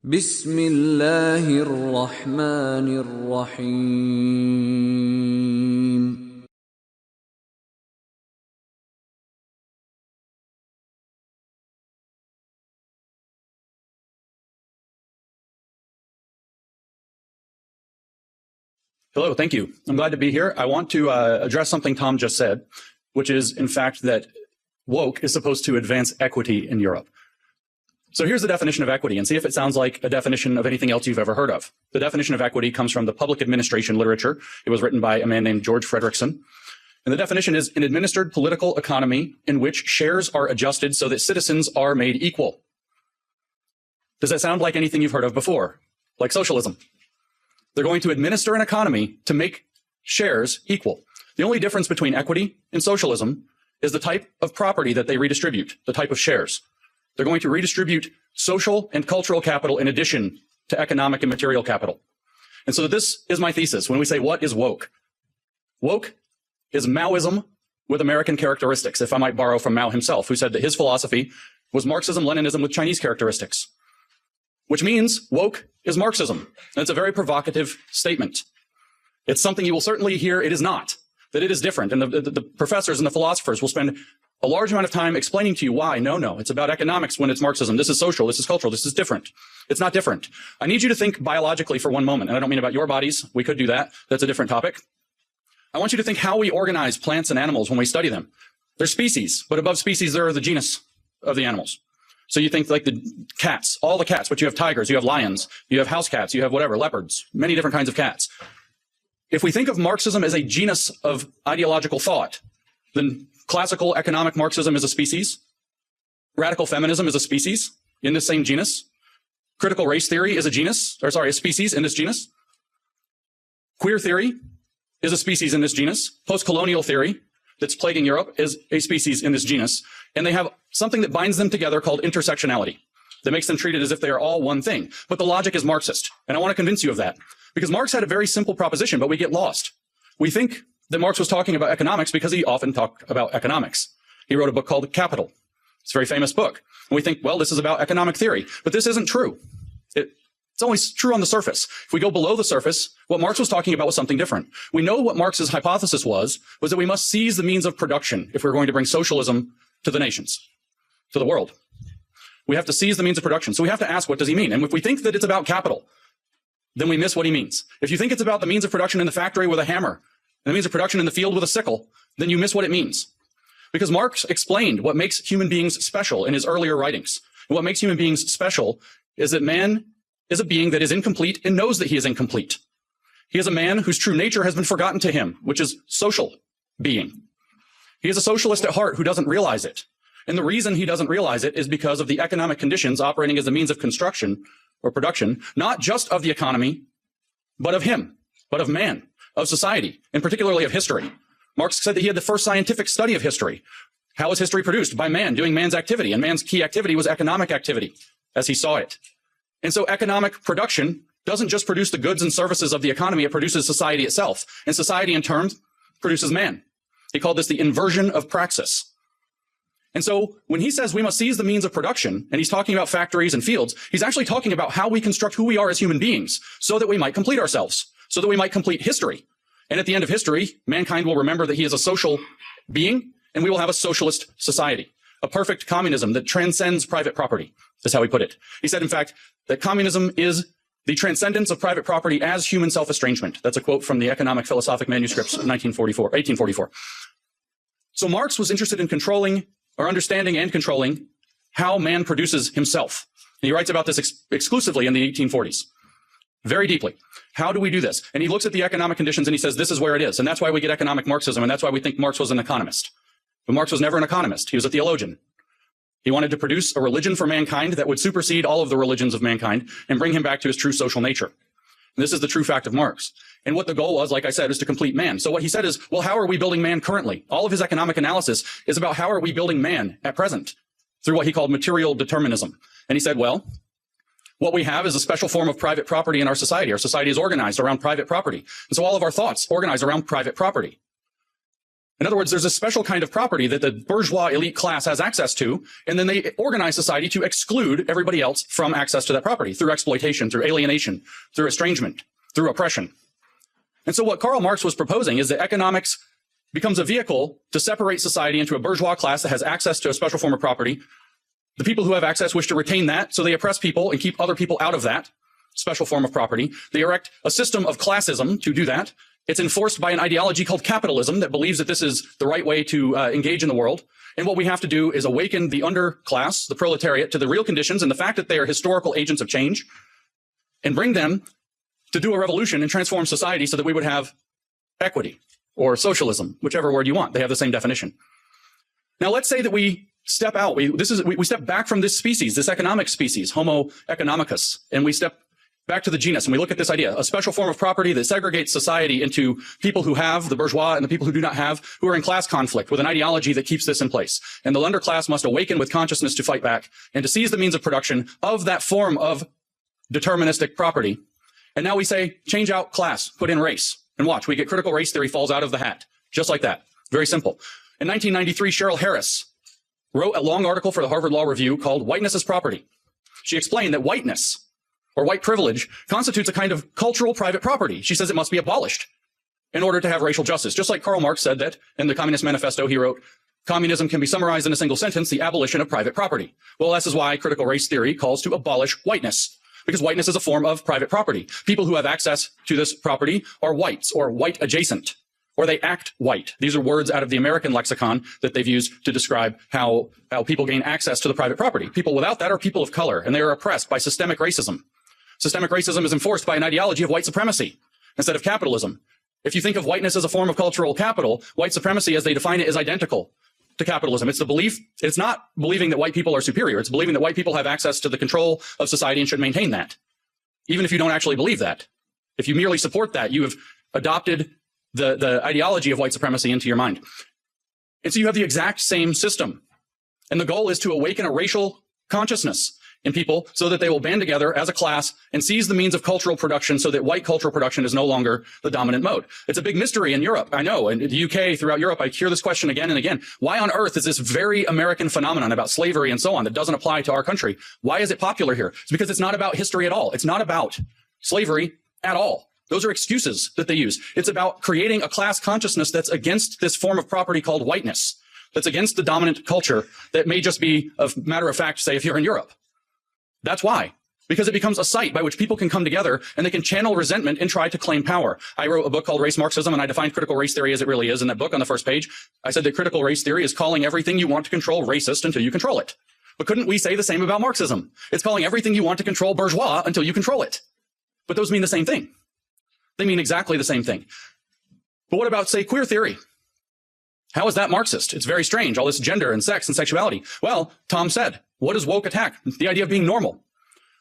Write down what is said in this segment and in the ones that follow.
بسم الله الرحمن الرحيم. Hello, thank you. I'm glad to be here. I want to address something Tom just said, which is, in fact, that woke is supposed to advance equity in Europe. So here's the definition of equity, and see if it sounds like a definition of anything else you've ever heard of. The definition of equity comes from the public administration literature. It was written by a man named George Frederickson. And the definition is an administered political economy in which shares are adjusted so that citizens are made equal. Does that sound like anything you've heard of before? Like socialism? They're going to administer an economy to make shares equal. The only difference between equity and socialism is the type of property that they redistribute, the type of shares. They're going to redistribute social and cultural capital in addition to economic and material capital. And so this is my thesis when we say, what is woke? Woke is Maoism with American characteristics, if I might borrow from Mao himself, who said that his philosophy was Marxism-Leninism with Chinese characteristics. Which means woke is Marxism. And it's a very provocative statement. It's something you will certainly hear it is not, that it is different. And the professors and the philosophers will spend a large amount of time explaining to you why. No, it's about economics when it's Marxism. This is social, this is cultural, this is different. It's not different. I need you to think biologically for one moment, and I don't mean about your bodies. We could do that. That's a different topic. I want you to think how we organize plants and animals when we study them. They're species, but above species, there are the genus of the animals. So you think like the cats, all the cats, but you have tigers, you have lions, you have house cats, you have whatever, leopards, many different kinds of cats. If we think of Marxism as a genus of ideological thought, then classical economic Marxism is a species. Radical feminism is a species in this same genus. Critical race theory is a species in this genus. Queer theory is a species in this genus. Post-colonial theory that's plaguing Europe is a species in this genus. And they have something that binds them together called intersectionality that makes them treated as if they are all one thing. But the logic is Marxist. And I want to convince you of that because Marx had a very simple proposition, but we get lost. We think that Marx was talking about economics because he often talked about economics. He wrote a book called Capital. It's a very famous book. And we think, well, this is about economic theory, but this isn't true. It's only true on the surface. If we go below the surface, what Marx was talking about was something different. We know what Marx's hypothesis was that we must seize the means of production if we're going to bring socialism to the nations, to the world. We have to seize the means of production. So we have to ask, what does he mean? And if we think that it's about capital, then we miss what he means. If you think it's about the means of production in the factory with a hammer, and the means of production in the field with a sickle, then you miss what it means. Because Marx explained what makes human beings special in his earlier writings. And what makes human beings special is that man is a being that is incomplete and knows that he is incomplete. He is a man whose true nature has been forgotten to him, which is social being. He is a socialist at heart who doesn't realize it. And the reason he doesn't realize it is because of the economic conditions operating as a means of construction or production, not just of the economy, but of him, but of man, of society, and particularly of history. Marx said that he had the first scientific study of history. How is history produced? By man, doing man's activity. And man's key activity was economic activity, as he saw it. And so economic production doesn't just produce the goods and services of the economy, it produces society itself. And society, in turn, produces man. He called this the inversion of praxis. And so when he says we must seize the means of production, and he's talking about factories and fields, he's actually talking about how we construct who we are as human beings so that we might complete ourselves, so that we might complete history. And at the end of history, mankind will remember that he is a social being, and we will have a socialist society, a perfect communism that transcends private property. That's how he put it. He said, in fact, that communism is the transcendence of private property as human self-estrangement. That's a quote from the Economic Philosophic Manuscripts of 1844. So Marx was interested in controlling or understanding and controlling how man produces himself. And he writes about this exclusively in the 1840s, very deeply. How do we do this? And he looks at the economic conditions and he says, this is where it is. And that's why we get economic Marxism. And that's why we think Marx was an economist. But Marx was never an economist. He was a theologian. He wanted to produce a religion for mankind that would supersede all of the religions of mankind and bring him back to his true social nature. And this is the true fact of Marx. And what the goal was, like I said, is to complete man. So what he said is, well, how are we building man currently? All of his economic analysis is about how are we building man at present through what he called material determinism. And he said, well, what we have is a special form of private property in our society. Our society is organized around private property. And so all of our thoughts organize around private property. In other words, there's a special kind of property that the bourgeois elite class has access to, and then they organize society to exclude everybody else from access to that property through exploitation, through alienation, through estrangement, through oppression. And so what Karl Marx was proposing is that economics becomes a vehicle to separate society into a bourgeois class that has access to a special form of property. The people who have access wish to retain that, so they oppress people and keep other people out of that special form of property. They erect a system of classism to do that. It's enforced by an ideology called capitalism that believes that this is the right way to engage in the world. And what we have to do is awaken the underclass, the proletariat, to the real conditions and the fact that they are historical agents of change, and bring them to do a revolution and transform society so that we would have equity or socialism, whichever word you want. They have the same definition. Now, let's say that we step out. We step back from this species, this economic species, Homo economicus, and we step back to the genus, and we look at this idea, a special form of property that segregates society into people who have, the bourgeois, and the people who do not have, who are in class conflict with an ideology that keeps this in place. And the underclass must awaken with consciousness to fight back and to seize the means of production of that form of deterministic property. And now we say, change out class, put in race. And watch, we get critical race theory falls out of the hat. Just like that. Very simple. In 1993, Cheryl Harris wrote a long article for the Harvard Law Review called Whiteness as Property. She explained that whiteness, or white privilege, constitutes a kind of cultural private property. She says it must be abolished in order to have racial justice. Just like Karl Marx said that in the Communist Manifesto, he wrote, communism can be summarized in a single sentence, the abolition of private property. Well, this is why critical race theory calls to abolish whiteness, because whiteness is a form of private property. People who have access to this property are whites or white adjacent, or they act white. These are words out of the American lexicon that they've used to describe how people gain access to the private property. People without that are people of color, and they are oppressed by systemic racism. Systemic racism is enforced by an ideology of white supremacy instead of capitalism. If you think of whiteness as a form of cultural capital, white supremacy, as they define it, is identical to capitalism. It's the belief, it's not believing that white people are superior. It's believing that white people have access to the control of society and should maintain that, even if you don't actually believe that. If you merely support that, you have adopted the ideology of white supremacy into your mind. And so you have the exact same system. And the goal is to awaken a racial consciousness in people so that they will band together as a class and seize the means of cultural production so that white cultural production is no longer the dominant mode. It's a big mystery in Europe. I know in the UK, throughout Europe, I hear this question again and again. Why on earth is this very American phenomenon about slavery and so on that doesn't apply to our country? Why is it popular here? It's because it's not about history at all. It's not about slavery at all. Those are excuses that they use. It's about creating a class consciousness that's against this form of property called whiteness, that's against the dominant culture that may just be a matter of fact, say, if you're in Europe. That's why. Because it becomes a site by which people can come together and they can channel resentment and try to claim power. I wrote a book called Race Marxism, and I defined critical race theory as it really is. In that book, on the first page, I said that critical race theory is calling everything you want to control racist until you control it. But couldn't we say the same about Marxism? It's calling everything you want to control bourgeois until you control it. But those mean the same thing. They mean exactly the same thing. But what about, say, queer theory? How is that Marxist? It's very strange, all this gender and sex and sexuality. Well, Tom said, what does woke attack? The idea of being normal.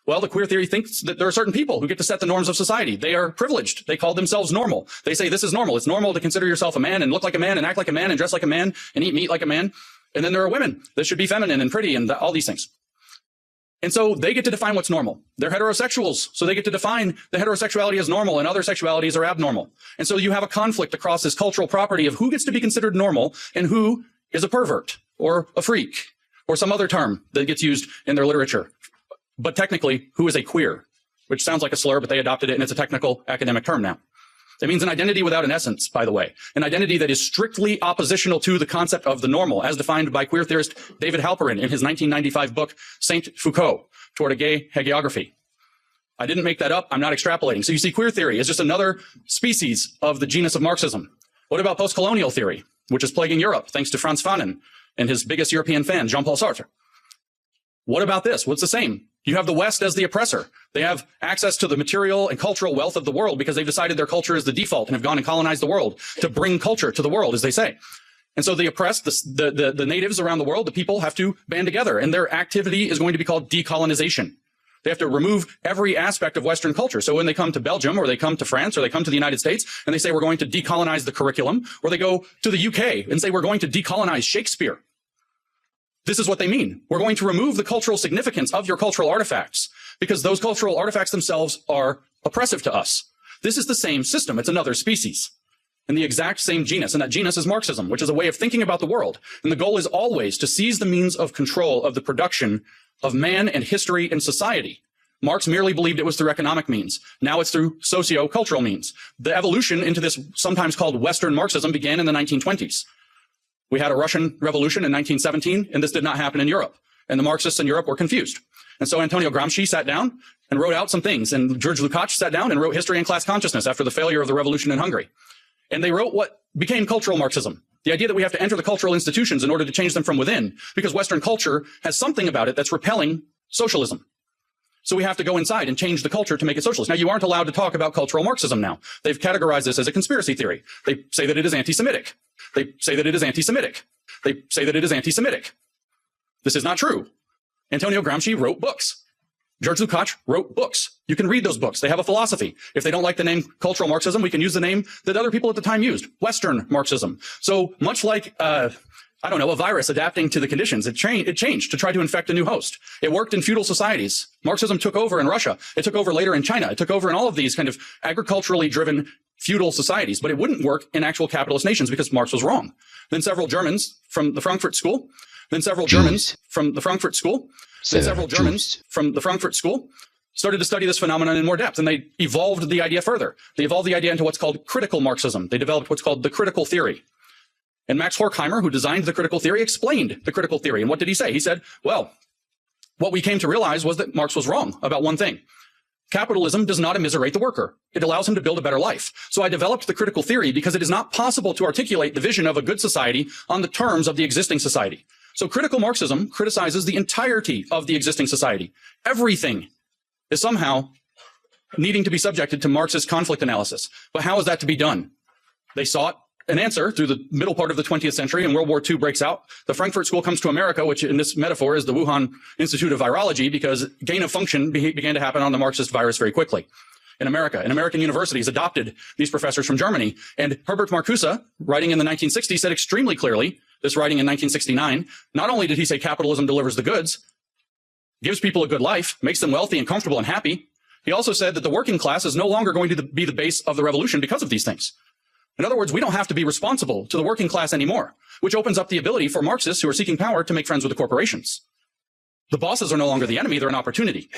Well, the queer theory thinks that there are certain people who get to set the norms of society. They are privileged. They call themselves normal. They say this is normal. It's normal to consider yourself a man and look like a man and act like a man and dress like a man and eat meat like a man. And then there are women that should be feminine and pretty and all these things. And so they get to define what's normal. They're heterosexuals, so they get to define the heterosexuality as normal and other sexualities are abnormal. And so you have a conflict across this cultural property of who gets to be considered normal and who is a pervert or a freak or some other term that gets used in their literature. But technically, who is a queer, which sounds like a slur, but they adopted it and it's a technical academic term now. It means an identity without an essence, by the way, an identity that is strictly oppositional to the concept of the normal, as defined by queer theorist David Halperin in his 1995 book, Saint Foucault, Toward a Gay Hagiography. I didn't make that up. I'm not extrapolating. So you see, queer theory is just another species of the genus of Marxism. What about post-colonial theory, which is plaguing Europe, thanks to Frantz Fanon and his biggest European fan, Jean-Paul Sartre? What about this? What's the same? You have the West as the oppressor. They have access to the material and cultural wealth of the world because they've decided their culture is the default and have gone and colonized the world to bring culture to the world, as they say. And so the oppressed, the natives around the world, the people have to band together, and their activity is going to be called decolonization. They have to remove every aspect of Western culture. So when they come to Belgium or they come to France or they come to the United States and they say we're going to decolonize the curriculum, or they go to the UK and say we're going to decolonize Shakespeare, this is what they mean. We're going to remove the cultural significance of your cultural artifacts because those cultural artifacts themselves are oppressive to us. This is the same system. It's another species. in the exact same genus, and that genus is Marxism, which is a way of thinking about the world. And the goal is always to seize the means of control of the production of man and history and society. Marx merely believed it was through economic means. Now it's through socio-cultural means. The evolution into this sometimes called Western Marxism began in the 1920s. We had a Russian Revolution in 1917, and this did not happen in Europe. And the Marxists in Europe were confused. And so Antonio Gramsci sat down and wrote out some things. And George Lukács sat down and wrote History and Class Consciousness after the failure of the revolution in Hungary. And they wrote what became cultural Marxism. The idea that we have to enter the cultural institutions in order to change them from within, because Western culture has something about it that's repelling socialism. So we have to go inside and change the culture to make it socialist. Now, you aren't allowed to talk about cultural Marxism now. They've categorized this as a conspiracy theory. They say that it is anti-Semitic. They say that it is anti-Semitic. They say that it is anti-Semitic. This is not true. Antonio Gramsci wrote books. George Lukács wrote books. You can read those books. They have a philosophy. If they don't like the name cultural Marxism, we can use the name that other people at the time used, Western Marxism. So much like, I don't know, a virus adapting to the conditions, it changed to try to infect a new host. It worked in feudal societies. Marxism took over in Russia. It took over later in China. It took over in all of these kind of agriculturally driven feudal societies, but it wouldn't work in actual capitalist nations because Marx was wrong. Then several Germans from the Frankfurt School, then several Germans from the Frankfurt School, then several Germans from the Frankfurt School started to study this phenomenon in more depth, and they evolved the idea further. They evolved the idea into what's called critical Marxism. They developed what's called the critical theory. And Max Horkheimer, who designed the critical theory, explained the critical theory. And what did he say? He said, well, what we came to realize was that Marx was wrong about one thing. Capitalism does not immiserate the worker. It allows him to build a better life. So I developed the critical theory because it is not possible to articulate the vision of a good society on the terms of the existing society. So critical Marxism criticizes the entirety of the existing society. Everything is somehow needing to be subjected to Marxist conflict analysis. But how is that to be done? They sought an answer through the middle part of the 20th century, and World War II breaks out. The Frankfurt School comes to America, which in this metaphor is the Wuhan Institute of Virology, because gain of function began to happen on the Marxist virus very quickly in America. And American universities adopted these professors from Germany. And Herbert Marcuse, writing in the 1960s, said extremely clearly, this writing in 1969, not only did he say capitalism delivers the goods, gives people a good life, makes them wealthy and comfortable and happy, he also said that the working class is no longer going to be the base of the revolution because of these things. In other words, we don't have to be responsible to the working class anymore, which opens up the ability for Marxists who are seeking power to make friends with the corporations. The bosses are no longer the enemy, they're an opportunity,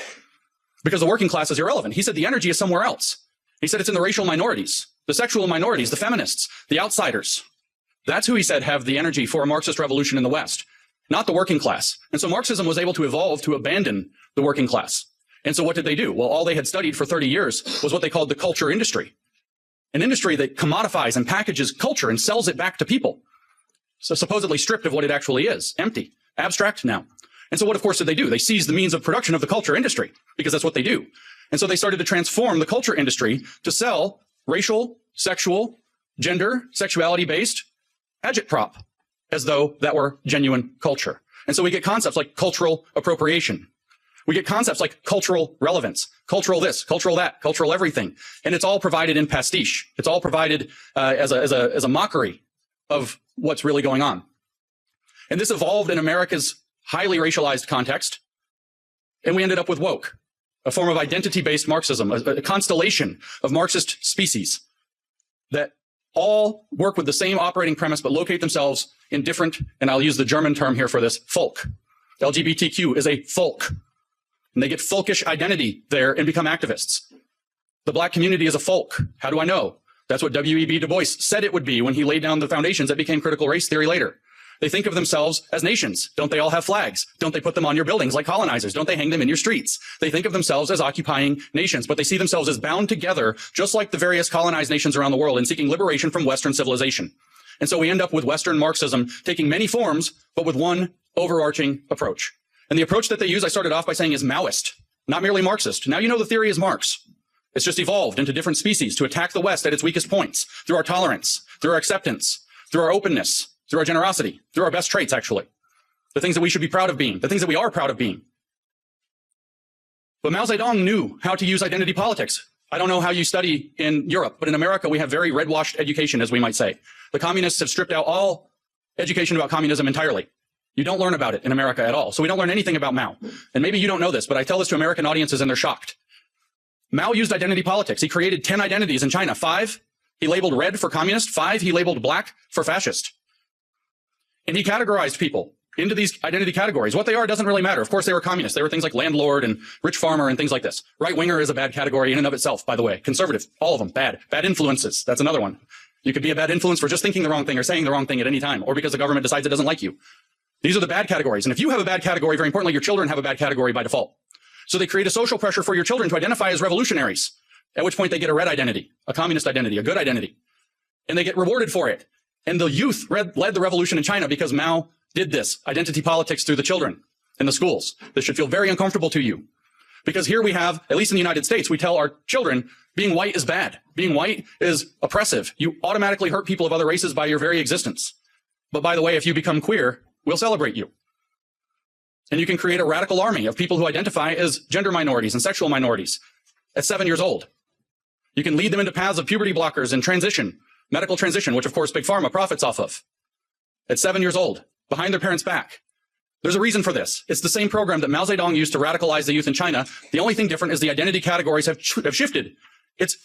because the working class is irrelevant. He said the energy is somewhere else. He said it's in the racial minorities, the sexual minorities, the feminists, the outsiders. That's who he said have the energy for a Marxist revolution in the West, not the working class. And so Marxism was able to evolve to abandon the working class. And so what did they do? Well, all they had studied for 30 years was what they called the culture industry, an industry that commodifies and packages culture and sells it back to people. So supposedly stripped of what it actually is, empty, abstract now. And so what, of course, did they do? They seized the means of production of the culture industry, because that's what they do. And so they started to transform the culture industry to sell racial, sexual, gender, sexuality-based agitprop as though that were genuine culture. And so we get concepts like cultural appropriation. We get concepts like cultural relevance, cultural this, cultural that, cultural everything. And it's all provided in pastiche. It's all provided as a mockery of what's really going on. And this evolved in America's highly racialized context. And we ended up with woke, a form of identity-based Marxism, a constellation of Marxist species that all work with the same operating premise, but locate themselves in different, and I'll use the German term here for this, folk. LGBTQ is a folk. And they get folkish identity there and become activists. The black community is a folk. How do I know? That's what W.E.B. Du Bois said it would be when he laid down the foundations that became critical race theory later. They think of themselves as nations. Don't they all have flags? Don't they put them on your buildings like colonizers? Don't they hang them in your streets? They think of themselves as occupying nations, but they see themselves as bound together, just like the various colonized nations around the world, in seeking liberation from Western civilization. And so we end up with Western Marxism taking many forms, but with one overarching approach. And the approach that they use, I started off by saying, is Maoist, not merely Marxist. Now you know the theory is Marx. It's just evolved into different species to attack the West at its weakest points, through our tolerance, through our acceptance, through our openness, through our generosity, through our best traits, actually. The things that we should be proud of being, the things that we are proud of being. But Mao Zedong knew how to use identity politics. I don't know how you study in Europe, but in America, we have very red-washed education, as we might say. The communists have stripped out all education about communism entirely. You don't learn about it in America at all. So we don't learn anything about Mao. And maybe you don't know this, but I tell this to American audiences and they're shocked. Mao used identity politics. He created 10 identities in China, 5 He labeled red for communist. 5, he labeled black for fascist. And he categorized people into these identity categories. What they are doesn't really matter. Of course, they were communists. They were things like landlord and rich farmer and things like this. Right-winger is a bad category in and of itself, by the way. Conservative, all of them, bad. Bad influences, that's another one. You could be a bad influence for just thinking the wrong thing or saying the wrong thing at any time, or because the government decides it doesn't like you. These are the bad categories. And if you have a bad category, very importantly, your children have a bad category by default. So they create a social pressure for your children to identify as revolutionaries, at which point they get a red identity, a communist identity, a good identity. And they get rewarded for it. And the youth led the revolution in China because Mao did this, identity politics through the children in the schools. This should feel very uncomfortable to you. Because here we have, at least in the United States, we tell our children being white is bad. Being white is oppressive. You automatically hurt people of other races by your very existence. But by the way, if you become queer, we'll celebrate you. And you can create a radical army of people who identify as gender minorities and sexual minorities at 7 years old. You can lead them into paths of puberty blockers and transition, medical transition, which of course Big Pharma profits off of. At 7 years old, behind their parents' back. There's a reason for this. It's the same program that Mao Zedong used to radicalize the youth in China. The only thing different is the identity categories have shifted. It's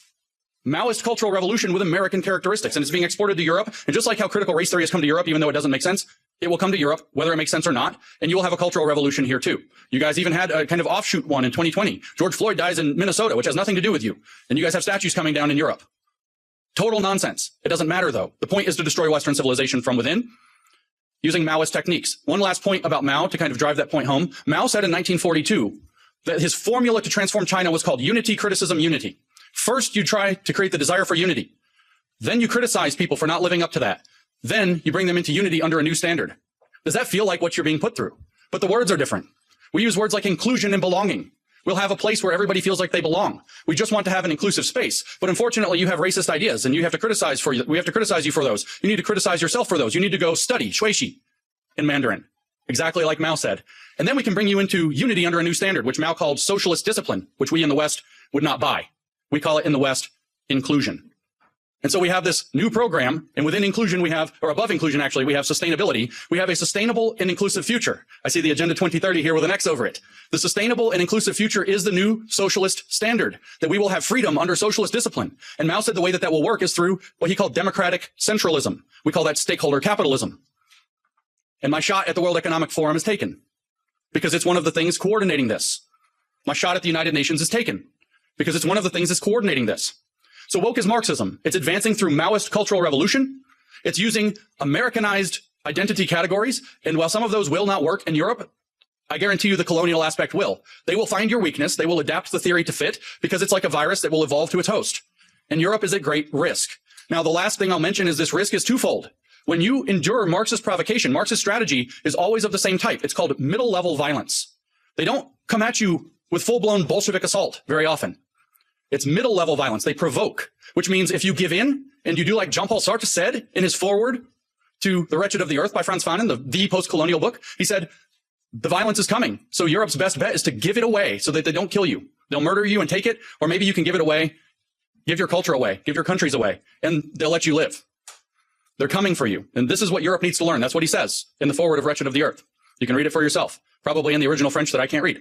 Maoist cultural revolution with American characteristics, and it's being exported to Europe. And just like how critical race theory has come to Europe, even though it doesn't make sense, it will come to Europe, whether it makes sense or not, and you will have a cultural revolution here too. You guys even had a kind of offshoot one in 2020. George Floyd dies in Minnesota, which has nothing to do with you. And you guys have statues coming down in Europe. Total nonsense. It doesn't matter though. The point is to destroy Western civilization from within, using Maoist techniques. One last point about Mao to kind of drive that point home. Mao said in 1942 that his formula to transform China was called unity, criticism, unity. First, you try to create the desire for unity. Then you criticize people for not living up to that. Then you bring them into unity under a new standard. Does that feel like what you're being put through? But the words are different. We use words like inclusion and belonging. We'll have a place where everybody feels like they belong. We just want to have an inclusive space. But unfortunately, you have racist ideas and you have to criticize we have to criticize you for those. You need to criticize yourself for those. You need to go study Shuishi in Mandarin, exactly like Mao said. And then we can bring you into unity under a new standard, which Mao called socialist discipline, which we in the West would not buy. We call it in the West inclusion. And so we have this new program, and within inclusion we have, or above inclusion actually, we have sustainability. We have a sustainable and inclusive future. I see the Agenda 2030 here with an X over it. The sustainable and inclusive future is the new socialist standard, that we will have freedom under socialist discipline. And Mao said the way that that will work is through what he called democratic centralism. We call that stakeholder capitalism. And my shot at the World Economic Forum is taken, because it's one of the things coordinating this. My shot at the United Nations is taken, because it's one of the things that's coordinating this. So woke is Marxism. It's advancing through Maoist cultural revolution. It's using Americanized identity categories. And while some of those will not work in Europe, I guarantee you the colonial aspect will. They will find your weakness. They will adapt the theory to fit, because it's like a virus that will evolve to its host. And Europe is at great risk. Now, the last thing I'll mention is this risk is twofold. When you endure Marxist provocation, Marxist strategy is always of the same type. It's called middle-level violence. They don't come at you with full-blown Bolshevik assault very often. It's middle-level violence. They provoke, which means if you give in and you do like Jean-Paul Sartre said in his foreword to The Wretched of the Earth by Franz Fanon, the post-colonial book, he said, the violence is coming. So Europe's best bet is to give it away so that they don't kill you. They'll murder you and take it, or maybe you can give it away, give your culture away, give your countries away, and they'll let you live. They're coming for you. And this is what Europe needs to learn. That's what he says in the foreword of Wretched of the Earth. You can read it for yourself, probably in the original French that I can't read.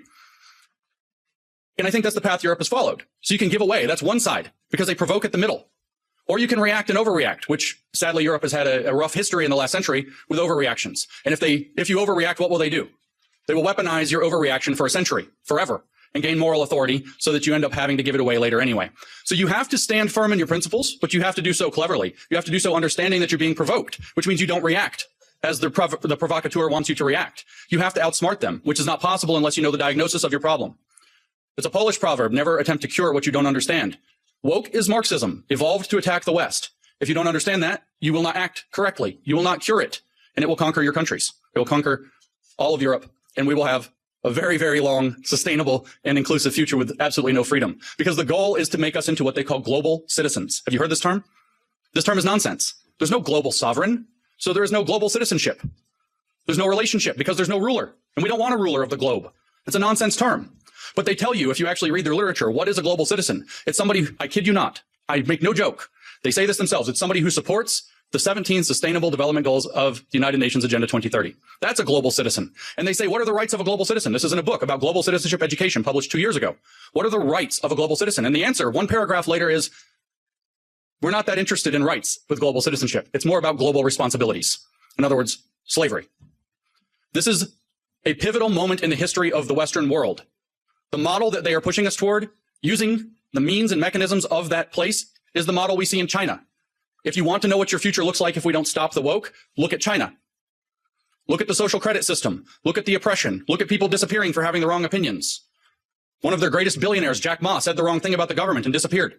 And I think that's the path Europe has followed. So you can give away. That's one side, because they provoke at the middle. Or you can react and overreact, which sadly Europe has had a rough history in the last century with overreactions. And if you overreact, what will they do? They will weaponize your overreaction for a century, forever, and gain moral authority so that you end up having to give it away later anyway. So you have to stand firm in your principles, but you have to do so cleverly. You have to do so understanding that you're being provoked, which means you don't react as the provocateur wants you to react. You have to outsmart them, which is not possible unless you know the diagnosis of your problem. It's a Polish proverb, never attempt to cure what you don't understand. Woke is Marxism, evolved to attack the West. If you don't understand that, you will not act correctly. You will not cure it, and it will conquer your countries. It will conquer all of Europe, and we will have a very, very long, sustainable, and inclusive future with absolutely no freedom. Because the goal is to make us into what they call global citizens. Have you heard this term? This term is nonsense. There's no global sovereign, so there is no global citizenship. There's no relationship because there's no ruler, and we don't want a ruler of the globe. It's a nonsense term. But they tell you, if you actually read their literature, what is a global citizen? It's somebody, I kid you not, I make no joke. They say this themselves. It's somebody who supports the 17 Sustainable Development Goals of the United Nations Agenda 2030. That's a global citizen. And they say, what are the rights of a global citizen? This is in a book about global citizenship education published 2 years ago. What are the rights of a global citizen? And the answer, one paragraph later, is we're not that interested in rights with global citizenship. It's more about global responsibilities. In other words, slavery. This is a pivotal moment in the history of the Western world. The model that they are pushing us toward, using the means and mechanisms of that place, is the model we see in China. If you want to know what your future looks like if we don't stop the woke, look at China. Look at the social credit system. Look at the oppression. Look at people disappearing for having the wrong opinions. One of their greatest billionaires, Jack Ma, said the wrong thing about the government and disappeared.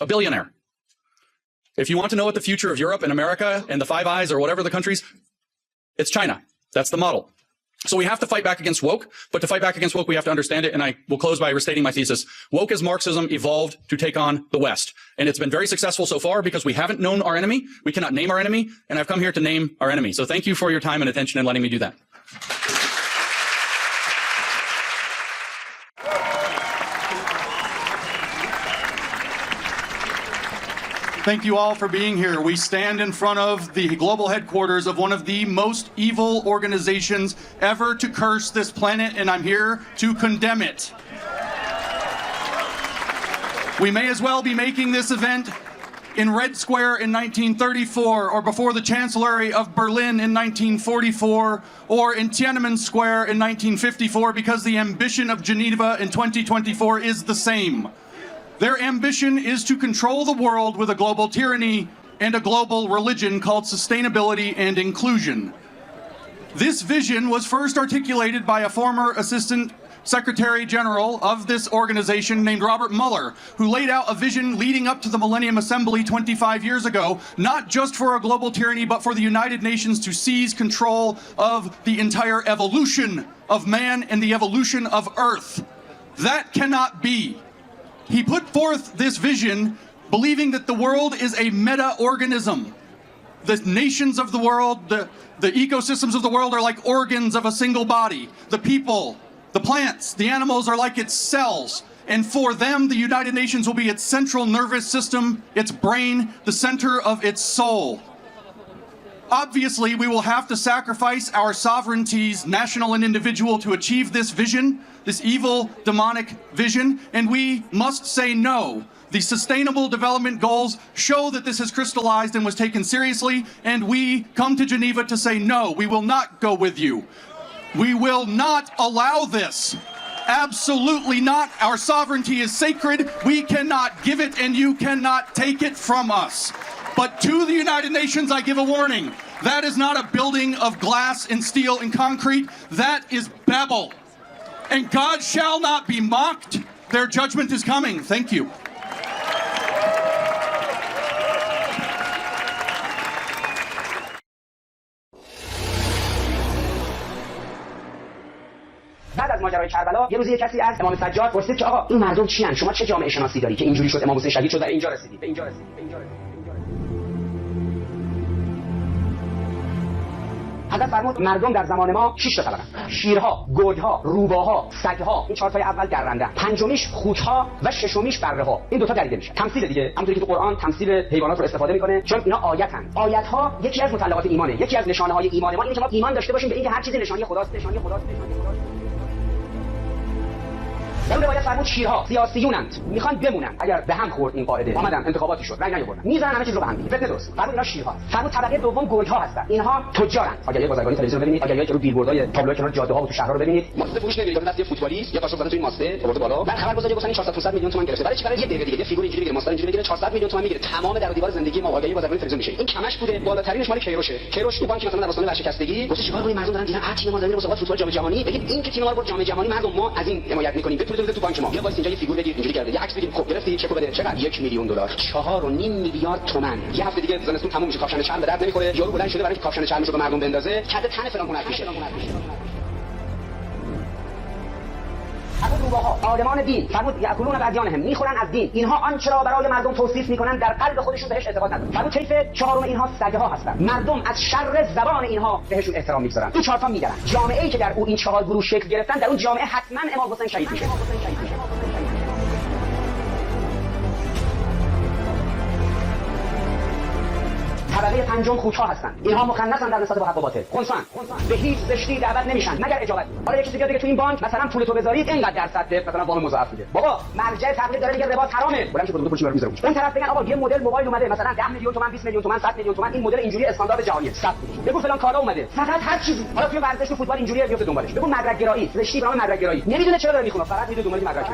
A billionaire. If you want to know what the future of Europe and America and the Five Eyes or whatever the countries, it's China. That's the model. So we have to fight back against woke, but to fight back against woke, we have to understand it. And I will close by restating my thesis. Woke as Marxism evolved to take on the West. And it's been very successful so far because we haven't known our enemy. We cannot name our enemy. And I've come here to name our enemy. So thank you for your time and attention and letting me do that. Thank you all for being here. We stand in front of the global headquarters of one of the most evil organizations ever to curse this planet, and I'm here to condemn it. We may as well be making this event in Red Square in 1934, or before the Chancellery of Berlin in 1944, or in Tiananmen Square in 1954, because the ambition of Geneva in 2024 is the same. Their ambition is to control the world with a global tyranny and a global religion called sustainability and inclusion. This vision was first articulated by a former Assistant Secretary General of this organization named Robert Mueller, who laid out a vision leading up to the Millennium Assembly 25 years ago, not just for a global tyranny, but for the United Nations to seize control of the entire evolution of man and the evolution of Earth. That cannot be. He put forth this vision believing that the world is a meta-organism. The nations of the world, the ecosystems of the world are like organs of a single body. The people, the plants, the animals are like its cells. And for them, the United Nations will be its central nervous system, its brain, the center of its soul. Obviously, we will have to sacrifice our sovereignties, national and individual, to achieve this vision, this evil, demonic vision, and we must say no. The Sustainable Development Goals show that this has crystallized and was taken seriously, and we come to Geneva to say no, we will not go with you. We will not allow this. Absolutely not. Our sovereignty is sacred. We cannot give it, and you cannot take it from us. But to the United Nations, I give a warning. That is not a building of glass and steel and concrete. That is Babel. And God shall not be mocked. Their judgment is coming. Thank you. بعد از ماجرای کربلا یه روزی کسی از امام سجاد پرسید که آقا این مردم چی ان؟ شما چه جامعه شناسی داری که اینجوری شد امام حسین شهید شد و اینجا رسیدید به اینجا رسیدید به اینجا رسیدید حضرت فرمود مردم در زمان ما 6 تا طبقه: شیرها، گرگ‌ها، روباها، سگ‌ها. این 4 تای اول درنده، پنجمیش خوک‌ها و ششمیش بره‌ها. این 2 تا دریده میشه. تمثیل دیگه، همونطوری که تو قرآن تمثیل حیوانات رو استفاده میکنه، چون اینا آیتن. آیت‌ها یکی از مطلقات ایمانه، یکی از نشانه‌های ایمان ما اینه که ما ایمان داشته باشیم به اینکه هر چیزی نشانی خداست، نشانی خداست، نشانی خداست. در اون روایت فرمود شیرها سیاسیونند، میخوان بمونن. اگر به هم خورد این قاعده، اومدن انتخاباتی شد، رأی نیاوردن، میزنن همه چیز رو به هم دیگه. فتنه درست. فرمود اینا شیرها. فرمود طبقه دوم گرگ‌ها هستن. اینها تجارن. آگهی بازرگانی تلویزیون ببینید، آگهی که رو بیلبوردهای تابلو کنار جاده‌ها و تو شهرها رو ببینید. ماسته فروش نمی‌کنه، دست یه فوتبالیست یا قاشق زدن تو این ماسته، آورده بالا. بعد خبرگزاری گفتن این 400 میلیون تومان گرفته. برای چی؟ برای یه دقیقه دیگه یه فیگور اینجوری بگیره، ماسته اینجوری بگیره، 400 میلیون تومان میگیره. تمام در و دیوار زندگی ما آگهی بازرگانی تلویزیون میشه. این کمش بوده. بالاترینش مال کیروشه. کیروش تو بانک مثلا در آستانه ورشکستگی گفت چیکار کنیم؟ مردم دارن دیدن تیم ما داره مسابقات فوتبال جام جهانی، بگید این که تیم ما رو برد جام جهانی، مردم ما از این حمایت می‌کنیم. بتونه تو بانک ما. یا واسه اینجا یه فیگور بگیر اینجوری کرده، یه عکس بگیر، خب گرفتی چکو بده، چقدر؟ 1 میلیون دلار، 4.5 میلیارد تومان. یه هفته دیگه زمستون تموم میشه، کاپشن چرم به درد نمیخوره. یارو بلند شده برای اینکه کاپشن چرمشو به مردم بندازه، کده تن فلان کنه میشه. روباها عالمان دین فرمود یاکلون بدیانهم، میخورن از دین. اینها آنچه را برای مردم توصیف میکنن در قلب خودشون بهش اعتقاد ندارن. فرمود طیف چهارم اینها سگ‌ها هستند. مردم از شر زبان اینها بهشون احترام میذارن. این 4 تا میگن جامعه‌ای که در او این 4 گروه شکل گرفتن، در اون جامعه حتما امام حسین شهید میشه. طبقه پنجم خوچ‌ها هستن. اینها مخنثن در نسبت با حق و باطل. خنثان به هیچ زشتی دعوت نمیشن مگر اجابت. حالا یکی دیگه تو این بانک مثلا پول تو بذارید اینقدر درصد مثلا وام مضاعف میده. بابا مرجع تقلید داره میگه ربا حرامه. بلند شو پول میذاره. اون طرف بگن آقا یه مدل موبایل اومده مثلا 10 میلیون تومان 20 میلیون تومان 100 میلیون تومان این مدل اینجوری استاندارد جهانیه. 100 میلیون. بگو فلان کالا اومده. فقط هر چیزی. حالا توی ورزش و فوتبال اینجوریه بیفته دنبالش. بگو مدرک گرایی، زشتی به نام مدرک گرایی. نمیدونه چرا داره میخونه فقط میدونه دنبال مدرک.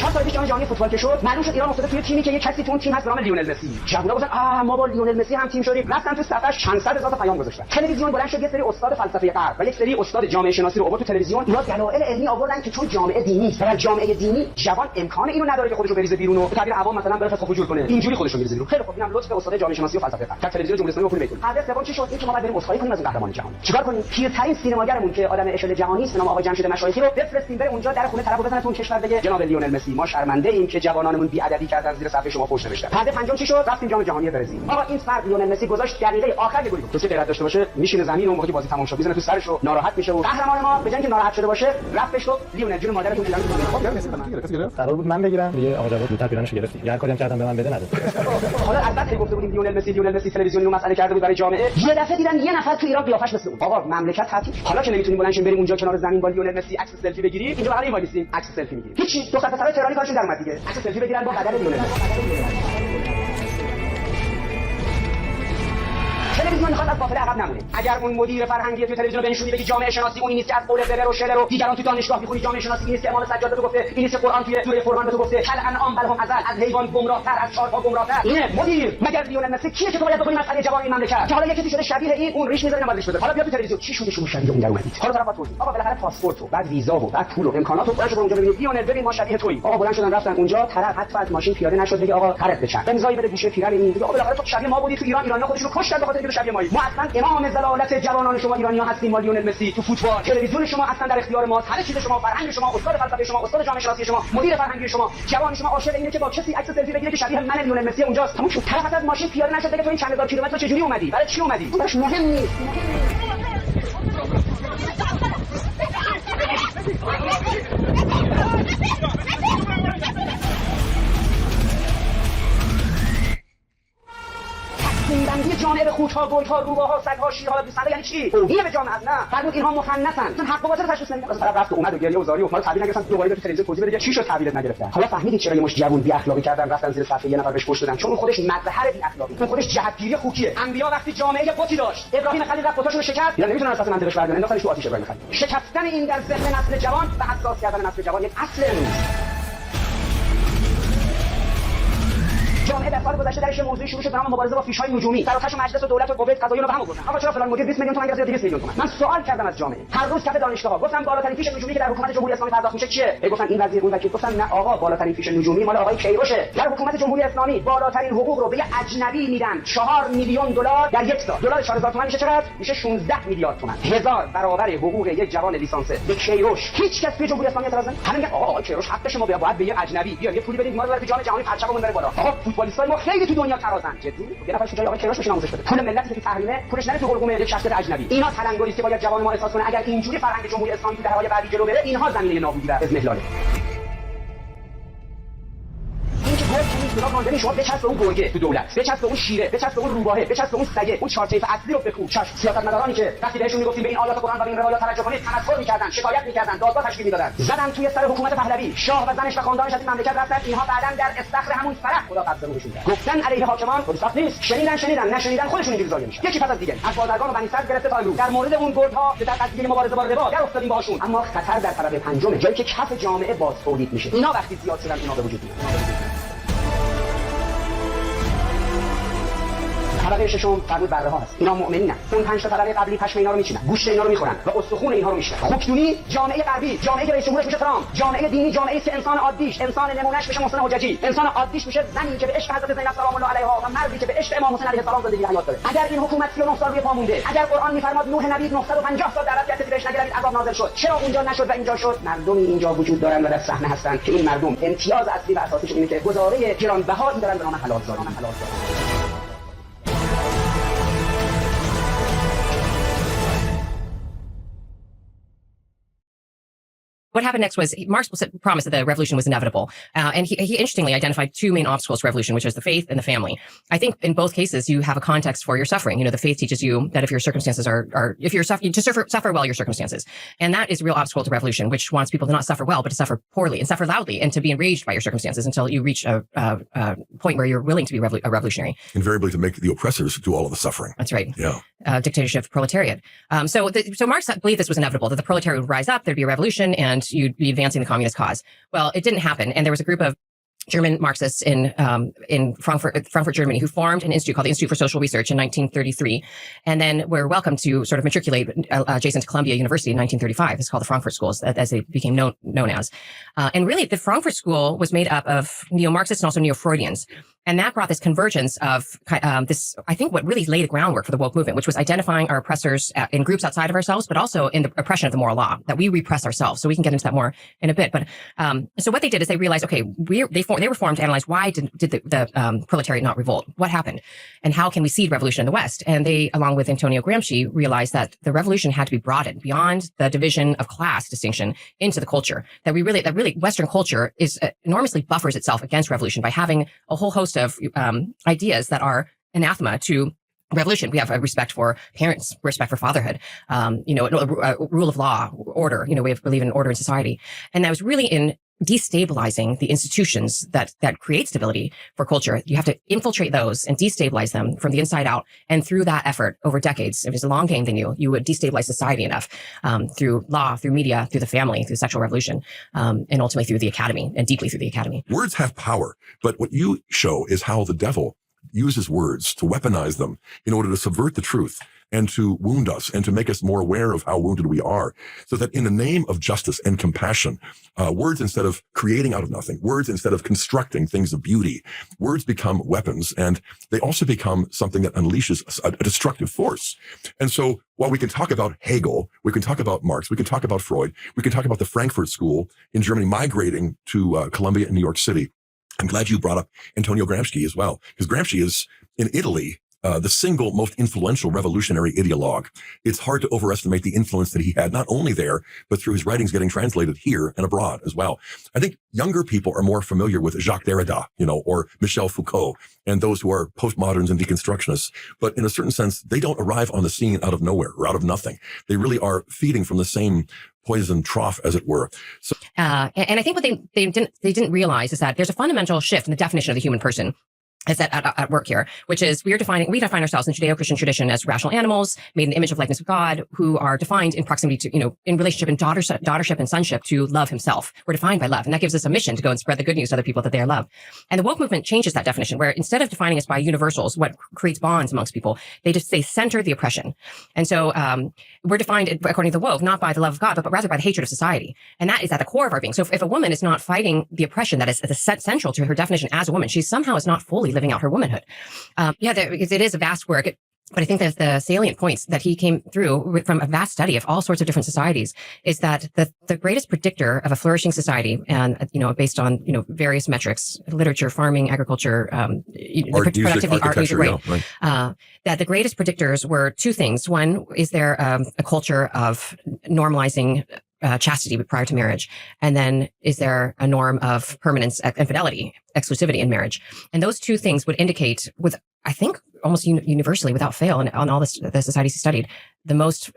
چند سال پیش جام فوتبال که شد معلوم شد ایران افتاده توی تیمی که یه کسی تو اون تیم هست به نام لیونل مسی. جوونا گفتن ما با لیونل مسی هم تیم شدیم. رفتن تو صفحش چند صد هزار تا پیام گذاشتن. تلویزیون بلند شد یه سری استاد فلسفه غرب و یک سری استاد جامعه شناسی رو آورد تو تلویزیون. اینا دلایل علمی آوردن که چون جامعه دینی است. در جامعه دینی جوان امکان اینو نداره که خودش رو بریزه بیرون و تعبیر عوام مثلا بره فسخ وجود کنه. اینجوری خودش رو بریزه بیرون. خیلی خوب اینم لطف استاد جامعه شناسی و فلسفه غرب. تا تلویزیون جمهوری اسلامی پول میکنه. هدف سوم چی شد؟ این که ما باید بریم اسخای کنیم از قهرمان جهان. چیکار کنیم؟ پیرترین سینماگرمون که آدم اشل جهانی است نام آقای جمشید مشایخی رو بفرستیم بره اونجا در خونه طرفو بزنه تو اون کشور بگه جناب لیونل مسی ما شرمنده ایم که جوانانمون بی‌ادبی کردن زیر صفحه شما فوش نوشتن. هدف پنجم چی شد؟ رفتیم جام جهانی برزیل. آقا این فرد لیونل مسی گذاشت دقیقه آخر یه گل بود. تو غیرت داشته باشه میشینه زمین اون موقع که بازی تمام شد میزنه تو سرش و ناراحت میشه و قهرمان ما به جای اینکه ناراحت شده باشه رفتش گفت لیونل جون مادرتون ایران بود. قرار بود من بگیرم دیگه آقا جواد زودتر پیرانشو گرفت. هر کاری هم کردم به من بده نداد. حالا البته گفته بودیم لیونل مسی تلویزیونی رو مسئله کرده بود برای جامعه. یه دفعه دیدن یه نفر تو ایران قیافش مثل اون. آقا مملکت تعطیل. حالا که نمیتونیم بلند شیم بریم اونجا کنار زمین با لیونل مسی عکس سلفی بگیریم اینجا برای وایسیم عکس سلفی میگیریم. هیچ دو خط سرای تهرانی کارشون در اومد دیگه. عکس سلفی بگیرن با بدن لیونل مسی. تلویزیون میخواد از قافله عقب نمونه. اگر اون مدیر فرهنگی تو تلویزیون بنشونی بگی جامعه شناسی اونی نیست که از قول برر و شلر و دیگران تو دانشگاه میخونی جامعه شناسی این نیست که امام سجاد به تو گفته این نیست که قرآن توی سوره فرقان به تو گفته کل انعام بل هم ازل از حیوان گمراه‌تر از چهارپا گمراه‌تر. اینه مدیر مگر لیونل مسی کیه که تو باید بکنی مسئله جوان این مملکت که حالا یکی شده شبیه این اون ریش میذاره نمازش بده. حالا بیا تو تلویزیون چی شده شما شبیه اون در اومدید. حالا طرف توضیح آقا بالاخره پاسپورت و بعد ویزا و بعد پول و امکانات و برای شما اونجا ببینید لیونل ببین ما شبیه تویی. آقا بلند شدن رفتن اونجا طرف حتی از ماشین پیاده نشد بگه آقا خرید بچن امضای بده گوشه پیرن این دیگه آقا بالاخره تو شبیه ما بودی تو ایرانی‌ها خودشونو کشتن به خاطر اینکه شبیه مایی. ما اصلا امام زلالت جوانان شما ایرانی‌ها هستیم. ما لیونل مسی تو فوتبال تلویزیون شما اصلا در اختیار ماست. همه چیز شما فرهنگ شما استاد فلسفه شما استاد جامعه شناسی شما مدیر فرهنگی شما جوان شما عاشق اینه که با کسی عکس سلفی بگیره که شبیه من لیونل مسی اونجاست. تموم شد. طرف از ماشین پیاده نشد بگه تو این چند هزار کیلومتر چه جوری اومدی برای چی اومدی براش مهم نیست. بندی جامعه به خوش‌ها، گل‌ها، روباها، سگ‌ها، شیرها، بیسنده یعنی چی؟ توهین به جامعه نه. فرمود اینها مخنثن. مثلا حق و باطل تشخیص نمیدن. مثلا رفت اومد و گریه و زاری و ما رو تعبیر نگرفتن دوباره تو تلویزیون توضیح بده چی شد تعبیرت نگرفتن. حالا فهمیدید چرا یه مش جوون بی اخلاقی کردن رفتن زیر صفحه یه نفر بهش پشت دادن چون اون خودش مظهر بی اخلاقی اون خودش جهتگیری خوکیه. انبیا وقتی جامعه قوتی داشت ابراهیم خلیل رفت قوتاشو شکست یا نمیتونن اساس منطقش بردارن انداختنش تو آتیش ابراهیم خلیل. شکستن این در ذهن نسل جوان و حساس کردن نسل جوان یک اصل جامعه در سال گذشته درش موضوعی شروع شد به نام مبارزه با فیش‌های نجومی. در آتش مجلس و دولت و قوه قضاییه رو به هم آوردن. آقا چرا فلان مدیر 20 میلیون تومان گرفت 200 میلیون تومان؟ من سوال کردم از جامعه. هر روز کف دانشگاه‌ها گفتم بالاترین فیش نجومی که در حکومت جمهوری اسلامی پرداخت میشه چیه؟ گفتن این وزیر اون وکیل. گفتم نه آقا بالاترین فیش نجومی مال آقای کیروشه. در حکومت جمهوری اسلامی بالاترین حقوق رو به یه اجنبی میدن 4 میلیون دلار در یک سال. دلار 4000 تومان میشه چقدر؟ میشه 16 میلیارد تومان. 1000 برابر حقوق یک جوان لیسانسه. به کیروش هیچ کس توی جمهوری اسلامی اعتراض نمی‌کنه. همین میگه آقا کیروش حقش ما باید به یه اجنبی بیاد یه پولی بدید ما رو تو جام جهانی پرچممون بره بالا. آقا فوتبالیستای ما خیلی تو دنیا ترازن. جدی یه نفر شجاعی آقای کیروش بشه ناموزش بده. پول ملتی که تحریمه پولش نره تو حلقوم یک شخصیت اجنبی. اینا تلنگری است که باید جوان ما احساس کنه اگر اینجوری فرهنگ جمهوری اسلامی در دهه‌های بعدی جلو بره اینها زمینه نابودی و اضمحلاله. این که گفت که نگاه کن شما بچسب به اون گرگه تو دولت، بچسب به اون شیره، بچسب به اون روباهه، بچسب به اون سگه، اون چارچه اصلی رو بکوب. سیاستمدارانی که وقتی بهشون میگفتیم به این آیات قرآن و به این روایات توجه کنید تمسخر می‌کردن، شکایت می‌کردن، دادگاه تشکیل می‌دادن. زدن توی سر حکومت پهلوی، شاه و زنش و خاندانش از این مملکت رفتن. اینها بعداً در استخر همون فرح خدا قبض روشون کرد. گفتن علیه حاکمان خود سخت نیست. شنیدن نشنیدن خودشون اینجوری ظالم میشن. یکی پس از دیگه از بازرگان و بنی صدر گرفته تا امروز در مورد اون گردها که در قضیه مبارزه با ربا در افتادیم باهاشون. اما خطر در طرف پنجم جایی که کف جامعه باز تولید میشه. اینا وقتی زیاد شدن اینا به وجود میاد. طبقه ششم فرمود بره ها هست. اینا مؤمنینن. اون 5 تا طبقه قبلی پشم اینا رو میچینن، گوشت اینا رو میخورن و استخون اینها رو میشنن. خوکدونی جامعه غربی، جامعه که رئیس جمهورش میشه ترامپ، جامعه دینی، جامعه که انسان عادیش، انسان نمونهش میشه محسن حججی، انسان عادیش میشه زنی که به عشق حضرت زینب سلام الله علیها و مردی که به عشق امام حسین علیه السلام زندگی حیات داره. اگر این حکومت 39 سال روی پا مونده، اگر قرآن میفرماد نوح نبی 950 سال دعوت کرد که بهش نگرید عذاب نازل شد، چرا اونجا نشد و اینجا شد؟ مردمی اینجا وجود دارن و در صحنه هستن که این مردم امتیاز اصلی و اساسیش اینه که گزاره گرانبهایی دارن به نام حلال زاری. what happened next was Marx promised that the revolution was inevitable. And he interestingly identified two main obstacles to revolution, which is the faith and the family. I think in both cases, you have a context for your suffering. The faith teaches you that if your circumstances if you're suffering, to suffer well your circumstances. And that is a real obstacle to revolution, which wants people to not suffer well, but to suffer poorly and suffer loudly and to be enraged by your circumstances until you reach a point where you're willing to be a revolutionary. Invariably to make the oppressors do all of the suffering. That's right. Yeah. Dictatorship, proletariat. So Marx believed this was inevitable, that the proletariat would rise up, there'd be a revolution, and you'd be advancing the communist cause. Well, it didn't happen. And there was a group of German Marxists in Frankfurt, Germany, who formed an institute called the Institute for Social Research in 1933, and then were welcomed to sort of matriculate adjacent to Columbia University in 1935. It's called the Frankfurt Schools, as they became known as. And really, the Frankfurt School was made up of neo-Marxists and also neo-Freudians. And that brought this convergence of this, I think, what really laid the groundwork for the woke movement, which was identifying our oppressors in groups outside of ourselves, but also in the oppression of the moral law, that we repress ourselves. So we can get into that more in a bit. But so what they did is they realized, okay, they were formed to analyze why did the proletariat not revolt? What happened? And how can we seed revolution in the West? And they, along with Antonio Gramsci, realized that the revolution had to be broadened beyond the division of class distinction into the culture. That really Western culture is enormously buffers itself against revolution by having a whole host of ideas that are anathema to revolution. We have a respect for parents, respect for fatherhood, a rule of law, order. We believe in order in society. And that was really in destabilizing the institutions that create stability for culture. You have to infiltrate those and destabilize them from the inside out. And through that effort over decades, it was a long game they knew, you would destabilize society enough through law, through media, through the family, through sexual revolution, and ultimately through the academy, and deeply through the academy. Words have power, but what you show is how the devil uses words to weaponize them in order to subvert the truth and to wound us and to make us more aware of how wounded we are, so that in the name of justice and compassion, words, instead of creating out of nothing, words instead of constructing things of beauty, words become weapons, and they also become something that unleashes a destructive force. And so while we can talk about Hegel, we can talk about Marx, we can talk about Freud, we can talk about the Frankfurt School in Germany migrating to Columbia and New York City. I'm glad you brought up Antonio Gramsci as well, because Gramsci is in Italy the single most influential revolutionary ideologue. It's hard to overestimate the influence that he had, not only there, but through his writings getting translated here and abroad as well. I think younger people are more familiar with Jacques Derrida, or Michel Foucault, and those who are postmoderns and deconstructionists. But in a certain sense, they don't arrive on the scene out of nowhere or out of nothing. They really are feeding from the same poison trough, as it were. So, and I think what they didn't realize is that there's a fundamental shift in the definition of the human person is that at work here, which is we define ourselves in Judeo-Christian tradition as rational animals made in the image of likeness of God, who are defined in proximity to, in relationship and daughtership and sonship to love himself. We're defined by love. And that gives us a mission to go and spread the good news to other people that they are loved. And the woke movement changes that definition, where instead of defining us by universals, what creates bonds amongst people, they center the oppression. And so, we're defined, according to the woke, not by the love of God, but rather by the hatred of society. And that is at the core of our being. So if a woman is not fighting the oppression that is central to her definition as a woman, she somehow is not fully living out her womanhood. It is a vast work. But I think that the salient points that he came through from a vast study of all sorts of different societies is that the greatest predictor of a flourishing society, and based on various metrics, literature, farming, agriculture, productivity, art, music, right? That the greatest predictors were two things. One, is there a culture of normalizing chastity prior to marriage? And then is there a norm of permanence and fidelity, exclusivity in marriage? And those two things would indicate, with I think almost universally without fail, and on all the societies he studied, the most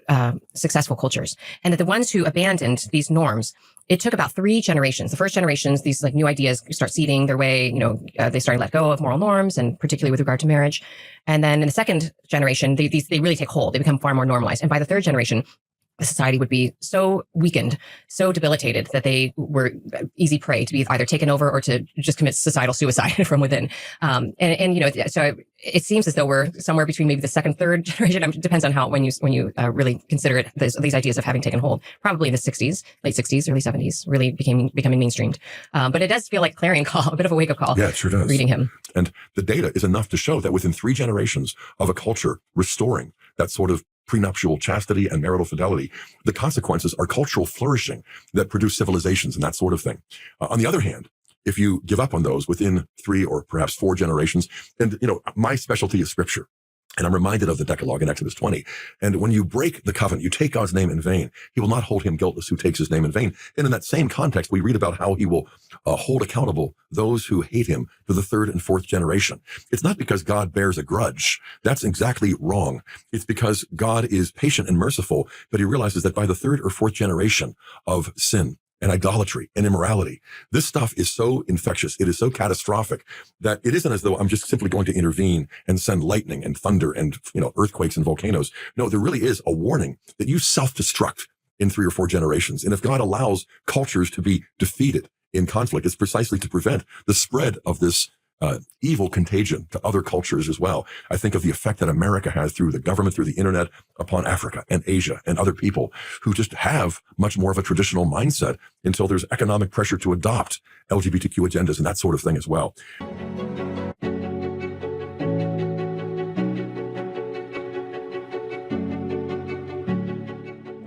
successful cultures. And that the ones who abandoned these norms, it took about 3 generations. The first generations, these new ideas start seeding their way, they start to let go of moral norms, and particularly with regard to marriage. And then in the second generation, they really take hold. They become far more normalized. And by the third generation, the society would be so weakened, so debilitated, that they were easy prey to be either taken over or to just commit societal suicide from within. So it seems as though we're somewhere between maybe the second, third generation. It depends on when you really consider it. These ideas of having taken hold, probably in the 60s, late 60s, early 70s, really becoming mainstreamed. But it does feel like clarion call, a bit of a wake up call. Yeah, it sure does. Reading him. And the data is enough to show that within 3 generations of a culture restoring that sort of prenuptial chastity and marital fidelity, the consequences are cultural flourishing that produce civilizations and that sort of thing. On the other hand, if you give up on those within 3 or perhaps 4 generations, and my specialty is scripture. And I'm reminded of the Decalogue in Exodus 20. And when you break the covenant, you take God's name in vain, he will not hold him guiltless who takes his name in vain. And in that same context, we read about how he will hold accountable those who hate him to the third and fourth generation. It's not because God bears a grudge. That's exactly wrong. It's because God is patient and merciful, but he realizes that by the third or fourth generation of sin and idolatry and immorality, this stuff is so infectious, it is so catastrophic that it isn't as though I'm just simply going to intervene and send lightning and thunder and, earthquakes and volcanoes. No, there really is a warning that you self-destruct in 3 or 4 generations. And if God allows cultures to be defeated in conflict, it's precisely to prevent the spread of this evil contagion to other cultures as well. I think of the effect that America has through the government, through the internet, upon Africa and Asia and other people who just have much more of a traditional mindset until there's economic pressure to adopt LGBTQ agendas and that sort of thing as well.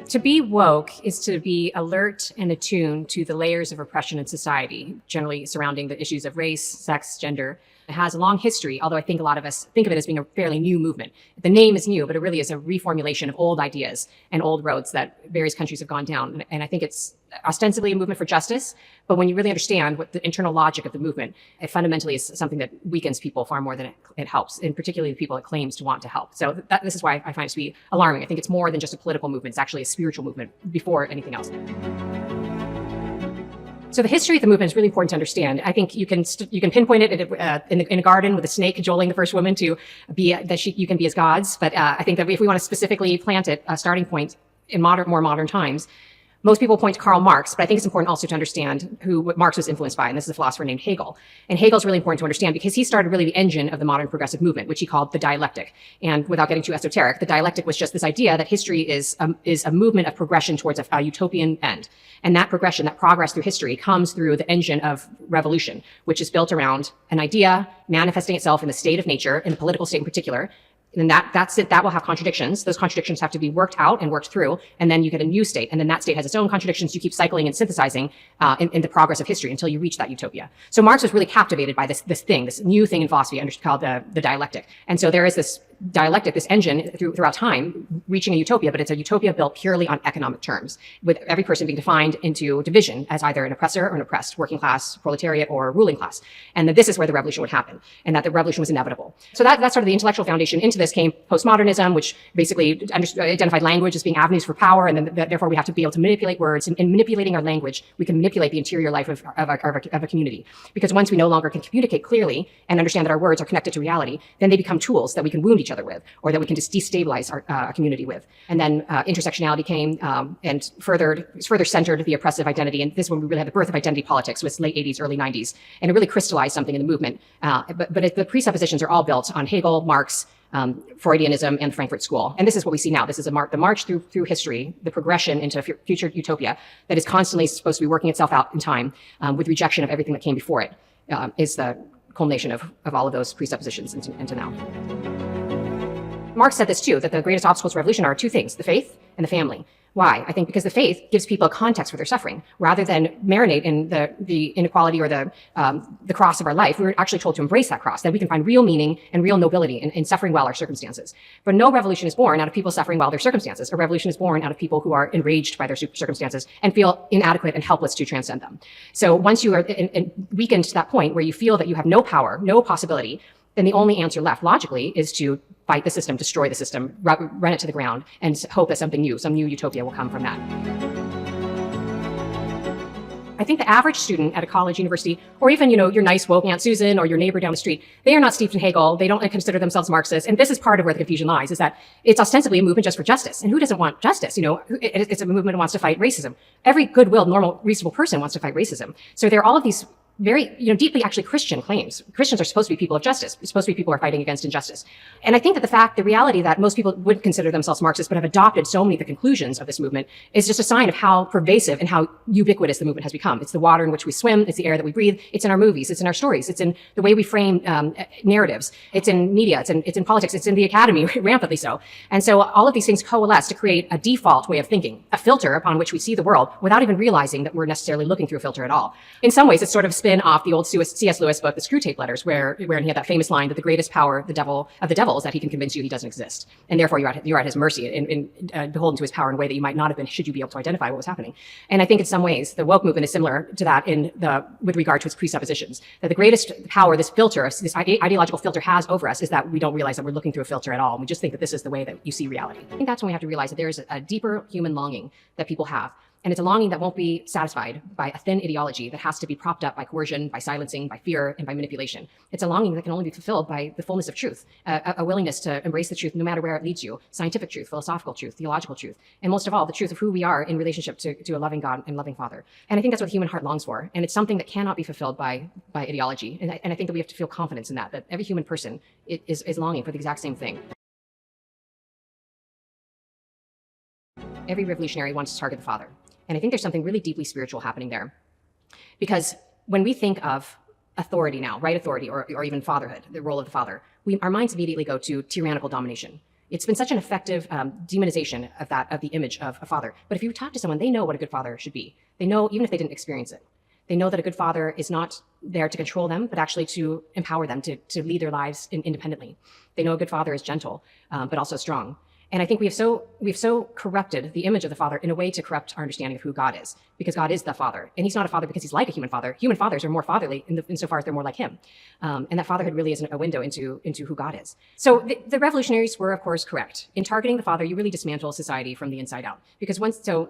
To be woke is to be alert and attuned to the layers of oppression in society, generally surrounding the issues of race, sex, gender. It has a long history, although I think a lot of us think of it as being a fairly new movement. The name is new, but it really is a reformulation of old ideas and old roads that various countries have gone down. And I think it's ostensibly a movement for justice, but when you really understand what the internal logic of the movement, it fundamentally is something that weakens people far more than it helps, and particularly the people it claims to want to help. So this is why I find it to be alarming. I think it's more than just a political movement. It's actually a spiritual movement before anything else. So the history of the movement is really important to understand. I think you can pinpoint it in a garden with a snake cajoling the first woman to be you can be as gods. But I think that if we want to specifically plant it, a starting point in more modern times, most people point to Karl Marx, but I think it's important also to understand what Marx was influenced by, and this is a philosopher named Hegel. And Hegel's really important to understand because he started really the engine of the modern progressive movement, which he called the dialectic. And without getting too esoteric, the dialectic was just this idea that history is a movement of progression towards a utopian end. And that progression, that progress through history comes through the engine of revolution, which is built around an idea manifesting itself in the state of nature, in the political state in particular. And that's it. That will have contradictions. Those contradictions have to be worked out and worked through. And then you get a new state. And then that state has its own contradictions. You keep cycling and synthesizing in the progress of history until you reach that utopia. So Marx was really captivated by this new thing in philosophy called the dialectic. And so there is this dialectic, this engine throughout time, reaching a utopia, but it's a utopia built purely on economic terms, with every person being defined into division as either an oppressor or an oppressed, working class, proletariat, or ruling class. And that this is where the revolution would happen, and that the revolution was inevitable. So that's sort of the intellectual foundation. Into this came postmodernism, which basically identified language as being avenues for power, and then therefore we have to be able to manipulate words. And in manipulating our language, we can manipulate the interior life of a community. Because once we no longer can communicate clearly and understand that our words are connected to reality, then they become tools that we can wound each other with, or that we can just destabilize our community with. And then intersectionality came and further centered the oppressive identity. And this is when we really had the birth of identity politics, was late 80s, early 90s. And it really crystallized something in the movement. But the presuppositions are all built on Hegel, Marx, Freudianism, and the Frankfurt School. And this is what we see now. This is the march through history, the progression into future utopia that is constantly supposed to be working itself out in time with rejection of everything that came before it, is the culmination of all of those presuppositions into now. Marx said this too, that the greatest obstacles to revolution are two things, the faith and the family. Why? I think because the faith gives people a context for their suffering. Rather than marinate in the inequality or the cross of our life, we were actually told to embrace that cross, that we can find real meaning and real nobility in suffering well our circumstances. But no revolution is born out of people suffering well their circumstances. A revolution is born out of people who are enraged by their circumstances and feel inadequate and helpless to transcend them. So once you are weakened to that point where you feel that you have no power, no possibility, then the only answer left logically is to fight the system, destroy the system, run it to the ground, and hope that some new utopia will come from that. I think the average student at a college, university, or even, your nice woke Aunt Susan or your neighbor down the street, they are not steeped in Hegel. They don't consider themselves Marxists. And this is part of where the confusion lies, is that it's ostensibly a movement just for justice. And who doesn't want justice? It's a movement that wants to fight racism. Every good-willed, normal, reasonable person wants to fight racism. So there are all of these very, deeply actually Christian claims. Christians are supposed to be people of justice. It's supposed to be people who are fighting against injustice. And I think that the reality that most people would consider themselves Marxists but have adopted so many of the conclusions of this movement is just a sign of how pervasive and how ubiquitous the movement has become. It's the water in which we swim. It's the air that we breathe. It's in our movies. It's in our stories. It's in the way we frame narratives. It's in media. It's in politics. It's in the academy, rampantly so. And so all of these things coalesce to create a default way of thinking, a filter upon which we see the world without even realizing that we're necessarily looking through a filter at all. In some ways, it's sort of spin spin off the old C.S. Lewis book, The Screw Tape Letters, where he had that famous line that the greatest power of the devil is that he can convince you he doesn't exist, and therefore you're at his mercy and beholden to his power in a way that you might not have been should you be able to identify what was happening. And I think in some ways the woke movement is similar to that with regard to its presuppositions. That the greatest power this filter, this ideological filter has over us is that we don't realize that we're looking through a filter at all, and we just think that this is the way that you see reality. I think that's when we have to realize that there is a deeper human longing that people have. And it's a longing that won't be satisfied by a thin ideology that has to be propped up by coercion, by silencing, by fear, and by manipulation. It's a longing that can only be fulfilled by the fullness of truth, a willingness to embrace the truth no matter where it leads you, scientific truth, philosophical truth, theological truth, and most of all, the truth of who we are in relationship to a loving God and loving Father. And I think that's what the human heart longs for. And it's something that cannot be fulfilled by ideology. And I think that we have to feel confidence in that every human person is longing for the exact same thing. Every revolutionary wants to target the Father. And I think there's something really deeply spiritual happening there. Because when we think of authority now, right authority, or even fatherhood, the role of the father, our minds immediately go to tyrannical domination. It's been such an effective demonization of the image of a father. But if you talk to someone, they know what a good father should be. They know, even if they didn't experience it, they know that a good father is not there to control them, but actually to empower them to lead their lives independently. They know a good father is gentle, but also strong. And I think we've so corrupted the image of the Father in a way to corrupt our understanding of who God is, because God is the Father, and He's not a father because He's like a human father. Human fathers are more fatherly insofar as they're more like Him, and that fatherhood really is a window into who God is. So the revolutionaries were, of course, correct in targeting the Father. You really dismantle society from the inside out, because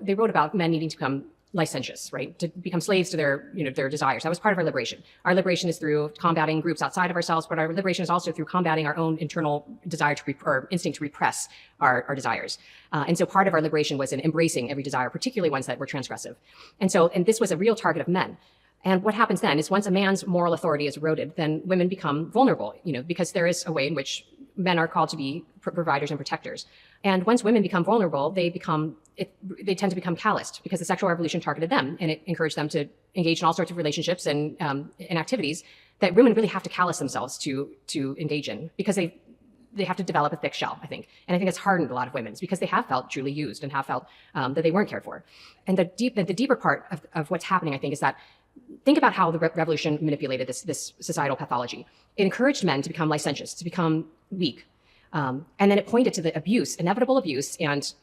they wrote about men needing to become licentious, right? To become slaves to their desires. That was part of our liberation. Our liberation is through combating groups outside of ourselves, but our liberation is also through combating our own internal desire or instinct to repress our desires. And so part of our liberation was in embracing every desire, particularly ones that were transgressive. And this was a real target of men. And what happens then is once a man's moral authority is eroded, then women become vulnerable, because there is a way in which men are called to be providers and protectors. And once women become vulnerable, they tend to become calloused because the sexual revolution targeted them, and it encouraged them to engage in all sorts of relationships and activities that women really have to callous themselves to engage in, because they have to develop a thick shell, I think. And I think it's hardened a lot of women because they have felt truly used and have felt that they weren't cared for. And the deeper part of what's happening, I think, is that think about how the revolution manipulated this societal pathology. It encouraged men to become licentious, to become weak. And then it pointed to the inevitable abuse and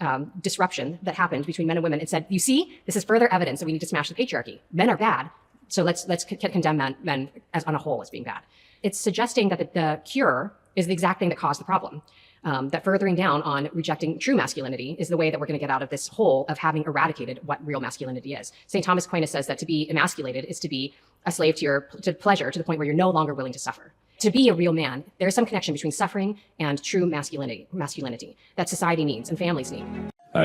disruption that happened between men and women. It said, you see, this is further evidence that we need to smash the patriarchy. Men are bad, so let's condemn men as on a whole as being bad. It's suggesting that the cure is the exact thing that caused the problem. That furthering down on rejecting true masculinity is the way that we're going to get out of this hole of having eradicated what real masculinity is. St. Thomas Aquinas says that to be emasculated is to be a slave to pleasure, to the point where you're no longer willing to suffer. To be a real man, there is some connection between suffering and true masculinity that society needs and families need.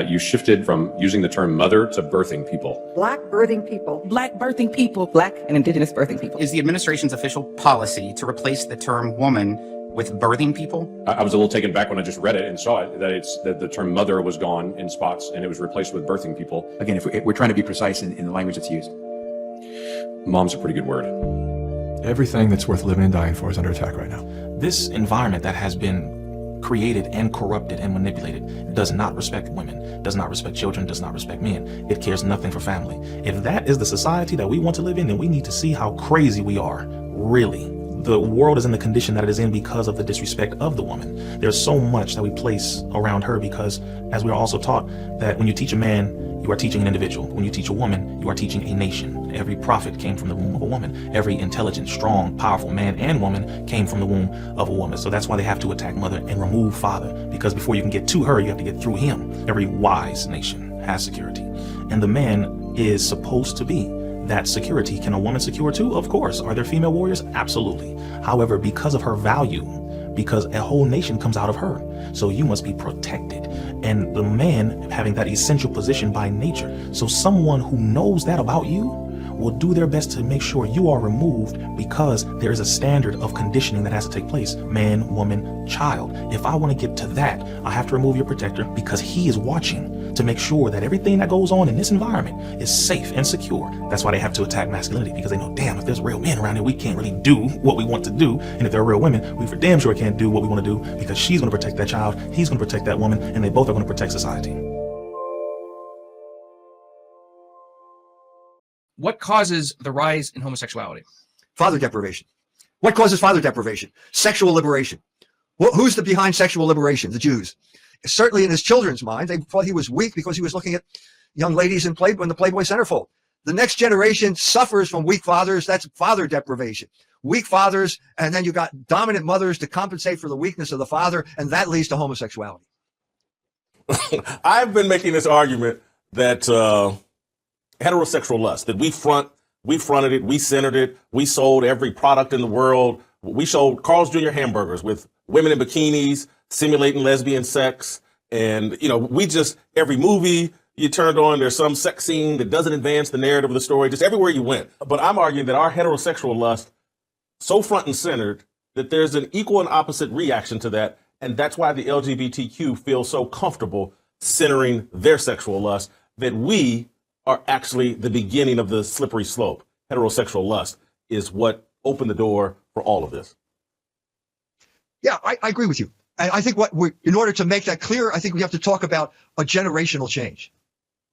You shifted from using the term mother to birthing people. Black birthing people. Black birthing people. Black and indigenous birthing people. Is the administration's official policy to replace the term woman with birthing people? I was a little taken back when I just read it and saw it, that the term mother was gone in spots and it was replaced with birthing people. Again, if we're trying to be precise in the language that's used. Mom's a pretty good word. Everything that's worth living and dying for is under attack right now. This environment that has been created and corrupted and manipulated does not respect women, does not respect children, does not respect men. It cares nothing for family. If that is the society that we want to live in, then we need to see how crazy we are, really. The world is in the condition that it is in because of the disrespect of the woman. There's so much that we place around her because, as we are also taught, that when you teach a man, you are teaching an individual. When you teach a woman, you are teaching a nation. Every prophet came from the womb of a woman. Every intelligent, strong, powerful man and woman came from the womb of a woman. So that's why they have to attack mother and remove father, because before you can get to her, you have to get through him. Every wise nation has security. And the man is supposed to be that security. Can a woman secure too? Of course. Are there female warriors? Absolutely. However, because of her value, because a whole nation comes out of her, so you must be protected. And the man having that essential position by nature. So someone who knows that about you will do their best to make sure you are removed, because there is a standard of conditioning that has to take place. Man, woman, child. If I want to get to that, I have to remove your protector, because he is watching to make sure that everything that goes on in this environment is safe and secure. That's why they have to attack masculinity, because they know, damn, if there's real men around here, we can't really do what we want to do. And if there are real women, we for damn sure can't do what we want to do, because she's going to protect that child, he's going to protect that woman, and they both are going to protect society. What causes the rise in homosexuality? Father deprivation. What causes father deprivation? Sexual liberation. Well, who's behind sexual liberation? The Jews. Certainly in his children's mind, they thought he was weak because he was looking at young ladies in the Playboy centerfold. The next generation suffers from weak fathers. That's father deprivation. Weak fathers, and then you got dominant mothers to compensate for the weakness of the father, and that leads to homosexuality. I've been making this argument that heterosexual lust, that we fronted it, we centered it, we sold every product in the world. We sold Carl's Jr. hamburgers with women in bikinis simulating lesbian sex. And, you know, we just, every movie you turned on, there's some sex scene that doesn't advance the narrative of the story, just everywhere you went. But I'm arguing that our heterosexual lust, so front and centered, that there's an equal and opposite reaction to that. And that's why the LGBTQ feels so comfortable centering their sexual lust, that we are actually the beginning of the slippery slope. Heterosexual lust is what opened the door for all of this. Yeah, I agree with you. I think in order to make that clear, I think we have to talk about a generational change.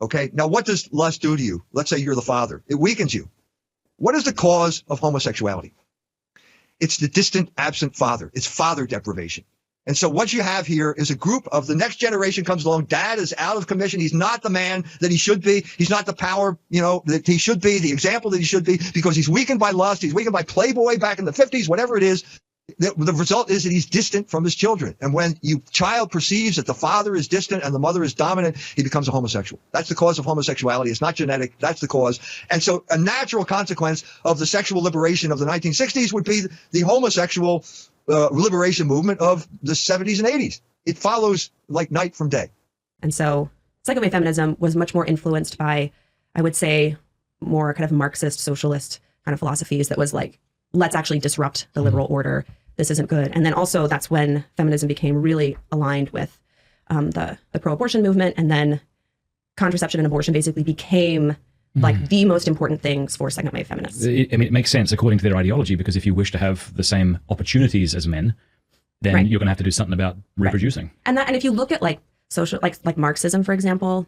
Okay. Now, what does lust do to you? Let's say you're the father. It weakens you. What is the cause of homosexuality? It's the distant, absent father. It's father deprivation. And so what you have here is a group of the next generation comes along. Dad is out of commission. He's not the man that he should be. He's not the power, that he should be, the example that he should be, because he's weakened by lust. He's weakened by Playboy back in the 50s, whatever it is. The result is that he's distant from his children. And when child perceives that the father is distant and the mother is dominant, he becomes a homosexual. That's the cause of homosexuality. It's not genetic. That's the cause. And so a natural consequence of the sexual liberation of the 1960s would be the homosexual liberation movement of the 70s and 80s. It follows like night from day. And so second wave feminism was much more influenced by, I would say, more kind of Marxist, socialist kind of philosophies that was like, let's actually disrupt the liberal order. This isn't good. And then also that's when feminism became really aligned with the pro-abortion movement. And then contraception and abortion basically became like the most important things for second wave feminists. It makes sense according to their ideology, because if you wish to have the same opportunities as men, then you're going to have to do something about reproducing. And if you look at like social, like Marxism, for example,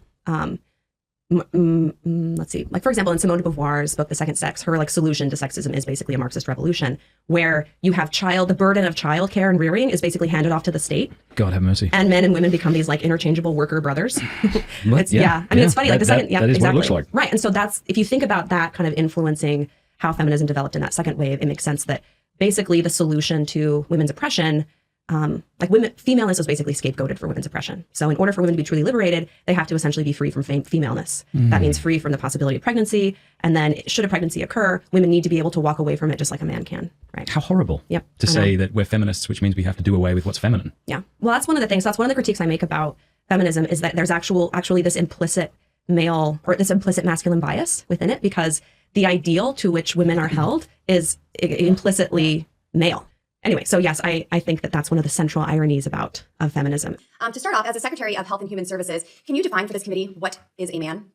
let's see, like for example, in Simone de Beauvoir's book, The Second Sex, her like solution to sexism is basically a Marxist revolution, where you have the burden of childcare and rearing is basically handed off to the state. God have mercy. And men and women become these like interchangeable worker brothers. It's funny. Like that is what it looks like. Right. And so if you think about that kind of influencing how feminism developed in that second wave, it makes sense that basically the solution to women's oppression, femaleness was basically scapegoated for women's oppression. So in order for women to be truly liberated, they have to essentially be free from femaleness. That means free from the possibility of pregnancy. And then should a pregnancy occur, women need to be able to walk away from it just like a man can. Right. How horrible to say that we're feminists, which means we have to do away with what's feminine. Yeah. Well, that's one of the things. That's one of the critiques I make about feminism, is that there's actually this implicit male or this implicit masculine bias within it, because the ideal to which women are held is implicitly male. Anyway, so yes, I think that that's one of the central ironies of feminism. To start off, as a Secretary of Health and Human Services, can you define for this committee what is a man?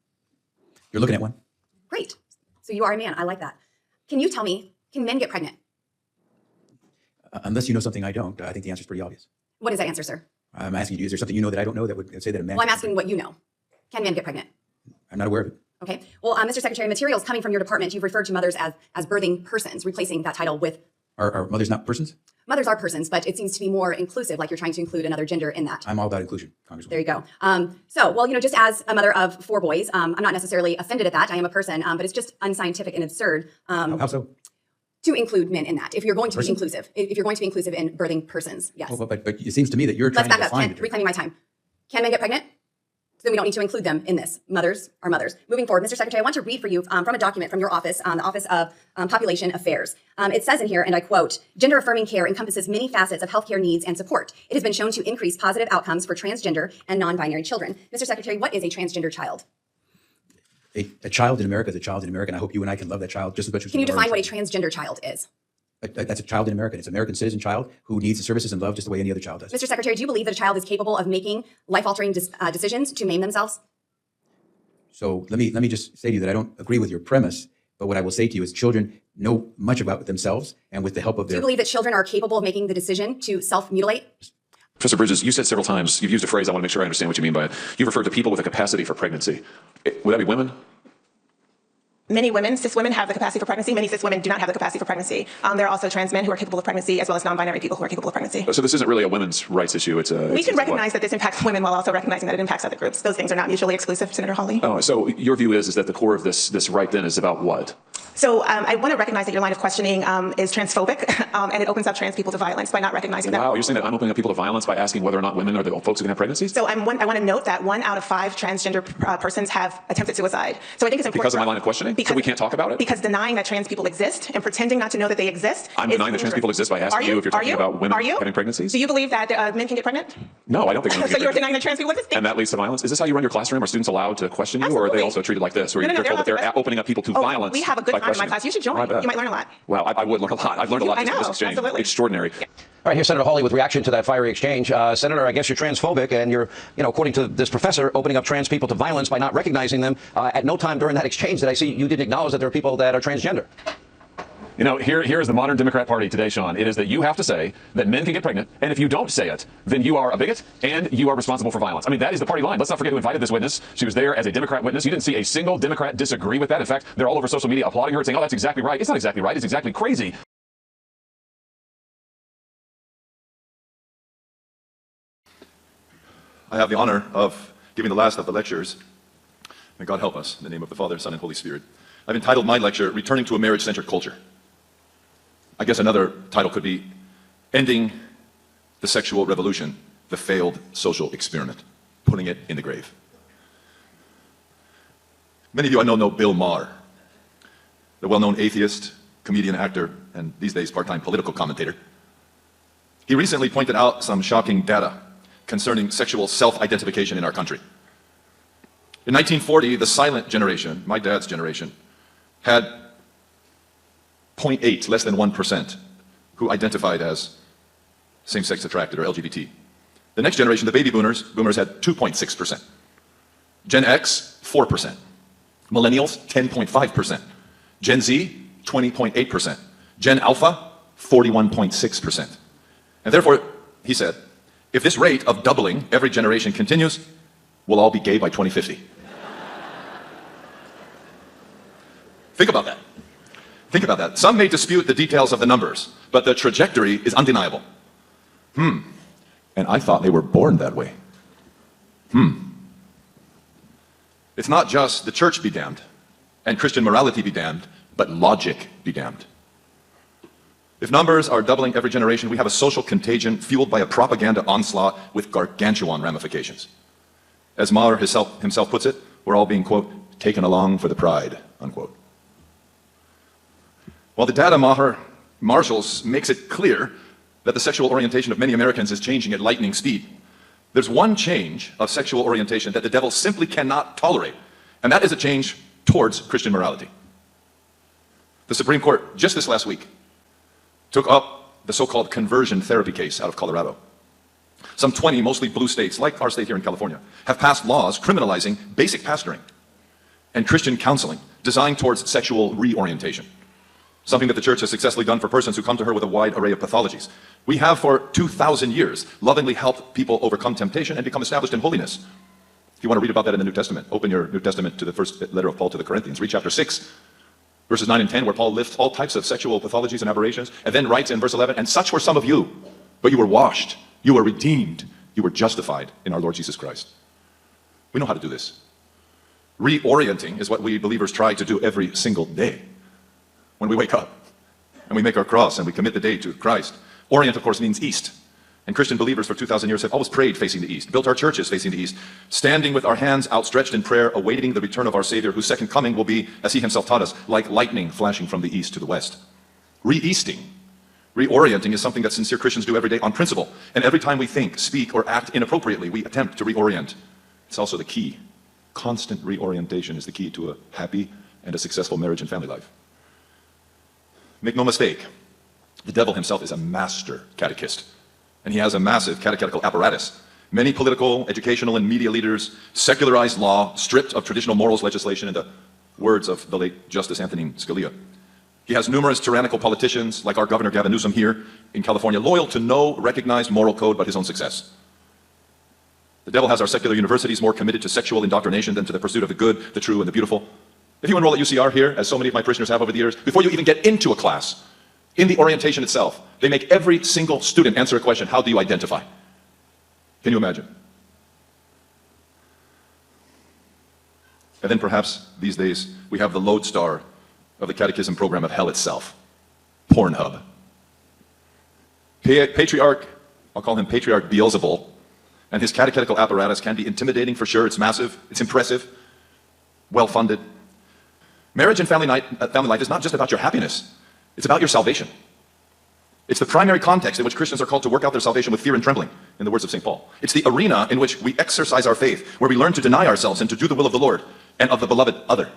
You're looking at one. Great. So you are a man. I like that. Can you tell me, can men get pregnant? Unless you know something I don't, I think the answer is pretty obvious. What is that answer, sir? I'm asking you, is there something you know that I don't know that would say that a man... Well, I'm asking what you know. Can men get pregnant? I'm not aware of it. Okay. Well, Mr. Secretary, materials coming from your department, you've referred to mothers as birthing persons, replacing that title with... Are mothers not persons? Mothers are persons, but it seems to be more inclusive, like you're trying to include another gender in that. I'm all about inclusion, Congresswoman. There you go. Just as a mother of 4 boys, I'm not necessarily offended at that. I am a person, but it's just unscientific and absurd. How so? To include men in that, if you're going to be inclusive, if you're going to be inclusive in birthing persons, yes. Well, but it seems to me that you're trying to define... Let's back up, reclaiming my time. Can men get pregnant? So then we don't need to include them in this. Mothers are mothers. Moving forward, Mr. Secretary, I want to read for you from a document from your office, the Office of Population Affairs. It says in here, and I quote, "Gender-affirming care encompasses many facets of healthcare needs and support. It has been shown to increase positive outcomes for transgender and non-binary children." Mr. Secretary, what is a transgender child? A child in America is a child in America, and I hope you and I can love that child just as much as... Can you define what a transgender child is? That's a child in America. It's an American citizen child who needs the services and love just the way any other child does. Mr. Secretary, do you believe that a child is capable of making life-altering decisions to maim themselves? So let me just say to you that I don't agree with your premise, but what I will say to you is children know much about themselves, and with the help of their... Do you believe that children are capable of making the decision to self-mutilate? Professor Bridges, you said several times, you've used a phrase, I want to make sure I understand what you mean by it. You've referred to people with a capacity for pregnancy. Would that be women? Many women, cis women, have the capacity for pregnancy. Many cis women do not have the capacity for pregnancy. There are also trans men who are capable of pregnancy, as well as non-binary people who are capable of pregnancy. So this isn't really a women's rights issue. It's a. We can recognize that this impacts women while also recognizing that it impacts other groups. Those things are not mutually exclusive, Senator Hawley. Oh, so your view is that the core of this right then is about what? So I want to recognize that your line of questioning is transphobic, and it opens up trans people to violence by not recognizing that. Wow, you're saying that I'm opening up people to violence by asking whether or not women are the folks who can have pregnancies? So I want to note that 1 out of 5 transgender persons have attempted suicide. So I think it's important. Because of my line of questioning? So we can't talk about it? Because denying that trans people exist and pretending not to know that they exist. I'm denying that trans people exist by asking you if you're talking about women having pregnancies? Do you believe that men can get pregnant? No, I don't think So you're denying that trans people exist? And that leads to violence? Is this how you run your classroom? Are students allowed to question you? Absolutely. Or are they also treated like this? Or you're told that they're opening up people to violence? We have a good time in my class. You should join. You might learn a lot. Well, I would learn a lot. I've learned a lot just from this exchange. Absolutely. Extraordinary. All right, here's Senator Hawley with reaction to that fiery exchange. Senator, I guess you're transphobic, and you're, according to this professor, opening up trans people to violence by not recognizing them. At no time during that exchange did I see you didn't acknowledge that there are people that are transgender. Here is the modern Democrat Party today, Sean. It is that you have to say that men can get pregnant, and if you don't say it, then you are a bigot and you are responsible for violence. I mean, that is the party line. Let's not forget who invited this witness. She was there as a Democrat witness. You didn't see a single Democrat disagree with that. In fact, they're all over social media applauding her and saying, oh, that's exactly right. It's not exactly right. It's exactly crazy. I have the honor of giving the last of the lectures. May God help us in the name of the Father, Son, and Holy Spirit. I've entitled my lecture, Returning to a Marriage-Centered Culture. I guess another title could be Ending the Sexual Revolution, the Failed Social Experiment, Putting it in the Grave. Many of you I know Bill Maher, the well-known atheist, comedian, actor, and these days part-time political commentator. He recently pointed out some shocking data concerning sexual self-identification in our country. In 1940, the silent generation, my dad's generation, had 0.8, less than 1%, who identified as same-sex attracted or LGBT. The next generation, the baby boomers had 2.6%. Gen X, 4%. Millennials, 10.5%. Gen Z, 20.8%. Gen Alpha, 41.6%. And therefore, he said, if this rate of doubling every generation continues, we'll all be gay by 2050. Think about that. Think about that. Some may dispute the details of the numbers, but the trajectory is undeniable. And I thought they were born that way. It's not just the church be damned and Christian morality be damned, but logic be damned. If numbers are doubling every generation, we have a social contagion fueled by a propaganda onslaught with gargantuan ramifications. As Maher himself puts it, we're all being, quote, taken along for the pride, unquote. While the data Maher marshals makes it clear that the sexual orientation of many Americans is changing at lightning speed, there's one change of sexual orientation that the devil simply cannot tolerate, and that is a change towards Christian morality. The Supreme Court, just this last week, took up the so-called conversion therapy case out of Colorado. Some 20 mostly blue states, like our state here in California, have passed laws criminalizing basic pastoring and Christian counseling designed towards sexual reorientation, something that the church has successfully done for persons who come to her with a wide array of pathologies. We have for 2,000 years lovingly helped people overcome temptation and become established in holiness. If you want to read about that in the New Testament, open your New Testament to the first letter of Paul to the Corinthians. Read chapter 6. Verses 9 and 10, where Paul lists all types of sexual pathologies and aberrations, and then writes in verse 11, and such were some of you, but you were washed, you were redeemed, you were justified in our Lord Jesus Christ. We know how to do this. Reorienting is what we believers try to do every single day. When we wake up, and we make our cross, and we commit the day to Christ. Orient, of course, means east. And Christian believers for 2,000 years have always prayed facing the east, built our churches facing the east, standing with our hands outstretched in prayer, awaiting the return of our Savior, whose second coming will be, as he himself taught us, like lightning flashing from the east to the west. Re-easting, reorienting is something that sincere Christians do every day on principle. And every time we think, speak, or act inappropriately, we attempt to reorient. It's also the key. Constant reorientation is the key to a happy and a successful marriage and family life. Make no mistake, the devil himself is a master catechist. And he has a massive catechetical apparatus. Many political, educational, and media leaders secularized law, stripped of traditional morals legislation, in the words of the late Justice Anthony Scalia. He has numerous tyrannical politicians, like our Governor Gavin Newsom here in California, loyal to no recognized moral code but his own success. The devil has our secular universities more committed to sexual indoctrination than to the pursuit of the good, the true, and the beautiful. If you enroll at UCR here, as so many of my parishioners have over the years, before you even get into a class, in the orientation itself, they make every single student answer a question, how do you identify? Can you imagine? And then perhaps these days, we have the lodestar of the catechism program of hell itself, Pornhub. Patriarch, I'll call him Patriarch Beelzebul, and his catechetical apparatus can be intimidating for sure. It's massive, it's impressive, well-funded. Marriage and family life is not just about your happiness, it's about your salvation. It's the primary context in which Christians are called to work out their salvation with fear and trembling, in the words of St. Paul. It's the arena in which we exercise our faith, where we learn to deny ourselves and to do the will of the Lord and of the beloved other,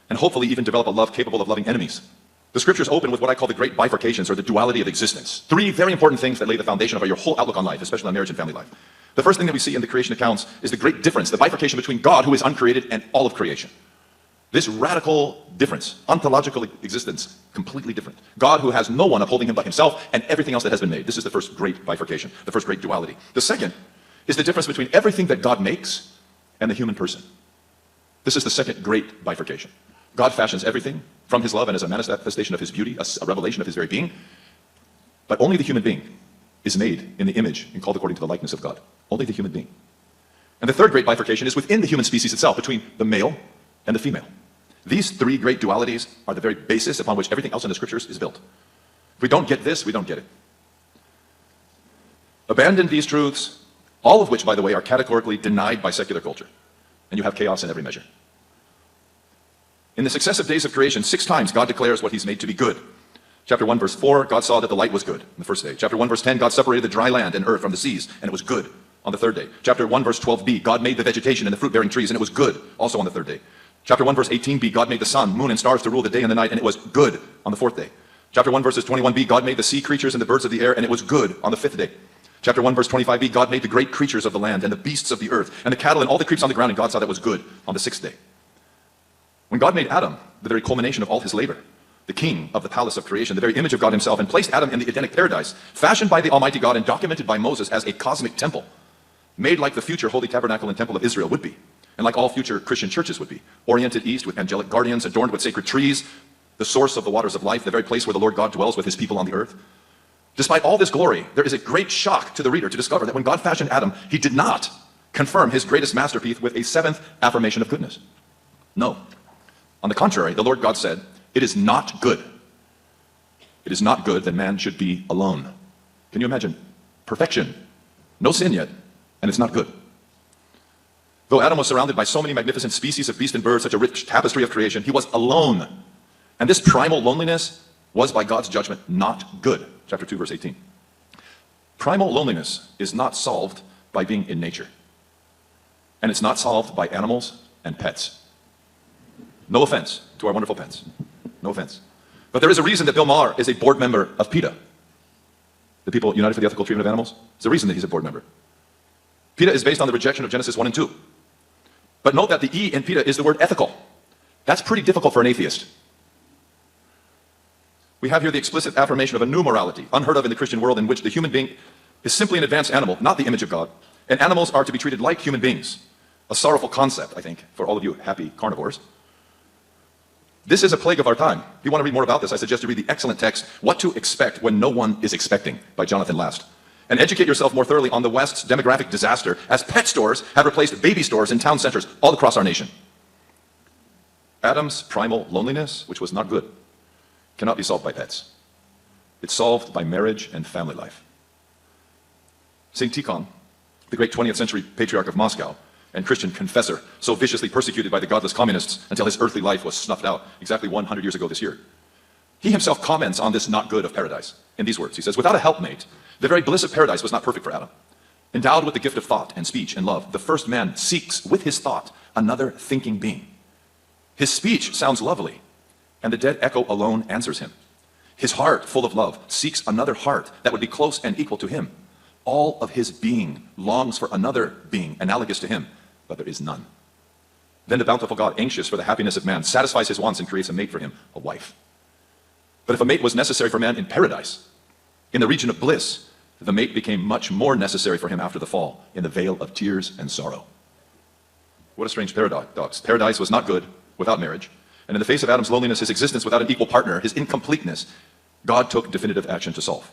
and hopefully even develop a love capable of loving enemies. The scriptures open with what I call the great bifurcations, or the duality of existence. Three very important things that lay the foundation of your whole outlook on life, especially on marriage and family life. The first thing that we see in the creation accounts is the great difference, the bifurcation between God, who is uncreated, and all of creation. This radical difference, ontological existence, completely different. God who has no one upholding him but himself and everything else that has been made. This is the first great bifurcation, the first great duality. The second is the difference between everything that God makes and the human person. This is the second great bifurcation. God fashions everything from his love and as a manifestation of his beauty, a revelation of his very being. But only the human being is made in the image and called according to the likeness of God. Only the human being. And the third great bifurcation is within the human species itself, between the male and the female. These three great dualities are the very basis upon which everything else in the scriptures is built. If we don't get this, we don't get it. Abandon these truths, all of which, by the way, are categorically denied by secular culture, and you have chaos in every measure. In the successive days of creation, 6 times God declares what he's made to be good. Chapter 1, verse 4, God saw that the light was good on the first day. Chapter 1, verse 10, God separated the dry land and earth from the seas, and it was good on the third day. Chapter 1, verse 12b, God made the vegetation and the fruit-bearing trees, and it was good also on the third day. Chapter 1, verse 18b, God made the sun, moon, and stars to rule the day and the night, and it was good on the 4th day. Chapter 1, verses 21b, God made the sea creatures and the birds of the air, and it was good on the 5th day. Chapter 1, verse 25b, God made the great creatures of the land and the beasts of the earth, and the cattle and all the creeps on the ground, and God saw that was good on the 6th day. When God made Adam, the very culmination of all his labor, the king of the palace of creation, the very image of God himself, and placed Adam in the Edenic paradise, fashioned by the Almighty God and documented by Moses as a cosmic temple, made like the future holy tabernacle and temple of Israel would be, and like all future Christian churches would be, oriented east with angelic guardians, adorned with sacred trees, the source of the waters of life, the very place where the Lord God dwells with his people on the earth. Despite all this glory, there is a great shock to the reader to discover that when God fashioned Adam, he did not confirm his greatest masterpiece with a 7th affirmation of goodness. No. On the contrary, the Lord God said, "It is not good. It is not good that man should be alone." Can you imagine? Perfection. No sin yet, and it's not good. Though Adam was surrounded by so many magnificent species of beast and bird, such a rich tapestry of creation, he was alone. And this primal loneliness was by God's judgment not good. Chapter 2, verse 18. Primal loneliness is not solved by being in nature. And it's not solved by animals and pets. No offense to our wonderful pets. No offense. But there is a reason that Bill Maher is a board member of PETA. The People United for the Ethical Treatment of Animals. There's a reason that he's a board member. PETA is based on the rejection of Genesis 1 and 2. But note that the E in PETA is the word ethical. That's pretty difficult for an atheist. We have here the explicit affirmation of a new morality, unheard of in the Christian world, in which the human being is simply an advanced animal, not the image of God. And animals are to be treated like human beings. A sorrowful concept, I think, for all of you happy carnivores. This is a plague of our time. If you want to read more about this, I suggest you read the excellent text, What to Expect When No One is Expecting, by Jonathan Last. And educate yourself more thoroughly on the West's demographic disaster, as pet stores have replaced baby stores in town centers all across our nation. Adam's primal loneliness, which was not good, cannot be solved by pets. It's solved by marriage and family life. St. Tikhon, the great 20th century patriarch of Moscow and Christian confessor, so viciously persecuted by the godless communists until his earthly life was snuffed out exactly 100 years ago this year. He himself comments on this not good of paradise in these words. He says, "Without a helpmate, the very bliss of paradise was not perfect for Adam. Endowed with the gift of thought and speech and love, the first man seeks with his thought another thinking being. His speech sounds lovely, and the dead echo alone answers him. His heart, full of love, seeks another heart that would be close and equal to him. All of his being longs for another being analogous to him, but there is none. Then the bountiful God, anxious for the happiness of man, satisfies his wants and creates a mate for him, a wife. But if a mate was necessary for man in paradise, in the region of bliss, the mate became much more necessary for him after the fall, in the vale of tears and sorrow." What a strange paradox. Paradise was not good without marriage, And in the face of Adam's loneliness, his existence without an equal partner, his incompleteness, God took definitive action to solve.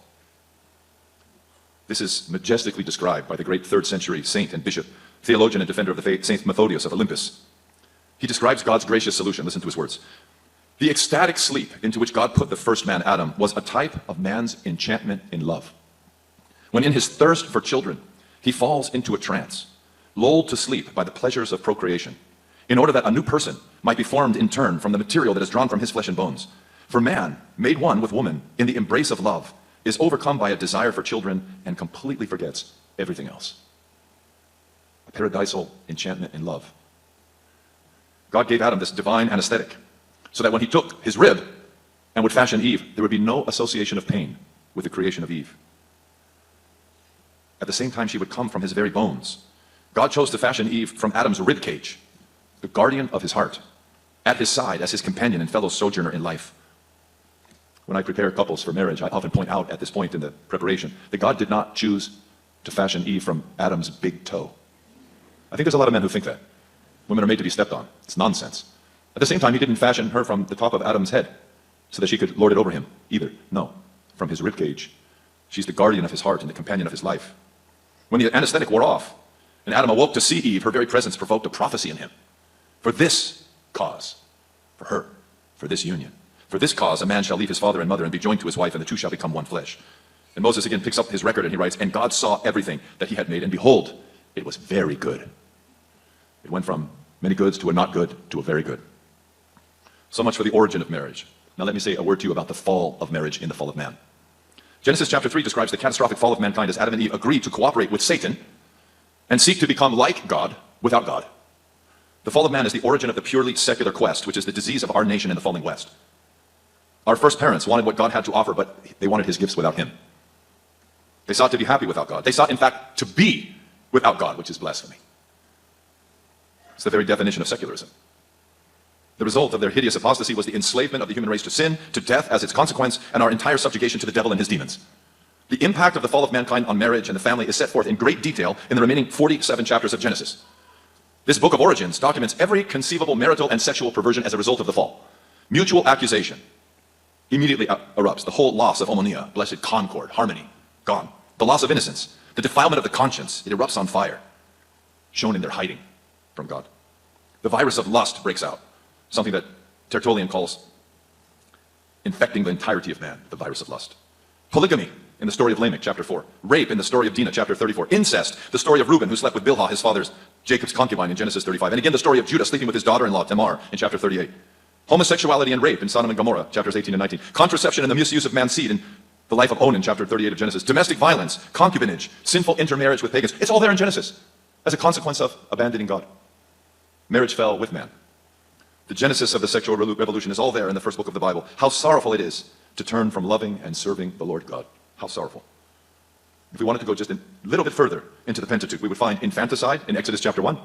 This is majestically described by the great 3rd century saint and bishop, theologian and defender of the faith, Saint Methodius of Olympus. He describes God's gracious solution. Listen to his words. The ecstatic sleep into which God put the first man, Adam, was a type of man's enchantment in love. When in his thirst for children, he falls into a trance, lulled to sleep by the pleasures of procreation, in order that a new person might be formed in turn from the material that is drawn from his flesh and bones. For man, made one with woman in the embrace of love, is overcome by a desire for children and completely forgets everything else. A paradisal enchantment in love. God gave Adam this divine anesthetic so that when he took his rib and would fashion Eve, there would be no association of pain with the creation of Eve. At the same time, she would come from his very bones. God chose to fashion Eve from Adam's rib cage, the guardian of his heart, at his side as his companion and fellow sojourner in life. When I prepare couples for marriage, I often point out at this point in the preparation that God did not choose to fashion Eve from Adam's big toe. I think there's a lot of men who think that. Women are made to be stepped on. It's nonsense. At the same time, he didn't fashion her from the top of Adam's head so that she could lord it over him either. No, from his ribcage. She's the guardian of his heart and the companion of his life. When the anesthetic wore off and Adam awoke to see Eve, her very presence provoked a prophecy in him. For this cause, for her, for this union, for this cause, a man shall leave his father and mother and be joined to his wife, and the two shall become one flesh. And Moses again picks up his record and he writes, and God saw everything that he had made, and behold, it was very good. It went from many goods to a not good to a very good. So much for the origin of marriage. Now let me say a word to you about the fall of marriage in the fall of man. Genesis chapter 3 describes the catastrophic fall of mankind as Adam and Eve agreed to cooperate with Satan and seek to become like God without God. The fall of man is the origin of the purely secular quest, which is the disease of our nation in the falling West. Our first parents wanted what God had to offer, but they wanted his gifts without him. They sought to be happy without God. They sought, in fact, to be without God, which is blasphemy. It's the very definition of secularism. The result of their hideous apostasy was the enslavement of the human race to sin, to death as its consequence, and our entire subjugation to the devil and his demons. The impact of the fall of mankind on marriage and the family is set forth in great detail in the remaining 47 chapters of Genesis. This book of origins documents every conceivable marital and sexual perversion as a result of the fall. Mutual accusation immediately erupts. The whole loss of homonia, blessed concord, harmony, gone. The loss of innocence, the defilement of the conscience, it erupts on fire, shown in their hiding from God. The virus of lust breaks out, something that Tertullian calls infecting the entirety of man, the virus of lust. Polygamy in the story of Lamech, chapter 4. Rape in the story of Dinah, chapter 34. Incest, the story of Reuben, who slept with Bilhah, his father's Jacob's concubine, in Genesis 35. And again, the story of Judah sleeping with his daughter-in-law, Tamar, in chapter 38. Homosexuality and rape in Sodom and Gomorrah, chapters 18 and 19. Contraception and the misuse of man's seed in the life of Onan, chapter 38 of Genesis. Domestic violence, concubinage, sinful intermarriage with pagans. It's all there in Genesis as a consequence of abandoning God. Marriage fell with man. The genesis of the sexual revolution is all there in the first book of the Bible. How sorrowful it is to turn from loving and serving the Lord God. How sorrowful. If we wanted to go just a little bit further into the Pentateuch, we would find infanticide in Exodus chapter 1.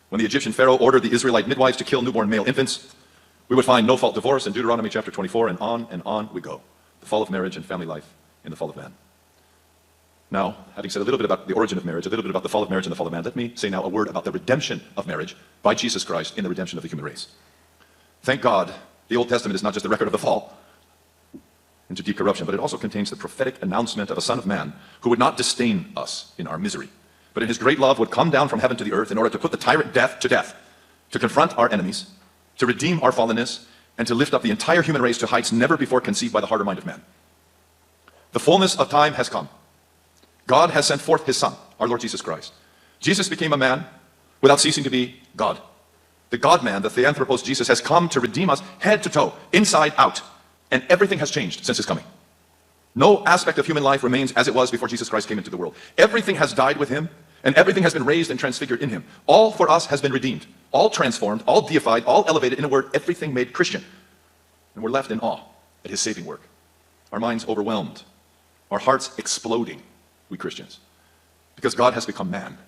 When the Egyptian Pharaoh ordered the Israelite midwives to kill newborn male infants, we would find no-fault divorce in Deuteronomy chapter 24, and on we go. The fall of marriage and family life in the fall of man. Now, having said a little bit about the origin of marriage, a little bit about the fall of marriage and the fall of man, let me say now a word about the redemption of marriage by Jesus Christ in the redemption of the human race. Thank God, the Old Testament is not just the record of the fall into deep corruption, but it also contains the prophetic announcement of a Son of Man who would not disdain us in our misery, but in his great love would come down from heaven to the earth in order to put the tyrant death to death, to confront our enemies, to redeem our fallenness, and to lift up the entire human race to heights never before conceived by the heart or mind of man. The fullness of time has come. God has sent forth his Son, our Lord Jesus Christ. Jesus became a man without ceasing to be God. The God-man, the Theanthropos Jesus, has come to redeem us head to toe, inside out. And everything has changed since his coming. No aspect of human life remains as it was before Jesus Christ came into the world. Everything has died with him, and everything has been raised and transfigured in him. All for us has been redeemed, all transformed, all deified, all elevated. In a word, everything made Christian. And we're left in awe at his saving work. Our minds overwhelmed, our hearts exploding, we Christians, because God has become man.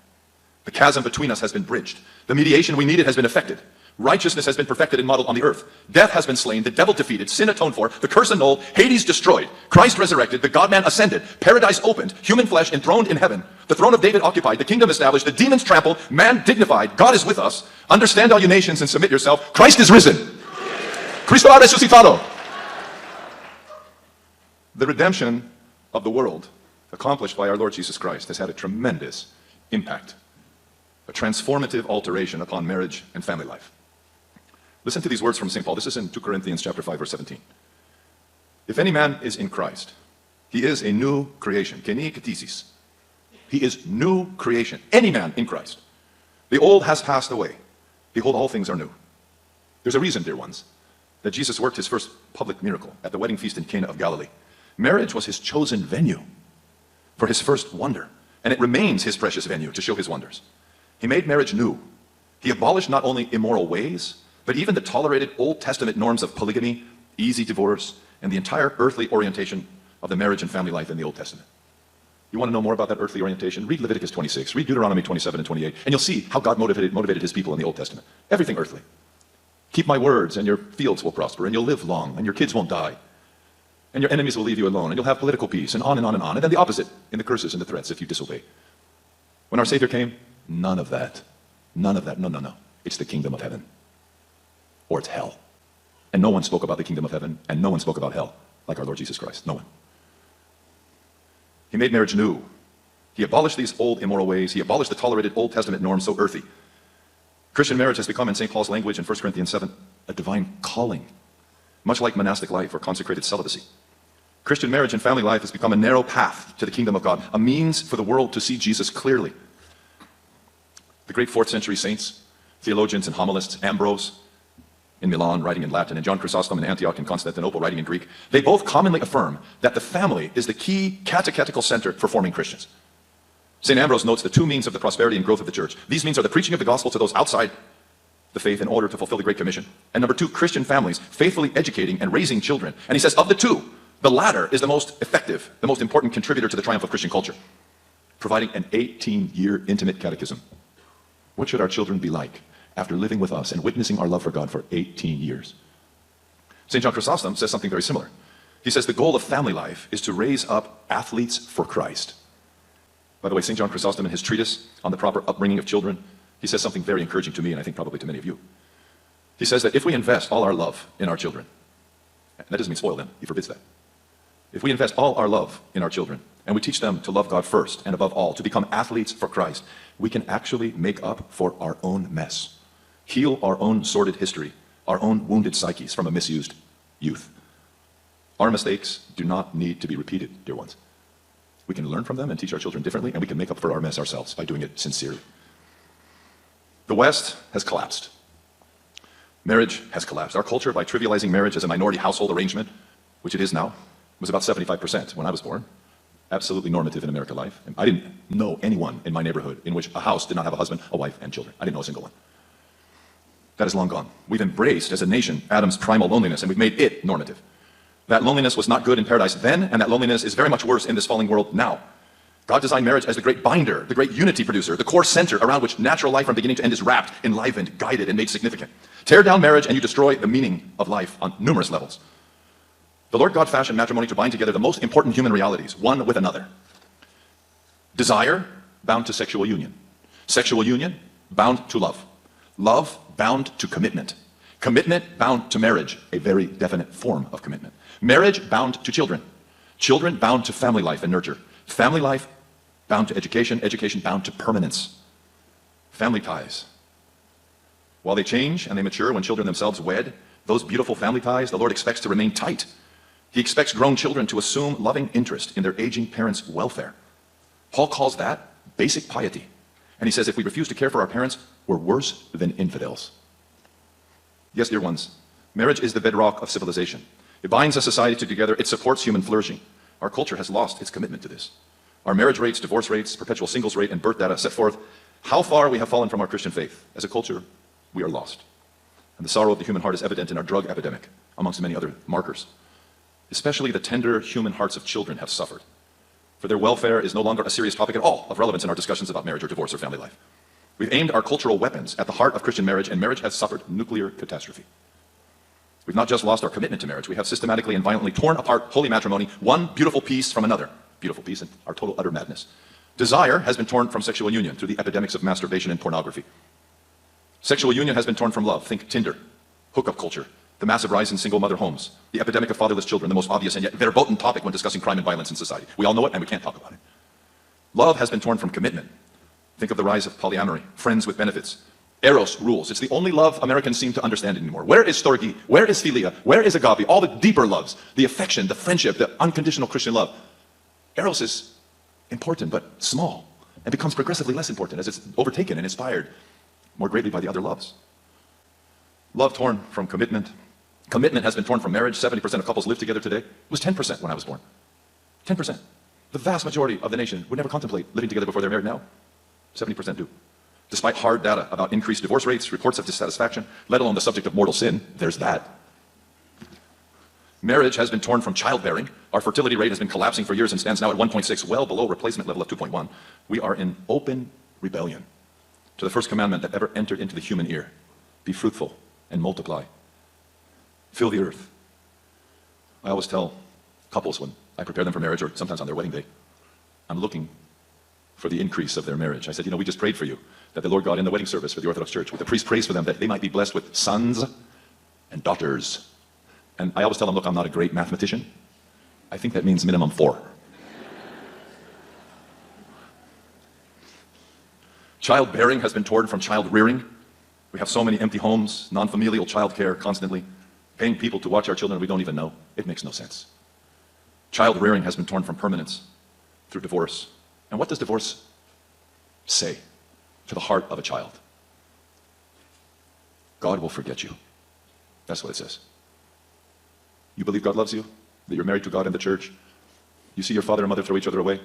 The chasm between us has been bridged. The mediation we needed has been effected. Righteousness has been perfected and modeled on the earth. Death has been slain, the devil defeated, sin atoned for, the curse annulled, Hades destroyed, Christ resurrected, the God-man ascended, paradise opened, human flesh enthroned in heaven, the throne of David occupied, the kingdom established, the demons trampled, man dignified, God is with us. Understand all you nations and submit yourself. Christ is risen. Cristo ha resucitado. The redemption of the world accomplished by our Lord Jesus Christ has had a tremendous impact, a transformative alteration upon marriage and family life. Listen to these words from St. Paul. This is in 2 Corinthians chapter 5, verse 17. If any man is in Christ, he is a new creation. Keni katisis. He is new creation. Any man in Christ. The old has passed away. Behold, all things are new. There's a reason, dear ones, that Jesus worked his first public miracle at the wedding feast in Cana of Galilee. Marriage was his chosen venue for his first wonder, and it remains his precious venue to show his wonders. He made marriage new. He abolished not only immoral ways, but even the tolerated Old Testament norms of polygamy, easy divorce, and the entire earthly orientation of the marriage and family life in the Old Testament. You want to know more about that earthly orientation? Read Leviticus 26, read Deuteronomy 27 and 28, and you'll see how God motivated his people in the Old Testament. Everything earthly. Keep my words, and your fields will prosper, and you'll live long, and your kids won't die. And your enemies will leave you alone, and you'll have political peace, and on and on and on. And then the opposite in the curses and the threats if you disobey. When our Savior came, none of that. None of that. No, no, no. It's the kingdom of heaven. Or it's hell. And no one spoke about the kingdom of heaven, and no one spoke about hell like our Lord Jesus Christ. No one. He made marriage new. He abolished these old immoral ways. He abolished the tolerated Old Testament norms so earthy. Christian marriage has become, in St. Paul's language in 1 Corinthians 7, a divine calling, much like monastic life or consecrated celibacy. Christian marriage and family life has become a narrow path to the kingdom of God, a means for the world to see Jesus clearly. The great 4th century saints, theologians and homilists, Ambrose in Milan, writing in Latin, and John Chrysostom in Antioch and Constantinople, writing in Greek, they both commonly affirm that the family is the key catechetical center for forming Christians. St. Ambrose notes the two means of the prosperity and growth of the church. These means are the preaching of the gospel to those outside the faith in order to fulfill the Great Commission. And number 2, Christian families faithfully educating and raising children. And he says of the two, the latter is the most effective, the most important contributor to the triumph of Christian culture, providing an 18-year intimate catechism. What should our children be like after living with us and witnessing our love for God for 18 years? St. John Chrysostom says something very similar. He says the goal of family life is to raise up athletes for Christ. By the way, St. John Chrysostom in his treatise on the proper upbringing of children, he says something very encouraging to me, and I think probably to many of you. He says that if we invest all our love in our children, and that doesn't mean spoil them, he forbids that. If we invest all our love in our children, and we teach them to love God first, and above all, to become athletes for Christ, we can actually make up for our own mess, heal our own sordid history, our own wounded psyches from a misused youth. Our mistakes do not need to be repeated, dear ones. We can learn from them and teach our children differently, and we can make up for our mess ourselves by doing it sincerely. The West has collapsed. Marriage has collapsed. Our culture, by trivializing marriage as a minority household arrangement, which it is now, was about 75% when I was born. Absolutely normative in American life. And I didn't know anyone in my neighborhood in which a house did not have a husband, a wife, and children. I didn't know a single one. That is long gone. We've embraced, as a nation, Adam's primal loneliness, and we've made it normative. That loneliness was not good in paradise then, and that loneliness is very much worse in this falling world now. God designed marriage as the great binder, the great unity producer, the core center around which natural life from beginning to end is wrapped, enlivened, guided, and made significant. Tear down marriage and you destroy the meaning of life on numerous levels. The Lord God fashioned matrimony to bind together the most important human realities, one with another. Desire, bound to sexual union. Sexual union, bound to love. Love, bound to commitment. Commitment, bound to marriage, a very definite form of commitment. Marriage, bound to children. Children, bound to family life and nurture. Family life, bound to education. Education, bound to permanence. Family ties. While they change and they mature when children themselves wed, those beautiful family ties the Lord expects to remain tight. He expects grown children to assume loving interest in their aging parents' welfare. Paul calls that basic piety. And he says if we refuse to care for our parents, we're worse than infidels. Yes, dear ones, marriage is the bedrock of civilization. It binds a society together. It supports human flourishing. Our culture has lost its commitment to this. Our marriage rates, divorce rates, perpetual singles rate, and birth data set forth how far we have fallen from our Christian faith. As a culture, we are lost. And the sorrow of the human heart is evident in our drug epidemic, amongst many other markers. Especially the tender human hearts of children have suffered. For their welfare is no longer a serious topic at all of relevance in our discussions about marriage or divorce or family life. We've aimed our cultural weapons at the heart of Christian marriage, and marriage has suffered nuclear catastrophe. We've not just lost our commitment to marriage, we have systematically and violently torn apart holy matrimony, one beautiful piece from another. Beautiful piece and our total utter madness. Desire has been torn from sexual union through the epidemics of masturbation and pornography. Sexual union has been torn from love. Think Tinder, hookup culture, the massive rise in single mother homes, the epidemic of fatherless children, the most obvious and yet verboten topic when discussing crime and violence in society. We all know it and we can't talk about it. Love has been torn from commitment. Think of the rise of polyamory, friends with benefits. Eros rules. It's the only love Americans seem to understand anymore. Where is storge? Where is philia? Where is agape? All the deeper loves, the affection, the friendship, the unconditional Christian love. Eros is important but small and becomes progressively less important as it's overtaken and inspired more greatly by the other loves. Love torn from commitment. Commitment has been torn from marriage. 70% of couples live together today. It was 10% when I was born. 10%. The vast majority of the nation would never contemplate living together before they're married now. 70% do. Despite hard data about increased divorce rates, reports of dissatisfaction, let alone the subject of mortal sin, there's that. Marriage has been torn from childbearing. Our fertility rate has been collapsing for years and stands now at 1.6, well below replacement level of 2.1. We are in open rebellion to the first commandment that ever entered into the human ear. Be fruitful and multiply. Fill the earth. I always tell couples when I prepare them for marriage, or sometimes on their wedding day, I'm looking for the increase of their marriage. I said, we just prayed for you, that the Lord God in the wedding service for the Orthodox Church, with the priest prays for them that they might be blessed with sons and daughters. And I always tell them, look, I'm not a great mathematician. I think that means minimum 4. Childbearing has been torn from child rearing. We have so many empty homes, non-familial childcare constantly, paying people to watch our children we don't even know. It makes no sense. Child rearing has been torn from permanence through divorce. And what does divorce say to the heart of a child? God will forget you. That's what it says. You believe God loves you? That you're married to God in the church? You see your father and mother throw each other away?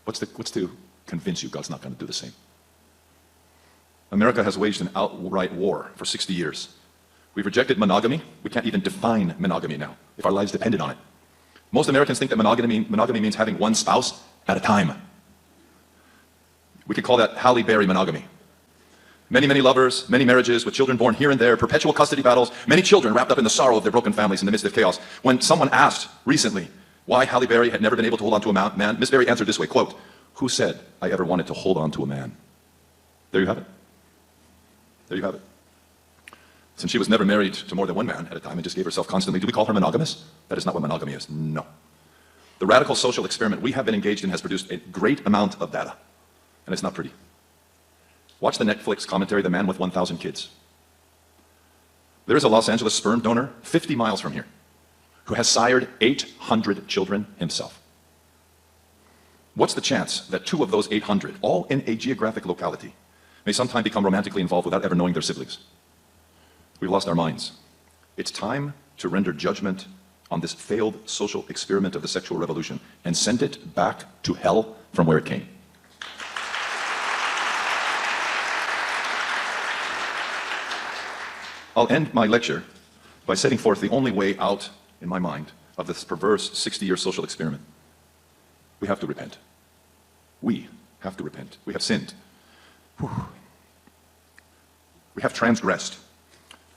What's to convince you God's not going to do the same? America has waged an outright war for 60 years. We've rejected monogamy. We can't even define monogamy now, if our lives depended on it. Most Americans think that monogamy means having one spouse at a time. We could call that Halle Berry monogamy. Many, many lovers, many marriages with children born here and there, perpetual custody battles, many children wrapped up in the sorrow of their broken families in the midst of chaos. When someone asked recently why Halle Berry had never been able to hold on to a man, Miss Berry answered this way, quote, "Who said I ever wanted to hold on to a man?" There you have it. There you have it. Since she was never married to more than one man at a time and just gave herself constantly, do we call her monogamous? That is not what monogamy is. No. The radical social experiment we have been engaged in has produced a great amount of data, and it's not pretty. Watch the Netflix commentary, The Man with 1,000 Kids. There is a Los Angeles sperm donor 50 miles from here who has sired 800 children himself. What's the chance that 2 of those 800, all in a geographic locality, may sometime become romantically involved without ever knowing their siblings? We've lost our minds. It's time to render judgment on this failed social experiment of the sexual revolution and send it back to hell from where it came. I'll end my lecture by setting forth the only way out, in my mind, of this perverse 60-year social experiment. We have to repent. We have to repent. We have sinned. Whew. We have transgressed.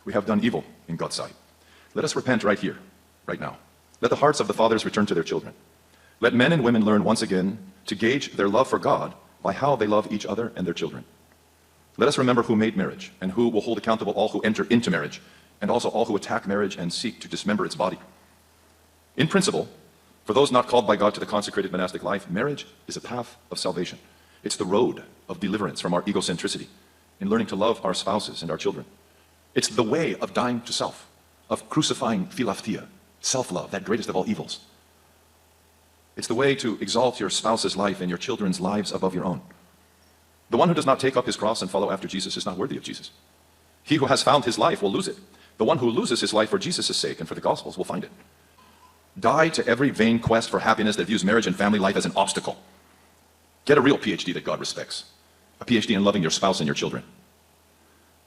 We have done evil in God's sight. Let us repent right here, right now. Let the hearts of the fathers return to their children. Let men and women learn once again to gauge their love for God by how they love each other and their children. Let us remember who made marriage and who will hold accountable all who enter into marriage, and also all who attack marriage and seek to dismember its body. In principle, for those not called by God to the consecrated monastic life, marriage is a path of salvation. It's the road of deliverance from our egocentricity in learning to love our spouses and our children. It's the way of dying to self, of crucifying philautia, self-love, that greatest of all evils. It's the way to exalt your spouse's life and your children's lives above your own. The one who does not take up his cross and follow after Jesus is not worthy of Jesus. He who has found his life will lose it. The one who loses his life for Jesus' sake and for the gospel's will find it. Die to every vain quest for happiness that views marriage and family life as an obstacle. Get a real PhD that God respects. A PhD in loving your spouse and your children.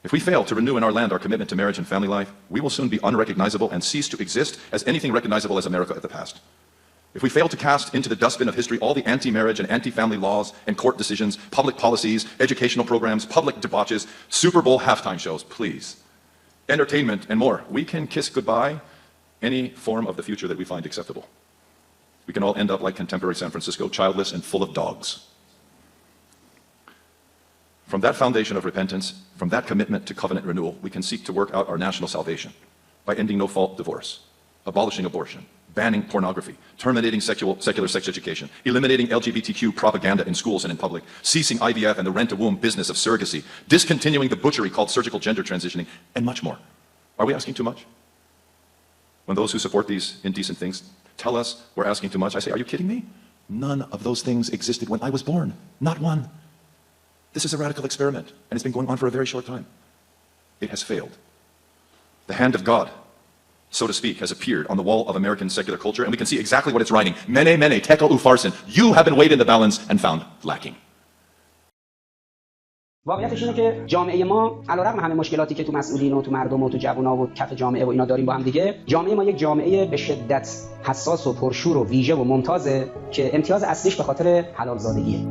If we fail to renew in our land our commitment to marriage and family life, we will soon be unrecognizable and cease to exist as anything recognizable as America of the past. If we fail to cast into the dustbin of history all the anti-marriage and anti-family laws and court decisions, public policies, educational programs, public debauches, Super Bowl halftime shows, please, entertainment and more, we can kiss goodbye any form of the future that we find acceptable. We can all end up like contemporary San Francisco, childless and full of dogs. From that foundation of repentance, from that commitment to covenant renewal, we can seek to work out our national salvation. by ending no-fault divorce, abolishing abortion, banning pornography, terminating secular sex education, eliminating LGBTQ propaganda in schools and in public, ceasing IVF and the rent-a-womb business of surrogacy, discontinuing the butchery called surgical gender transitioning, and much more. Are we asking too much? When those who support these indecent things tell us we're asking too much, I say, are you kidding me? None of those things existed when I was born. Not one. This is a radical experiment, and it's been going on for a very short time. It has failed. The hand of God, so to speak, has appeared on the wall of American secular culture, and we can see exactly what it's writing. Mene, mene, tekel ufarsin. You have been weighed in the balance and found lacking. واقعیتش اینه که جامعه ما علیرغم همه مشکلاتی که تو مسئولین و تو مردم و تو جوونا و کف جامعه و اینا داریم با هم دیگه، جامعه ما یک جامعه به شدت حساس و پرشور و ویژه و ممتازه که امتیاز اصلیش به خاطر حلال زادگیه.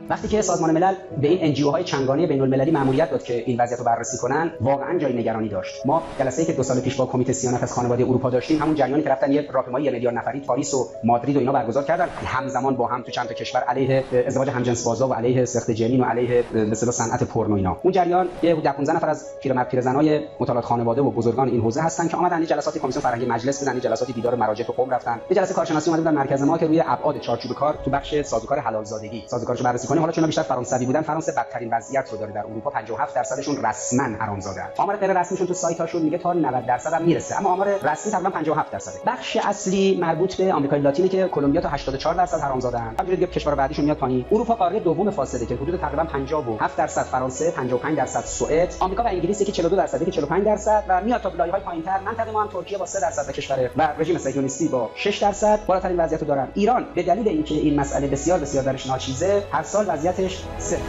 وقتی که سازمان ملل به این انجیوهای چنگانه بین‌المللی مأموریت داد که این وضعیت رو بررسی کنن، واقعا جای نگرانی داشت. ما جلسه‌ای که 2 سال پیش با کمیته صیانت از خانواده اروپا داشتیم، همون جریانی که رفتن یه راهپیمایی 1 میلیارد نفری پاریس و مادرید و اینا برگزار کردن، همزمان با هم تو چند تا کشور علیه ازدواج همجنسبازا و علیه سخت جنین و علیه به اصطلاح صنعت پورنو اینا. اون جریان یه 15 نفر از پیرزنای مطالعات خانواده و بزرگان این حوزه هستن که اومدن جلساتی کمیسیون فرهنگی مجلس بدن، جلساتی دیدار مراجع تو قم رفتن، یه جلسه کارشناسی اومده بودن مرکز ما که روی ابعاد چارچوب کار تو بخش سازوکار حلال زادگی سازوکارشو بررسی کنیم. حالا چون بیشتر فرانسوی بودن، فرانسه بدترین وضعیت رو داره در اروپا. 57% رسما حرامزاده‌اند. آمار غیر رسمیشون تو سایتاشون میگه تا 90% هم میرسه، اما آمار رسمی تقریبا 57%. بخش اصلی مربوط به آمریکای لاتینه که کلمبیا تا 84% حرامزاده‌اند. همینجوری دیگه کشور بعدیشون میاد پایین. اروپا قاره دوم فاصله که حدود تقریبا 57%، فرانسه 55%، سوئد، آمریکا و انگلیس که 42%، که 45% و میاد تا لایه‌های پایین‌تر. منطقه ما هم ترکیه با 3% و کشور و رژیم صهیونیستی با 6% بالاترین وضعیت رو دارن. ایران به دلیل اینکه این مسئله بسیار بسیار درش ناچیزه، هر سال وضعیتش صفر.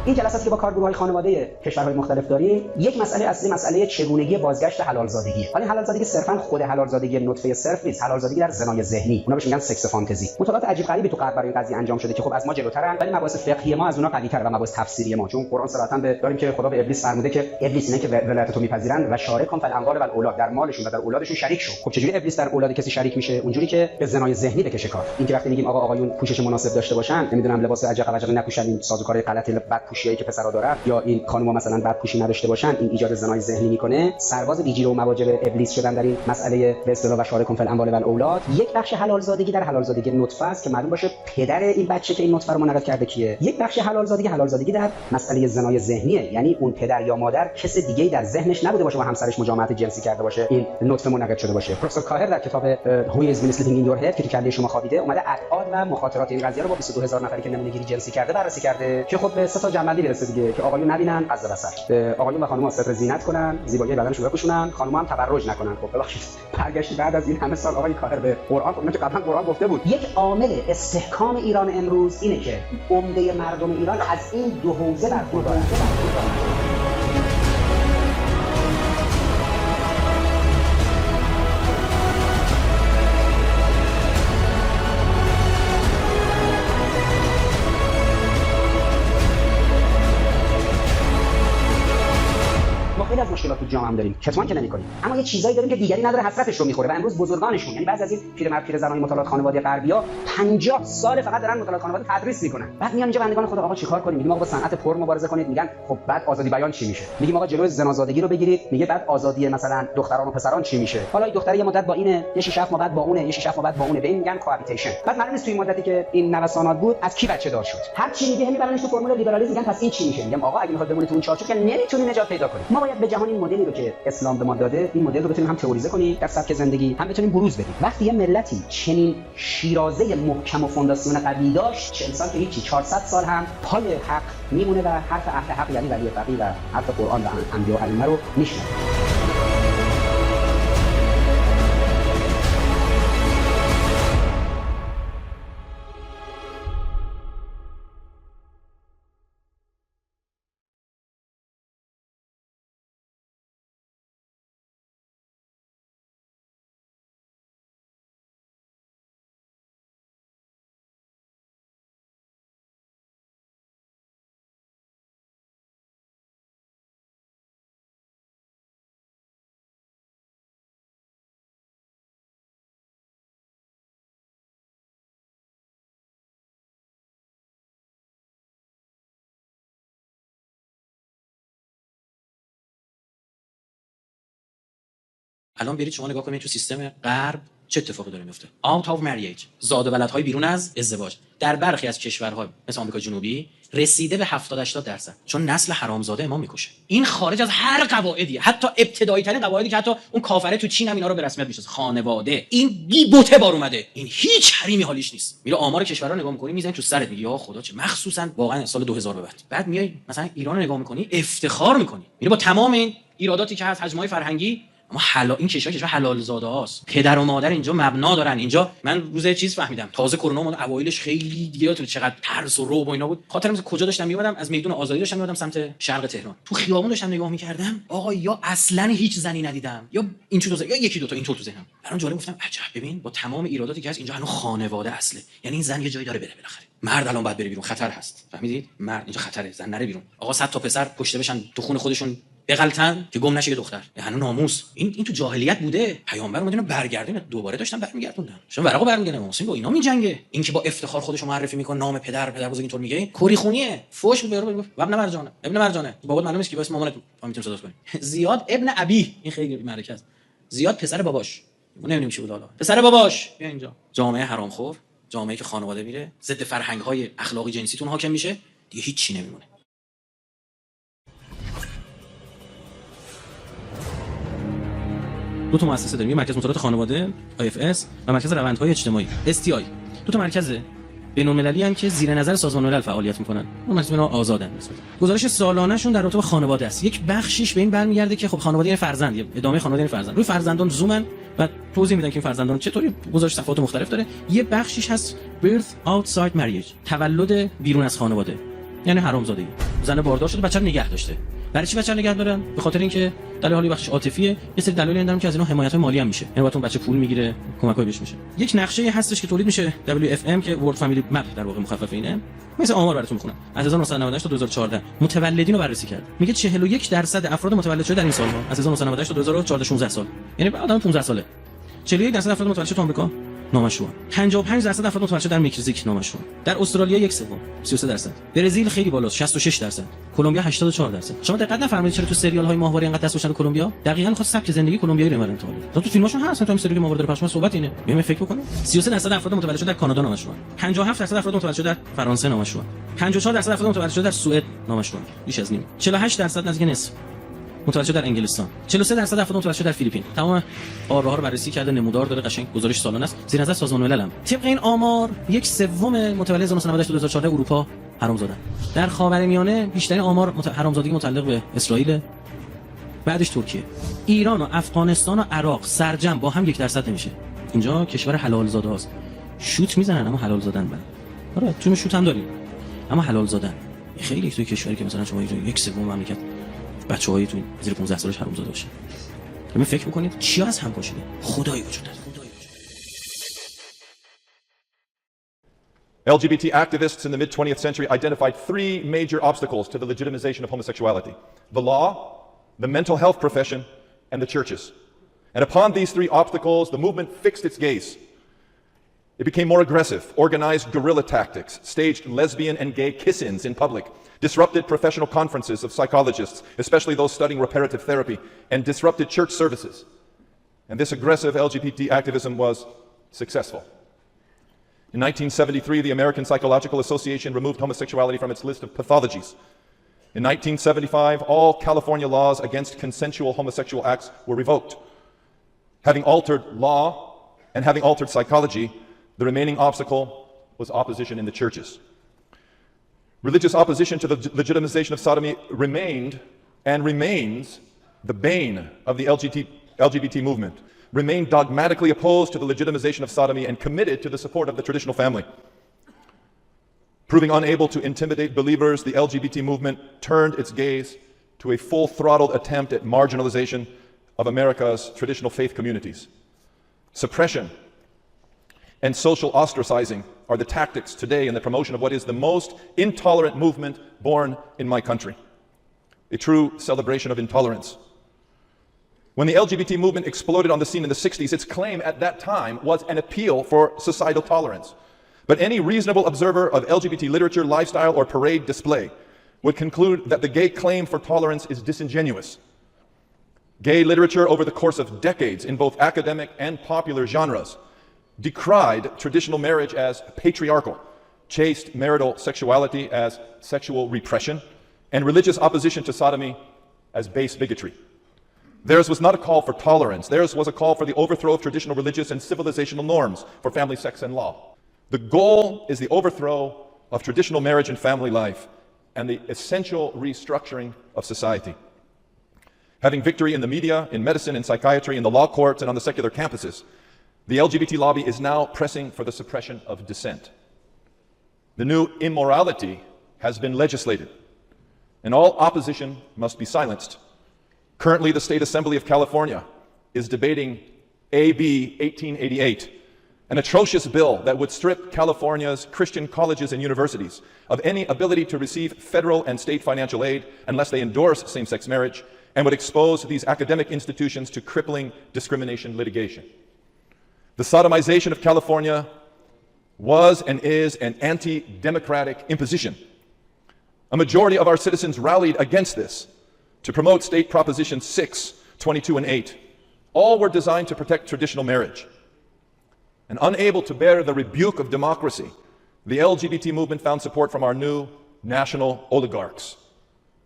این جلساتی که با کارگروه‌های خانواده کشورهای مختلف داریم، یک مسئله اصلی مسئله چگونگی بازگشت حلال زادگی. حالا حلال زادگی صرفاً خود حلال زادگی نطفه صرف نیست، حلال زادگی در زنای ذهنی، اونا بهش میگن سکس فانتزی. مطالعات عجیب غریبی تو غرب برای این قضیه انجام شده که خب از ما جلوترن، ولی مباحث فقهی ما از اونها قوی‌تره و مباحث تفسیری ما، چون قرآن صراحتاً داریم که خدا به ابلیس فرموده که ابلیس اینه که ولایت تو میپذیرن و شارکم فی الاموال و الاولاد، در مالشون و در اولادشون شریک شو. خب چجوری ابلیس در اولاد کسی شریک میشه؟ اونجوری که به زنای ذهنی بکشه کار. این که وقتی میگیم آقا آقایون پوشش مناسب داشته باشن، نمیدونم لباس عجق و عجقی نپوشن، این سازوکار غلط بد پوشیایی که پسرا دارن، یا این خانوما مثلا بعد پوشی نداشته باشن، این ایجاد زنای ذهنی میکنه. سرباز بیجیره و مواجب ابلیس شدن در این مسئله به اصطلاح و شارکم فی الاموال و الاولاد. یک بخش حلال زادگی در حلال زادگی نطفه است که معلوم باشه پدر این بچه که این نطفه رو منعقد کرده کیه. یک بخش حلال زادگی در مسئله زنای ذهنیه، یعنی اون پدر یا مادر کس دیگه‌ای در ذهنش نبوده باشه و همسرش مجامعت جنسی کرده باشه این نطفه منعقد شده باشه. پروفسور کاهر در کتاب Who is been sleeping in your head که تو کله شما خوابیده، اومده ابعاد و مخاطرات این قضیه رو با 22000 نفری که نمونه‌گیری جنسی کرده بررسی کرده که خب به 3 تا جنبندی برسه دیگه، که آقایون نبینن از بصر، آقایون و خانم‌ها ستر زینت کنن، زیبایی بدنشون رو بپوشونن، خانم‌ها هم تبرج نکنن. خب ببخشید برگشت بعد از این همه سال آقای کاهر به قرآن، خب قبلا قرآن گفته بود یک عامل استحکام ایران امروز اینه که عمده مردم ایران از این دو حوزه برخوردارن. خیلی از مشکلات تو جامعه هم داریم، کتمان که نمی‌کنیم، اما یه چیزایی داریم که دیگری نداره، حسرتش رو می‌خوره. و امروز بزرگانشون، یعنی بعضی از این پیرزنای مطالعات خانواده غربی‌ها 50 سال فقط دارن مطالعات خانواده تدریس می‌کنن. بعد میان اینجا بندگان خدا آقا چیکار کنیم؟ میگیم آقا با صنعت پر مبارزه کنید، میگن خب بعد آزادی بیان چی میشه؟ میگیم آقا جلوی زنازادگی رو بگیرید، میگه بعد آزادی مثلا دختران و پسران چی میشه؟ حالا این دختره یه مدت با اینه، یه 6 7 ماه بعد با اونه، یه 6 7 ماه بعد با اونه، به این میگن کوابیتیشن. بعد معلومه تو این مدتی که این نوسانات بود از کی بچه دار شد؟ هر چی میگه میبرنش تو فرمول لیبرالیسم، میگن پس این چی میشه؟ میگم آقا اگه میخواد بمونی تو اون چارچوب که نمیتونی نجات پیدا کنی. ما باید به جهان این مدلی رو که اسلام به ما داده، این مدل رو بتونیم هم تئوریزه کنیم در سبک زندگی، هم بتونیم بروز بدیم. وقتی یه ملتی چنین شیرازه محکم و فونداسیون قوی داشت، 40 سال که هیچی، 400 سال هم پای حق میمونه و حرف اهل حق یعنی ولی فقیه و حرف قرآن و انبیاء و ائمه رو میشنوه. الان برید شما نگاه کنید تو سیستم غرب چه اتفاقی داره میفته. out of marriage، زاد و ولدهای بیرون از ازدواج در برخی از کشورها مثل آمریکا جنوبی رسیده به 70-80%، چون نسل حرامزاده امام میکشه. این خارج از هر قواعدی، حتی ابتدایی ترین قواعدی که حتی اون کافره تو چین هم اینا رو به رسمیت میشناسه. خانواده این بی بوته بار اومده، این هیچ حریمی حالیش نیست. میره آمار کشورها نگاه میکنی میزنی تو سرت میگی یا خدا چه، مخصوصا واقعا سال 2000 به بعد میای مثلا ایران رو نگاه میکنی افتخار میکنی. میره با تمام این ایراداتی که هست، حجمای فرهنگی، اما حلال این کشور حلال زاده هاست. پدر و مادر اینجا مبنا دارن. اینجا من روز چیز فهمیدم، تازه کرونا اومد اوایلش خیلی دیگه تو چقدر ترس و رعب و اینا بود. خاطرم کجا داشتم میومدم، از میدون آزادی داشتم میومدم سمت شرق تهران، تو خیابون داشتم نگاه میکردم، آقا یا اصلا هیچ زنی ندیدم یا این تو یا یکی دو تا اینطور تو ذهنم. برام جالب گفتم عجب، ببین با تمام ایراداتی که هست اینجا هنوز خانواده اصله. یعنی این زن یه جایی داره بره بالاخره. مرد الان باید بره بیرون، خطر هست، فهمیدید؟ مرد اینجا خطره، زن نره بیرون. آقا 100 تا پسر کشته بشن تو خون خودشون بغلتن که گم نشه یه دختر، هنوز ناموس. این تو جاهلیت بوده. پیامبر اومد اینو برگردونه، دوباره داشتن برمیگردوندن. چون ورقو برمیگردونه محسن با اینا میجنگه. این که با افتخار خودشو معرفی میکنه، نام پدر بزرگ اینطور میگه، کری خونیه، فوش بود به ابن مرجانه. ابن مرجانه بابات معلومه که واسه مامانت میتونیم صدا کنیم. زیاد ابن ابی، این خیلی معرکه است. زیاد پسر باباش، ما نمیدونیم چی بود حالا. پسر باباش بیا اینجا. جامعه حرامخور، جامعه‌ای که خانواده میره ضد فرهنگ‌های اخلاقی جنسیتون حاکم میشه، دیگه هیچ چی نمیمونه. دو تا مؤسسه داریم، یه مرکز مطالعات خانواده IFS و مرکز روندهای اجتماعی STI. دو تا مرکز بین‌المللی ان که زیر نظر سازمان ملل فعالیت میکنن. اون مرکز اینا آزادن. گزارش سالانه شون در رابطه با خانواده است. یک بخشیش به این برمیگرده که خب خانواده یعنی فرزند، ادامه خانواده یعنی فرزند. روی فرزندان زومن و توضیح میدن که این فرزندان چطوری، گزارش صفحات مختلف داره. یه بخشیش هست birth outside marriage، تولد بیرون از خانواده، یعنی حرامزادگی. زن باردار شده، بچه رو نگه داشته. برای چی بچه نگه دارن؟ به خاطر اینکه دلیل حالی بخشش عاطفیه، یه سری دلایلی دارن که از اینا حمایت مالی هم میشه. یعنی اون بچه پول میگیره، کمکای بهش میشه. یک نقشه هستش که تولید میشه WFM که World Family Map در واقع مخفف اینه. مثلا آمار براتون میخونم. از 1998 تا 2014 متولدین رو بررسی کرد. میگه 41% افراد متولد شده در این سالها، از 1998 تا 2014 16 سال. یعنی آدم 15 ساله. 41% افراد متولد شده تو آمریکا نامشروع. 55% افراد متولد شده در مکزیک نامشروع. در استرالیا 1/3 33%. برزیل خیلی بالاست 66%. کلمبیا 84%. شما دقت نفرمایید چرا تو سریال های ماهواره اینقدر دست روشن کلمبیا؟ دقیقاً خود سبک زندگی کلمبیایی رو انتقال میده. تو فیلماشون هست، تو سریال ماهواره داره پخش میشه، صحبت اینه. میام فکر بکنید 33% افراد متولد شده در کانادا نامشروع. 57% افراد متولد شده در فرانسه نامشروع. 54% افراد متولد شده در سوئد نامشروع. بیش از نیم. 48% نزدیک نصف متولد شده در انگلستان. 43% افراد متولد شده در فیلیپین. تمام آمارها رو بررسی کرده، نمودار داره، قشنگ گزارش سالانه است. زیر نظر سازمان ملل هم. طبق این آمار 1/3 متولد 1998 تا 2014 اروپا حرامزادن. در خاورمیانه بیشترین آمار حرامزادگی متعلق به اسرائیل، بعدش ترکیه. ایران و افغانستان و عراق سرجم با هم 1% نمیشه. اینجا کشور حلال زاده است. شوت میزنن اما حلال زادن بعد. آره تو شوت هم داریم. اما حلال زادن. خیلی توی کشوری که مثلا شما اینجا 1/3 مملکت بچه‌های تو زیر 15 سالش حرامزاده باشه. همین فکر می‌کنید چی از هم پاشیده؟ خدایی وجود داره. LGBT activists in the mid-20th century identified 3 major obstacles to the legitimization of homosexuality: the law, the mental health profession, and the churches. And upon these 3 obstacles, the movement fixed its gaze. It became more aggressive, organized guerrilla tactics, staged lesbian and gay kiss-ins in public, disrupted professional conferences of psychologists, especially those studying reparative therapy, and disrupted church services. And this aggressive LGBT activism was successful. In 1973, the American Psychological Association removed homosexuality from its list of pathologies. In 1975, all California laws against consensual homosexual acts were revoked. Having altered law and having altered psychology, the remaining obstacle was opposition in the churches. Religious opposition to the legitimization of sodomy remained and remains the bane of the LGBT movement, remained dogmatically opposed to the legitimization of sodomy and committed to the support of the traditional family. Proving unable to intimidate believers, the LGBT movement turned its gaze to a full-throttled attempt at marginalization of America's traditional faith communities. Suppression and social ostracizing are the tactics today in the promotion of what is the most intolerant movement born in my country, a true celebration of intolerance. When the LGBT movement exploded on the scene in the 60s, its claim at that time was an appeal for societal tolerance. But any reasonable observer of LGBT literature, lifestyle, or parade display would conclude that the gay claim for tolerance is disingenuous. Gay literature over the course of decades in both academic and popular genres decried traditional marriage as patriarchal, chaste marital sexuality as sexual repression, and religious opposition to sodomy as base bigotry. Theirs was not a call for tolerance. Theirs was a call for the overthrow of traditional religious and civilizational norms for family, sex, and law. The goal is the overthrow of traditional marriage and family life and the essential restructuring of society. Having victory in the media, in medicine, in psychiatry, in the law courts, and on the secular campuses, the LGBT lobby is now pressing for the suppression of dissent. The new immorality has been legislated, and all opposition must be silenced. Currently, the State Assembly of California is debating AB 1888, an atrocious bill that would strip California's Christian colleges and universities of any ability to receive federal and state financial aid unless they endorse same-sex marriage, and would expose these academic institutions to crippling discrimination litigation. The sodomization of California was and is an anti-democratic imposition. A majority of our citizens rallied against this to promote State Propositions 6, 22, and 8. All were designed to protect traditional marriage. And unable to bear the rebuke of democracy, the LGBT movement found support from our new national oligarchs,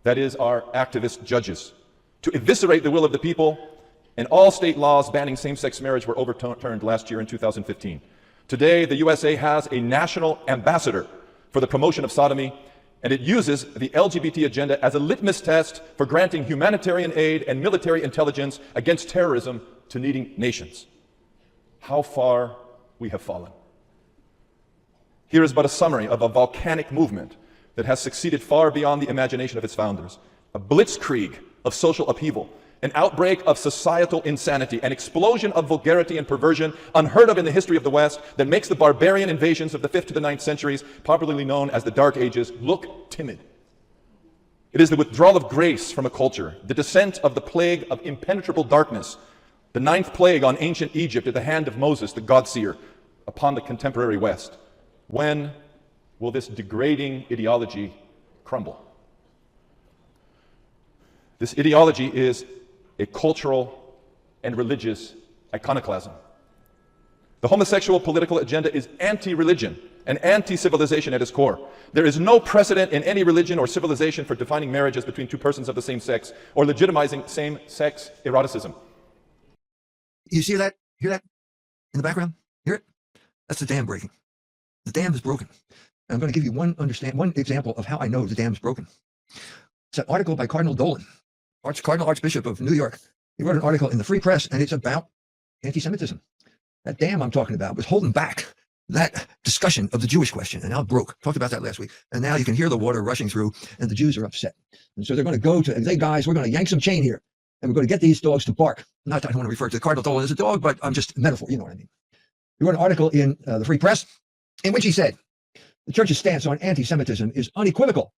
that is, our activist judges, to eviscerate the will of the people, and all state laws banning same-sex marriage were overturned last year in 2015. Today, the USA has a national ambassador for the promotion of sodomy, and it uses the LGBT agenda as a litmus test for granting humanitarian aid and military intelligence against terrorism to needy nations. How far we have fallen. Here is but a summary of a volcanic movement that has succeeded far beyond the imagination of its founders. A blitzkrieg of social upheaval, an outbreak of societal insanity, an explosion of vulgarity and perversion unheard of in the history of the West that makes the barbarian invasions of the 5th to the 9th centuries, popularly known as the Dark Ages, look timid. It is the withdrawal of grace from a culture, the descent of the plague of impenetrable darkness, the 9th plague on ancient Egypt at the hand of Moses, the God-seer, upon the contemporary West. When will this degrading ideology crumble? This ideology is a cultural and religious iconoclasm. The homosexual political agenda is anti-religion and anti-civilization at its core. There is no precedent in any religion or civilization for defining marriages between two persons of the same sex or legitimizing same-sex eroticism. You see that? Hear that in the background? Hear it? That's the dam breaking. The dam is broken. And I'm going to give you one example of how I know the dam is broken. It's an article by Cardinal Dolan, Cardinal Archbishop of New York. He wrote an article in the Free Press, and it's about anti-Semitism. That dam I'm talking about was holding back that discussion of the Jewish question, and now it broke. Talked about that last week. And now you can hear the water rushing through, and the Jews are upset. And so they're going to go to, hey guys, we're going to yank some chain here, and we're going to get these dogs to bark. Not that I don't want to refer to Cardinal Dolan as a dog, but I'm just a metaphor, you know what I mean. He wrote an article in the Free Press in which he said, the church's stance on anti-Semitism is unequivocal.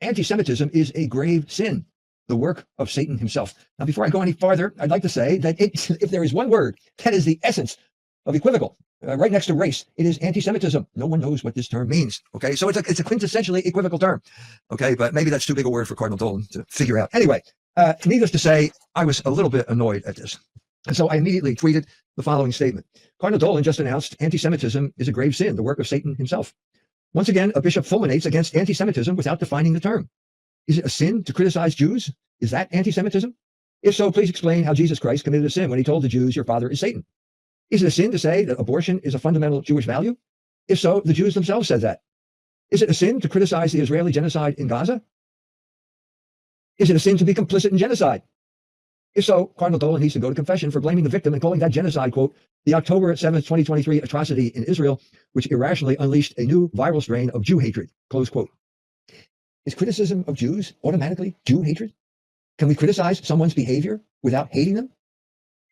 Anti-Semitism is a grave sin, the work of Satan himself. Now, before I go any farther, I'd like to say that if there is one word that is the essence of equivocal, right next to race, it is anti-Semitism. No one knows what this term means. Okay, so it's a quintessentially equivocal term. Okay, but maybe that's too big a word for Cardinal Dolan to figure out. Anyway, needless to say, I was a little bit annoyed at this. And so I immediately tweeted the following statement. Cardinal Dolan just announced anti-Semitism is a grave sin, the work of Satan himself. Once again, a bishop fulminates against anti-Semitism without defining the term. Is it a sin to criticize Jews? Is that anti-Semitism? If so, please explain how Jesus Christ committed a sin when he told the Jews, your father is Satan. Is it a sin to say that abortion is a fundamental Jewish value? If so, the Jews themselves said that. Is it a sin to criticize the Israeli genocide in Gaza? Is it a sin to be complicit in genocide? If so, Cardinal Dolan needs to go to confession for blaming the victim and calling that genocide, quote, the October 7th, 2023 atrocity in Israel, which irrationally unleashed a new viral strain of Jew hatred, close quote. Is criticism of Jews automatically Jew hatred? Can we criticize someone's behavior without hating them?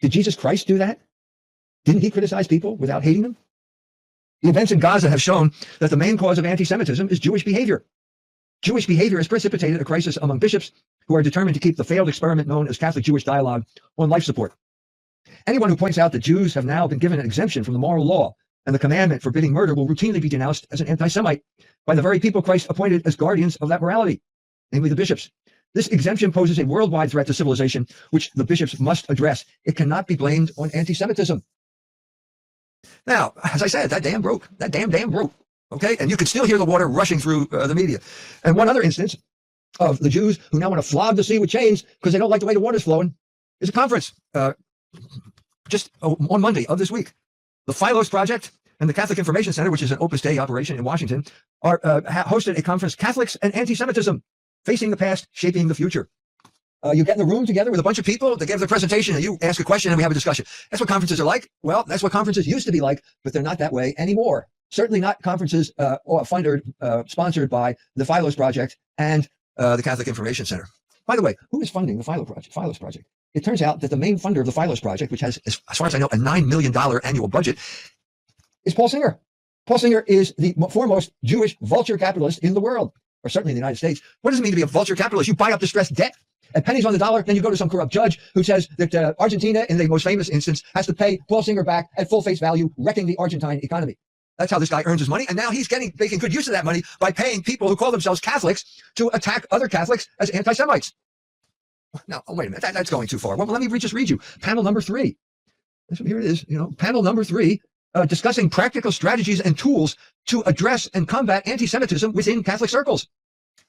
Did Jesus Christ do that? Didn't he criticize people without hating them? The events in Gaza have shown that the main cause of anti-Semitism is Jewish behavior. Jewish behavior has precipitated a crisis among bishops who are determined to keep the failed experiment known as Catholic-Jewish dialogue on life support. Anyone who points out that Jews have now been given an exemption from the moral law and the commandment forbidding murder will routinely be denounced as an anti-Semite by the very people Christ appointed as guardians of that morality, namely the bishops. This exemption poses a worldwide threat to civilization, which the bishops must address. It cannot be blamed on anti-Semitism. Now, as I said, that dam broke. That dam broke. Okay? And you could still hear the water rushing through the media. And one other instance of the Jews who now want to flog the sea with chains because they don't like the way the water's flowing is a conference just on Monday of this week. The Philos Project and the Catholic Information Center, which is an Opus Dei operation in Washington, are hosted a conference, Catholics and Anti-Semitism, Facing the Past, Shaping the Future. You get in the room together with a bunch of people, they give their presentation, and you ask a question, and we have a discussion. That's what conferences are like. Well, that's what conferences used to be like, but they're not that way anymore. Certainly not conferences sponsored by the Philos Project and the Catholic Information Center. By the way, who is funding the Philos Project? It turns out that the main funder of the Philos Project, which has, as far as I know, a $9 million annual budget, is Paul Singer. Paul Singer is the foremost Jewish vulture capitalist in the world, or certainly in the United States. What does it mean to be a vulture capitalist? You buy up distressed debt at pennies on the dollar, then you go to some corrupt judge who says that Argentina, in the most famous instance, has to pay Paul Singer back at full face value, wrecking the Argentine economy. That's how this guy earns his money, and now he's making good use of that money by paying people who call themselves Catholics to attack other Catholics as anti-Semites. Now, wait a minute, that's going too far. Well, let me just read you panel number 3. Here it is, panel number 3, discussing practical strategies and tools to address and combat anti-Semitism within Catholic circles.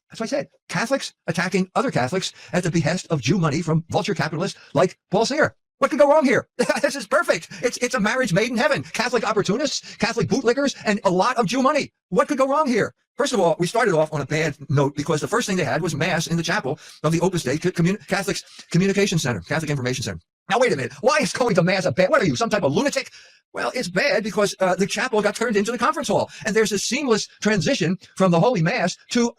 That's what I said. Catholics attacking other Catholics at the behest of Jew money from vulture capitalists like Paul Singer. What could go wrong here? This is perfect. It's a marriage made in heaven. Catholic opportunists, Catholic bootlickers, and a lot of Jew money. What could go wrong here? First of all, we started off on a bad note because the first thing they had was Mass in the chapel of the Opus Dei Catholic Communication Center, Catholic Information Center. Now, wait a minute. Why is going to Mass a bad? What are you, some type of lunatic? Well, it's bad because the chapel got turned into the conference hall, and there's a seamless transition from the Holy Mass to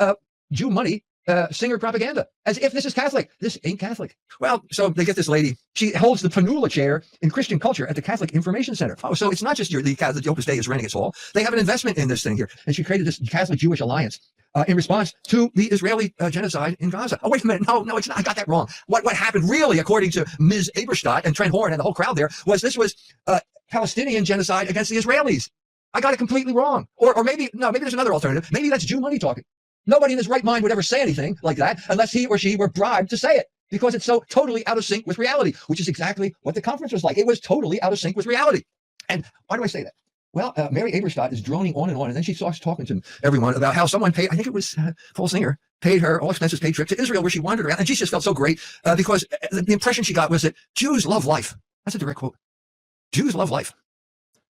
Jew money, Singer propaganda, as if this is Catholic. This ain't Catholic. Well, so they get this lady. She holds the Panula chair in Christian culture at the Catholic Information Center. Oh, so it's not just the Opus Dei is renting its hall. They have an investment in this thing here. And she created this Catholic-Jewish alliance in response to the Israeli genocide in Gaza. Oh, wait a minute. No, it's not. I got that wrong. What happened really, according to Ms. Eberstadt and Trent Horn and the whole crowd there, was this was Palestinian genocide against the Israelis. I got it completely wrong. Or maybe there's another alternative. Maybe that's Jew money talking. Nobody in his right mind would ever say anything like that unless he or she were bribed to say it, because it's so totally out of sync with reality, which is exactly what the conference was like. It was totally out of sync with reality. And why do I say that? Well, Mary Eberstadt is droning on, and then she starts talking to everyone about how someone paid, I think it was Paul Singer, paid her all expenses paid trip to Israel, where she wandered around, and she just felt so great because the impression she got was that Jews love life. That's a direct quote. Jews love life.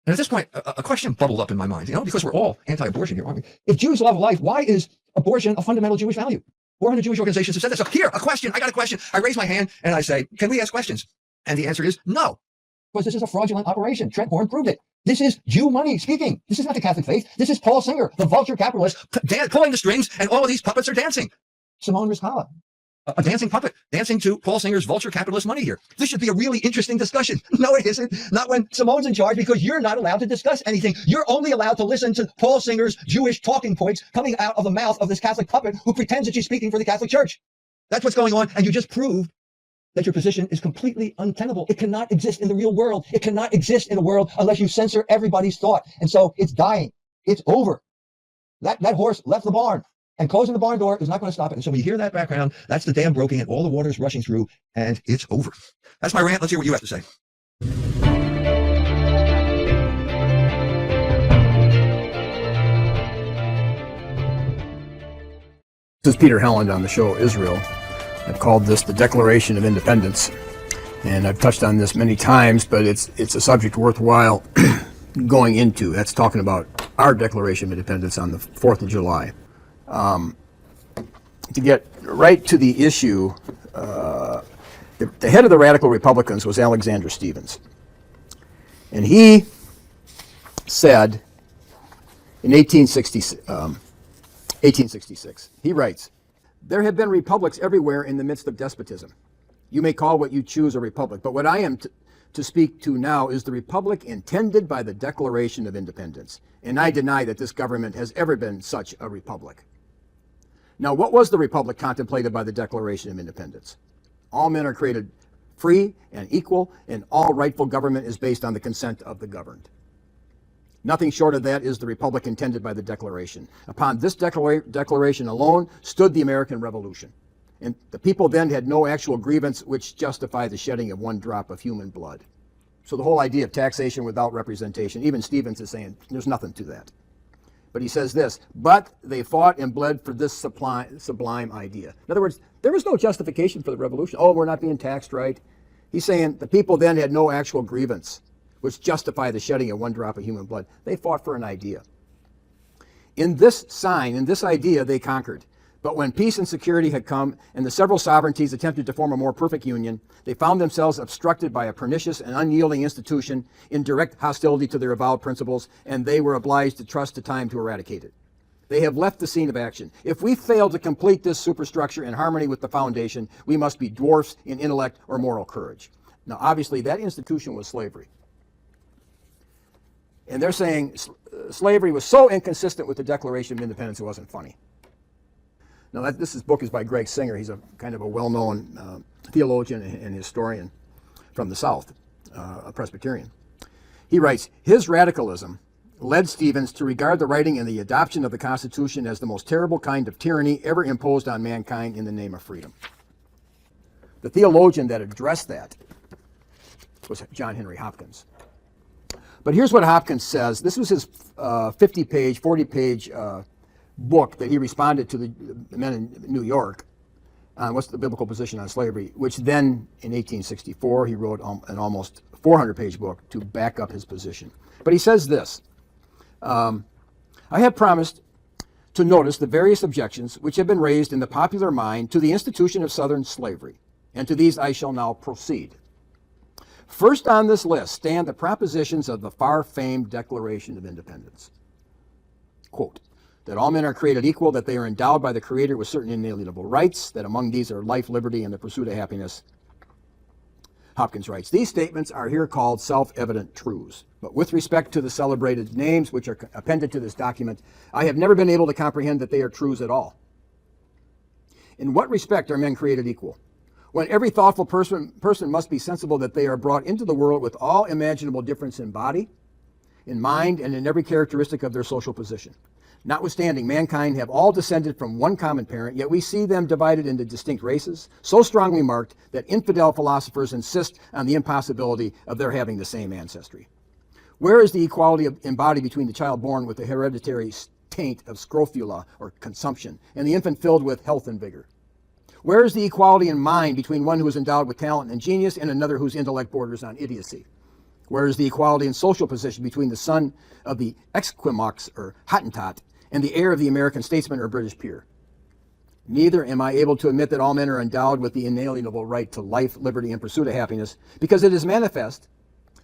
And at this point, a question bubbled up in my mind, because we're all anti-abortion here, aren't we? If Jews love life, why is abortion a fundamental Jewish value? 400 Jewish organizations have said that. So here, a question. I got a question. I raise my hand and I say, can we ask questions? And the answer is no, because this is a fraudulent operation. Trent Horn proved it. This is Jew money speaking. This is not the Catholic faith. This is Paul Singer, the vulture capitalist, pulling the strings, and all of these puppets are dancing. Simone Rizkala, a dancing puppet, dancing to Paul Singer's vulture capitalist money here. This should be a really interesting discussion. No, it isn't. Not when Simone's in charge, because you're not allowed to discuss anything. You're only allowed to listen to Paul Singer's Jewish talking points coming out of the mouth of this Catholic puppet who pretends that she's speaking for the Catholic Church. That's what's going on, and you just proved that your position is completely untenable. It cannot exist in the real world. It cannot exist in a world unless you censor everybody's thought. And so it's dying. It's over. That horse left the barn. And closing the barn door is not going to stop it. And so when you hear that background, that's the dam broken and all the water is rushing through, and it's over. That's my rant. Let's hear what you have to say. This is Peter Helland on the show Israel. I've called this the Declaration of Independence. And I've touched on this many times, but it's a subject worthwhile going into. That's talking about our Declaration of Independence on the 4th of July. To get right to the issue, the head of the Radical Republicans was Alexander Stevens. And he said in 1866, he writes, "There have been republics everywhere in the midst of despotism. You may call what you choose a republic, but what I am to speak to now is the republic intended by the Declaration of Independence. And I deny that this government has ever been such a republic." Now, what was the republic contemplated by the Declaration of Independence? All men are created free and equal, and all rightful government is based on the consent of the governed. Nothing short of that is the republic intended by the Declaration. Upon this declaration alone stood the American Revolution. And the people then had no actual grievance which justified the shedding of one drop of human blood. So the whole idea of taxation without representation, even Stevens is saying there's nothing to that. But he says this, but they fought and bled for this sublime idea. In other words, there was no justification for the revolution. Oh, we're not being taxed right. He's saying the people then had no actual grievance which justified the shedding of one drop of human blood. They fought for an idea. In this sign, in this idea, they conquered. But when peace and security had come and the several sovereignties attempted to form a more perfect union, they found themselves obstructed by a pernicious and unyielding institution in direct hostility to their avowed principles, and they were obliged to trust to time to eradicate it. They have left the scene of action. If we fail to complete this superstructure in harmony with the foundation, we must be dwarfs in intellect or moral courage. Now, obviously, that institution was slavery. And they're saying slavery was so inconsistent with the Declaration of Independence, it wasn't funny. Now, this book is by Greg Singer. He's a kind of a well-known theologian and historian from the South, a Presbyterian. He writes, his radicalism led Stevens to regard the writing and the adoption of the Constitution as the most terrible kind of tyranny ever imposed on mankind in the name of freedom. The theologian that addressed that was John Henry Hopkins. But here's what Hopkins says. This was his 50-page, 40-page book that he responded to the men in New York on what's the biblical position on slavery, which then in 1864 he wrote an almost 400-page book to back up his position. But he says this, I have promised to notice the various objections which have been raised in the popular mind to the institution of Southern slavery, and to these I shall now proceed. First on this list stand the propositions of the far-famed Declaration of Independence. Quote, that all men are created equal, that they are endowed by the Creator with certain inalienable rights, that among these are life, liberty, and the pursuit of happiness. Hopkins writes, these statements are here called self-evident truths, but with respect to the celebrated names which are appended to this document, I have never been able to comprehend that they are truths at all. In what respect are men created equal? When every thoughtful person must be sensible that they are brought into the world with all imaginable difference in body, in mind, and in every characteristic of their social position. Notwithstanding, mankind have all descended from one common parent, yet we see them divided into distinct races, so strongly marked that infidel philosophers insist on the impossibility of their having the same ancestry. Where is the equality embodied between the child born with the hereditary taint of scrofula or consumption and the infant filled with health and vigor? Where is the equality in mind between one who is endowed with talent and genius and another whose intellect borders on idiocy? Where is the equality in social position between the son of the Esquimaux or Hottentot and the heir of the American statesman or British peer? Neither am I able to admit that all men are endowed with the inalienable right to life, liberty, and pursuit of happiness, because it is manifest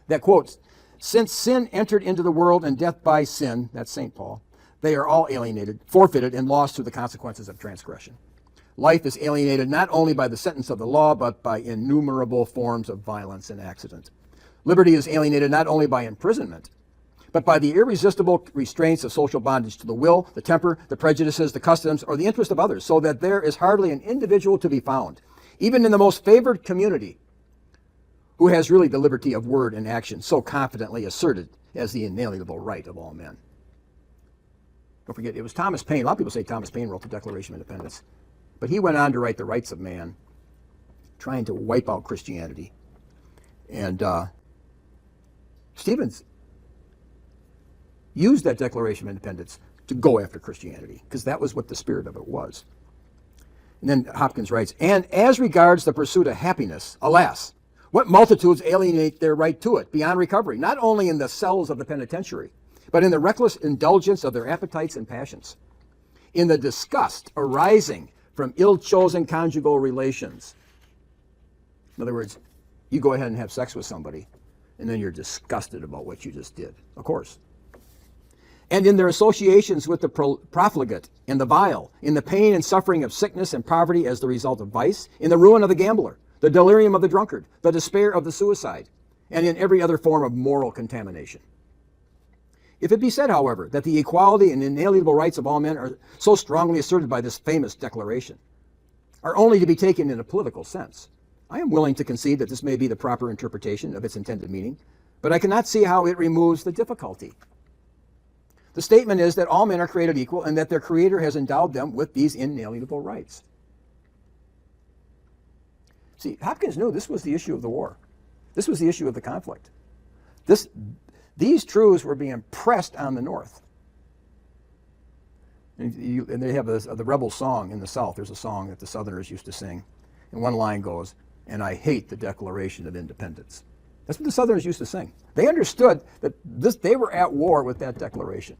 that, quote, since sin entered into the world and death by sin, that's St. Paul, they are all alienated, forfeited, and lost through the consequences of transgression. Life is alienated not only by the sentence of the law, but by innumerable forms of violence and accident. Liberty is alienated not only by imprisonment, but by the irresistible restraints of social bondage to the will, the temper, the prejudices, the customs, or the interest of others, so that there is hardly an individual to be found, even in the most favored community, who has really the liberty of word and action so confidently asserted as the inalienable right of all men. Don't forget, it was Thomas Paine. A lot of people say Thomas Paine wrote the Declaration of Independence, but he went on to write The Rights of Man, trying to wipe out Christianity. And Stevens used that Declaration of Independence to go after Christianity, because that was what the spirit of it was. And then Hopkins writes, and as regards the pursuit of happiness, alas, what multitudes alienate their right to it beyond recovery, not only in the cells of the penitentiary, but in the reckless indulgence of their appetites and passions, in the disgust arising from ill-chosen conjugal relations. In other words, you go ahead and have sex with somebody, and then you're disgusted about what you just did, of course. And in their associations with the profligate and the vile, in the pain and suffering of sickness and poverty as the result of vice, in the ruin of the gambler, the delirium of the drunkard, the despair of the suicide, and in every other form of moral contamination. If it be said, however, that the equality and inalienable rights of all men are so strongly asserted by this famous declaration, are only to be taken in a political sense, I am willing to concede that this may be the proper interpretation of its intended meaning, but I cannot see how it removes the difficulty. The statement is that all men are created equal and that their Creator has endowed them with these inalienable rights. See, Hopkins knew this was the issue of the war. This was the issue of the conflict. These truths were being pressed on the North. And they have the rebel song in the South. There's a song that the Southerners used to sing. And one line goes, "And I hate the Declaration of Independence." That's what the Southerners used to sing. They understood that they were at war with that declaration.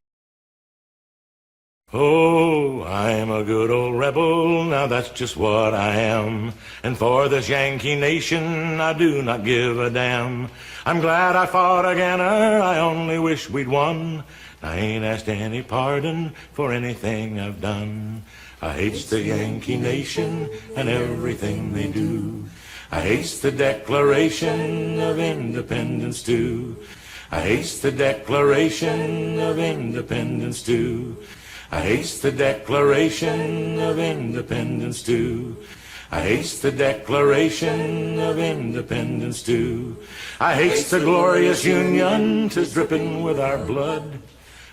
Oh, I'm a good old rebel, now that's just what I am. And for this Yankee nation, I do not give a damn. I'm glad I fought again, I only wish we'd won. I ain't asked any pardon for anything I've done. I hates the Yankee nation and everything they do. I hates the Declaration of Independence too. I hates the Declaration of Independence too. I hates the Declaration of Independence too. I hates the Declaration of Independence too. I hates the glorious Union, 'tis dripping with our blood.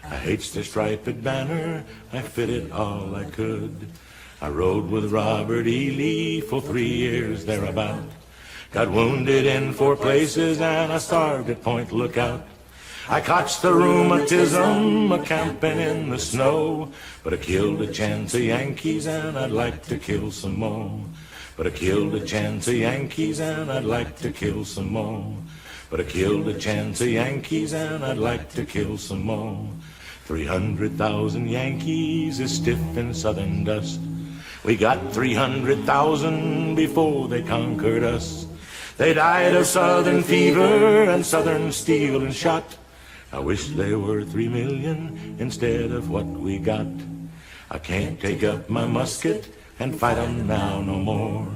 I hates the striped banner, I fitted all I could. I rode with Robert E. Lee for 3 years thereabout. Got wounded in 4 places and I starved at Point Lookout. I cotched the rheumatism a-camping in the snow, but I killed a chance of Yankees and I'd like to kill some more. But I killed a chance of Yankees and I'd like to kill some more. But I killed a chance of Yankees and I'd like to kill some more. 300,000 Yankees is stiff in southern dust. We got 300,000 before they conquered us. They died of southern fever and southern steel and shot. I wish there were 3 million instead of what we got. I can't take up my musket and fight 'em now no more.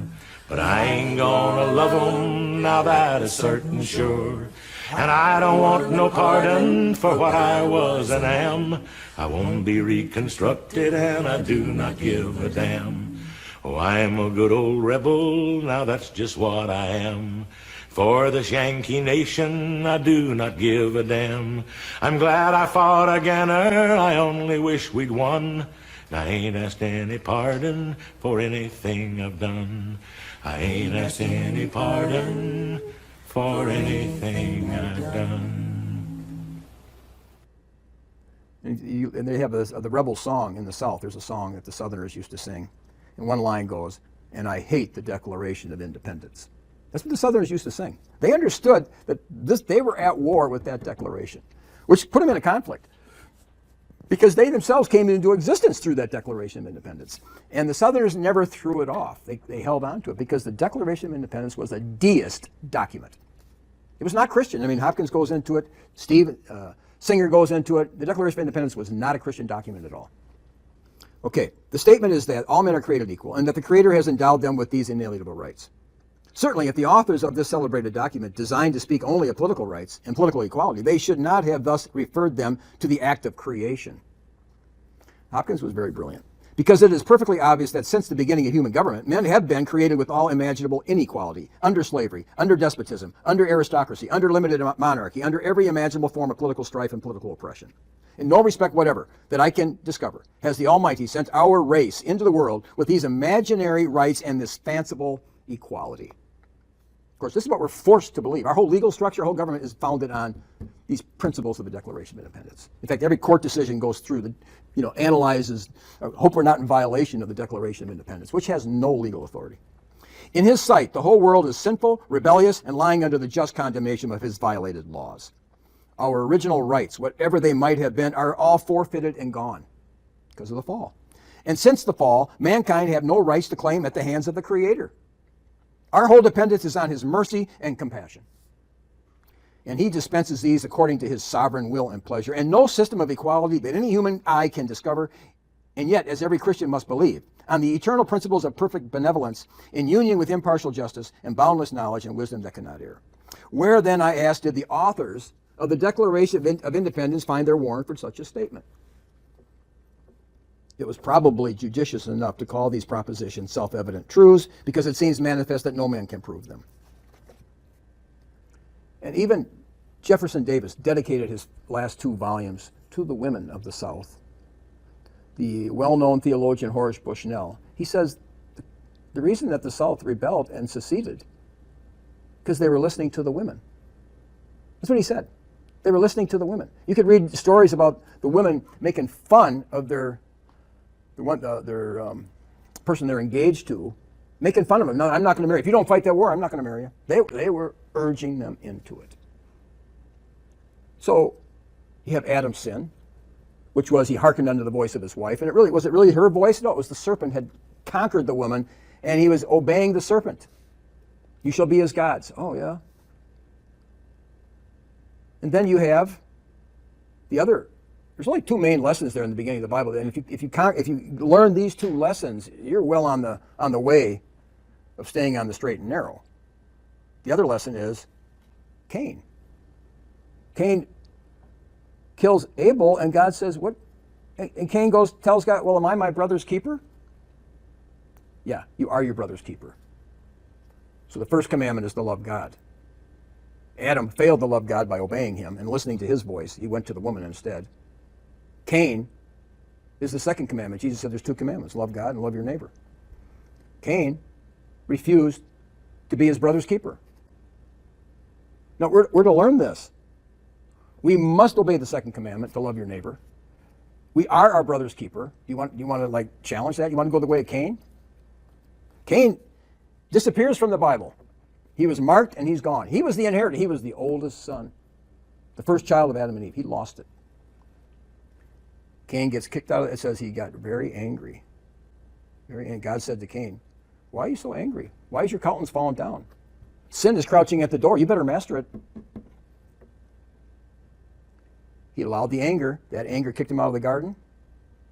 But I ain't gonna love 'em, now that is certain sure. And I don't want no pardon for what I was and am. I won't be reconstructed and I do not give a damn. Oh, I'm a good old rebel, now that's just what I am. For this Yankee nation, I do not give a damn. I'm glad I fought again, I only wish we'd won. I ain't asked any pardon for anything I've done. I ain't asked any pardon for anything I've done. And they have the rebel song in the South. There's a song that the Southerners used to sing. And one line goes, "And I hate the Declaration of Independence." That's what the Southerners used to sing. They understood that they were at war with that declaration, which put them in a conflict because they themselves came into existence through that Declaration of Independence. And the Southerners never threw it off. They held on to it because the Declaration of Independence was a deist document. It was not Christian. I mean, Hopkins goes into it. Singer goes into it. The Declaration of Independence was not a Christian document at all. Okay, the statement is that all men are created equal and that the Creator has endowed them with these inalienable rights. Certainly, if the authors of this celebrated document designed to speak only of political rights and political equality, they should not have thus referred them to the act of creation. Hopkins was very brilliant, because it is perfectly obvious that since the beginning of human government, men have been created with all imaginable inequality, under slavery, under despotism, under aristocracy, under limited monarchy, under every imaginable form of political strife and political oppression. In no respect whatever that I can discover has the Almighty sent our race into the world with these imaginary rights and this fanciful equality. Of course, this is what we're forced to believe. Our whole legal structure, our whole government is founded on these principles of the Declaration of Independence. In fact, every court decision goes through analyzes, hope we're not in violation of the Declaration of Independence, which has no legal authority. In his sight, the whole world is sinful, rebellious, and lying under the just condemnation of his violated laws. Our original rights, whatever they might have been, are all forfeited and gone because of the fall. And since the fall, mankind have no rights to claim at the hands of the Creator. Our whole dependence is on his mercy and compassion. And he dispenses these according to his sovereign will and pleasure, and no system of equality that any human eye can discover, and yet, as every Christian must believe, on the eternal principles of perfect benevolence in union with impartial justice and boundless knowledge and wisdom that cannot err. Where then, I ask, did the authors of the Declaration of Independence find their warrant for such a statement? It was probably judicious enough to call these propositions self-evident truths because it seems manifest that no man can prove them. And even Jefferson Davis dedicated his last 2 volumes to the women of the South. The well-known theologian Horace Bushnell, he says the reason that the South rebelled and seceded, because they were listening to the women. That's what he said. They were listening to the women. You could read stories about the women making fun of their person they're engaged to, making fun of them. No, I'm not going to marry you. If you don't fight that war, I'm not going to marry you. They were urging them into it. So you have Adam's sin, which was he hearkened unto the voice of his wife. And was it really her voice? No, it was the serpent had conquered the woman, and he was obeying the serpent. You shall be as gods. Oh, yeah. And then you have the other. There's only two main lessons there in the beginning of the Bible. And if you learn these two lessons, you're well on the way of staying on the straight and narrow. The other lesson is Cain. Cain kills Abel, and God says, "What?" And Cain tells God, "Well, am I my brother's keeper?" Yeah, you are your brother's keeper. So the first commandment is to love God. Adam failed to love God by obeying him and listening to his voice. He went to the woman instead. Cain is the second commandment. Jesus said there's two commandments: love God and love your neighbor. Cain refused to be his brother's keeper. Now, we're to learn this. We must obey the second commandment, to love your neighbor. We are our brother's keeper. You want to challenge that? You want to go the way of Cain? Cain disappears from the Bible. He was marked and he's gone. He was the inheritor. He was the oldest son, the first child of Adam and Eve. He lost it. Cain gets kicked out. It says he got very angry. And God said to Cain, "Why are you so angry? Why is your countenance fallen down? Sin is crouching at the door. You better master it." He allowed the anger. That anger kicked him out of the garden.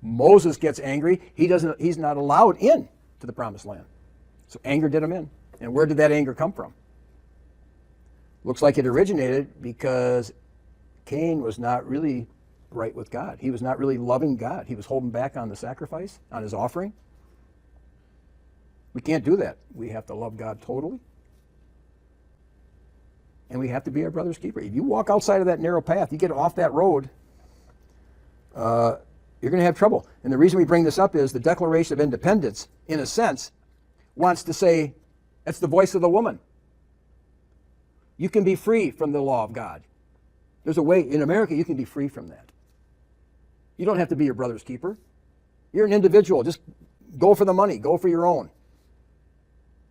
Moses gets angry. He's not allowed in to the promised land. So anger did him in. And where did that anger come from? Looks like it originated because Cain was not really right with God. He was not really loving God. He was holding back on the sacrifice, on his offering. We can't do that. We have to love God totally. And we have to be our brother's keeper. If you walk outside of that narrow path, you get off that road, you're going to have trouble. And the reason we bring this up is the Declaration of Independence, in a sense, wants to say, that's the voice of the woman. You can be free from the law of God. There's a way, in America, you can be free from that. You don't have to be your brother's keeper. You're an individual. Just go for the money. Go for your own.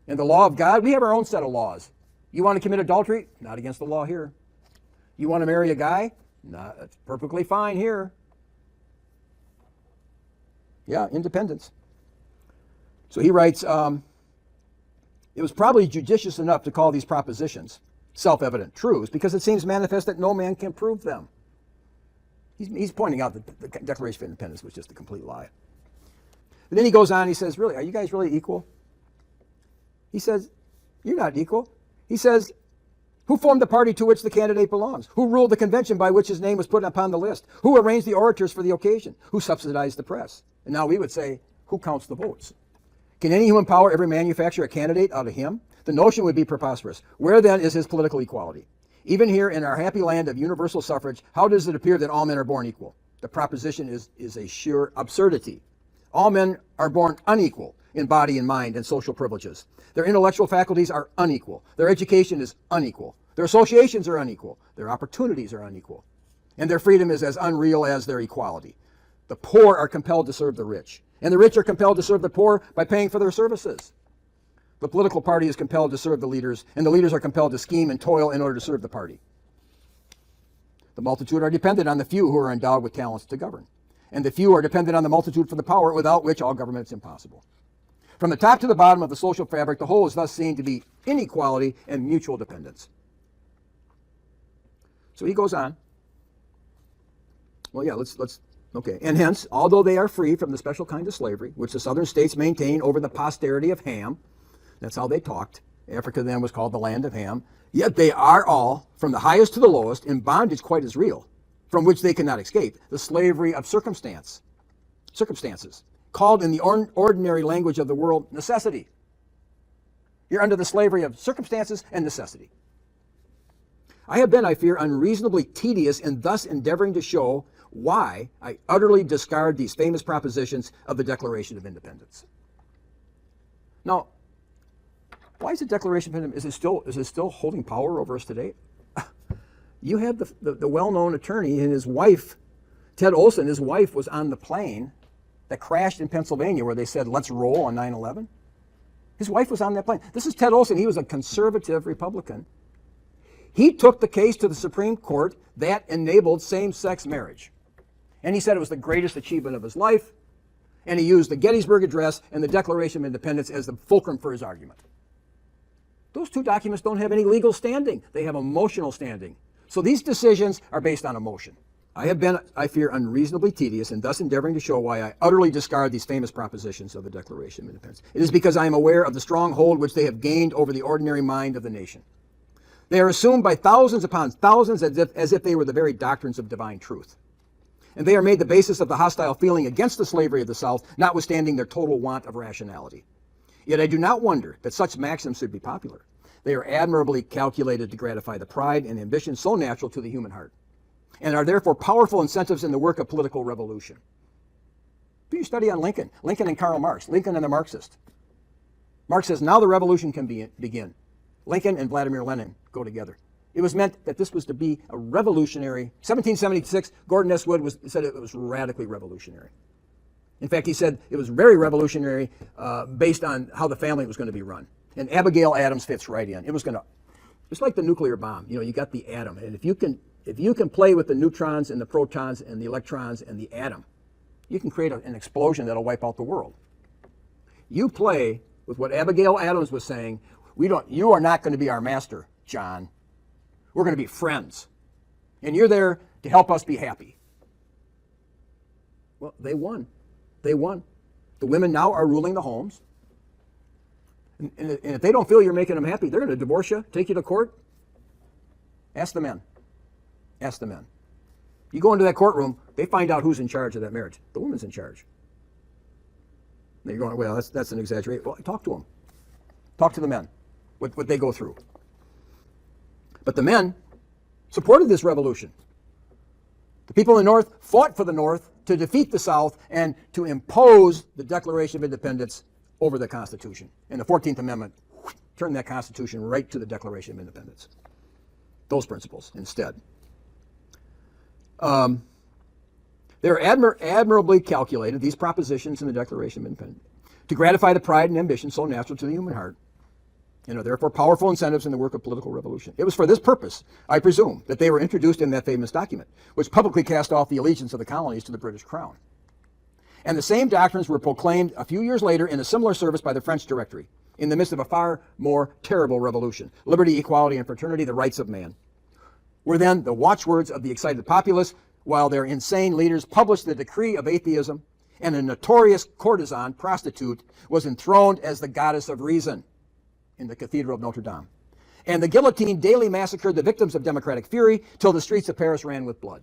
And the law of God, we have our own set of laws. You want to commit adultery? Not against the law here. You want to marry a guy? That's perfectly fine here. Yeah, independence. So he writes, it was probably judicious enough to call these propositions self-evident truths because it seems manifest that no man can prove them. He's pointing out that the Declaration of Independence was just a complete lie. And then he goes on, he says, really, are you guys really equal? He says, you're not equal. He says, who formed the party to which the candidate belongs? Who ruled the convention by which his name was put upon the list? Who arranged the orators for the occasion? Who subsidized the press? And now we would say, who counts the votes? Can any human power ever manufacture a candidate out of him? The notion would be preposterous. Where then is his political equality? Even here in our happy land of universal suffrage, how does it appear that all men are born equal? The proposition is a sheer absurdity. All men are born unequal in body and mind and social privileges. Their intellectual faculties are unequal. Their education is unequal. Their associations are unequal. Their opportunities are unequal. And their freedom is as unreal as their equality. The poor are compelled to serve the rich, and the rich are compelled to serve the poor by paying for their services. The political party is compelled to serve the leaders, and the leaders are compelled to scheme and toil in order to serve the party. The multitude are dependent on the few who are endowed with talents to govern, and the few are dependent on the multitude for the power without which all government is impossible. From the top to the bottom of the social fabric, the whole is thus seen to be inequality and mutual dependence. So he goes on. Well, yeah, okay. And hence, although they are free from the special kind of slavery, which the southern states maintain over the posterity of Ham, that's how they talked. Africa then was called the land of Ham. Yet they are all, from the highest to the lowest, in bondage quite as real, from which they cannot escape, the slavery of circumstances, called in the ordinary language of the world, necessity. You're under the slavery of circumstances and necessity. I have been, I fear, unreasonably tedious in thus endeavoring to show why I utterly discard these famous propositions of the Declaration of Independence. Now, Why is the Declaration of Independence, is it still holding power over us today? You had the well-known attorney and his wife, Ted Olson, his wife was on the plane that crashed in Pennsylvania where they said, let's roll on 9/11. His wife was on that plane. This is Ted Olson. He was a conservative Republican. He took the case to the Supreme Court that enabled same-sex marriage. And he said it was the greatest achievement of his life. And he used the Gettysburg Address and the Declaration of Independence as the fulcrum for his argument. Those two documents don't have any legal standing. They have emotional standing. So these decisions are based on emotion. I have been, I fear, unreasonably tedious in thus endeavoring to show why I utterly discard these famous propositions of the Declaration of Independence. It is because I am aware of the strong hold which they have gained over the ordinary mind of the nation. They are assumed by thousands upon thousands as if they were the very doctrines of divine truth. And they are made the basis of the hostile feeling against the slavery of the South, notwithstanding their total want of rationality. Yet I do not wonder that such maxims should be popular. They are admirably calculated to gratify the pride and ambition so natural to the human heart, and are therefore powerful incentives in the work of political revolution. Do you study on Lincoln and Karl Marx, Lincoln and the Marxist. Marx says, now the revolution can begin. Lincoln and Vladimir Lenin go together. It was meant that this was to be a revolutionary. 1776, Gordon S. Wood said it was radically revolutionary. In fact, he said it was very revolutionary based on how the family was going to be run. And Abigail Adams fits right in. It was going to, it's like the nuclear bomb. You know, you got the atom, and if you can play with the neutrons and the protons and the electrons and the atom, you can create an explosion that'll wipe out the world. You play with what Abigail Adams was saying. You are not going to be our master, John. We're going to be friends. And you're there to help us be happy. Well, they won. They won. The women now are ruling the homes. And if they don't feel you're making them happy, they're going to divorce you, take you to court. Ask the men. Ask the men. You go into that courtroom, they find out who's in charge of that marriage. The woman's in charge. And you're going, well, that's an exaggeration. Well, talk to them. Talk to the men, what they go through. But the men supported this revolution. The people in the North fought for the North to defeat the South and to impose the Declaration of Independence over the Constitution. And the 14th Amendment turned that Constitution right to the Declaration of Independence. Those principles instead. They're admirably calculated, these propositions in the Declaration of Independence, to gratify the pride and ambition so natural to the human heart, and are therefore powerful incentives in the work of political revolution. It was for this purpose, I presume, that they were introduced in that famous document, which publicly cast off the allegiance of the colonies to the British crown. And the same doctrines were proclaimed a few years later in a similar service by the French Directory, in the midst of a far more terrible revolution. Liberty, equality, and fraternity, the rights of man, were then the watchwords of the excited populace, while their insane leaders published the decree of atheism, and a notorious courtesan, prostitute, was enthroned as the goddess of reason in the Cathedral of Notre Dame. And the guillotine daily massacred the victims of democratic fury till the streets of Paris ran with blood.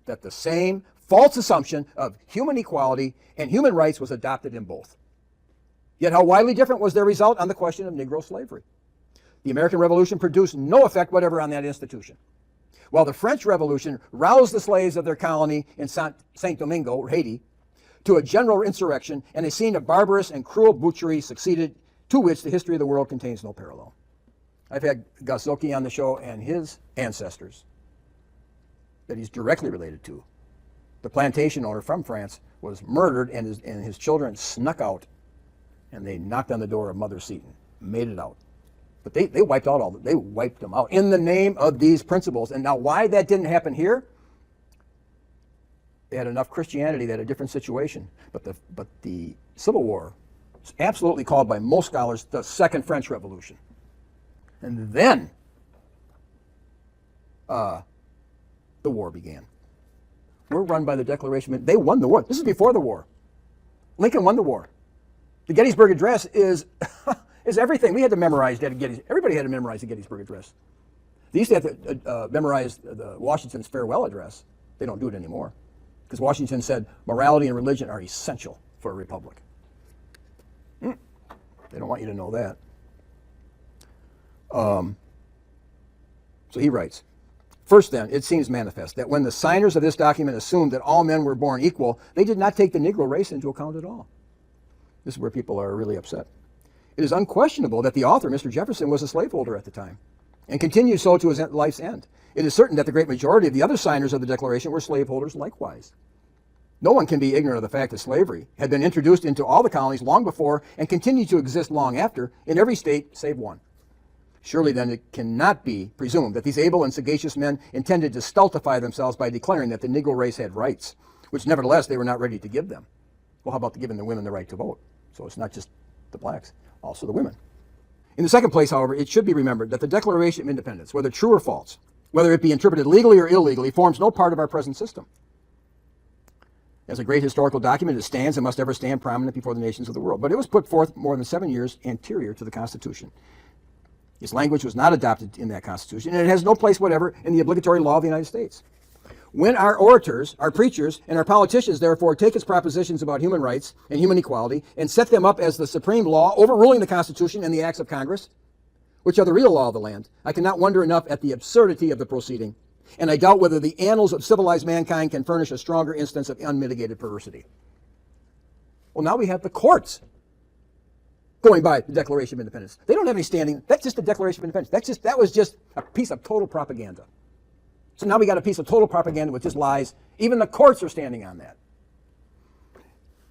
That the same false assumption of human equality and human rights was adopted in both. Yet how widely different was their result on the question of Negro slavery. The American Revolution produced no effect whatever on that institution, while the French Revolution roused the slaves of their colony in Saint Domingo, Haiti, to a general insurrection, and a scene of barbarous and cruel butchery succeeded, to which the history of the world contains no parallel. I've had Gosocki on the show, and his ancestors that he's directly related to, the plantation owner from France, was murdered, and his children snuck out, and they knocked on the door of Mother Seton, made it out. But they wiped out they wiped them out in the name of these principles. And now why that didn't happen here? They had enough Christianity, they had a different situation. But the Civil War is absolutely called by most scholars the Second French Revolution. And then the war began. We're run by the Declaration. They won the war. This is before the war. Lincoln won the war. The Gettysburg Address is everything. We had to memorize Gettysburg. Everybody had to memorize the Gettysburg Address. They used to have to memorize the Washington's farewell address. They don't do it anymore because Washington said morality and religion are essential for a republic. They don't want you to know that. So he writes, first then, it seems manifest that when the signers of this document assumed that all men were born equal, they did not take the Negro race into account at all. This is where people are really upset. It is unquestionable that the author, Mr. Jefferson, was a slaveholder at the time and continued so to his life's end. It is certain that the great majority of the other signers of the Declaration were slaveholders likewise. No one can be ignorant of the fact that slavery had been introduced into all the colonies long before and continued to exist long after in every state save one. Surely then it cannot be presumed that these able and sagacious men intended to stultify themselves by declaring that the Negro race had rights, which nevertheless they were not ready to give them. Well, how about giving the women the right to vote? So it's not just the blacks, also the women. In the second place, however, it should be remembered that the Declaration of Independence, whether true or false, whether it be interpreted legally or illegally, forms no part of our present system. As a great historical document, it stands and must ever stand prominent before the nations of the world. But it was put forth more than 7 years anterior to the Constitution. Its language was not adopted in that Constitution, and it has no place whatever in the obligatory law of the United States. When our orators, our preachers, and our politicians, therefore, take its propositions about human rights and human equality and set them up as the supreme law, overruling the Constitution and the acts of Congress, which are the real law of the land, I cannot wonder enough at the absurdity of the proceeding, and I doubt whether the annals of civilized mankind can furnish a stronger instance of unmitigated perversity. Well, now we have the courts going by the Declaration of Independence. They don't have any standing. That's just the Declaration of Independence. That was just a piece of total propaganda. So now we got a piece of total propaganda with just lies. Even the courts are standing on that.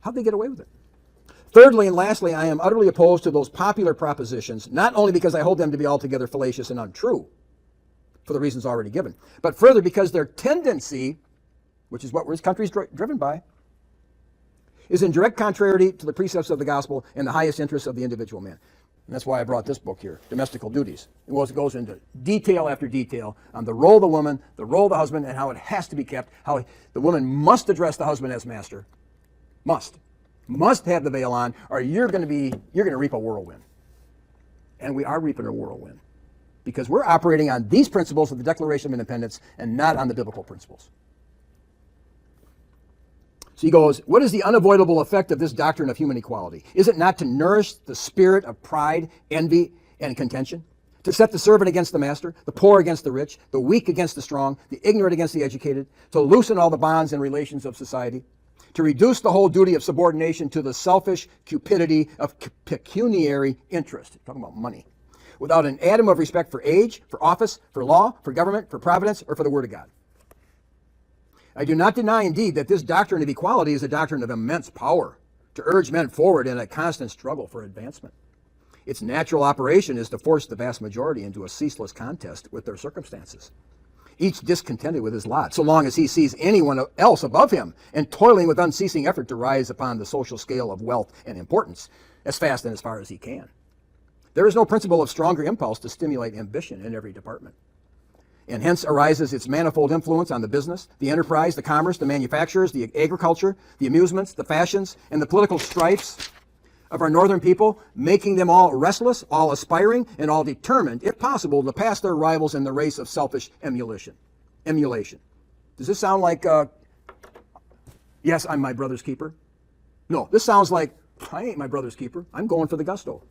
How'd they get away with it? Thirdly and lastly, I am utterly opposed to those popular propositions, not only because I hold them to be altogether fallacious and untrue, for the reasons already given, but further because their tendency, which is what this country is driven by, is in direct contrariety to the precepts of the gospel and the highest interests of the individual man. And that's why I brought this book here, Domestical Duties. It goes into detail after detail on the role of the woman, the role of the husband, and how it has to be kept, how the woman must address the husband as master. Must have the veil on, or you're going to reap a whirlwind. And we are reaping a whirlwind, because we're operating on these principles of the Declaration of Independence and not on the biblical principles. So he goes, what is the unavoidable effect of this doctrine of human equality? Is it not to nourish the spirit of pride, envy, and contention? To set the servant against the master, the poor against the rich, the weak against the strong, the ignorant against the educated, to loosen all the bonds and relations of society, to reduce the whole duty of subordination to the selfish cupidity of pecuniary interest, talking about money, without an atom of respect for age, for office, for law, for government, for providence, or for the word of God. I do not deny, indeed, that this doctrine of equality is a doctrine of immense power to urge men forward in a constant struggle for advancement. Its natural operation is to force the vast majority into a ceaseless contest with their circumstances, each discontented with his lot, so long as he sees anyone else above him and toiling with unceasing effort to rise upon the social scale of wealth and importance as fast and as far as he can. There is no principle of stronger impulse to stimulate ambition in every department. And hence arises its manifold influence on the business, the enterprise, the commerce, the manufacturers, the agriculture, the amusements, the fashions, and the political strifes of our northern people, making them all restless, all aspiring, and all determined, if possible, to pass their rivals in the race of selfish emulation. Does this sound like, yes, I'm my brother's keeper? No, this sounds like, I ain't my brother's keeper. I'm going for the gusto.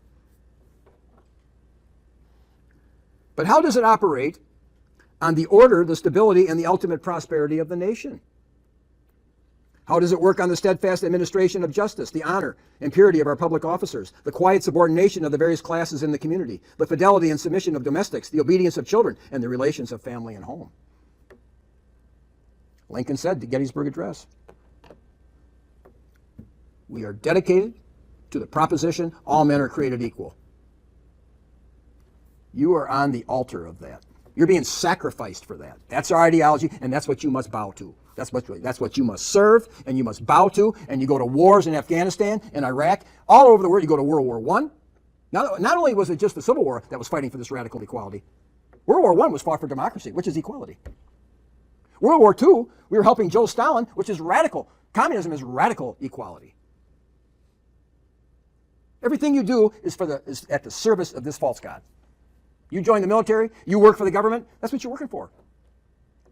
But how does it operate on the order, the stability, and the ultimate prosperity of the nation? How does it work on the steadfast administration of justice, the honor and purity of our public officers, the quiet subordination of the various classes in the community, the fidelity and submission of domestics, the obedience of children, and the relations of family and home? Lincoln said to Gettysburg Address, "We are dedicated to the proposition all men are created equal." You are on the altar of that. You're being sacrificed for that. That's our ideology, and that's what you must bow to. That's what you must serve, and you must bow to, and you go to wars in Afghanistan and Iraq, all over the world. You go to World War I. Not only was it just the Civil War that was fighting for this radical equality, World War I was fought for democracy, which is equality. World War II, we were helping Joe Stalin, which is radical. Communism is radical equality. Everything you do is at the service of this false god. You join the military, you work for the government, that's what you're working for.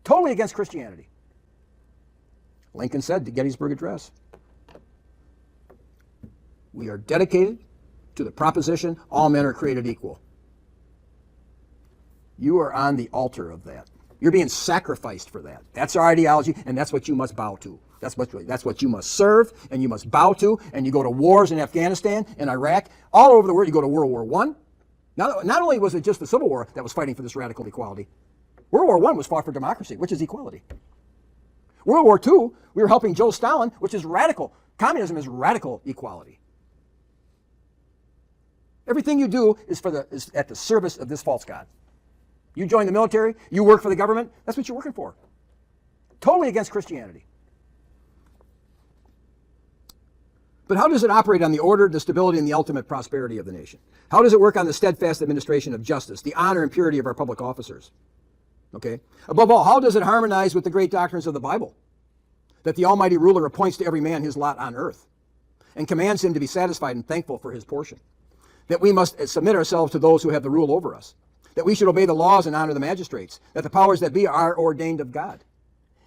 Totally against Christianity. Lincoln said to Gettysburg Address, "We are dedicated to the proposition all men are created equal." You are on the altar of that. You're being sacrificed for that. That's our ideology, and that's what you must bow to. That's what you must serve and you must bow to. And you go to wars in Afghanistan and Iraq, all over the world. You go to World War I. Not only was it just the Civil War that was fighting for this radical equality, World War I was fought for democracy, which is equality. World War II, we were helping Joe Stalin, which is radical. Communism is radical equality. Everything you do is at the service of this false god. You join the military, you work for the government, that's what you're working for. Totally against Christianity. But how does it operate on the order, the stability, and the ultimate prosperity of the nation? How does it work on the steadfast administration of justice, the honor and purity of our public officers? Okay? Above all, how does it harmonize with the great doctrines of the Bible? That the Almighty Ruler appoints to every man his lot on earth and commands him to be satisfied and thankful for his portion. That we must submit ourselves to those who have the rule over us. That we should obey the laws and honor the magistrates. That the powers that be are ordained of God.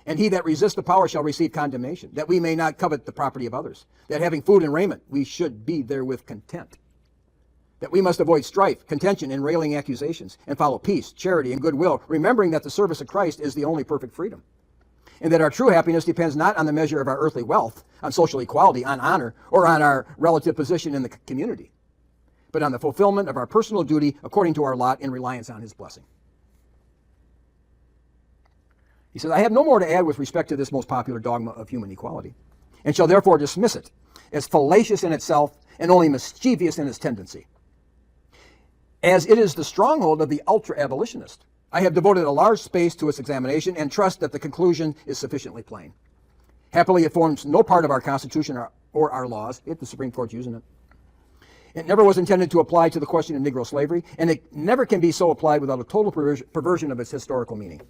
And he that resists the power shall receive condemnation. That we may not covet the property of others. That having food and raiment, we should be therewith content. That we must avoid strife, contention, and railing accusations, and follow peace, charity, and goodwill, remembering that the service of Christ is the only perfect freedom. And that our true happiness depends not on the measure of our earthly wealth, on social equality, on honor, or on our relative position in the community, but on the fulfillment of our personal duty according to our lot in reliance on his blessing. He says, I have no more to add with respect to this most popular dogma of human equality, and shall therefore dismiss it as fallacious in itself and only mischievous in its tendency. As it is the stronghold of the ultra-abolitionist, I have devoted a large space to its examination and trust that the conclusion is sufficiently plain. Happily, it forms no part of our Constitution or our laws, if the Supreme Court's using it. It never was intended to apply to the question of Negro slavery, and it never can be so applied without a total perversion of its historical meaning,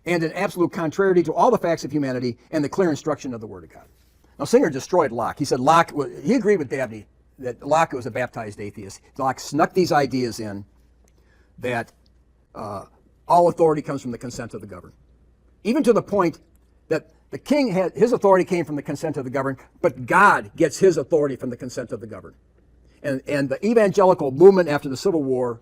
and an absolute contrariety to all the facts of humanity and the clear instruction of the Word of God. Now, Singer destroyed Locke. He said he agreed with Dabney that Locke was a baptized atheist. Locke snuck these ideas in that all authority comes from the consent of the governed. Even to the point that the king his authority came from the consent of the governed, but God gets his authority from the consent of the governed. And the evangelical movement after the Civil War,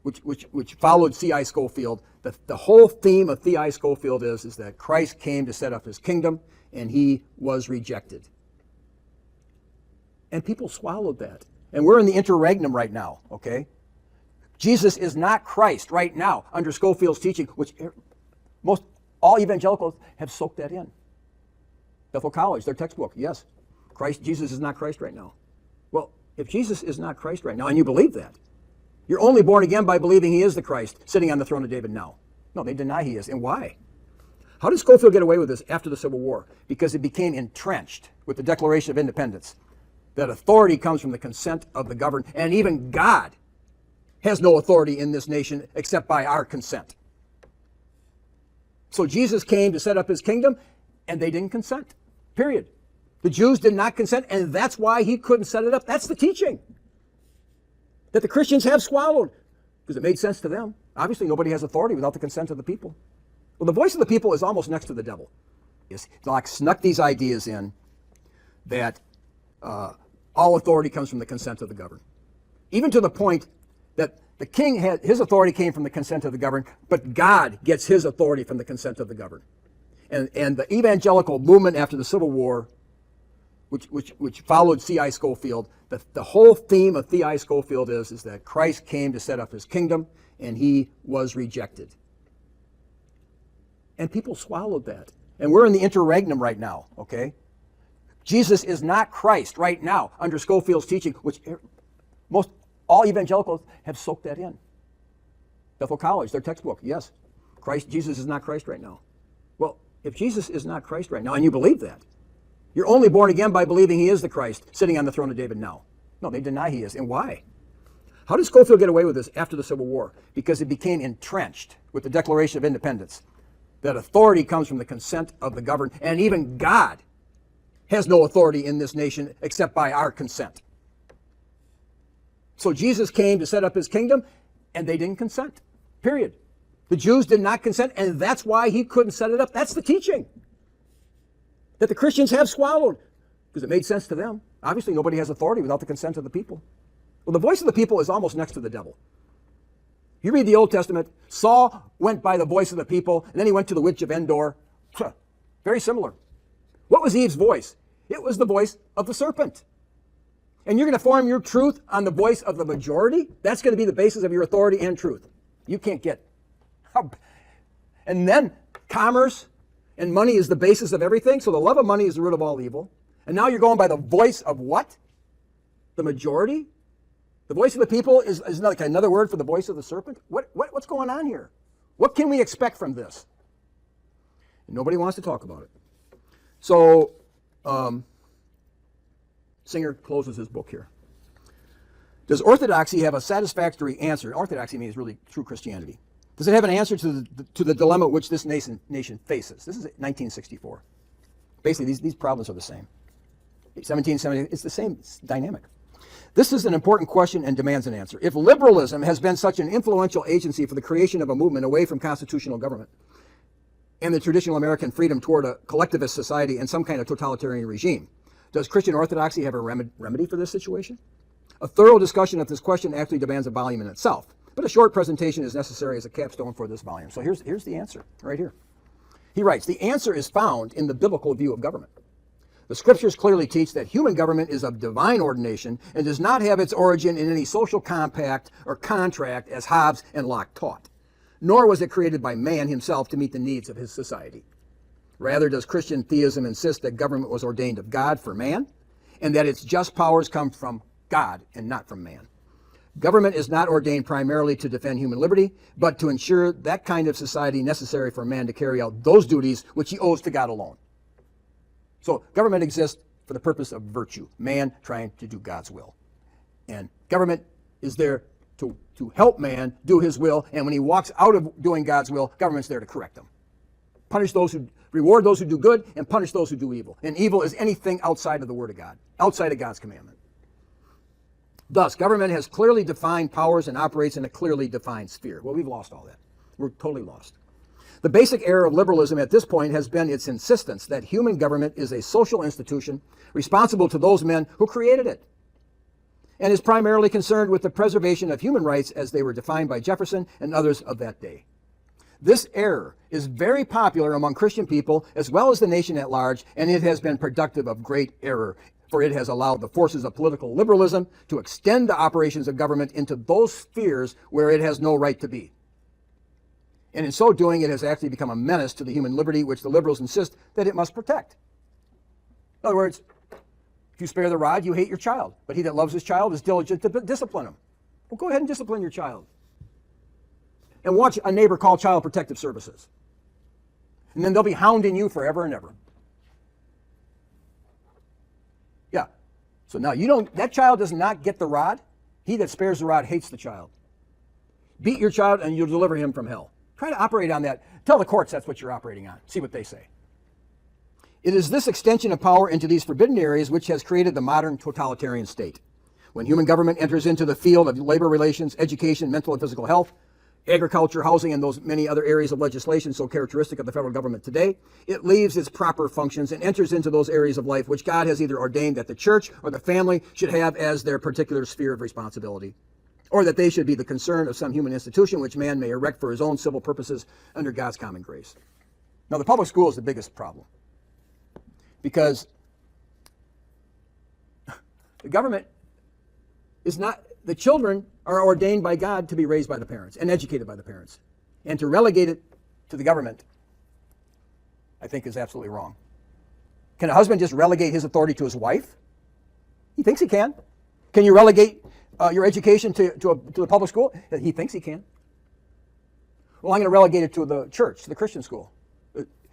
which followed C.I. Scofield, the whole theme of C.I. Scofield is that Christ came to set up his kingdom, and he was rejected. And people swallowed that. And we're in the interregnum right now, okay? Jesus is not Christ right now under Scofield's teaching, which all evangelicals have soaked that in. Bethel College, their textbook, yes. Jesus is not Christ right now. Well, if Jesus is not Christ right now, and you believe that, you're only born again by believing he is the Christ sitting on the throne of David now. No, they deny he is. And why? How did Scofield get away with this after the Civil War? Because it became entrenched with the Declaration of Independence, that authority comes from the consent of the governed, and even God has no authority in this nation except by our consent. So Jesus came to set up his kingdom, and they didn't consent, period. The Jews did not consent, and that's why he couldn't set it up. That's the teaching that the Christians have swallowed, because it made sense to them. Obviously, nobody has authority without the consent of the people. Well, the voice of the people is almost next to the devil. Locke snuck these ideas in that all authority comes from the consent of the governed. Even to the point that the king his authority came from the consent of the governed, but God gets his authority from the consent of the governed. And the evangelical movement after the Civil War, which followed C.I. Scofield, the whole theme of C.I. Scofield is that Christ came to set up his kingdom, and he was rejected. And people swallowed that. And we're in the interregnum right now, okay? Jesus is not Christ right now under Scofield's teaching, which all evangelicals have soaked that in. Bethel College, their textbook, yes. Jesus is not Christ right now. Well, if Jesus is not Christ right now, and you believe that, you're only born again by believing he is the Christ sitting on the throne of David now. No, they deny he is. And why? How did Scofield get away with this after the Civil War? Because it became entrenched with the Declaration of Independence, that authority comes from the consent of the governed, and even God has no authority in this nation except by our consent. So Jesus came to set up his kingdom, and they didn't consent, period. The Jews did not consent, and that's why he couldn't set it up. That's the teaching that the Christians have swallowed, because it made sense to them. Obviously, nobody has authority without the consent of the people. Well, the voice of the people is almost next to the devil. You read the Old Testament, Saul went by the voice of the people, and then he went to the witch of Endor. Very similar. What was Eve's voice? It was the voice of the serpent. And you're going to form your truth on the voice of the majority? That's going to be the basis of your authority and truth. You can't get. And then commerce and money is the basis of everything. So the love of money is the root of all evil. And now you're going by the voice of what? The majority? The voice of the people is like another word for the voice of the serpent? What's going on here? What can we expect from this? Nobody wants to talk about it. So, Singer closes his book here. Does orthodoxy have a satisfactory answer? Orthodoxy means really true Christianity. Does it have an answer to the dilemma which this nation faces? This is 1964. Basically, these problems are the same. 1770, it's the same dynamic. This is an important question and demands an answer. If liberalism has been such an influential agency for the creation of a movement away from constitutional government and the traditional American freedom toward a collectivist society and some kind of totalitarian regime, does Christian orthodoxy have a remedy for this situation? A thorough discussion of this question actually demands a volume in itself, but a short presentation is necessary as a capstone for this volume. So here's the answer, right here. He writes, the answer is found in the biblical view of government. The scriptures clearly teach that human government is of divine ordination and does not have its origin in any social compact or contract as Hobbes and Locke taught, nor was it created by man himself to meet the needs of his society. Rather, does Christian theism insist that government was ordained of God for man and that its just powers come from God and not from man. Government is not ordained primarily to defend human liberty, but to ensure that kind of society necessary for man to carry out those duties which he owes to God alone. So government exists for the purpose of virtue, man trying to do God's will. And government is there to help man do his will, and when he walks out of doing God's will, government's there to correct him. Reward those who do good, and punish those who do evil. And evil is anything outside of the Word of God, outside of God's commandment. Thus, government has clearly defined powers and operates in a clearly defined sphere. Well, we've lost all that. We're totally lost. The basic error of liberalism at this point has been its insistence that human government is a social institution responsible to those men who created it, and is primarily concerned with the preservation of human rights as they were defined by Jefferson and others of that day. This error is very popular among Christian people as well as the nation at large, and it has been productive of great error, for it has allowed the forces of political liberalism to extend the operations of government into those spheres where it has no right to be. And in so doing, it has actually become a menace to the human liberty which the liberals insist that it must protect. In other words, if you spare the rod, you hate your child. But he that loves his child is diligent to discipline him. Well, go ahead and discipline your child. And watch a neighbor call Child Protective Services. And then they'll be hounding you forever and ever. Yeah. So now that child does not get the rod. He that spares the rod hates the child. Beat your child and you'll deliver him from hell. Try to operate on that. Tell the courts that's what you're operating on. See what they say. It is this extension of power into these forbidden areas which has created the modern totalitarian state. When human government enters into the field of labor relations, education, mental and physical health, agriculture, housing, and those many other areas of legislation so characteristic of the federal government today, it leaves its proper functions and enters into those areas of life which God has either ordained that the church or the family should have as their particular sphere of responsibility, or that they should be the concern of some human institution which man may erect for his own civil purposes under God's common grace. Now, the public school is the biggest problem, because the government is not, the children are ordained by God to be raised by the parents and educated by the parents. And to relegate it to the government, I think, is absolutely wrong. Can a husband just relegate his authority to his wife? He thinks he can. Can you relegate your education to the public school? He thinks he can. Well, I'm going to relegate it to the church, to the Christian school.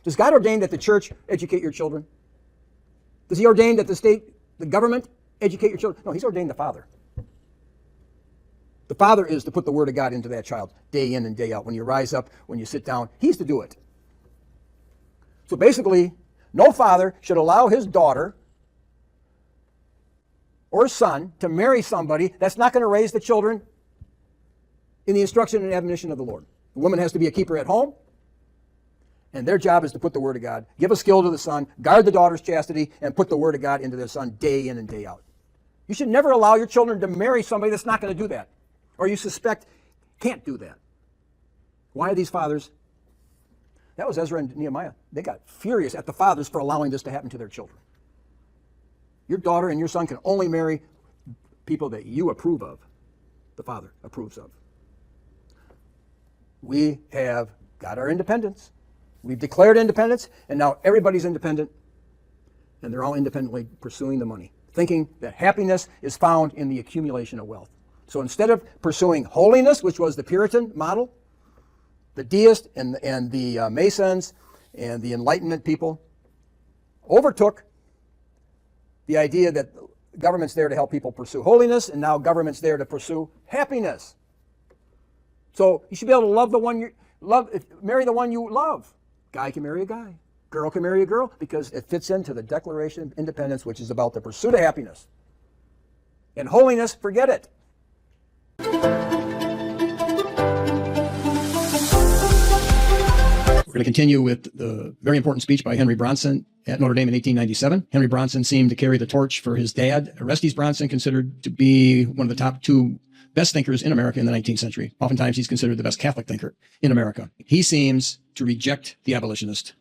Does God ordain that the church educate your children? Does he ordain that the state, the government, educate your children? No, he's ordained the father. The father is to put the word of God into that child day in and day out. When you rise up, when you sit down, he's to do it. So basically, no father should allow his daughter or son to marry somebody that's not going to raise the children in the instruction and admonition of the Lord. The woman has to be a keeper at home, and their job is to put the word of God, give a skill to the son, guard the daughter's chastity, and put the word of God into their son day in and day out. You should never allow your children to marry somebody that's not going to do that, or you suspect can't do that. Why are these fathers That was Ezra and Nehemiah. They got furious at the fathers for allowing this to happen to their children. Your daughter and your son can only marry people that you approve of, the father approves of. We have got our independence. We've declared independence, and now everybody's independent, and they're all independently pursuing the money, thinking that happiness is found in the accumulation of wealth. So instead of pursuing holiness, which was the Puritan model, the deists and the Masons and the Enlightenment people overtook the idea that government's there to help people pursue holiness, and now government's there to pursue happiness. So you should be able to love the one you love, marry the one you love. Guy can marry a guy. Girl can marry a girl because it fits into the Declaration of Independence, which is about the pursuit of happiness. And holiness, forget it. We're going to continue with the very important speech by Henry Bronson at Notre Dame in 1897. Henry Bronson seemed to carry the torch for his dad, Orestes Bronson, considered to be one of the top two best thinkers in America in the 19th century. Oftentimes he's considered the best Catholic thinker in America. He seems to reject the abolitionist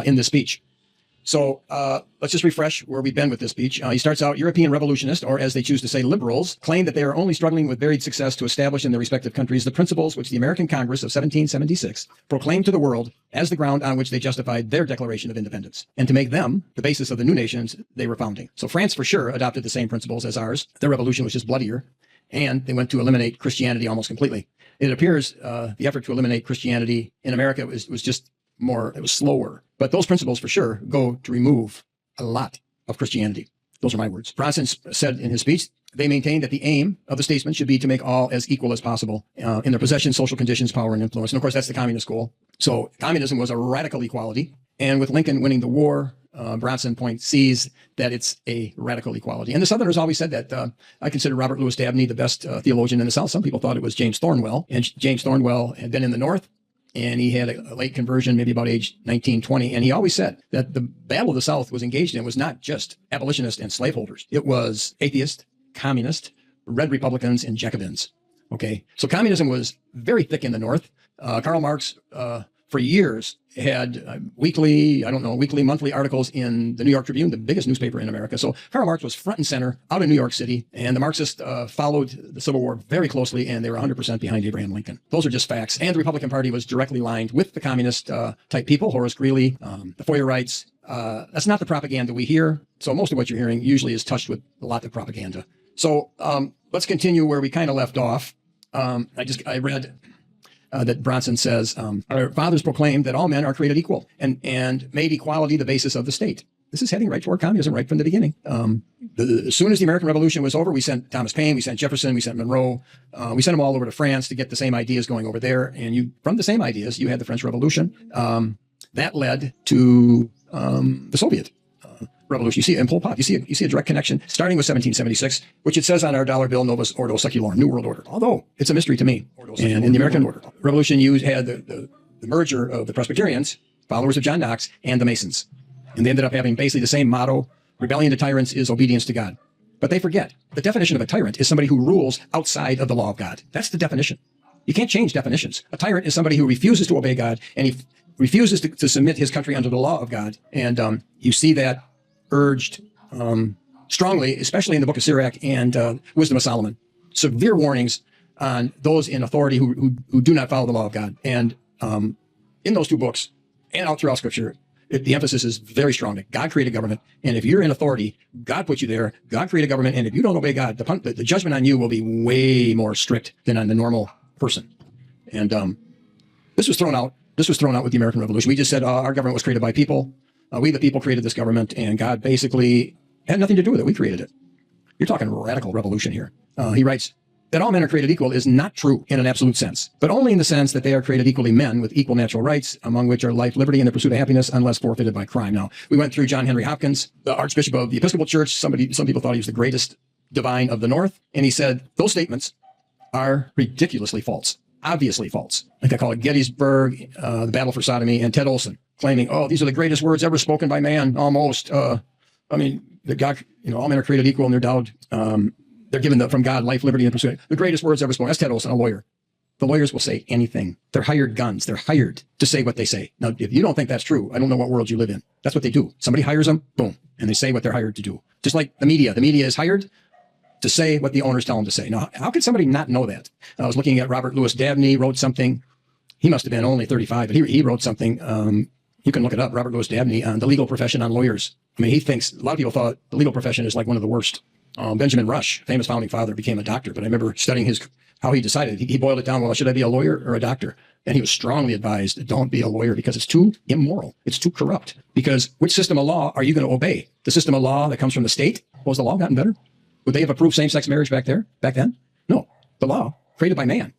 in this speech. So let's just refresh where we've been with this speech. He starts out, European revolutionists, or as they choose to say, liberals, claim that they are only struggling with varied success to establish in their respective countries the principles which the American Congress of 1776 proclaimed to the world as the ground on which they justified their Declaration of Independence, and to make them the basis of the new nations they were founding. So France, for sure, adopted the same principles as ours. Their revolution was just bloodier, and they went to eliminate Christianity almost completely. It appears the effort to eliminate Christianity in America was just more, it was slower. But those principles, for sure, go to remove a lot of Christianity. Those are my words. Bronson said in his speech, they maintain that the aim of the statesman should be to make all as equal as possible in their possession, social conditions, power, and influence. And of course, that's the communist goal. So communism was a radical equality. And with Lincoln winning the war, Bronson sees that it's a radical equality. And the Southerners always said that. I consider Robert Louis Dabney the best theologian in the South. Some people thought it was James Thornwell. And James Thornwell had been in the North, and he had a late conversion, maybe about age 19, 20. And he always said that the battle of the South was engaged in was not just abolitionists and slaveholders. It was atheists, communists, red Republicans, and Jacobins. Okay. So communism was very thick in the North. Karl Marx, for years, had weekly, monthly articles in the New York Tribune, the biggest newspaper in America. So Karl Marx was front and center out in New York City, and the Marxists followed the Civil War very closely, and they were 100% behind Abraham Lincoln. Those are just facts. And the Republican Party was directly lined with the communist type people, Horace Greeley, the Foyerites. That's not the propaganda we hear. So most of what you're hearing usually is touched with a lot of propaganda. So let's continue where we kind of left off. I read that Bronson says, our fathers proclaimed that all men are created equal and made equality the basis of the state. This is heading right toward communism right from the beginning. As soon as the American Revolution was over, we sent Thomas Paine, we sent Jefferson, we sent Monroe, we sent them all over to France to get the same ideas going over there. And from the same ideas, you had the French Revolution. That led to the Soviet Revolution. You see it in Pol Pot. You see a direct connection starting with 1776, which it says on our dollar bill, Novus Ordo Secularum, New World Order. Although it's a mystery to me. And in the American Revolution, you had the merger of the Presbyterians, followers of John Knox, and the Masons. And they ended up having basically the same motto: rebellion to tyrants is obedience to God. But they forget the definition of a tyrant is somebody who rules outside of the law of God. That's the definition. You can't change definitions. A tyrant is somebody who refuses to obey God, and he refuses to submit his country under the law of God. And you see that urged strongly, especially in the Book of Sirach and Wisdom of Solomon. Severe warnings on those in authority who do not follow the law of God. And in those two books and out throughout Scripture, the emphasis is very strong that God created government. And if you're in authority, God put you there. God created government. And if you don't obey God, the judgment on you will be way more strict than on the normal person. And this was thrown out. This was thrown out with the American Revolution. We just said our government was created by people. We, the people, created this government, and God basically had nothing to do with it. We created it. You're talking radical revolution here. He writes that all men are created equal is not true in an absolute sense, but only in the sense that they are created equally men with equal natural rights, among which are life, liberty, and the pursuit of happiness, unless forfeited by crime. Now, we went through John Henry Hopkins, the Archbishop of the Episcopal Church. Some people thought he was the greatest divine of the North, and he said those statements are ridiculously false, obviously false. Like I call it Gettysburg, the battle for sodomy, and Ted Olson claiming, oh, these are the greatest words ever spoken by man, almost. The God, all men are created equal and they're endowed. They're given from God life, liberty, and pursuit. The greatest words ever spoken. That's Ted Olson, a lawyer. The lawyers will say anything. They're hired guns. They're hired to say what they say. Now, if you don't think that's true, I don't know what world you live in. That's what they do. Somebody hires them, boom, and they say what they're hired to do. Just like the media. The media is hired to say what the owners tell them to say. Now, how could somebody not know that? I was looking at Robert Louis Dabney, wrote something. He must have been only 35, but he wrote something. You can look it up, Robert Louis Dabney, on the legal profession on lawyers. I mean, he thinks, a lot of people thought the legal profession is like one of the worst. Benjamin Rush, famous founding father, became a doctor, but I remember studying how he decided. He boiled it down, well, should I be a lawyer or a doctor? And he was strongly advised, don't be a lawyer because it's too immoral. It's too corrupt. Because which system of law are you going to obey? The system of law that comes from the state? Was the law gotten better? Would they have approved same-sex marriage back then? No. The law, created by man,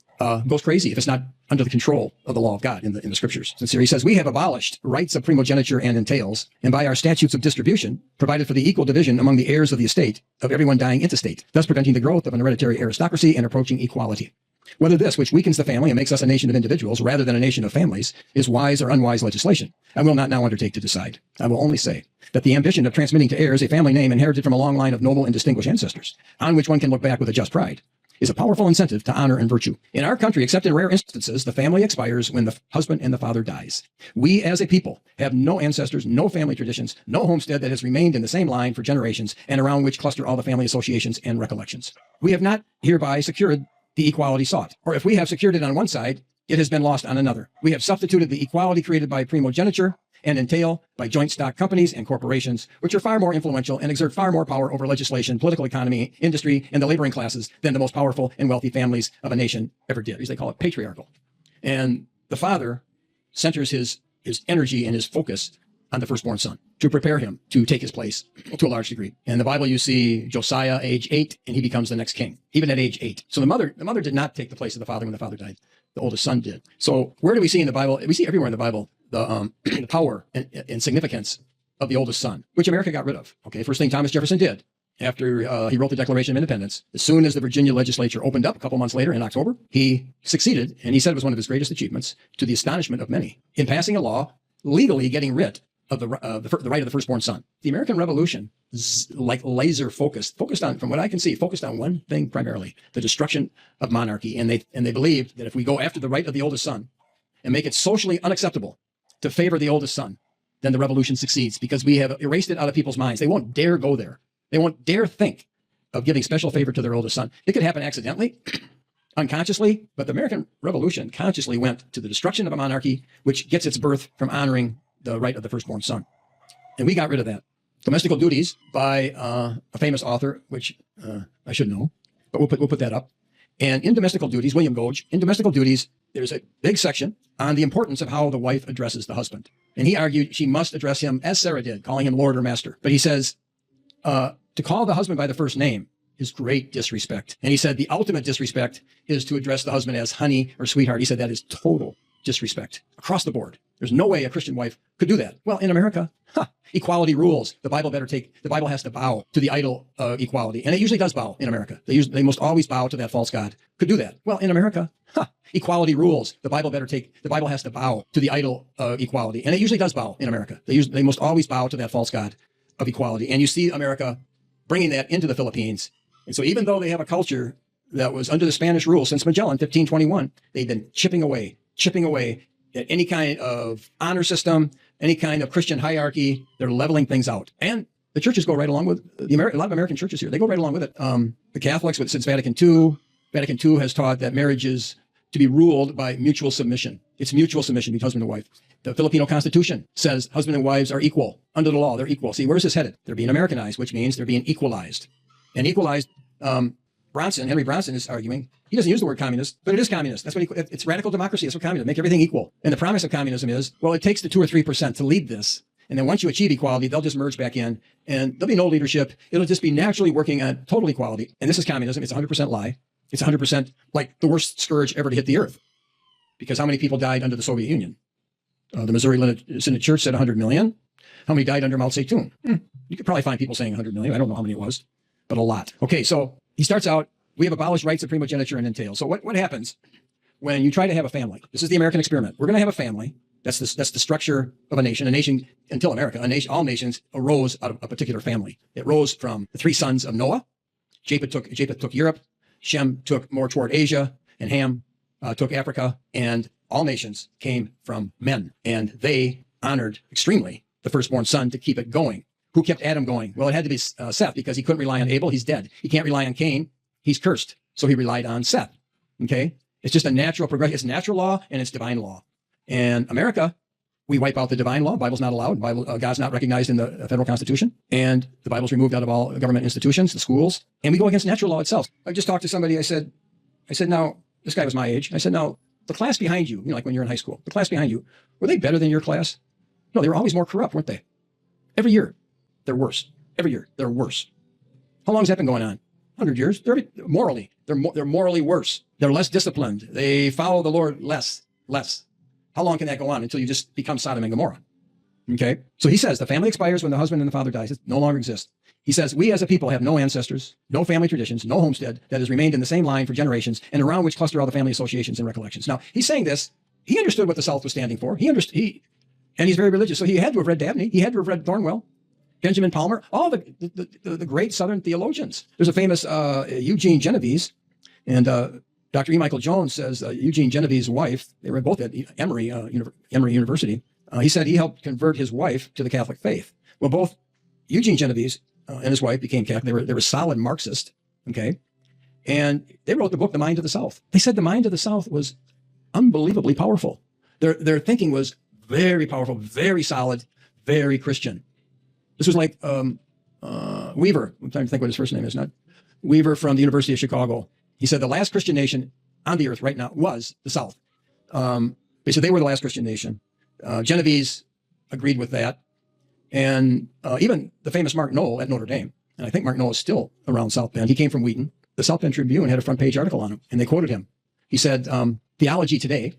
goes crazy if it's not under the control of the law of God in the scriptures. Since here he says, we have abolished rights of primogeniture and entails, and by our statutes of distribution, provided for the equal division among the heirs of the estate of everyone dying intestate, thus preventing the growth of an hereditary aristocracy and approaching equality. Whether this, which weakens the family and makes us a nation of individuals rather than a nation of families, is wise or unwise legislation, I will not now undertake to decide. I will only say that the ambition of transmitting to heirs a family name inherited from a long line of noble and distinguished ancestors, on which one can look back with a just pride, is a powerful incentive to honor and virtue. In our country, except in rare instances, the family expires when the husband and the father dies. We as a people have no ancestors, no family traditions, no homestead that has remained in the same line for generations and around which cluster all the family associations and recollections. We have not hereby secured the equality sought, or if we have secured it on one side, it has been lost on another. We have substituted the equality created by primogeniture and entail by joint stock companies and corporations, which are far more influential and exert far more power over legislation, political economy, industry, and the laboring classes than the most powerful and wealthy families of a nation ever did. As they call it, patriarchal. And the father centers his energy and his focus on the firstborn son to prepare him to take his place to a large degree. In the Bible, you see Josiah, age 8, and he becomes the next king, even at age 8. So the mother did not take the place of the father when the father died. The oldest son did. So where do we see in the Bible? We see everywhere in the Bible the power and significance of the oldest son, which America got rid of. Okay, first thing Thomas Jefferson did after he wrote the Declaration of Independence, as soon as the Virginia legislature opened up a couple months later in October, he succeeded, and he said it was one of his greatest achievements, to the astonishment of many, in passing a law legally getting rid of the right of the firstborn son. The American Revolution is like laser focused on, from what I can see, focused on one thing primarily: the destruction of monarchy. And they believed that if we go after the right of the oldest son and make it socially unacceptable to favor the oldest son, then the revolution succeeds, because we have erased it out of people's minds. They won't dare go there. They won't dare think of giving special favor to their oldest son. It could happen accidentally, unconsciously, but the American Revolution consciously went to the destruction of a monarchy, which gets its birth from honoring the right of the firstborn son. And we got rid of that. Domestical Duties by a famous author, which I should know, but we'll put that up. And in Domestical Duties, William Gouge, in Domestical Duties, there's a big section on the importance of how the wife addresses the husband. And he argued she must address him as Sarah did, calling him Lord or Master. But he says, to call the husband by the first name is great disrespect. And he said the ultimate disrespect is to address the husband as honey or sweetheart. He said that is total disrespect across the board. There's no way a Christian wife could do that. Well, in America, equality rules. The Bible has to bow to the idol of equality. And it usually does bow in America. They most always bow to that false god. Could do that. Well, in America, equality rules. The Bible has to bow to the idol of equality. And it usually does bow in America. They most always bow to that false god of equality. And you see America bringing that into the Philippines. And so even though they have a culture that was under the Spanish rule since Magellan, 1521, they've been chipping away at any kind of honor system, any kind of Christian hierarchy. They're leveling things out. And the churches go right along with a lot of American churches here. They go right along with it. The Catholics, since Vatican II has taught that marriage is to be ruled by mutual submission. It's mutual submission between husband and wife. The Filipino Constitution says husband and wives are equal. Under the law, they're equal. See, where's this headed? They're being Americanized, which means they're being equalized. And equalized, Henry Bronson is arguing, he doesn't use the word communist, but it is communist. That's what it's radical democracy. That's what communism, make everything equal. And the promise of communism is, well, it takes the 2 or 3% to lead this. And then once you achieve equality, they'll just merge back in and there'll be no leadership. It'll just be naturally working on total equality. And this is communism. It's 100% lie. It's 100% like the worst scourge ever to hit the earth. Because how many people died under the Soviet Union? The Missouri Synod Church said 100 million. How many died under Mao Zedong? You could probably find people saying 100 million. I don't know how many it was, but a lot. Okay, so he starts out, we have abolished rights of primogeniture and entail. So what happens when you try to have a family? This is the American experiment. We're going to have a family. That's the structure of a nation. A nation, until America, all nations arose out of a particular family. It rose from the 3 sons of Noah. Japheth took Europe. Shem took more toward Asia, and Ham took Africa, and all nations came from men, and they honored extremely the firstborn son to keep it going. Who kept Adam going? Well, it had to be Seth, because he couldn't rely on Abel. He's dead. He can't rely on Cain. He's cursed. So he relied on Seth. Okay? It's just a natural progression. It's natural law and it's divine law. And America, we wipe out the divine law. Bible's not allowed. God's not recognized in the federal constitution. And the Bible's removed out of all government institutions, the schools. And we go against natural law itself. I just talked to somebody. I said, now, this guy was my age. I said, now, the class behind you, like when you're in high school, the class behind you, were they better than your class? No, they were always more corrupt, weren't they? Every year, they're worse. Every year, they're worse. How long has that been going on? 100 years. They're morally worse. They're less disciplined. They follow the Lord less. How long can that go on until you just become Sodom and Gomorrah? Okay. So he says the family expires when the husband and the father dies. It no longer exists. He says we as a people have no ancestors, no family traditions, no homestead that has remained in the same line for generations and around which cluster all the family associations and recollections. Now, he's saying this. He understood what the South was standing for. And he's very religious. So he had to have read Dabney. He had to have read Thornwell, Benjamin Palmer, all the great Southern theologians. There's a famous Eugene Genovese, and Dr. E. Michael Jones says Eugene Genovese's wife, they were both at Emory University. He said he helped convert his wife to the Catholic faith. Well, both Eugene Genovese and his wife became Catholic. They were solid Marxists, okay? And they wrote the book, The Mind of the South. They said the mind of the South was unbelievably powerful. Their thinking was very powerful, very solid, very Christian. This was like Weaver. I'm trying to think what his first name is. Not Weaver from the University of Chicago. He said the last Christian nation on the earth right now was the South. They said they were the last Christian nation. Genovese agreed with that. And even the famous Mark Knoll at Notre Dame, and I think Mark Knoll is still around South Bend. He came from Wheaton. The South Bend Tribune had a front page article on him, and they quoted him. He said, theology today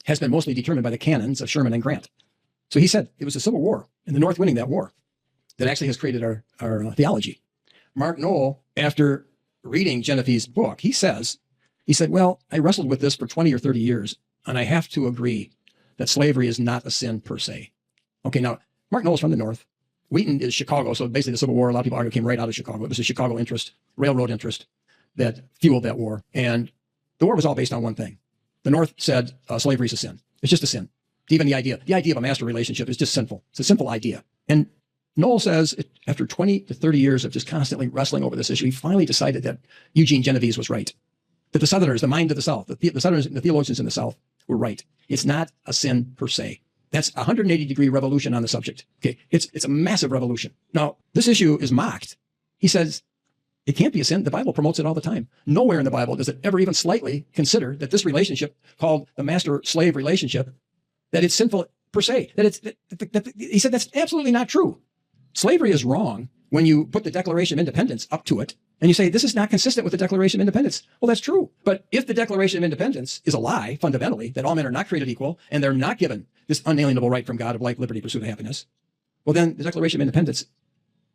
has been mostly determined by the canons of Sherman and Grant. So he said it was the Civil War and the North winning that war that actually has created our theology. Mark Knoll, after reading Genovese's book, he said, well, I wrestled with this for 20 or 30 years, and I have to agree that slavery is not a sin per se. Okay, now, Mark Knoll's from the North. Wheaton is Chicago, so basically the Civil War, a lot of people argue, came right out of Chicago. It was a Chicago interest, railroad interest, that fueled that war. And the war was all based on one thing. The North said slavery is a sin. It's just a sin. Even the idea of a master relationship is just sinful. It's a sinful idea. And Knoll says, after 20 to 30 years of just constantly wrestling over this issue, he finally decided that Eugene Genovese was right. That the Southerners, the mind of the South, the Southerners, the theologians in the South were right. It's not a sin per se. That's a 180-degree revolution on the subject. Okay, it's a massive revolution. Now, this issue is mocked. He says it can't be a sin. The Bible promotes it all the time. Nowhere in the Bible does it ever even slightly consider that this relationship, called the master-slave relationship, that it's sinful per se. He said that's absolutely not true. Slavery is wrong when you put the Declaration of Independence up to it and you say this is not consistent with the Declaration of Independence. Well, that's true. But if the Declaration of Independence is a lie, fundamentally, that all men are not created equal and they're not given this unalienable right from God of life, liberty, pursuit of happiness, well, then the Declaration of Independence,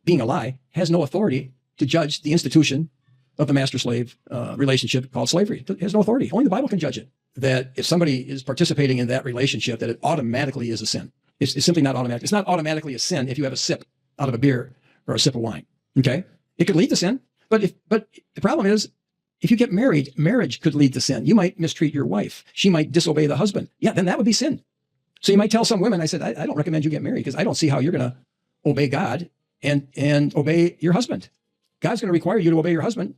being a lie, has no authority to judge the institution of the master-slave relationship called slavery. It has no authority. Only the Bible can judge it. That if somebody is participating in that relationship, that it automatically is a sin. It's simply not automatic. It's not automatically a sin if you have a sip out of a beer or a sip of wine. Okay? It could lead to sin. But the problem is, if you get married, marriage could lead to sin. You might mistreat your wife. She might disobey the husband. Yeah, then that would be sin. So you might tell some women, I said, I don't recommend you get married because I don't see how you're going to obey God and obey your husband. God's going to require you to obey your husband.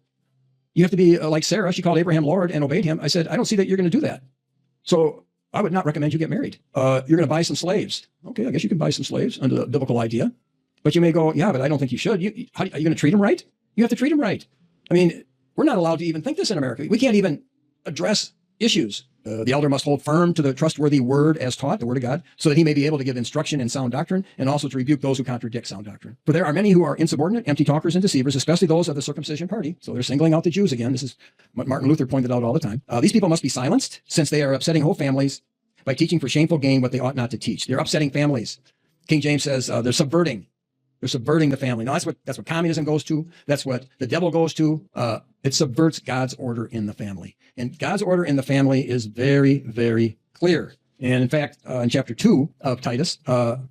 You have to be like Sarah. She called Abraham Lord and obeyed him. I said, I don't see that you're going to do that. So I would not recommend you get married. You're going to buy some slaves. Okay, I guess you can buy some slaves under the biblical idea. But you may go, yeah, but I don't think you should. Are you going to treat them right? You have to treat them right. I mean, we're not allowed to even think this in America. We can't even address issues. The elder must hold firm to the trustworthy word as taught, the word of God, so that he may be able to give instruction in sound doctrine and also to rebuke those who contradict sound doctrine. For there are many who are insubordinate, empty talkers and deceivers, especially those of the circumcision party. So they're singling out the Jews again. This is what Martin Luther pointed out all the time. These people must be silenced since they are upsetting whole families by teaching for shameful gain what they ought not to teach. They're upsetting families. King James says they're subverting. They're subverting the family. Now, that's what communism goes to. That's what the devil goes to. It subverts God's order in the family. And God's order in the family is very, very clear. And in fact, in chapter 2 of Titus,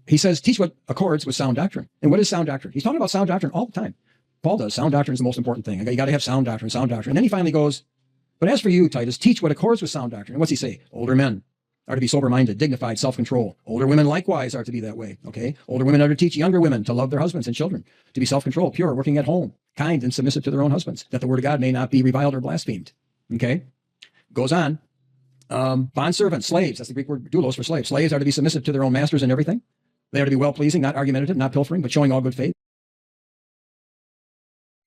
he says, teach what accords with sound doctrine. And what is sound doctrine? He's talking about sound doctrine all the time. Paul does. Sound doctrine is the most important thing. You got to have sound doctrine. And then he finally goes, But as for you, Titus, teach what accords with sound doctrine. And what's he say? Older men are to be sober-minded, dignified, self-control. Older women likewise are to be that way, okay? Older women are to teach younger women to love their husbands and children, to be self-controlled, pure, working at home, kind, and submissive to their own husbands, that the word of God may not be reviled or blasphemed, okay? Goes on. Bondservants, slaves, that's the Greek word doulos for slaves. Slaves are to be submissive to their own masters in everything. They are to be well-pleasing, not argumentative, not pilfering, but showing all good faith.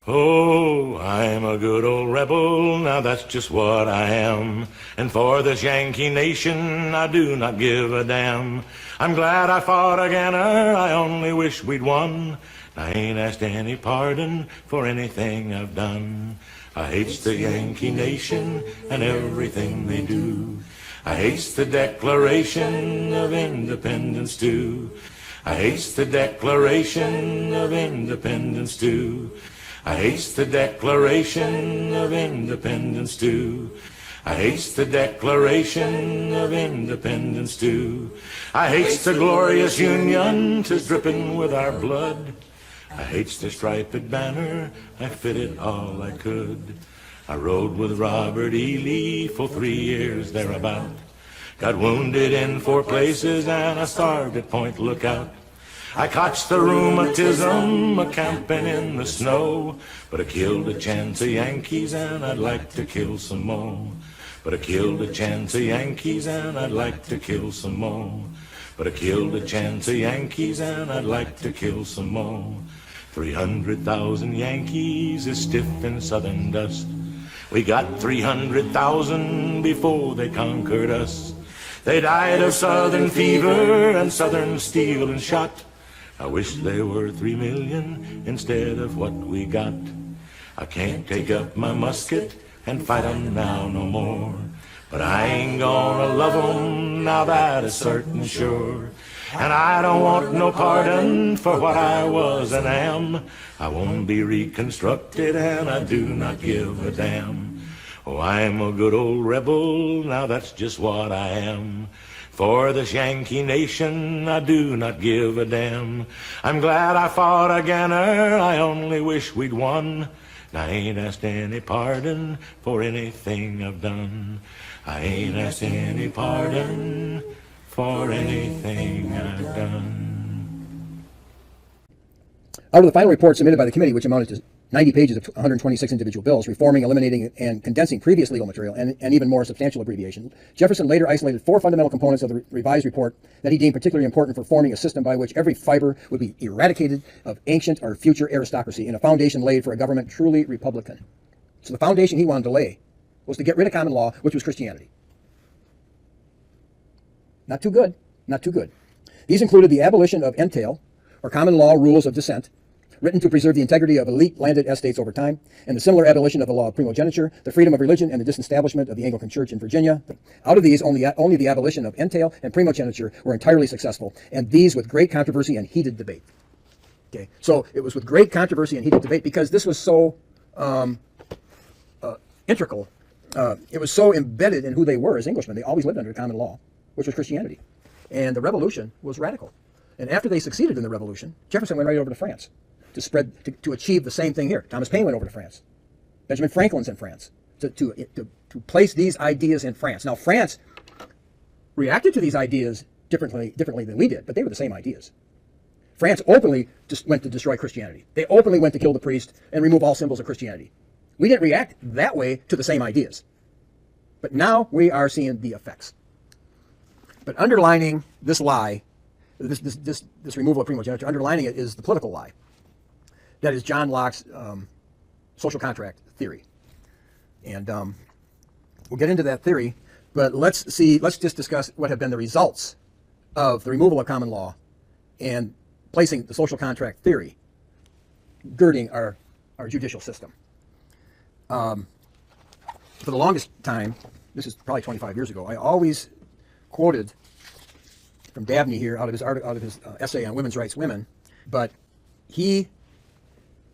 Oh, I'm a good old rebel, now that's just what I am. And for this Yankee nation, I do not give a damn. I'm glad I fought again, I only wish we'd won. I ain't asked any pardon for anything I've done. I hates the Yankee nation and everything they do. I hates the Declaration of Independence too. I hates the Declaration of Independence too. I hates the Declaration of Independence too. I hates the Declaration of Independence too. I hates the glorious Union, 'tis dripping with our blood. I hates the striped banner, I fitted all I could. I rode with Robert E. Lee for 3 years thereabout. Got wounded in 4 places and I starved at Point Lookout. I cotched the rheumatism a-camping in the snow, but I killed a chance of Yankees and I'd like to kill some more. But I killed a chance of Yankees and I'd like to kill some more. But I killed a chance of Yankees and I'd like to kill some more. 300,000 Yankees is stiff in southern dust. We got 300,000 before they conquered us. They died of southern fever and southern steel and shot. I wish there were 3 million instead of what we got. I can't take up my musket and fight 'em now no more. But I ain't gonna love 'em, now that is certain sure. And I don't want no pardon for what I was and am. I won't be reconstructed and I do not give a damn. Oh, I'm a good old rebel, now that's just what I am. For this Yankee nation, I do not give a damn. I'm glad I fought again, I only wish we'd won. I ain't asked any pardon for anything I've done. I ain't asked any pardon for anything I've done. Out of the final report submitted by the committee, which amounted to 90 pages of 126 individual bills, reforming, eliminating, and condensing previous legal material, and even more substantial abbreviation, Jefferson later isolated 4 fundamental components of the revised report that he deemed particularly important for forming a system by which every fiber would be eradicated of ancient or future aristocracy and a foundation laid for a government truly republican. So the foundation he wanted to lay was to get rid of common law, which was Christianity. Not too good, not too good. These included the abolition of entail, or common law rules of descent, written to preserve the integrity of elite landed estates over time, and the similar abolition of the law of primogeniture, the freedom of religion, and the disestablishment of the Anglican Church in Virginia. Out of these, only the abolition of entail and primogeniture were entirely successful, and these with great controversy and heated debate. Okay, so it was with great controversy and heated debate because this was so integral. It was so embedded in who they were as Englishmen. They always lived under common law, which was Christianity. And the revolution was radical. And after they succeeded in the revolution, Jefferson went right over to France to achieve the same thing here. Thomas Paine went over to France. Benjamin Franklin's in France to place these ideas in France. Now, France reacted to these ideas differently than we did, but they were the same ideas. France openly just went to destroy Christianity. They openly went to kill the priest and remove all symbols of Christianity. We didn't react that way to the same ideas. But now we are seeing the effects. But underlining this lie, this removal of primogeniture, underlining it is the political lie. That is John Locke's social contract theory. And we'll get into that theory, but let's just discuss what have been the results of the removal of common law and placing the social contract theory girding our judicial system. For the longest time, this is probably 25 years ago, I always quoted from Dabney here out of his essay on women's rights women, but he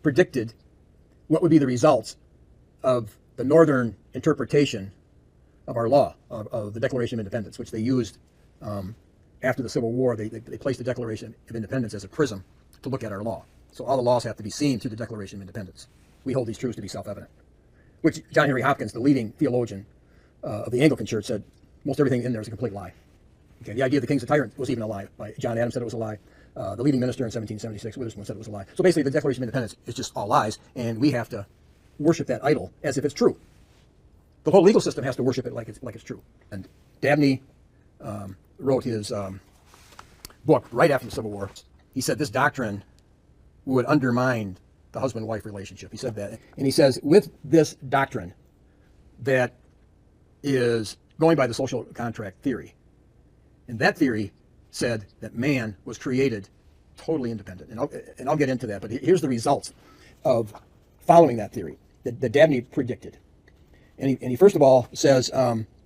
predicted what would be the results of the northern interpretation of our law, of the Declaration of Independence, which they used after the Civil War. They placed the Declaration of Independence as a prism to look at our law. So all the laws have to be seen through the Declaration of Independence. We hold these truths to be self-evident. which John Henry Hopkins, the leading theologian of the Anglican Church, said most everything in there is a complete lie. Okay, the idea of the king's a tyrant was even a lie. John Adams said it was a lie. The leading minister in 1776, Witherspoon, said it was a lie. So basically, the Declaration of Independence is just all lies, and we have to worship that idol as if it's true. The whole legal system has to worship it like it's true. And Dabney wrote his book right after the Civil War. He said this doctrine would undermine the husband-wife relationship. He said that. And he says, with this doctrine that is going by the social contract theory, and that theory said that man was created totally independent. And I'll get into that, but here's the results of following that theory that Dabney predicted. And he first of all says,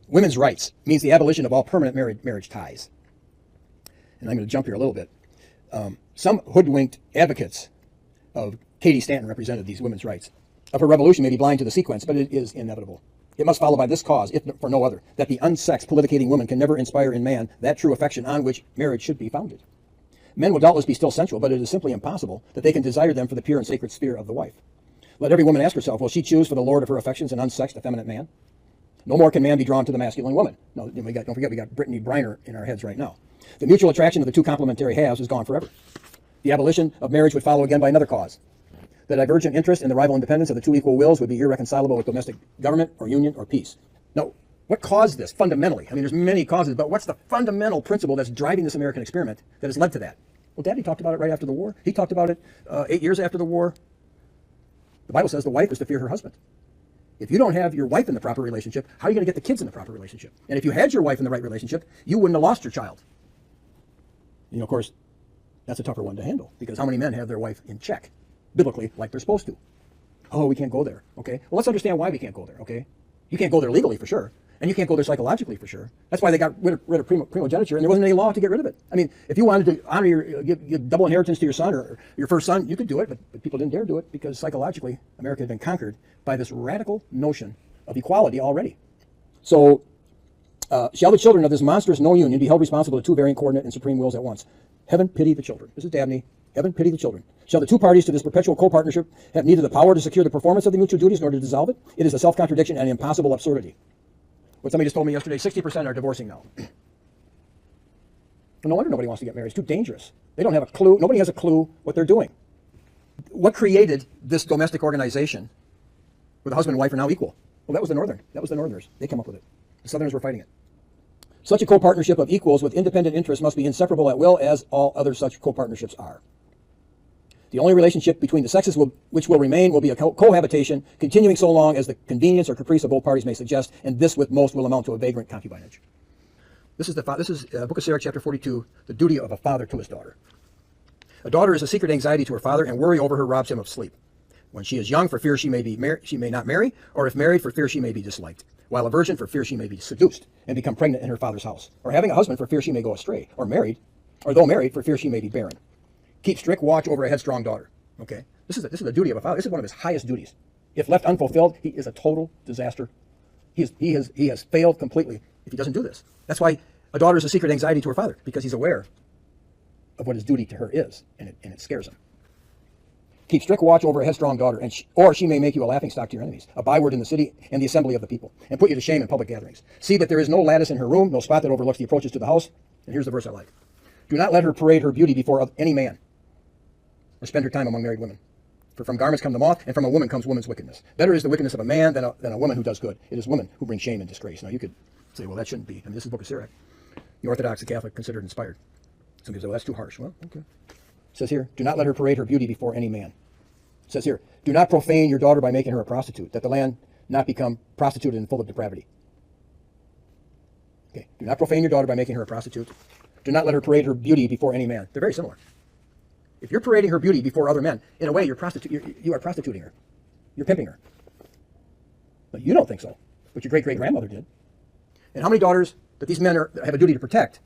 women's rights means the abolition of all permanent marriage ties. And I'm going to jump here a little bit. Some hoodwinked advocates of Katie Stanton represented these women's rights. Of her revolution may be blind to the sequence, but it is inevitable. It must follow by this cause, if for no other, that the unsexed politicating woman can never inspire in man that true affection on which marriage should be founded. Men will doubtless be still sensual, but it is simply impossible that they can desire them for the pure and sacred sphere of the wife. Let every woman ask herself, will she choose for the lord of her affections an unsexed, effeminate man? No more can man be drawn to the masculine woman. No, don't forget, we got Brittany Briner in our heads right now. The mutual attraction of the two complementary halves is gone forever. The abolition of marriage would follow again by another cause. The divergent interest and the rival independence of the two equal wills would be irreconcilable with domestic government or union or peace. Now, what caused this fundamentally? I mean, there's many causes, but what's the fundamental principle that's driving this American experiment that has led to that? Well, Dabney talked about it right after the war. He talked about it 8 years after the war. The Bible says the wife is to fear her husband. If you don't have your wife in the proper relationship, how are you going to get the kids in the proper relationship? And if you had your wife in the right relationship, you wouldn't have lost your child. You know, of course, that's a tougher one to handle, because how many men have their wife in check, biblically, like they're supposed to? Oh, we can't go there, okay? Well, let's understand why we can't go there, okay? You can't go there legally, for sure, and you can't go there psychologically, for sure. That's why they got rid of primogeniture, and there wasn't any law to get rid of it. I mean, if you wanted to honor give double inheritance to your son or your first son, you could do it, but people didn't dare do it because psychologically, America had been conquered by this radical notion of equality already. So, shall the children of this monstrous no union be held responsible to two varying coordinate and supreme wills at once? Heaven pity the children. This is Dabney. Heaven pity the children. Shall the two parties to this perpetual co-partnership have neither the power to secure the performance of the mutual duties nor to dissolve it? It is a self-contradiction and an impossible absurdity. What somebody just told me yesterday, 60% are divorcing now. Well, no wonder nobody wants to get married. It's too dangerous. They don't have a clue. Nobody has a clue what they're doing. What created this domestic organization where the husband and wife are now equal? Well, that was the Northern. That was the Northerners. They came up with it. The Southerners were fighting it. Such a co-partnership of equals with independent interests must be inseparable at will, as all other such co-partnerships are. The only relationship between the sexes which will remain will be a cohabitation, continuing so long as the convenience or caprice of both parties may suggest, and this with most will amount to a vagrant concubinage. This is Book of Sirach, chapter 42, the duty of a father to his daughter. A daughter is a secret anxiety to her father, and worry over her robs him of sleep. When she is young, for fear she may not marry, or if married, for fear she may be disliked. While a virgin, for fear she may be seduced and become pregnant in her father's house, or having a husband for fear she may go astray, or though married, for fear she may be barren. Keep strict watch over a headstrong daughter. Okay, this is the duty of a father. This is one of his highest duties. If left unfulfilled, he is a total disaster. He has failed completely if he doesn't do this. That's why a daughter is a secret anxiety to her father, because he's aware of what his duty to her is, and it scares him. Keep strict watch over a headstrong daughter, or she may make you a laughingstock to your enemies, a byword in the city and the assembly of the people, and put you to shame in public gatherings. See that there is no lattice in her room, no spot that overlooks the approaches to the house. And here's the verse I like. Do not let her parade her beauty before any man, or spend her time among married women. For from garments come the moth, and from a woman comes woman's wickedness. Better is the wickedness of a man than a woman who does good. It is woman who brings shame and disgrace. Now you could say, well, that shouldn't be. I mean, this is the Book of Sirach. The Orthodox, the Catholic, considered inspired. Somebody says, well, that's too harsh. Well, okay. It says here, do not let her parade her beauty before any man. It says here, do not profane your daughter by making her a prostitute, that the land not become prostituted and full of depravity. Okay, do not profane your daughter by making her a prostitute. Do not let her parade her beauty before any man. They're very similar. If you're parading her beauty before other men, in a way, you are prostituting her. You're pimping her. But you don't think so. But your great-great-grandmother did. And how many daughters that these men have a duty to protect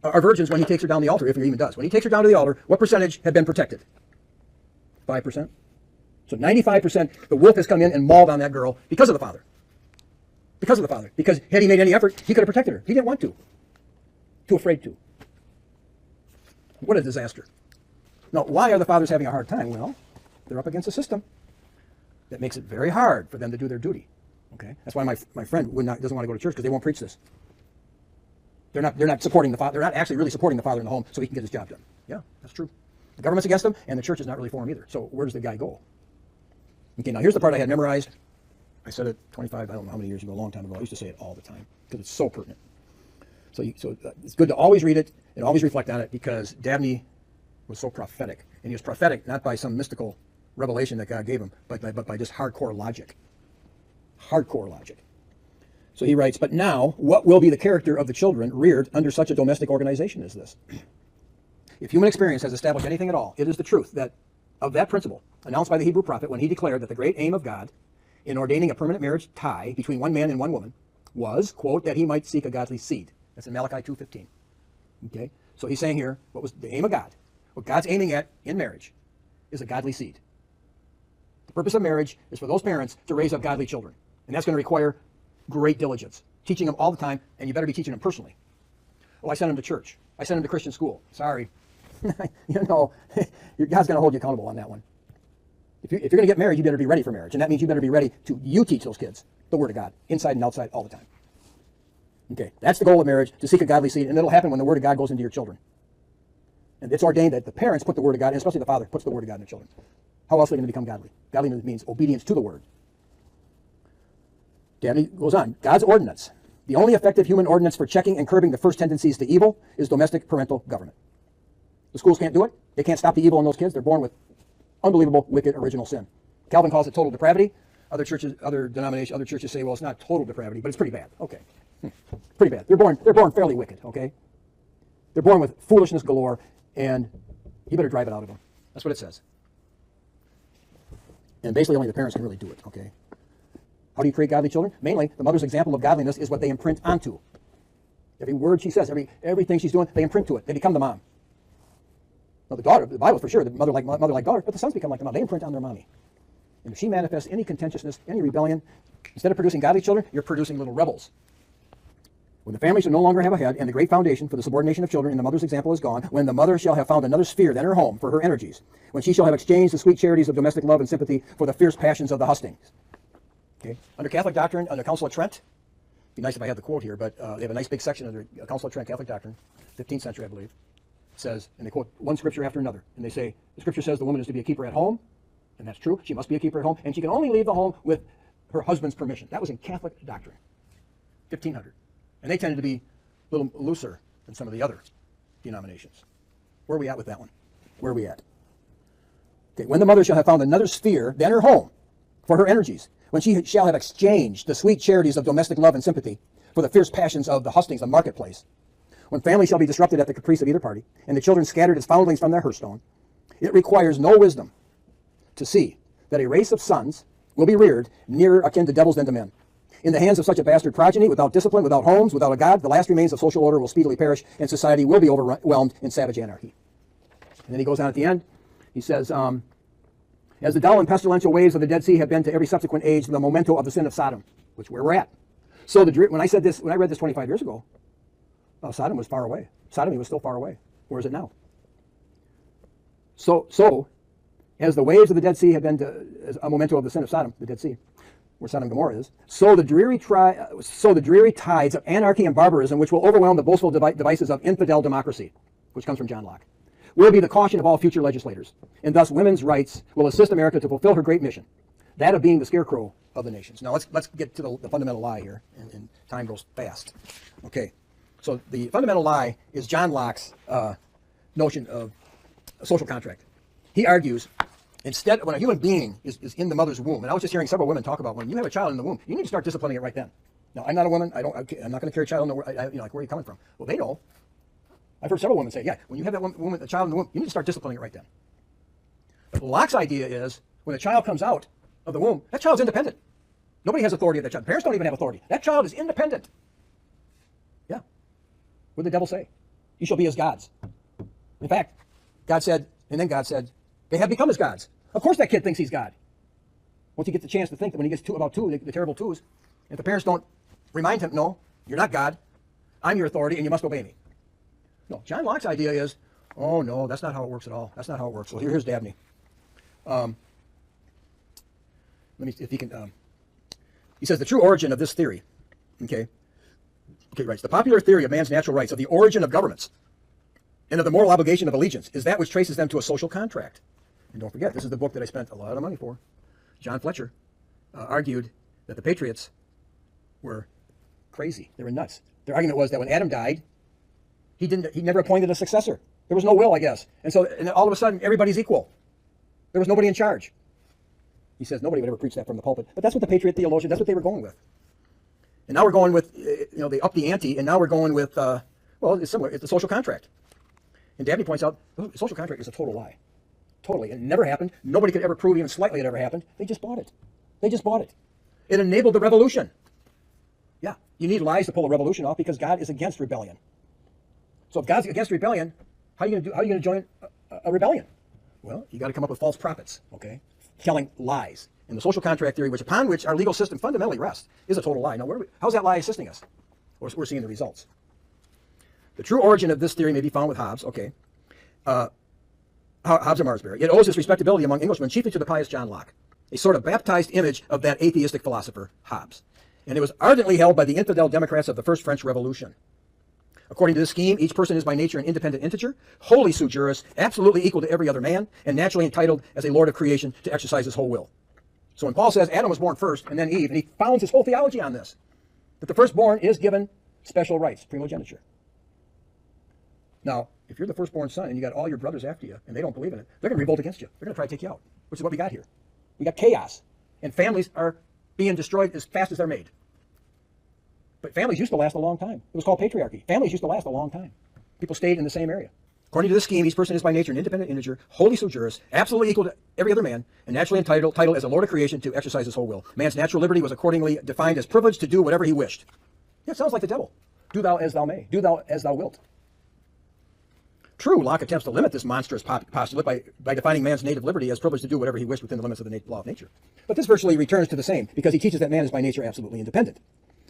are virgins when he takes her down the altar, if he even does? When he takes her down to the altar, what percentage have been protected? 5%. So 95%, the wolf has come in and mauled on that girl because of the father. Because of the father. Because had he made any effort, he could have protected her. He didn't want to. Too afraid to. What a disaster. Now, why are the fathers having a hard time? Well, they're up against the system. that makes it very hard for them to do their duty. Okay, that's why my friend doesn't want to go to church, because they won't preach this. They're not supporting the father. They're not actually really supporting the father in the home so he can get his job done. Yeah, that's true. The government's against him, and the church is not really for him either. So where does the guy go? Okay, now here's the part I had memorized. I said it 25, I don't know how many years ago, a long time ago. I used to say it all the time because it's so pertinent. So it's good to always read it and always reflect on it, because Dabney was so prophetic. And he was prophetic not by some mystical revelation that God gave him, but by just hardcore logic. Hardcore logic. So he writes, but now, what will be the character of the children reared under such a domestic organization as this? If human experience has established anything at all, it is the truth of that principle announced by the Hebrew prophet when he declared that the great aim of God in ordaining a permanent marriage tie between one man and one woman was, quote, that he might seek a godly seed. That's in Malachi 2:15. Okay? So he's saying here, what was the aim of God? What God's aiming at in marriage is a godly seed. The purpose of marriage is for those parents to raise up godly children. And that's going to require great diligence, teaching them all the time, and you better be teaching them personally. Oh, I sent them to church. I sent them to Christian school. Sorry. God's going to hold you accountable on that one. If you're going to get married, you better be ready for marriage. And that means you better be ready you teach those kids the Word of God, inside and outside, all the time. Okay, that's the goal of marriage, to seek a godly seed, and it'll happen when the Word of God goes into your children. And it's ordained that the parents put the Word of God, and especially the father, puts the Word of God in the children. How else are they going to become godly? Godliness means obedience to the Word. Dabney goes on. God's ordinance. The only effective human ordinance for checking and curbing the first tendencies to evil is domestic parental government. The schools can't do it. They can't stop the evil in those kids. They're born with unbelievable, wicked, original sin. Calvin calls it total depravity. Other churches say, well, it's not total depravity, but it's pretty bad. Okay. Pretty bad. They're born fairly wicked, okay? They're born with foolishness galore, and you better drive it out of them. That's what it says. And basically only the parents can really do it, okay? How do you create godly children? Mainly, the mother's example of godliness is what they imprint onto. Every word she says, everything she's doing, they imprint to it. They become the mom. Now, the daughter, the Bible for sure, the mother like daughter, but the sons become like the mom. They imprint on their mommy. And if she manifests any contentiousness, any rebellion, instead of producing godly children, you're producing little rebels. When the family shall no longer have a head, and the great foundation for the subordination of children in the mother's example is gone, when the mother shall have found another sphere than her home for her energies, when she shall have exchanged the sweet charities of domestic love and sympathy for the fierce passions of the hustings. Okay. Under Catholic doctrine, under Council of Trent, it'd be nice if I had the quote here, but they have a nice big section under Council of Trent Catholic doctrine, 15th century, I believe. It says, and they quote one scripture after another, and they say, the scripture says the woman is to be a keeper at home, and that's true. She must be a keeper at home, and she can only leave the home with her husband's permission. That was in Catholic doctrine, 1500. And they tended to be a little looser than some of the other denominations. Where are we at with that one? Where are we at? Okay, when the mother shall have found another sphere than her home for her energies, when she shall have exchanged the sweet charities of domestic love and sympathy for the fierce passions of the hustings of marketplace, when family shall be disrupted at the caprice of either party, and the children scattered as foundlings from their hearthstone, it requires no wisdom to see that a race of sons will be reared nearer akin to devils than to men. In the hands of such a bastard progeny, without discipline, without homes, without a God, the last remains of social order will speedily perish, and society will be overwhelmed in savage anarchy. And then he goes on at the end. He says, as the dull and pestilential waves of the Dead Sea have been to every subsequent age the memento of the sin of Sodom, which is where we're at. So when I read this 25 years ago, Sodom was far away. Sodomy was still far away. Where is it now? So as the waves of the Dead Sea have been as a memento of the sin of Sodom, the Dead Sea, where Sodom and Gomorrah is, so the dreary tides of anarchy and barbarism, which will overwhelm the boastful devices of infidel democracy, which comes from John Locke, will be the caution of all future legislators. And thus women's rights will assist America to fulfill her great mission, that of being the scarecrow of the nations. Now let's get to the fundamental lie here, and time goes fast. Okay, so the fundamental lie is John Locke's notion of a social contract. He argues, instead, when a human being is in the mother's womb, and I was just hearing several women talk about when you have a child in the womb, you need to start disciplining it right then. Now, I'm not a woman. I'm not going to carry a child in the womb. Like, where are you coming from? Well, they know. I've heard several women say, yeah, when you have a child in the womb, you need to start disciplining it right then. But Locke's idea is, when a child comes out of the womb, that child's independent. Nobody has authority of that child. Parents don't even have authority. That child is independent. Yeah. What did the devil say? You shall be as gods. In fact, God said, they have become as gods. Of course that kid thinks he's God. Once he gets the chance to think that when he gets about two, the terrible twos, if the parents don't remind him, no, you're not God, I'm your authority and you must obey me. No, John Locke's idea is, oh no, that's not how it works at all. That's not how it works. Well, here's Dabney. let me see if he can. He says the true origin of this theory. Okay, writes the popular theory of man's natural rights, of the origin of governments, and of the moral obligation of allegiance, is that which traces them to a social contract. And don't forget, this is the book that I spent a lot of money for. John Fletcher argued that the patriots were crazy. They were nuts. Their argument was that when Adam died, he never appointed a successor. There was no will, I guess. And all of a sudden, everybody's equal. There was nobody in charge. He says nobody would ever preach that from the pulpit. But that's what the patriot theologian, that's what they were going with. And now we're going with, they upped the ante, and now we're going with, well, it's similar. It's the social contract. And Dabney points out, the social contract is a total lie. Totally. It never happened. Nobody could ever prove even slightly it ever happened. They just bought it. It enabled the revolution. Yeah, you need lies to pull a revolution off because God is against rebellion. So if God's against rebellion, how are you going to join a rebellion? Well, you got to come up with false prophets, okay, telling lies. And the social contract theory, upon which our legal system fundamentally rests, is a total lie. Now, how's that lie assisting us? We're seeing the results. The true origin of this theory may be found with Hobbes, okay. Hobbes of Malmesbury. It owes its respectability among Englishmen chiefly to the pious John Locke, a sort of baptized image of that atheistic philosopher, Hobbes. And it was ardently held by the infidel Democrats of the First French Revolution. According to this scheme, each person is by nature an independent integer, wholly sui juris, absolutely equal to every other man, and naturally entitled as a lord of creation to exercise his whole will. So when Paul says Adam was born first and then Eve, and he founds his whole theology on this, that the firstborn is given special rights, primogeniture. Now, if you're the firstborn son and you got all your brothers after you and they don't believe in it, they're going to revolt against you. They're going to try to take you out, which is what we got here. We got chaos, and families are being destroyed as fast as they're made. But families used to last a long time. It was called patriarchy. Families used to last a long time. People stayed in the same area. According to this scheme, each person is by nature an independent integer, wholly sui juris, absolutely equal to every other man, and naturally entitled as a lord of creation to exercise his whole will. Man's natural liberty was accordingly defined as privilege to do whatever he wished. Yeah, it sounds like the devil. Do thou as thou may. Do thou as thou wilt. True, Locke attempts to limit this monstrous postulate by defining man's native liberty as privilege to do whatever he wished within the limits of the law of nature. But this virtually returns to the same, because he teaches that man is by nature absolutely independent,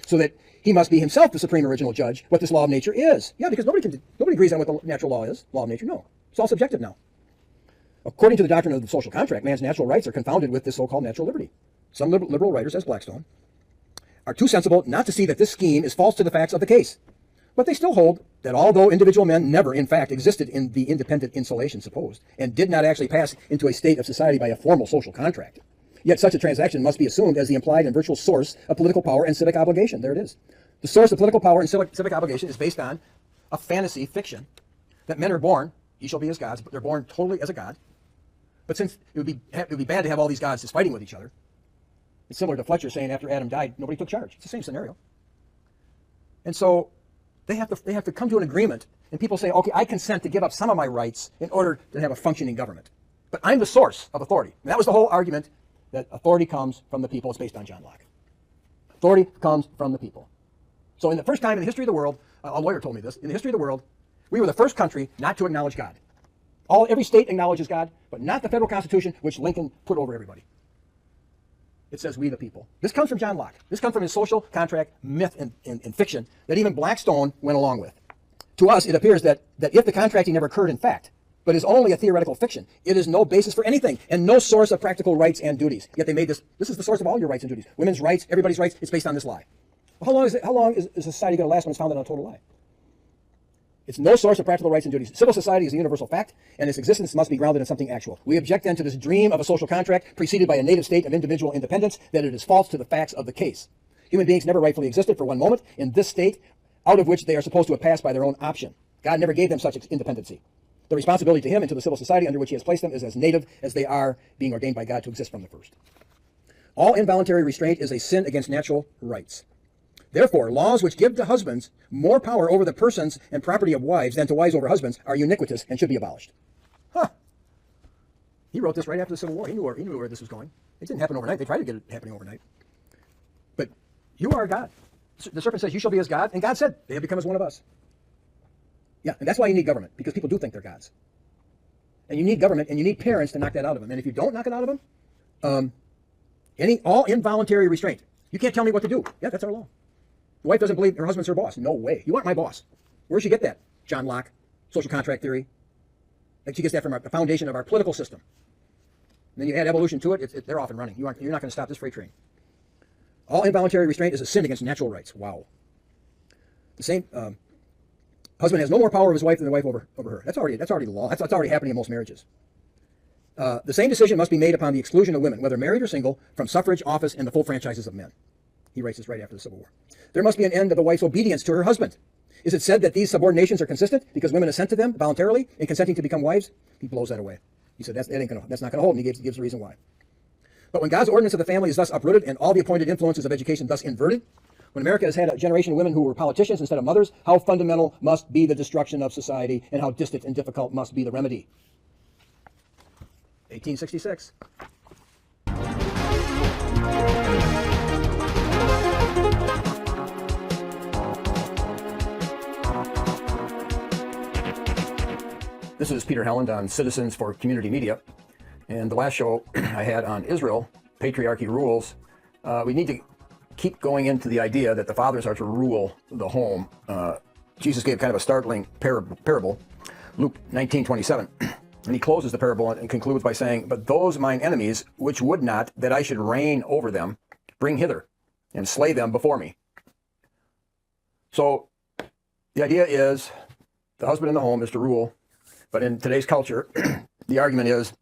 so that he must be himself the supreme original judge what this law of nature is. Yeah, because nobody agrees on what the natural law is. Law of nature, no. It's all subjective now. According to the doctrine of the social contract, man's natural rights are confounded with this so-called natural liberty. Some liberal writers, as Blackstone, are too sensible not to see that this scheme is false to the facts of the case. But they still hold that although individual men never, in fact, existed in the independent insulation supposed, and did not actually pass into a state of society by a formal social contract, yet such a transaction must be assumed as the implied and virtual source of political power and civic obligation. There it is. The source of political power and civic obligation is based on a fantasy fiction that men are born, ye shall be as gods, but they're born totally as a god. But since it would be bad to have all these gods just fighting with each other, it's similar to Fletcher saying after Adam died, nobody took charge. It's the same scenario. And so they have to come to an agreement, and people say, okay, I consent to give up some of my rights in order to have a functioning government. But I'm the source of authority. And that was the whole argument, that authority comes from the people. It's based on John Locke. Authority comes from the people. So in the first time in the history of the world, a lawyer told me this, in the history of the world, we were the first country not to acknowledge God. Every state acknowledges God, but not the federal Constitution, which Lincoln put over everybody. It says we the people. This comes from John Locke. This comes from his social contract myth and fiction that even Blackstone went along with. To us, it appears that if the contracting never occurred in fact, but is only a theoretical fiction, it is no basis for anything and no source of practical rights and duties. Yet they made this is the source of all your rights and duties. Women's rights, everybody's rights, it's based on this lie. Well, how long is society going to last when it's founded on a total lie? It's no source of practical rights and duties. Civil society is a universal fact, and its existence must be grounded in something actual. We object then to this dream of a social contract preceded by a native state of individual independence, that it is false to the facts of the case. Human beings never rightfully existed for one moment in this state, out of which they are supposed to have passed by their own option. God never gave them such independency. The responsibility to him and to the civil society under which he has placed them is as native as they are, being ordained by God to exist from the first. All involuntary restraint is a sin against natural rights. Therefore, laws which give to husbands more power over the persons and property of wives than to wives over husbands are iniquitous and should be abolished. He wrote this right after the Civil War. He knew where this was going. It didn't happen overnight. They tried to get it happening overnight. But you are God. The serpent says, you shall be as God. And God said, they have become as one of us. Yeah, and that's why you need government, because people do think they're gods. And you need government, and you need parents to knock that out of them. And if you don't knock it out of them, all involuntary restraint. You can't tell me what to do. Yeah, that's our law. The wife doesn't believe her husband's her boss. No way. You aren't my boss. Where'd she get that? John Locke, social contract theory. Like she gets that from the foundation of our political system. then you add evolution to it, they're off and running. You're not going to stop this freight train. All involuntary restraint is a sin against natural rights. Wow. The same husband has no more power over his wife than the wife over her. That's already the law. That's already happening in most marriages. The same decision must be made upon the exclusion of women, whether married or single, from suffrage, office, and the full franchises of men. He writes this right after the Civil War. There must be an end of the wife's obedience to her husband. Is it said that these subordinations are consistent because women assent to them voluntarily in consenting to become wives? He blows that away. He said that's not going to hold, and he gives the reason why. But when God's ordinance of the family is thus uprooted and all the appointed influences of education thus inverted, when America has had a generation of women who were politicians instead of mothers, how fundamental must be the destruction of society and how distant and difficult must be the remedy. 1866. This is Peter Helland on Citizens for Community Media. And the last show I had on Israel, Patriarchy Rules, we need to keep going into the idea that the fathers are to rule the home. Jesus gave kind of a startling parable, Luke 19:27. And he closes the parable and concludes by saying, "But those mine enemies, which would not that I should reign over them, bring hither, and slay them before me." So the idea is the husband in the home is to rule. But in today's culture, the argument is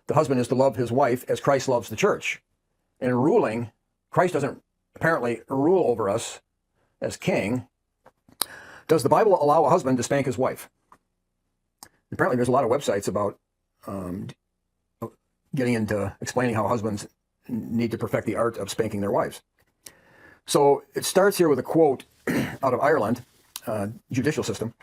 the husband is to love his wife as Christ loves the church. And in ruling, Christ doesn't apparently rule over us as king. Does the Bible allow a husband to spank his wife? Apparently there's a lot of websites about getting into explaining how husbands need to perfect the art of spanking their wives. So it starts here with a quote out of Ireland, judicial system.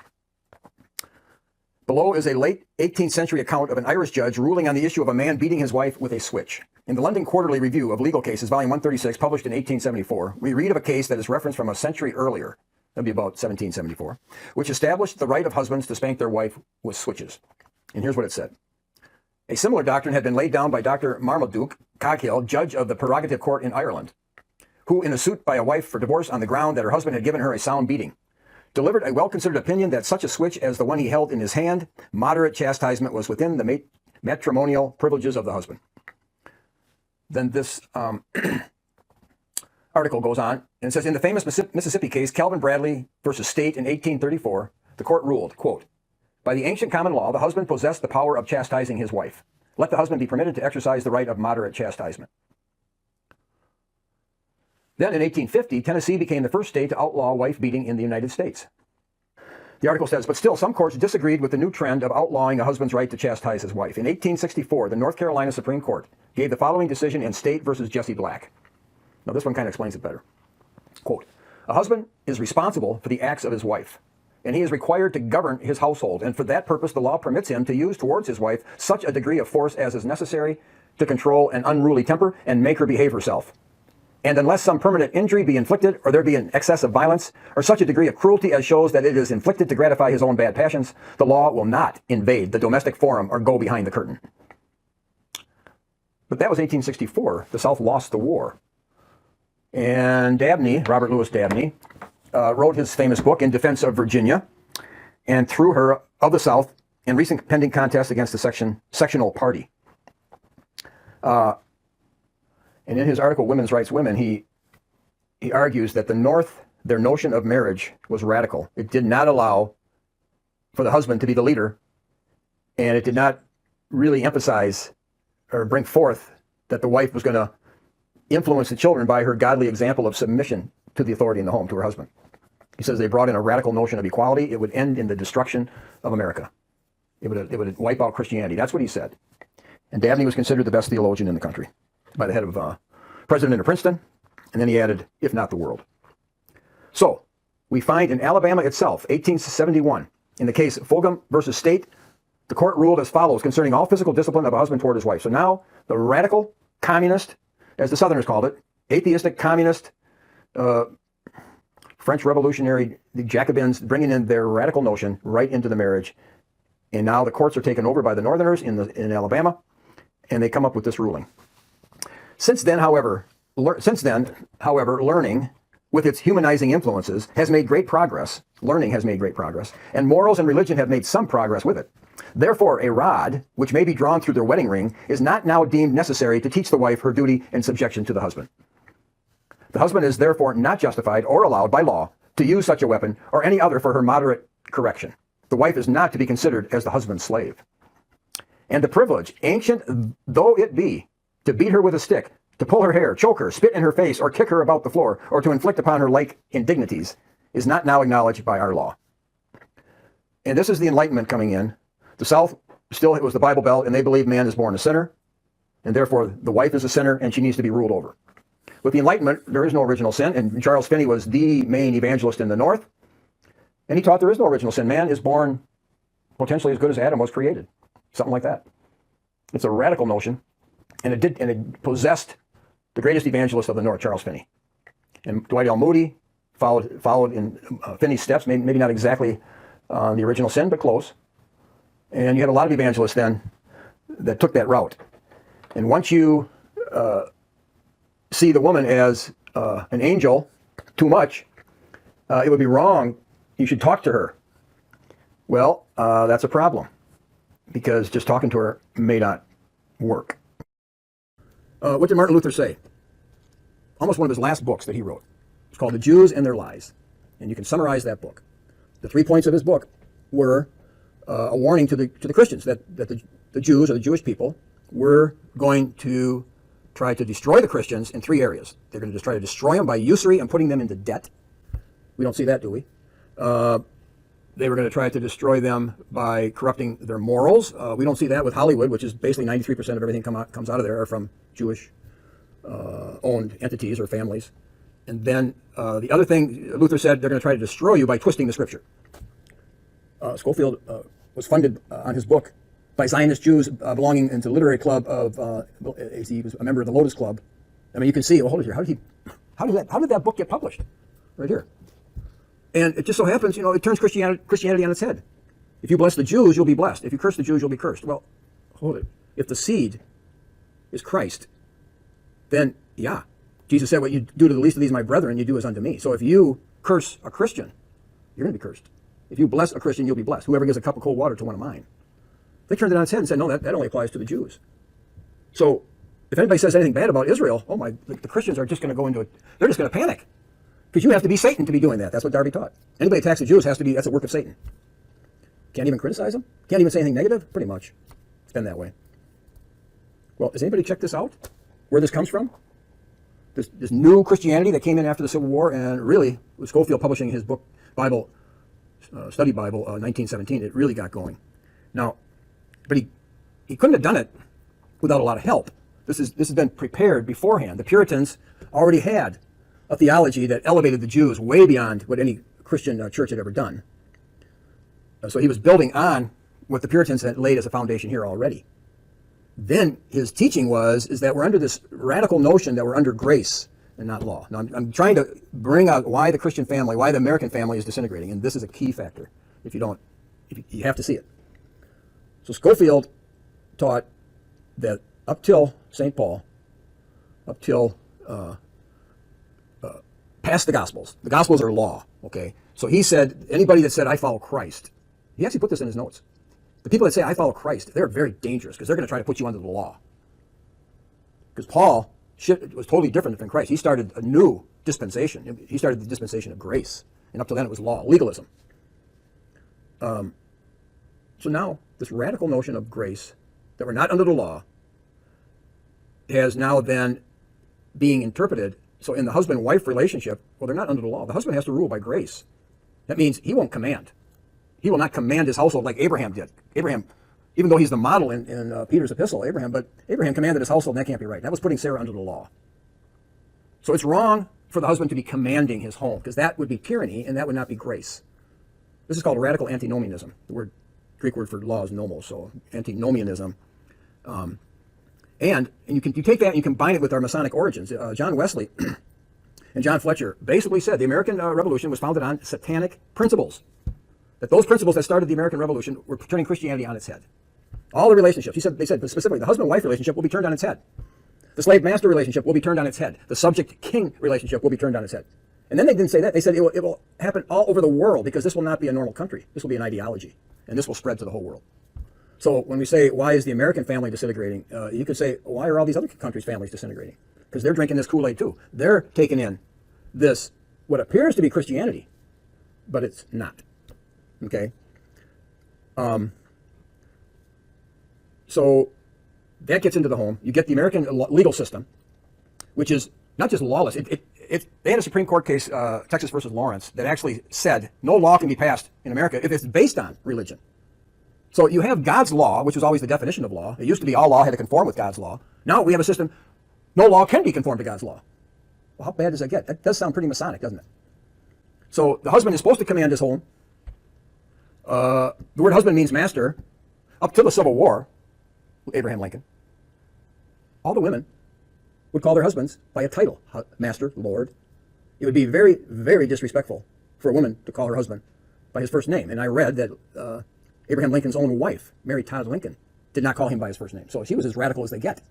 Below is a late 18th century account of an Irish judge ruling on the issue of a man beating his wife with a switch. In the London Quarterly Review of Legal Cases, volume 136, published in 1874, we read of a case that is referenced from a century earlier, that'd be about 1774, which established the right of husbands to spank their wife with switches. And here's what it said. A similar doctrine had been laid down by Dr. Marmaduke Coghill, judge of the Prerogative Court in Ireland, who, in a suit by a wife for divorce on the ground that her husband had given her a sound beating, delivered a well-considered opinion that such a switch as the one he held in his hand, moderate chastisement was within the matrimonial privileges of the husband. Then this article goes on and says, in the famous Mississippi case, Calvin Bradley versus State in 1834, the court ruled, quote, "By the ancient common law, the husband possessed the power of chastising his wife. Let the husband be permitted to exercise the right of moderate chastisement." Then in 1850, Tennessee became the first state to outlaw wife beating in the United States. The article says, but still, some courts disagreed with the new trend of outlawing a husband's right to chastise his wife. In 1864, the North Carolina Supreme Court gave the following decision in State versus Jesse Black. Now, this one kind of explains it better. Quote, "A husband is responsible for the acts of his wife, and he is required to govern his household, and for that purpose the law permits him to use towards his wife such a degree of force as is necessary to control an unruly temper and make her behave herself. And unless some permanent injury be inflicted, or there be an excess of violence, or such a degree of cruelty as shows that it is inflicted to gratify his own bad passions, the law will not invade the domestic forum or go behind the curtain." But that was 1864. The South lost the war. And Dabney, Robert Louis Dabney, wrote his famous book, In Defense of Virginia, and threw her of the South in recent pending contest against the sectional party. And in his article, Women's Rights Women, he argues that the North, their notion of marriage was radical. It did not allow for the husband to be the leader, and it did not really emphasize or bring forth that the wife was going to influence the children by her godly example of submission to the authority in the home, to her husband. He says they brought in a radical notion of equality. It would end in the destruction of America. It would wipe out Christianity. That's what he said. And Dabney was considered the best theologian in the country by the head of president of Princeton, and then he added, if not the world. So we find in Alabama itself, 1871, in the case Fulgham versus State, the court ruled as follows concerning all physical discipline of a husband toward his wife. So now the radical communist, as the Southerners called it, atheistic communist, French revolutionary, the Jacobins, bringing in their radical notion right into the marriage. And now the courts are taken over by the Northerners in Alabama, and they come up with this ruling. Since then, however, learning with its humanizing influences, has made great progress. Learning has made great progress, and morals and religion have made some progress with it. Therefore, a rod, which may be drawn through their wedding ring, is not now deemed necessary to teach the wife her duty in subjection to the husband. The husband is therefore not justified or allowed by law to use such a weapon or any other for her moderate correction. The wife is not to be considered as the husband's slave. And the privilege, ancient though it be, to beat her with a stick, to pull her hair, choke her, spit in her face, or kick her about the floor, or to inflict upon her like indignities, is not now acknowledged by our law. And this is the Enlightenment coming in. The South still, it was the Bible Belt, and they believe man is born a sinner, and therefore the wife is a sinner, and she needs to be ruled over. With the Enlightenment, there is no original sin, and Charles Finney was the main evangelist in the North, and he taught there is no original sin. Man is born potentially as good as Adam was created, something like that. It's a radical notion, and it possessed the greatest evangelist of the North, Charles Finney. And Dwight L. Moody followed in Finney's steps, maybe not exactly the original sin, but close. And you had a lot of evangelists then that took that route. And once you see the woman as an angel too much, it would be wrong. You should talk to her. Well, that's a problem, because just talking to her may not work. What did Martin Luther say? Almost one of his last books that he wrote. It's called The Jews and Their Lies. And you can summarize that book. The 3 points of his book were a warning to the Christians that the Jews, or the Jewish people, were going to try to destroy the Christians in 3 areas. They're going to just try to destroy them by usury and putting them into debt. We don't see that, do we? They were going to try to destroy them by corrupting their morals. We don't see that with Hollywood, which is basically 93% of everything comes out of there are from Jewish owned entities or families. And then the other thing, Luther said, they're going to try to destroy you by twisting the scripture. Schofield was funded on his book by Zionist Jews belonging into the literary club of, he was a member of the Lotus Club. I mean, you can see, well, hold it here, how did that book get published? Right here. And it just so happens, it turns Christianity on its head. If you bless the Jews, you'll be blessed. If you curse the Jews, you'll be cursed. Well, hold it. If the seed is Christ, then, yeah. Jesus said, what you do to the least of these, my brethren, you do as unto me. So if you curse a Christian, you're going to be cursed. If you bless a Christian, you'll be blessed. Whoever gives a cup of cold water to one of mine. They turned it on its head and said, no, that only applies to the Jews. So if anybody says anything bad about Israel, the Christians are just going to go into it. They're just going to panic. Because you have to be Satan to be doing that. That's what Darby taught. Anybody attacks the Jews that's a work of Satan. Can't even criticize them. Can't even say anything negative. Pretty much. It's been that way. Well, has anybody checked this out? Where this comes from? This new Christianity that came in after the Civil War, and really, with Schofield publishing his book, Study Bible, 1917, it really got going. Now, but he couldn't have done it without a lot of help. This has been prepared beforehand. The Puritans already had a theology that elevated the Jews way beyond what any Christian church had ever done. So he was building on what the Puritans had laid as a foundation here already. Then his teaching is that we're under this radical notion that we're under grace and not law. Now I'm trying to bring out why the Christian family, why the American family is disintegrating, and this is a key factor. If you have to see it. So Schofield taught that up till St. Paul, up till past the Gospels are law, okay? So he said, anybody that said, I follow Christ, he actually put this in his notes. The people that say, I follow Christ, they're very dangerous because they're going to try to put you under the law. Because Paul was totally different than Christ. He started a new dispensation. He started the dispensation of grace. And up till then it was law, legalism. So now this radical notion of grace, that we're not under the law, has now then being interpreted. So in the husband-wife relationship, well, they're not under the law. The husband has to rule by grace. That means he won't command. He will not command his household like Abraham did. Abraham, even though he's the model in Peter's epistle, Abraham commanded his household, and that can't be right. That was putting Sarah under the law. So it's wrong for the husband to be commanding his home, because that would be tyranny, and that would not be grace. This is called radical antinomianism. The Greek word for law is nomos, so antinomianism. And you take that and you combine it with our Masonic origins. John Wesley and John Fletcher basically said the American Revolution was founded on satanic principles. That those principles that started the American Revolution were turning Christianity on its head. All the relationships, they said specifically, the husband-wife relationship will be turned on its head. The slave-master relationship will be turned on its head. The subject-king relationship will be turned on its head. And then they didn't say that. They said it will happen all over the world because this will not be a normal country. This will be an ideology, and this will spread to the whole world. So when we say, why is the American family disintegrating? You could say, why are all these other countries' families disintegrating? Because they're drinking this Kool-Aid too. They're taking in this, what appears to be Christianity, but it's not. Okay? So that gets into the home. You get the American legal system, which is not just lawless. They had a Supreme Court case, Texas versus Lawrence, that actually said no law can be passed in America if it's based on religion. So you have God's law, which was always the definition of law. It used to be all law had to conform with God's law. Now we have a system, no law can be conformed to God's law. Well, how bad does that get? That does sound pretty Masonic, doesn't it? So the husband is supposed to command his home. The word husband means master. Up to the Civil War, Abraham Lincoln, all the women would call their husbands by a title, master, lord. It would be very, very disrespectful for a woman to call her husband by his first name. And I read that Abraham Lincoln's own wife, Mary Todd Lincoln, did not call him by his first name. So she was as radical as they get.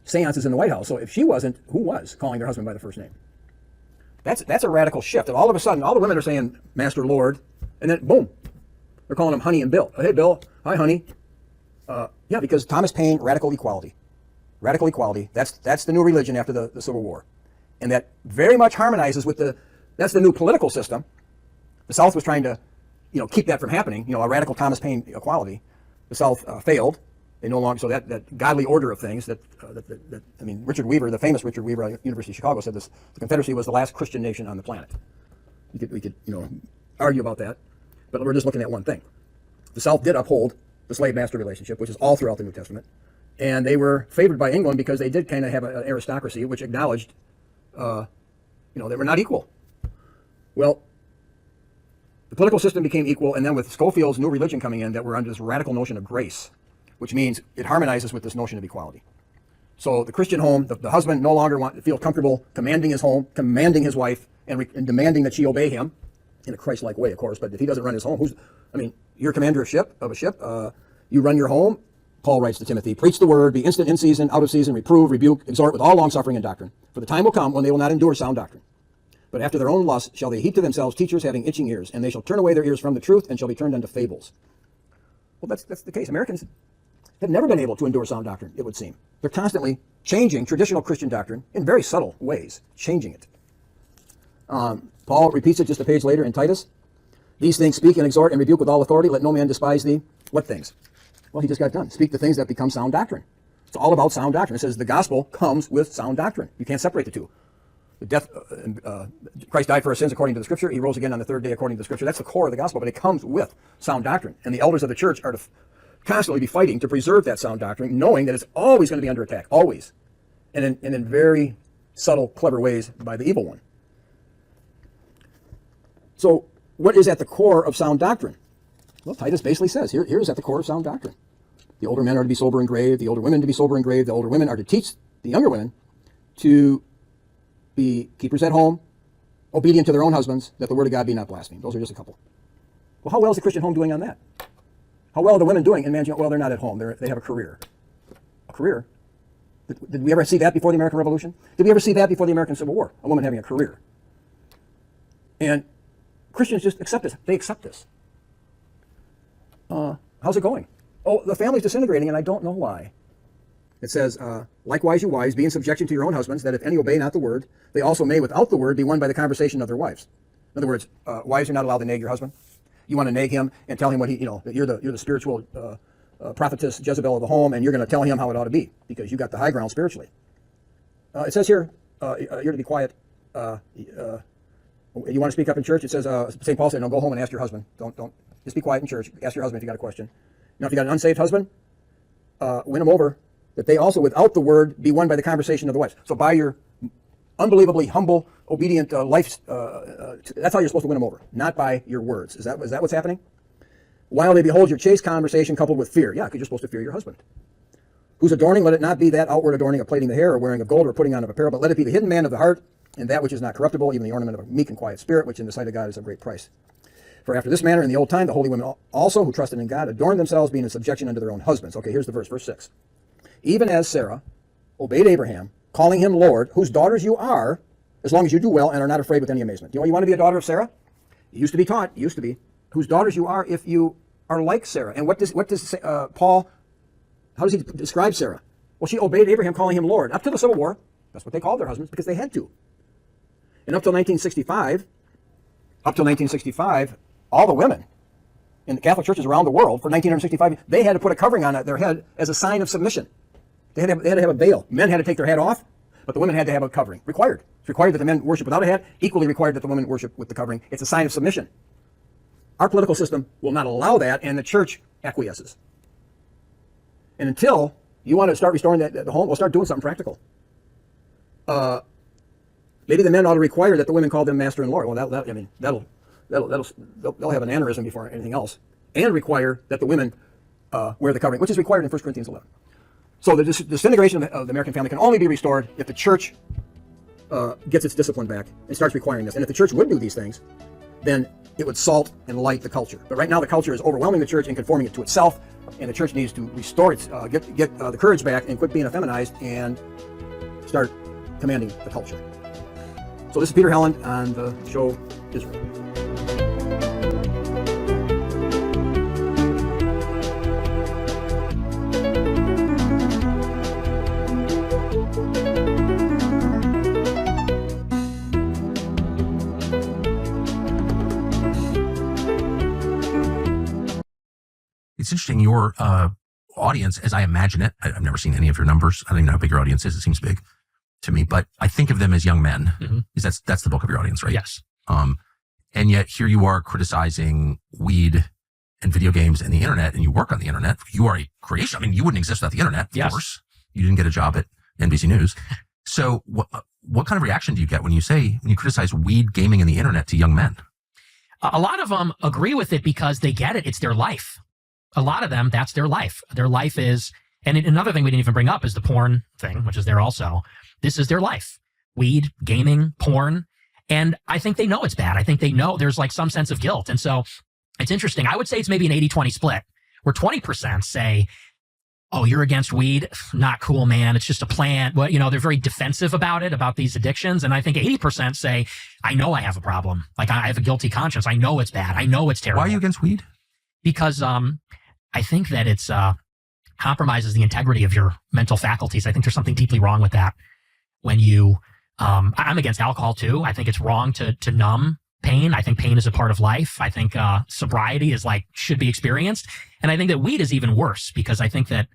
Seances in the White House. So if she wasn't, who was calling their husband by the first name? That's a radical shift. And all of a sudden, all the women are saying master, lord, and then boom, they're calling him honey and Bill. Hey, Bill. Hi, honey. Yeah, because Thomas Paine, radical equality. Radical equality. That's the new religion after the Civil War. And that very much harmonizes with that's the new political system. The South was trying to, keep that from happening, a radical Thomas Paine equality. The South failed. They no longer, so that godly order of things Richard Weaver, the famous Richard Weaver at University of Chicago said this, the Confederacy was the last Christian nation on the planet. We could argue about that, but we're just looking at one thing. The South did uphold the slave-master relationship, which is all throughout the New Testament. And they were favored by England because they did kind of have an aristocracy which acknowledged, they were not equal. Well, the political system became equal, and then with Schofield's new religion coming in, that we're under this radical notion of grace, which means it harmonizes with this notion of equality. So the Christian home, the husband no longer feels comfortable commanding his home, commanding his wife, and demanding that she obey him in a Christ-like way, of course. But if he doesn't run his home, you're a commander of a ship. You run your home. Paul writes to Timothy, preach the word, be instant in season, out of season, reprove, rebuke, exhort with all long-suffering and doctrine. For the time will come when they will not endure sound doctrine. But after their own lust shall they heap to themselves teachers having itching ears, and they shall turn away their ears from the truth and shall be turned unto fables. Well, that's the case. Americans have never been able to endure sound doctrine, it would seem. They're constantly changing traditional Christian doctrine in very subtle ways, changing it. Paul repeats it just a page later in Titus. These things speak and exhort and rebuke with all authority. Let no man despise thee. What things? Well, he just got done. Speak the things that become sound doctrine. It's all about sound doctrine. It says the gospel comes with sound doctrine. You can't separate the two. The death, Christ died for our sins according to the Scripture. He rose again on the third day according to the Scripture. That's the core of the gospel, but it comes with sound doctrine. And the elders of the church are to constantly be fighting to preserve that sound doctrine, knowing that it's always going to be under attack, always, and in very subtle, clever ways by the evil one. So what is at the core of sound doctrine? Well, Titus basically says, here is at the core of sound doctrine. The older men are to be sober and grave, the older women to be sober and grave, the older women are to teach the younger women to be keepers at home, obedient to their own husbands, that the word of God be not blasphemed. Those are just a couple. Well, how well is the Christian home doing on that? How well are the women doing in managing? Well, they're not at home. They have a career. A career? Did we ever see that before the American Revolution? Did we ever see that before the American Civil War? A woman having a career. And Christians just accept this. They accept this. How's it going? Oh, the family's disintegrating, and I don't know why. It says, likewise, you wives, be in subjection to your own husbands, that if any obey not the word, they also may without the word be won by the conversation of their wives. In other words, wives are not allowed to nag your husband. You want to nag him and tell him what that you're the spiritual prophetess Jezebel of the home, and you're going to tell him how it ought to be because you got the high ground spiritually. It says here, you're to be quiet. You want to speak up in church? It says, St. Paul said, no, go home and ask your husband. Don't just be quiet in church. Ask your husband if you got a question. Now, if you got an unsaved husband, win him over, that they also, without the word, be won by the conversation of the wives. So by your unbelievably humble, obedient life, that's how you're supposed to win them over, not by your words. Is that what's happening? While they behold your chaste conversation coupled with fear. Yeah, because you're supposed to fear your husband. Whose adorning, let it not be that outward adorning of plaiting the hair or wearing of gold or putting on of apparel, but let it be the hidden man of the heart, and that which is not corruptible, even the ornament of a meek and quiet spirit, which in the sight of God is of great price. For after this manner in the old time, the holy women also, who trusted in God, adorned themselves, being in subjection unto their own husbands. Okay, here's the verse 6. Even as Sarah obeyed Abraham, calling him Lord, whose daughters you are, as long as you do well and are not afraid with any amazement. You want to be a daughter of Sarah? You used to be taught, whose daughters you are if you are like Sarah. And what does Paul, how does he describe Sarah? Well, she obeyed Abraham, calling him Lord. Up to the Civil War, that's what they called their husbands, because they had to. And up till 1965, all the women in the Catholic churches around the world for 1965, they had to put a covering on their head as a sign of submission. They had to have a veil. Men had to take their hat off, but the women had to have a covering. Required. It's required that the men worship without a hat, equally required that the women worship with the covering. It's a sign of submission. Our political system will not allow that, and the church acquiesces. And until you want to start restoring the home, we'll start doing something practical. Maybe the men ought to require that the women call them master and lord. Well, they'll have an aneurysm before anything else, and require that the women wear the covering, which is required in 1 Corinthians 11. So the disintegration of the American family can only be restored if the church gets its discipline back and starts requiring this. And if the church would do these things, then it would salt and light the culture. But right now the culture is overwhelming the church and conforming it to itself, and the church needs to restore its, get the courage back and quit being effeminized and start commanding the culture. So this is Peter Helland on the show Israel. It's interesting, your audience, as I imagine it, I've never seen any of your numbers. I don't even know how big your audience is. It seems big to me, but I think of them as young men. Mm-hmm. That's the bulk of your audience, right? Yes. And yet here you are criticizing weed and video games and the internet, and you work on the internet. You are a creation. I mean, you wouldn't exist without the internet, of course. You didn't get a job at NBC News. So what kind of reaction do you get when you criticize weed, gaming, and the internet to young men? A lot of them agree with it because they get it. It's their life. A lot of them, that's their life. Their life is, and another thing we didn't even bring up is the porn thing, which is there also. This is their life. Weed, gaming, porn. And I think they know it's bad. I think they know there's like some sense of guilt. And so it's interesting. I would say it's maybe an 80-20 split, where 20% say, oh, you're against weed? Not cool, man. It's just a plant. Well, they're very defensive about it, about these addictions. And I think 80% say, I know I have a problem. Like, I have a guilty conscience. I know it's bad. I know it's terrible. Why are you against weed? Because I think that it's compromises the integrity of your mental faculties. I think there's something deeply wrong with that. When you, I'm against alcohol too. I think it's wrong to numb pain. I think pain is a part of life. I think sobriety is should be experienced. And I think that weed is even worse because I think that,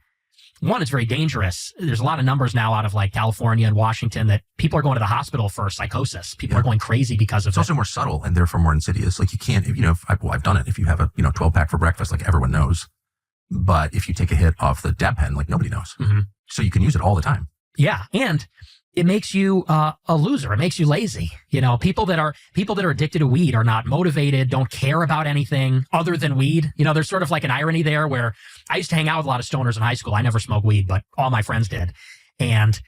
one, it's very dangerous. There's a lot of numbers now out of California and Washington that people are going to the hospital for psychosis. People are going crazy because of it. It's also more subtle and therefore more insidious. You can't, I've done it. If you have a 12-pack for breakfast, everyone knows. But if you take a hit off the dab pen, nobody knows. Mm-hmm. So you can use it all the time. Yeah. And it makes you a loser. It makes you lazy. People that are addicted to weed are not motivated, don't care about anything other than weed. There's sort of an irony there where I used to hang out with a lot of stoners in high school. I never smoked weed, but all my friends did. And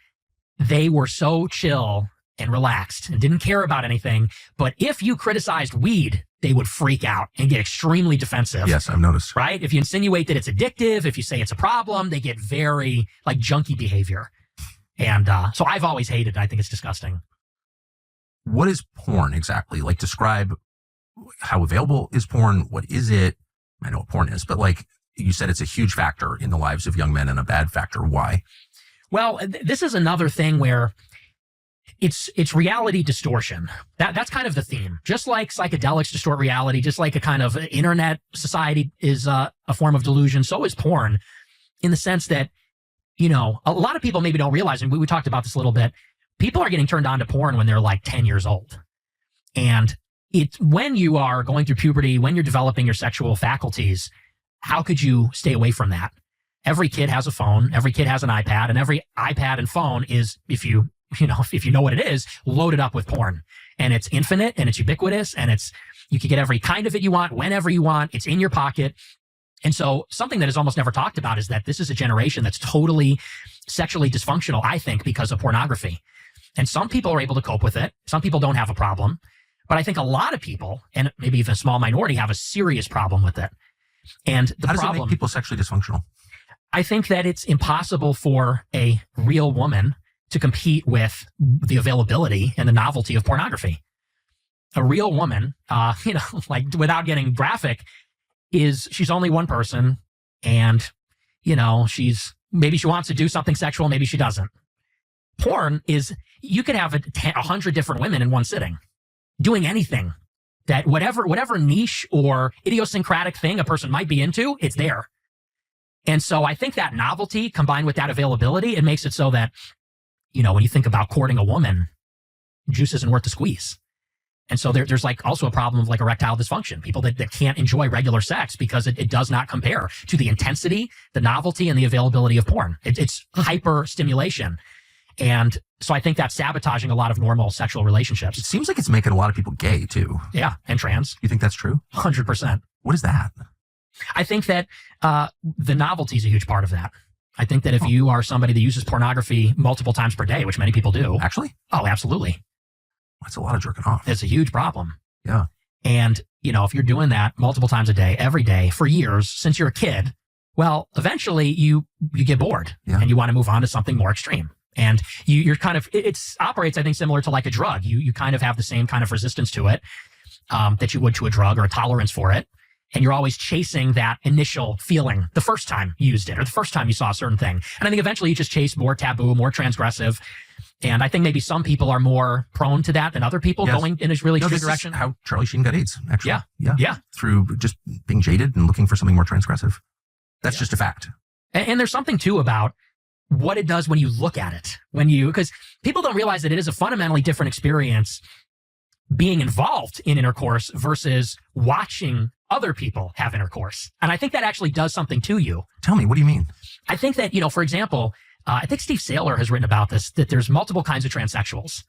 they were so chill and relaxed and didn't care about anything. But if you criticized weed, they would freak out and get extremely defensive. Yes, I've noticed. Right? If you insinuate that it's addictive, if you say it's a problem, they get very junkie behavior. And so I've always hated it. I think it's disgusting. What is porn exactly? Describe how available is porn? What is it? I know what porn is, but you said it's a huge factor in the lives of young men and a bad factor. Why? Well, this is another thing where it's reality distortion. That's kind of the theme. Just like psychedelics distort reality, just like a kind of internet society is a form of delusion, so is porn, in the sense that, a lot of people maybe don't realize, and we talked about this a little bit, people are getting turned on to porn when they're 10 years old. And it's when you are going through puberty, when you're developing your sexual faculties, how could you stay away from that? Every kid has a phone, every kid has an iPad, and every iPad and phone is, if you know what it is, loaded up with porn. And it's infinite and it's ubiquitous and you can get every kind of it you want, whenever you want. It's in your pocket. And so something that is almost never talked about is that this is a generation that's totally sexually dysfunctional, I think, because of pornography. And some people are able to cope with it. Some people don't have a problem. But I think a lot of people, and maybe even a small minority, have a serious problem with it. And the How problem, does it make people sexually dysfunctional? I think that it's impossible for a real woman to compete with the availability and the novelty of pornography. A real woman, like without getting graphic, she's only one person, and maybe she wants to do something sexual, maybe she doesn't. Porn is, you could have 100 different women in one sitting doing anything that whatever niche or idiosyncratic thing a person might be into, it's there. And so I think that novelty combined with that availability, it makes it so that, when you think about courting a woman, juice isn't worth the squeeze. And so there's like also a problem of like erectile dysfunction, people that can't enjoy regular sex because it does not compare to the intensity, the novelty, and the availability of porn. It's hyper stimulation. And so I think that's sabotaging a lot of normal sexual relationships. It seems like it's making a lot of people gay too. Yeah, and trans. You think that's true? 100%. What is that? I think that the novelty is a huge part of that. I think that if you are somebody that uses pornography multiple times per day, which many people do. Actually? Oh, absolutely. That's a lot of jerking off. It's a huge problem. Yeah. And, if you're doing that multiple times a day, every day, for years, since you're a kid, well, eventually you get bored and you want to move on to something more extreme. And you're kind of, it operates, I think, similar to like a drug. You kind of have the same kind of resistance to it that you would to a drug, or a tolerance for it. And you're always chasing that initial feeling the first time you used it, or the first time you saw a certain thing. And I think eventually you just chase more taboo, more transgressive. And I think maybe some people are more prone to that than other people, going in a really extreme direction. Is how Charlie Sheen got AIDS, actually. Yeah. Through just being jaded and looking for something more transgressive. That's just a fact. And there's something too about what it does when you look at it, because people don't realize that it is a fundamentally different experience being involved in intercourse versus watching other people have intercourse. And I think that actually does something to you. Tell me, what do you mean? I think that, for example, I think Steve Saylor has written about this, that there's multiple kinds of transsexuals.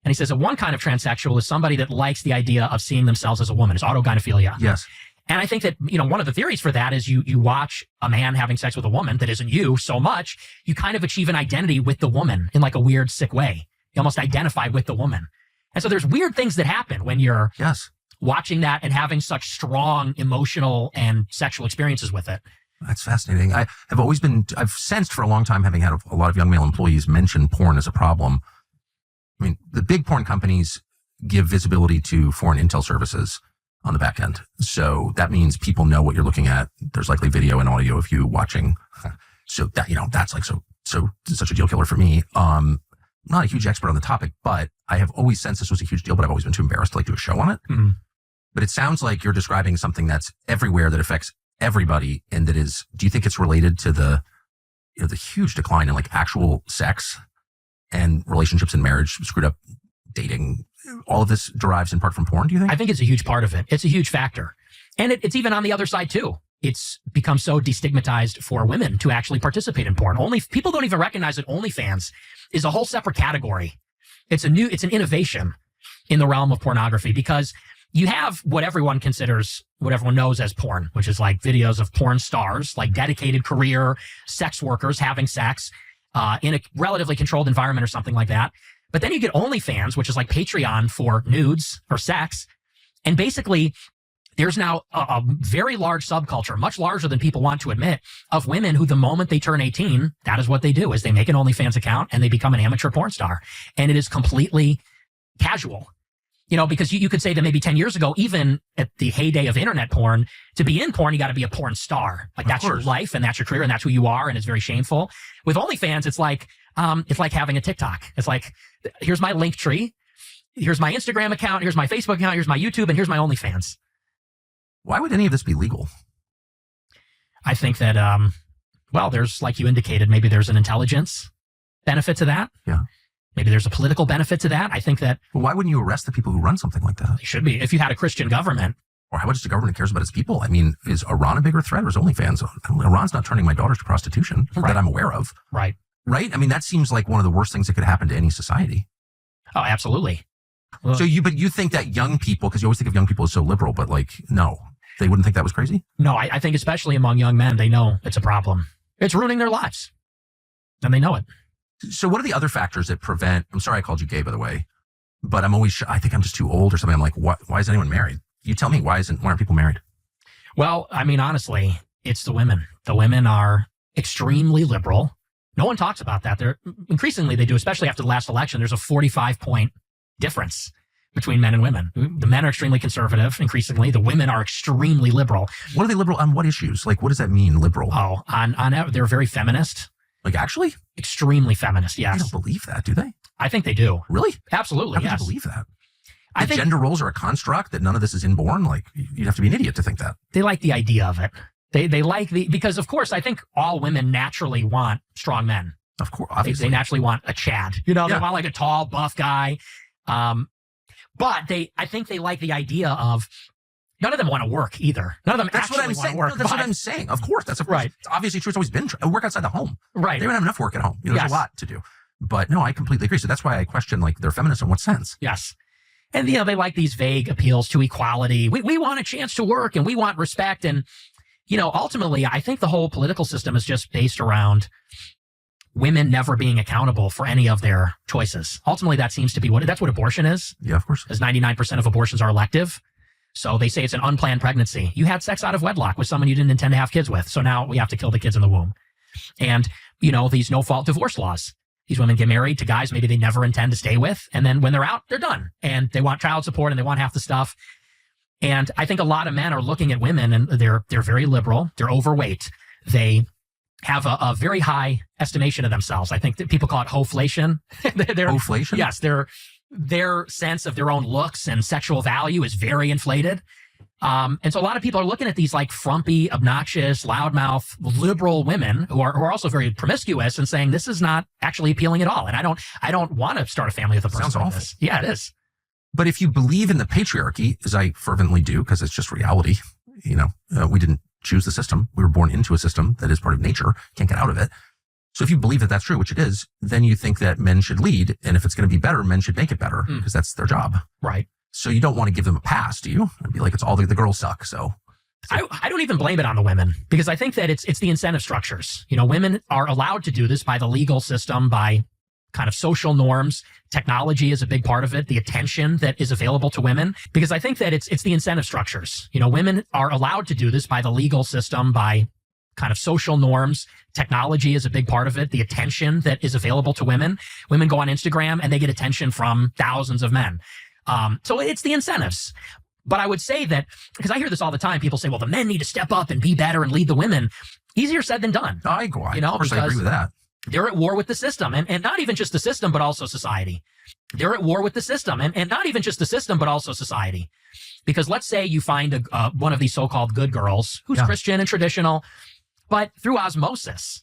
And he says that one kind of transsexual is somebody that likes the idea of seeing themselves as a woman. It's autogynephilia. Yes. And I think that, one of the theories for that is you watch a man having sex with a woman that isn't you so much, you kind of achieve an identity with the woman in like a weird, sick way. You almost identify with the woman. And so there's weird things that happen when you're watching that and having such strong emotional and sexual experiences with it. That's fascinating. I've sensed for a long time, having had a lot of young male employees mention porn as a problem. I mean, the big porn companies give visibility to foreign intel services on the back end. So that means people know what you're looking at. There's likely video and audio of you watching. So that, that's like such a deal killer for me. I'm not a huge expert on the topic, but I have always sensed this was a huge deal, but I've always been too embarrassed to like do a show on it. Mm-hmm. But it sounds like you're describing something that's everywhere, that affects everybody. And that is, do you think it's related to the huge decline in like actual sex and relationships and marriage, screwed up dating? All of this derives in part from porn, do you think? I think it's a huge part of it. It's a huge factor. And it's even on the other side too. It's become so destigmatized for women to actually participate in porn. People don't even recognize that OnlyFans is a whole separate category. It's an innovation in the realm of pornography, because you have what everyone knows as porn, which is like videos of porn stars, like dedicated career sex workers having sex in a relatively controlled environment or something like that. But then you get OnlyFans, which is like Patreon for nudes or sex. And basically, there's now a very large subculture, much larger than people want to admit, of women who the moment they turn 18, that is what they do, is they make an OnlyFans account and they become an amateur porn star. And it is completely casual. Because you could say that maybe 10 years ago, even at the heyday of internet porn, to be in porn, you got to be a porn star. Like that's your life and that's your career and that's who you are. And it's very shameful. With OnlyFans, it's like having a TikTok. It's like, here's my link tree. Here's my Instagram account. Here's my Facebook account. Here's my YouTube. And here's my OnlyFans. Why would any of this be legal? I think that, there's, like you indicated, maybe there's an intelligence benefit to that. Yeah. Maybe there's a political benefit to that. I think that... Well, why wouldn't you arrest the people who run something like that? They should be. If you had a Christian government. Or how much the government cares about its people? I mean, is Iran a bigger threat or is OnlyFans? Iran's not turning my daughters to prostitution that I'm aware of. Right. Right? I mean, that seems like one of the worst things that could happen to any society. Oh, absolutely. Well, but you think that young people, because you always think of young people as so liberal, but like, no, they wouldn't think that was crazy? No, I think especially among young men, they know it's a problem. It's ruining their lives. And they know it. So what are the other factors that prevent, I'm sorry I called you gay, by the way, but I think I'm just too old or something. I'm like, why is anyone married? You tell me, why aren't people married? Well, I mean, honestly, it's the women. The women are extremely liberal. No one talks about that. Increasingly they do, especially after the last election. There's a 45-point difference between men and women. The men are extremely conservative, increasingly. The women are extremely liberal. What are they liberal on? What issues? Like, what does that mean, liberal? Oh, they're very feminist. Like, actually? Extremely feminist, yes. I don't believe that, do they? I think they do. Really? Absolutely, How yes. could you believe that? I think gender roles are a construct, that none of this is inborn? Like, you'd have to be an idiot to think that. They like the idea of it. They like because of course, I think all women naturally want strong men. Of course, obviously. They naturally want a Chad. They want like a tall, buff guy. But I think they like the idea of none of them want to work either. None of them That's actually what I'm saying. want to work. No, that's what I'm saying. Of course, right. It's obviously true. It's always been true. Work outside the home. Right. They don't have enough work at home. There's a lot to do. But no, I completely agree. So that's why I question, like, they're feminists in what sense? Yes. And, they like these vague appeals to equality. We want a chance to work and we want respect. And, ultimately, I think the whole political system is just based around women never being accountable for any of their choices. Ultimately, that seems to be that's what abortion is. Yeah, of course. Because 99% of abortions are elective. So they say it's an unplanned pregnancy. You had sex out of wedlock with someone you didn't intend to have kids with. So now we have to kill the kids in the womb. And, these no-fault divorce laws. These women get married to guys maybe they never intend to stay with. And then when they're out, they're done. And they want child support and they want half the stuff. And I think a lot of men are looking at women and they're very liberal. They're overweight. They have a very high estimation of themselves. I think that people call it hoflation. Hoflation? Yes. Their sense of their own looks and sexual value is very inflated. And so a lot of people are looking at these like frumpy, obnoxious, loudmouth, liberal women who are also very promiscuous and saying this is not actually appealing at all. And I don't want to start a family with a person Sounds like awful. this. Yeah, it is. But if you believe in the patriarchy, as I fervently do, because it's just reality, we didn't choose the system. We were born into a system that is part of nature, can't get out of it. So if you believe that that's true, which it is, then you think that men should lead. And if it's going to be better, men should make it better because that's their job. Right. So you don't want to give them a pass, do you? It'd be like, it's all the girls suck. So I don't even blame it on the women because I think that it's the incentive structures. Women are allowed to do this by the legal system, by kind of social norms. Technology is a big part of it, the attention that is available to women, because I think that it's the incentive structures. Women are allowed to do this by the legal system, by kind of social norms. Technology is a big part of it, the attention that is available to women. Women go on Instagram and they get attention from thousands of men. So it's the incentives. But I would say that, because I hear this all the time, people say, well, the men need to step up and be better and lead the women. Easier said than done. Of course, I agree with that. They're at war with the system, and not even just the system, but also society. They're at war with the system, and not even just the system, but also society. Because let's say you find one of these so-called good girls who's Christian and traditional, but through osmosis,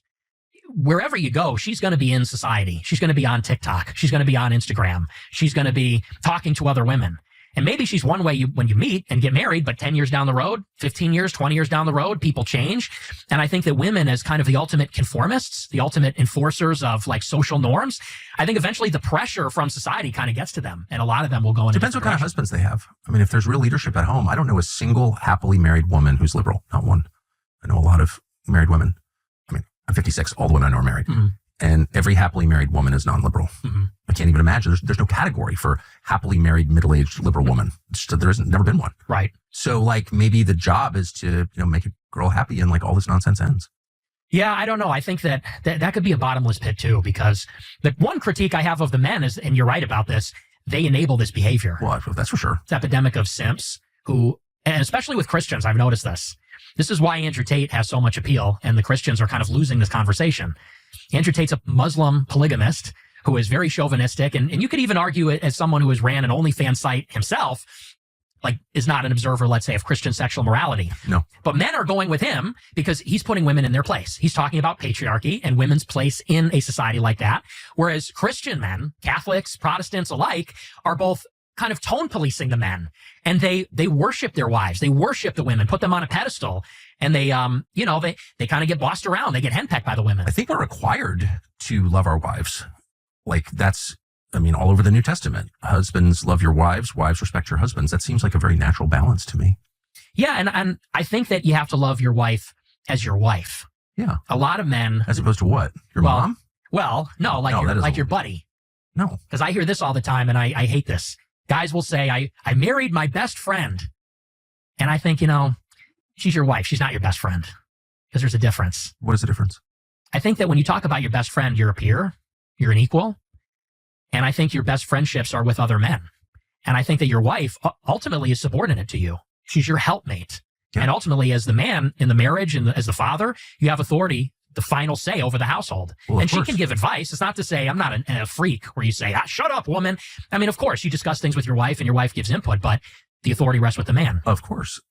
wherever you go, she's going to be in society. She's going to be on TikTok. She's going to be on Instagram. She's going to be talking to other women. And maybe she's one way when you meet and get married, but 10 years down the road, 15 years, 20 years down the road, people change. And I think that women, as kind of the ultimate conformists, the ultimate enforcers of like social norms, I think eventually the pressure from society kind of gets to them. And a lot of them will go in. Depends what kind of husbands they have. I mean, if there's real leadership at home, I don't know a single happily married woman who's liberal. Not one. I know a lot of married women. I mean, I'm 56. All the women I know are married. Mm-hmm. And every happily married woman is non-liberal. Mm-hmm. I can't even imagine. There's no category for happily married, middle-aged liberal woman. There hasn't never been one. Right. So like maybe the job is to, make a girl happy and like all this nonsense ends. Yeah, I don't know. I think that could be a bottomless pit too, because the one critique I have of the men is, and you're right about this, they enable this behavior. Well, that's for sure. It's epidemic of simps who, and especially with Christians, I've noticed this. This is why Andrew Tate has so much appeal, and the Christians are kind of losing this conversation. Andrew Tate's a Muslim polygamist who is very chauvinistic, and you could even argue it as someone who has ran an OnlyFans site himself, like is not an observer, let's say, of Christian sexual morality. No. But men are going with him because he's putting women in their place. He's talking about patriarchy and women's place in a society like that. Whereas Christian men, Catholics, Protestants alike, are both kind of tone policing the men. And they worship their wives. They worship the women, put them on a pedestal. And they kind of get bossed around. They get henpecked by the women. I think we're required to love our wives. Like that's, all over the New Testament. Husbands, love your wives. Wives, respect your husbands. That seems like a very natural balance to me. Yeah, and I think that you have to love your wife as your wife. Yeah. A lot of men. As opposed to what? Your mom? Well, no, like your buddy. No. Because I hear this all the time, and I hate this. Guys will say, I married my best friend. And I think, she's your wife. She's not your best friend. Because there's a difference. What is the difference? I think that when you talk about your best friend, you're a peer, you're an equal. And I think your best friendships are with other men. And I think that your wife ultimately is subordinate to you. She's your helpmate. Yeah. And ultimately, as the man in the marriage and as the father, you have authority, the final say over the household. Well, and she can give advice. It's not to say I'm not a freak where you say, shut up, woman. I mean, of course, you discuss things with your wife and your wife gives input, but the authority rests with the man. Of course.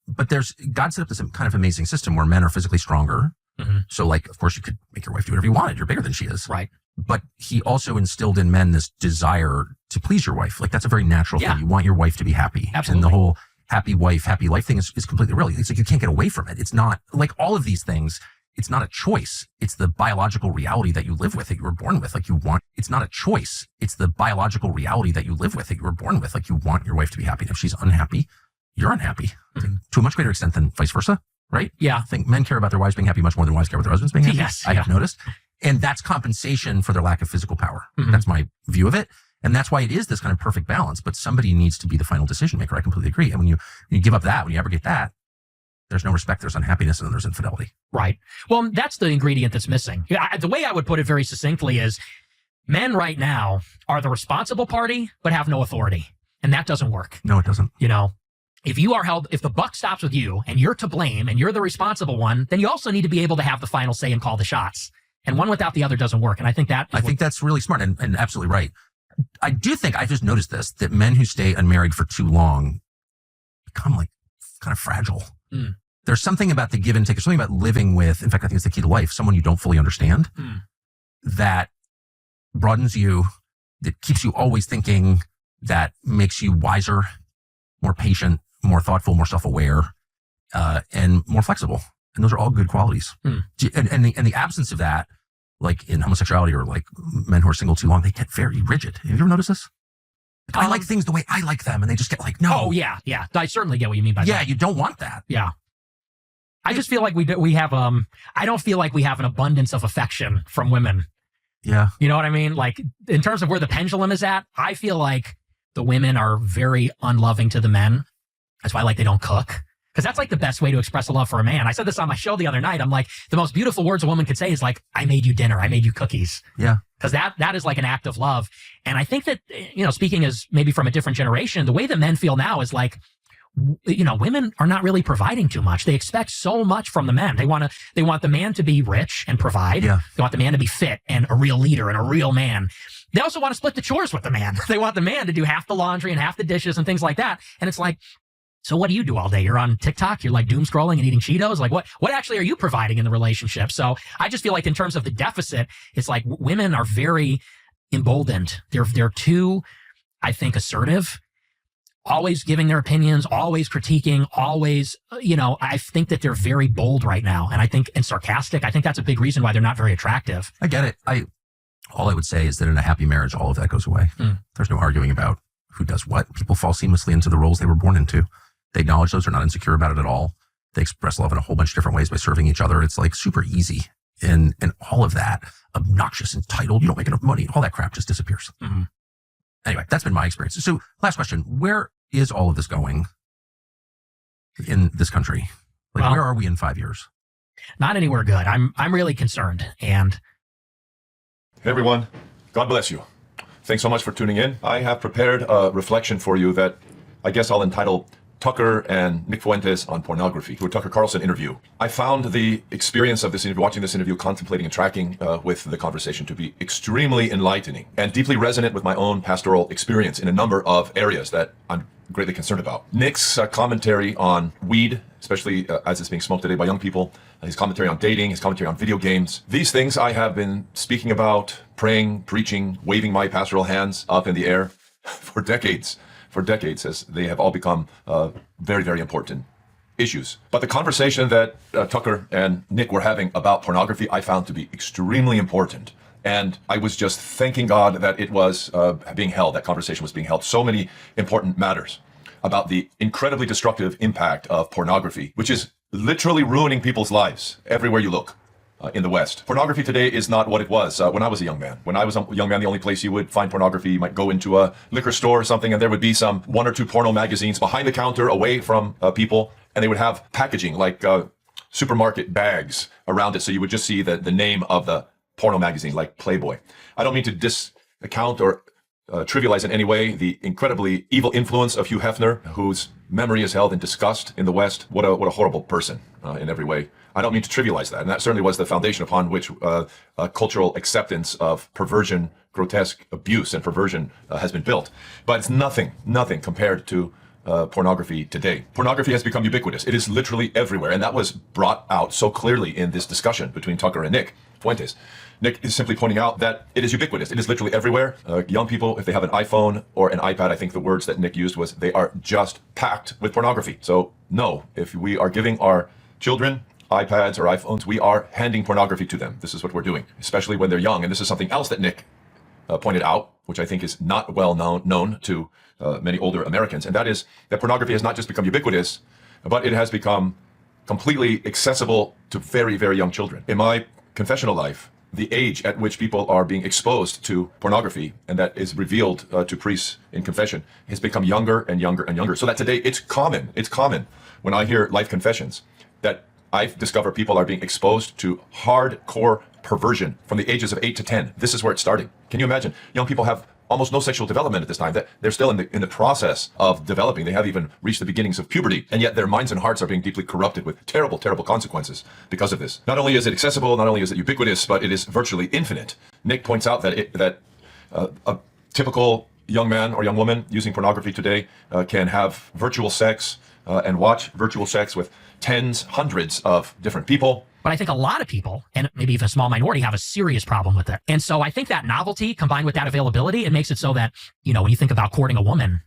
But God set up this kind of amazing system where men are physically stronger. Mm-hmm. So like, of course, you could make your wife do whatever you wanted. You're bigger than she is. Right. But he also instilled in men this desire to please your wife. Like that's a very natural thing. You want your wife to be happy. Absolutely. And the whole happy wife, happy life thing is completely real. It's like you can't get away from it. It's not like all of these things. It's not a choice. It's the biological reality that you live with, that you were born with. Like you want, it's not a choice. It's the biological reality that you live with, that you were born with. Like you want your wife to be happy. And if she's unhappy, you're unhappy to a much greater extent than vice versa. Right? Yeah. I think men care about their wives being happy much more than wives care about their husbands being happy. Yes. I have noticed. And that's compensation for their lack of physical power. Mm-hmm. That's my view of it. And that's why it is this kind of perfect balance. But somebody needs to be the final decision maker. I completely agree. And when you give up that, when you abrogate that, there's no respect, there's unhappiness, and then there's infidelity. Right. Well, that's the ingredient that's missing. The way I would put it very succinctly is men right now are the responsible party, but have no authority. And that doesn't work. No, it doesn't. You know, if the buck stops with you and you're to blame and you're the responsible one, then you also need to be able to have the final say and call the shots. And one without the other doesn't work. And I think that's really smart and absolutely right. I do think, I just noticed this, that men who stay unmarried for too long become like kind of fragile. Mm. There's something about the give and take. There's something about living with, in fact, I think it's the key to life, someone you don't fully understand, that broadens you, that keeps you always thinking, that makes you wiser, more patient, more thoughtful, more self-aware, and more flexible. And those are all good qualities. And the absence of that, like in homosexuality or like men who are single too long, they get very rigid. Have you ever noticed this? Like, I like things the way I like them, and they just get like, no. Oh, yeah. I certainly get what you mean by that. Yeah, you don't want that. Yeah. I just feel like we have, I don't feel like we have an abundance of affection from women. Yeah. You know what I mean? Like, in terms of where the pendulum is at, I feel like the women are very unloving to the men. That's why, like, they don't cook. Because that's like the best way to express a love for a man. I said this on my show the other night. I'm like, the most beautiful words a woman could say is like, I made you dinner. I made you cookies. Yeah. Because that is like an act of love. And I think that, you know, speaking as maybe from a different generation, the way that men feel now is like, you know, women are not really providing too much. They expect so much from the men. They want the man to be rich and provide. Yeah. They want the man to be fit and a real leader and a real man. They also want to split the chores with the man. They want the man to do half the laundry and half the dishes and things like that. And it's like, so what do you do all day? You're on TikTok, you're like doom scrolling and eating Cheetos. Like what actually are you providing in the relationship? So I just feel like in terms of the deficit, it's like women are very emboldened. They're too, I think, assertive, always giving their opinions, always critiquing, always, you know, I think that they're very bold right now. And sarcastic. I think that's a big reason why they're not very attractive. I get it. All I would say is that in a happy marriage, all of that goes away. There's no arguing about who does what. People fall seamlessly into the roles they were born into. They acknowledge those, are not insecure about it at all. They express love in a whole bunch of different ways by serving each other. It's like super easy. And all of that, obnoxious, entitled, you don't make enough money, all that crap just disappears. Mm-hmm. Anyway, that's been my experience. So last question, where is all of this going in this country? Like, where are we in 5 years? Not anywhere good. I'm really concerned. And hey everyone, God bless you. Thanks so much for tuning in. I have prepared a reflection for you that I guess I'll entitle Tucker and Nick Fuentes on Pornography, to a Tucker Carlson interview. I found the experience of this interview, watching this interview, contemplating and tracking with the conversation to be extremely enlightening and deeply resonant with my own pastoral experience in a number of areas that I'm greatly concerned about. Nick's commentary on weed, especially as it's being smoked today by young people, his commentary on dating, his commentary on video games. These things I have been speaking about, praying, preaching, waving my pastoral hands up in the air for decades, as they have all become very, very important issues. But the conversation that Tucker and Nick were having about pornography, I found to be extremely important. And I was just thanking God that it was being held, that conversation was being held. So many important matters about the incredibly destructive impact of pornography, which is literally ruining people's lives everywhere you look. In the West. Pornography today is not what it was when I was a young man. When I was a young man, the only place you would find pornography, you might go into a liquor store or something, and there would be some 1 or 2 porno magazines behind the counter away from people, and they would have packaging like supermarket bags around it, so you would just see the name of the porno magazine, like Playboy. I don't mean to discount or trivialize in any way the incredibly evil influence of Hugh Hefner, whose memory is held in disgust in the West. What a horrible person in every way. I don't mean to trivialize that, and that certainly was the foundation upon which cultural acceptance of perversion, grotesque abuse, and perversion has been built. But it's nothing compared to pornography today. Pornography has become ubiquitous. It is literally everywhere, and that was brought out so clearly in this discussion between Tucker and Nick Fuentes. Nick is simply pointing out that it is ubiquitous. It is literally everywhere. Young people, if they have an iPhone or an iPad, I think the words that Nick used was they are just packed with pornography. So no, if we are giving our children iPads or iPhones, we are handing pornography to them. This is what we're doing, especially when they're young. And this is something else that Nick pointed out, which I think is not well known to many older Americans, and that is that pornography has not just become ubiquitous, but it has become completely accessible to very, very young children. In my confessional life, the age at which people are being exposed to pornography and that is revealed to priests in confession has become younger and younger and younger. So that today it's common when I hear life confessions that I've discovered people are being exposed to hardcore perversion from the ages of 8 to 10. This is where it's starting. Can you imagine? Young people have almost no sexual development at this time. That they're still in the process of developing. They haven't even reached the beginnings of puberty, and yet their minds and hearts are being deeply corrupted with terrible, terrible consequences because of this. Not only is it accessible, not only is it ubiquitous, but it is virtually infinite. Nick points out that a typical young man or young woman using pornography today can have virtual sex and watch virtual sex with tens, hundreds of different people. But I think a lot of people, and maybe even a small minority, have a serious problem with it. And so I think that novelty combined with that availability, it makes it so that, when you think about courting a woman,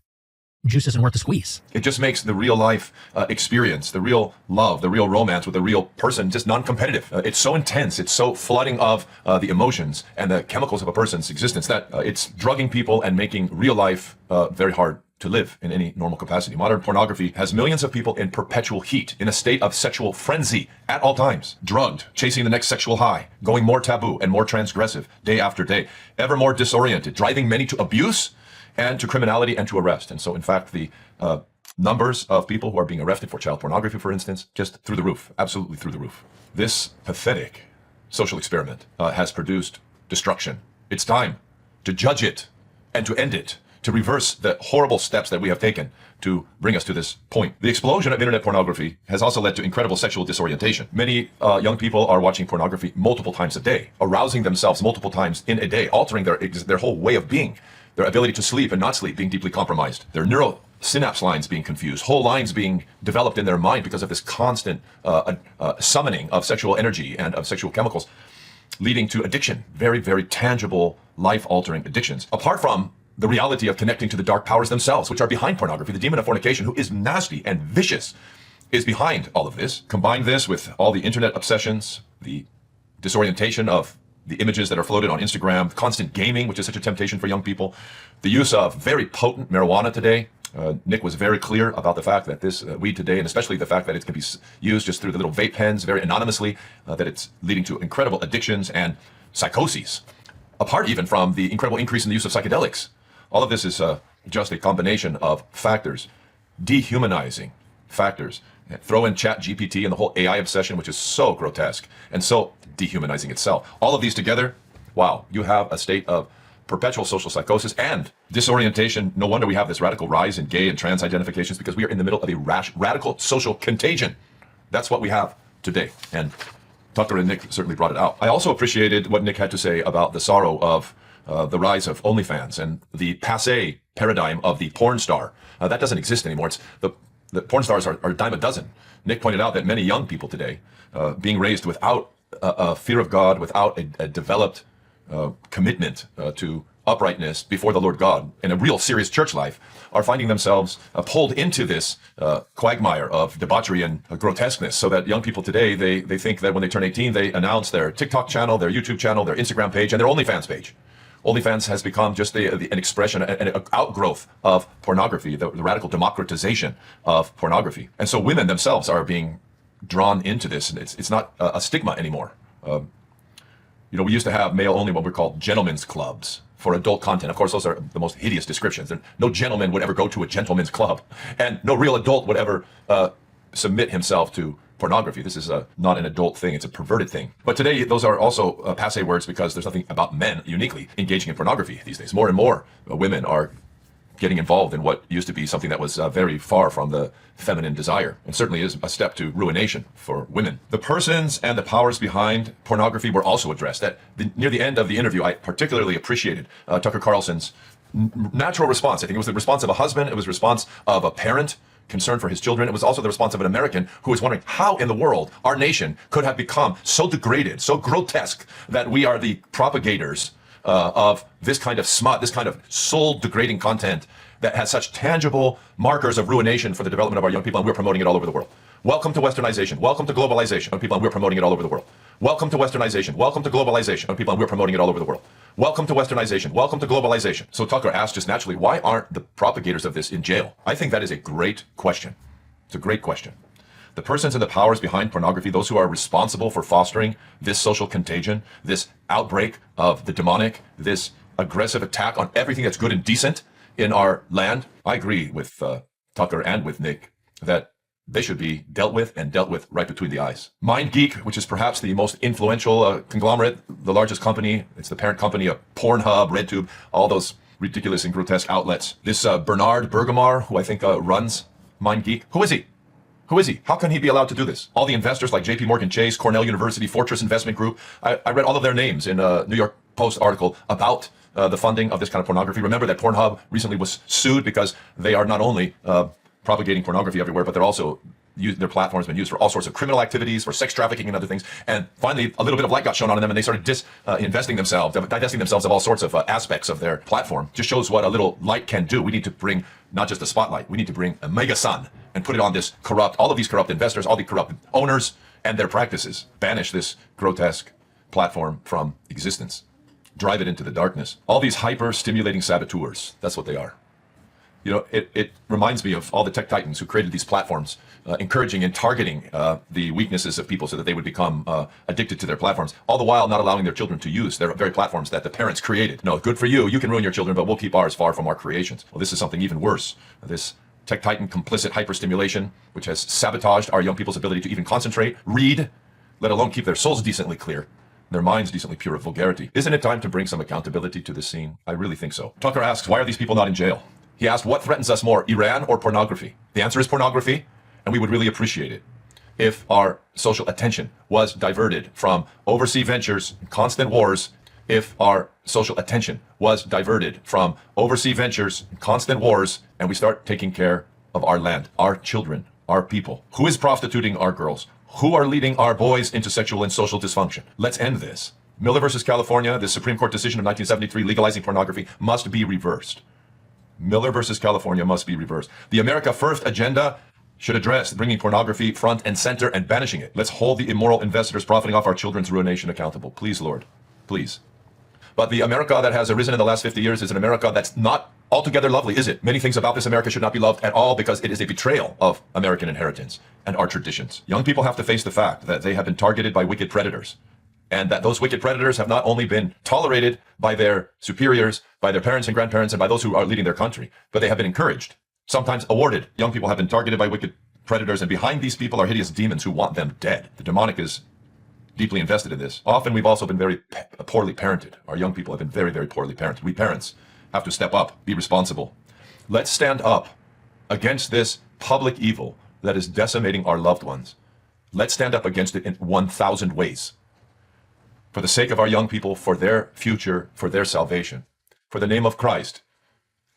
juice isn't worth the squeeze. It just makes the real life experience, the real love, the real romance with a real person just non-competitive. It's so intense. It's so flooding of the emotions and the chemicals of a person's existence that it's drugging people and making real life very hard to live in any normal capacity. Modern pornography has millions of people in perpetual heat, in a state of sexual frenzy at all times, drugged, chasing the next sexual high, going more taboo and more transgressive day after day, ever more disoriented, driving many to abuse and to criminality and to arrest. And so, in fact, the numbers of people who are being arrested for child pornography, for instance, just through the roof, absolutely through the roof. This pathetic social experiment has produced destruction. It's time to judge it and to end it, to reverse the horrible steps that we have taken to bring us to this point. The explosion of internet pornography has also led to incredible sexual disorientation. Many young people are watching pornography multiple times a day, arousing themselves multiple times in a day, altering their whole way of being, their ability to sleep and not sleep being deeply compromised, their neural synapse lines being confused, whole lines being developed in their mind because of this constant summoning of sexual energy and of sexual chemicals, leading to addiction, very, very tangible, life-altering addictions. Apart from the reality of connecting to the dark powers themselves, which are behind pornography. The demon of fornication, who is nasty and vicious, is behind all of this. Combine this with all the internet obsessions, the disorientation of the images that are floated on Instagram, constant gaming, which is such a temptation for young people, the use of very potent marijuana today. Nick was very clear about the fact that this weed today, and especially the fact that it can be used just through the little vape pens very anonymously, that it's leading to incredible addictions and psychoses, apart even from the incredible increase in the use of psychedelics. All of this is just a combination of factors, dehumanizing factors. Throw in ChatGPT and the whole AI obsession, which is so grotesque and so dehumanizing itself. All of these together, wow, you have a state of perpetual social psychosis and disorientation. No wonder we have this radical rise in gay and trans identifications, because we are in the middle of a radical social contagion. That's what we have today. And Tucker and Nick certainly brought it out. I also appreciated what Nick had to say about the sorrow of the rise of OnlyFans and the passé paradigm of the porn star. That doesn't exist anymore. It's the porn stars are a dime a dozen. Nick pointed out that many young people today, being raised without a fear of God, without a developed commitment to uprightness before the Lord God in a real serious church life, are finding themselves pulled into this quagmire of debauchery and grotesqueness. So that young people today, they think that when they turn 18, they announce their TikTok channel, their YouTube channel, their Instagram page, and their OnlyFans page. OnlyFans has become just an expression, an outgrowth of pornography, the radical democratization of pornography. And so women themselves are being drawn into this, and it's not a stigma anymore. We used to have male only, what were called gentlemen's clubs for adult content. Of course, those are the most hideous descriptions. And no gentleman would ever go to a gentleman's club, and no real adult would ever submit himself to pornography. This is not an adult thing. It's a perverted thing. But today, those are also passé words because there's nothing about men uniquely engaging in pornography these days. More and more women are getting involved in what used to be something that was very far from the feminine desire, and certainly is a step to ruination for women. The persons and the powers behind pornography were also addressed. Near the end of the interview, I particularly appreciated Tucker Carlson's natural response. I think it was the response of a husband. It was the response of a parent concerned for his children. It was also the response of an American who was wondering how in the world our nation could have become so degraded, so grotesque, that we are the propagators of this kind of smut, this kind of soul-degrading content that has such tangible markers of ruination for the development of our young people, and we're promoting it all over the world. Welcome to westernization. Welcome to globalization. Young people, and we're promoting it all over the world. Welcome to westernization. Welcome to globalization. Young people, and we're promoting it all over the world. Welcome to westernization. Welcome to globalization. So Tucker asked just naturally, why aren't the propagators of this in jail? I think that is a great question. It's a great question. The persons and the powers behind pornography, those who are responsible for fostering this social contagion, this outbreak of the demonic, this aggressive attack on everything that's good and decent in our land, I agree with Tucker and with Nick that they should be dealt with, and dealt with right between the eyes. MindGeek, which is perhaps the most influential conglomerate, the largest company, it's the parent company of Pornhub, RedTube, all those ridiculous and grotesque outlets. This Bernard Bergamar, who I think runs MindGeek, who is he? Who is he? How can he be allowed to do this? All the investors like JP Morgan Chase, Cornell University, Fortress Investment Group, I read all of their names in a New York Post article about the funding of this kind of pornography. Remember that Pornhub recently was sued because they are not only propagating pornography everywhere, but they're also their platform has been used for all sorts of criminal activities, for sex trafficking and other things. And finally, a little bit of light got shown on them, and they started divesting themselves of all sorts of aspects of their platform. Just shows what a little light can do. We need to bring not just a spotlight, we need to bring a mega sun and put it on this all of these corrupt investors, all the corrupt owners and their practices. Banish this grotesque platform from existence. Drive it into the darkness. All these hyper-stimulating saboteurs, that's what they are. You know, it reminds me of all the tech titans who created these platforms, encouraging and targeting the weaknesses of people so that they would become addicted to their platforms, all the while not allowing their children to use their very platforms that the parents created. No, good for you. You can ruin your children, but we'll keep ours far from our creations. Well, this is something even worse. This tech titan complicit hyperstimulation, which has sabotaged our young people's ability to even concentrate, read, let alone keep their souls decently clear, their minds decently pure of vulgarity. Isn't it time to bring some accountability to this scene? I really think so. Tucker asks, why are these people not in jail? He asked, what threatens us more, Iran or pornography? The answer is pornography, and we would really appreciate it if our social attention was diverted from overseas ventures, constant wars, if our social attention was diverted from overseas ventures, constant wars, and we start taking care of our land, our children, our people. Who is prostituting our girls? Who are leading our boys into sexual and social dysfunction? Let's end this. Miller versus California, the Supreme Court decision of 1973 legalizing pornography must be reversed. Miller versus California must be reversed. The America First agenda should address bringing pornography front and center and banishing it. Let's hold the immoral investors profiting off our children's ruination accountable. Please, Lord. Please. But the America that has arisen in the last 50 years is an America that's not altogether lovely, is it? Many things about this America should not be loved at all because it is a betrayal of American inheritance and our traditions. Young people have to face the fact that they have been targeted by wicked predators, and that those wicked predators have not only been tolerated by their superiors, by their parents and grandparents, and by those who are leading their country, but they have been encouraged, sometimes awarded. Young people have been targeted by wicked predators, and behind these people are hideous demons who want them dead. The demonic is deeply invested in this. Often we've also been very poorly parented. Our young people have been very, very poorly parented. We parents have to step up, be responsible. Let's stand up against this public evil that is decimating our loved ones. Let's stand up against it in 1,000 ways. For the sake of our young people, for their future, for their salvation, for the name of Christ,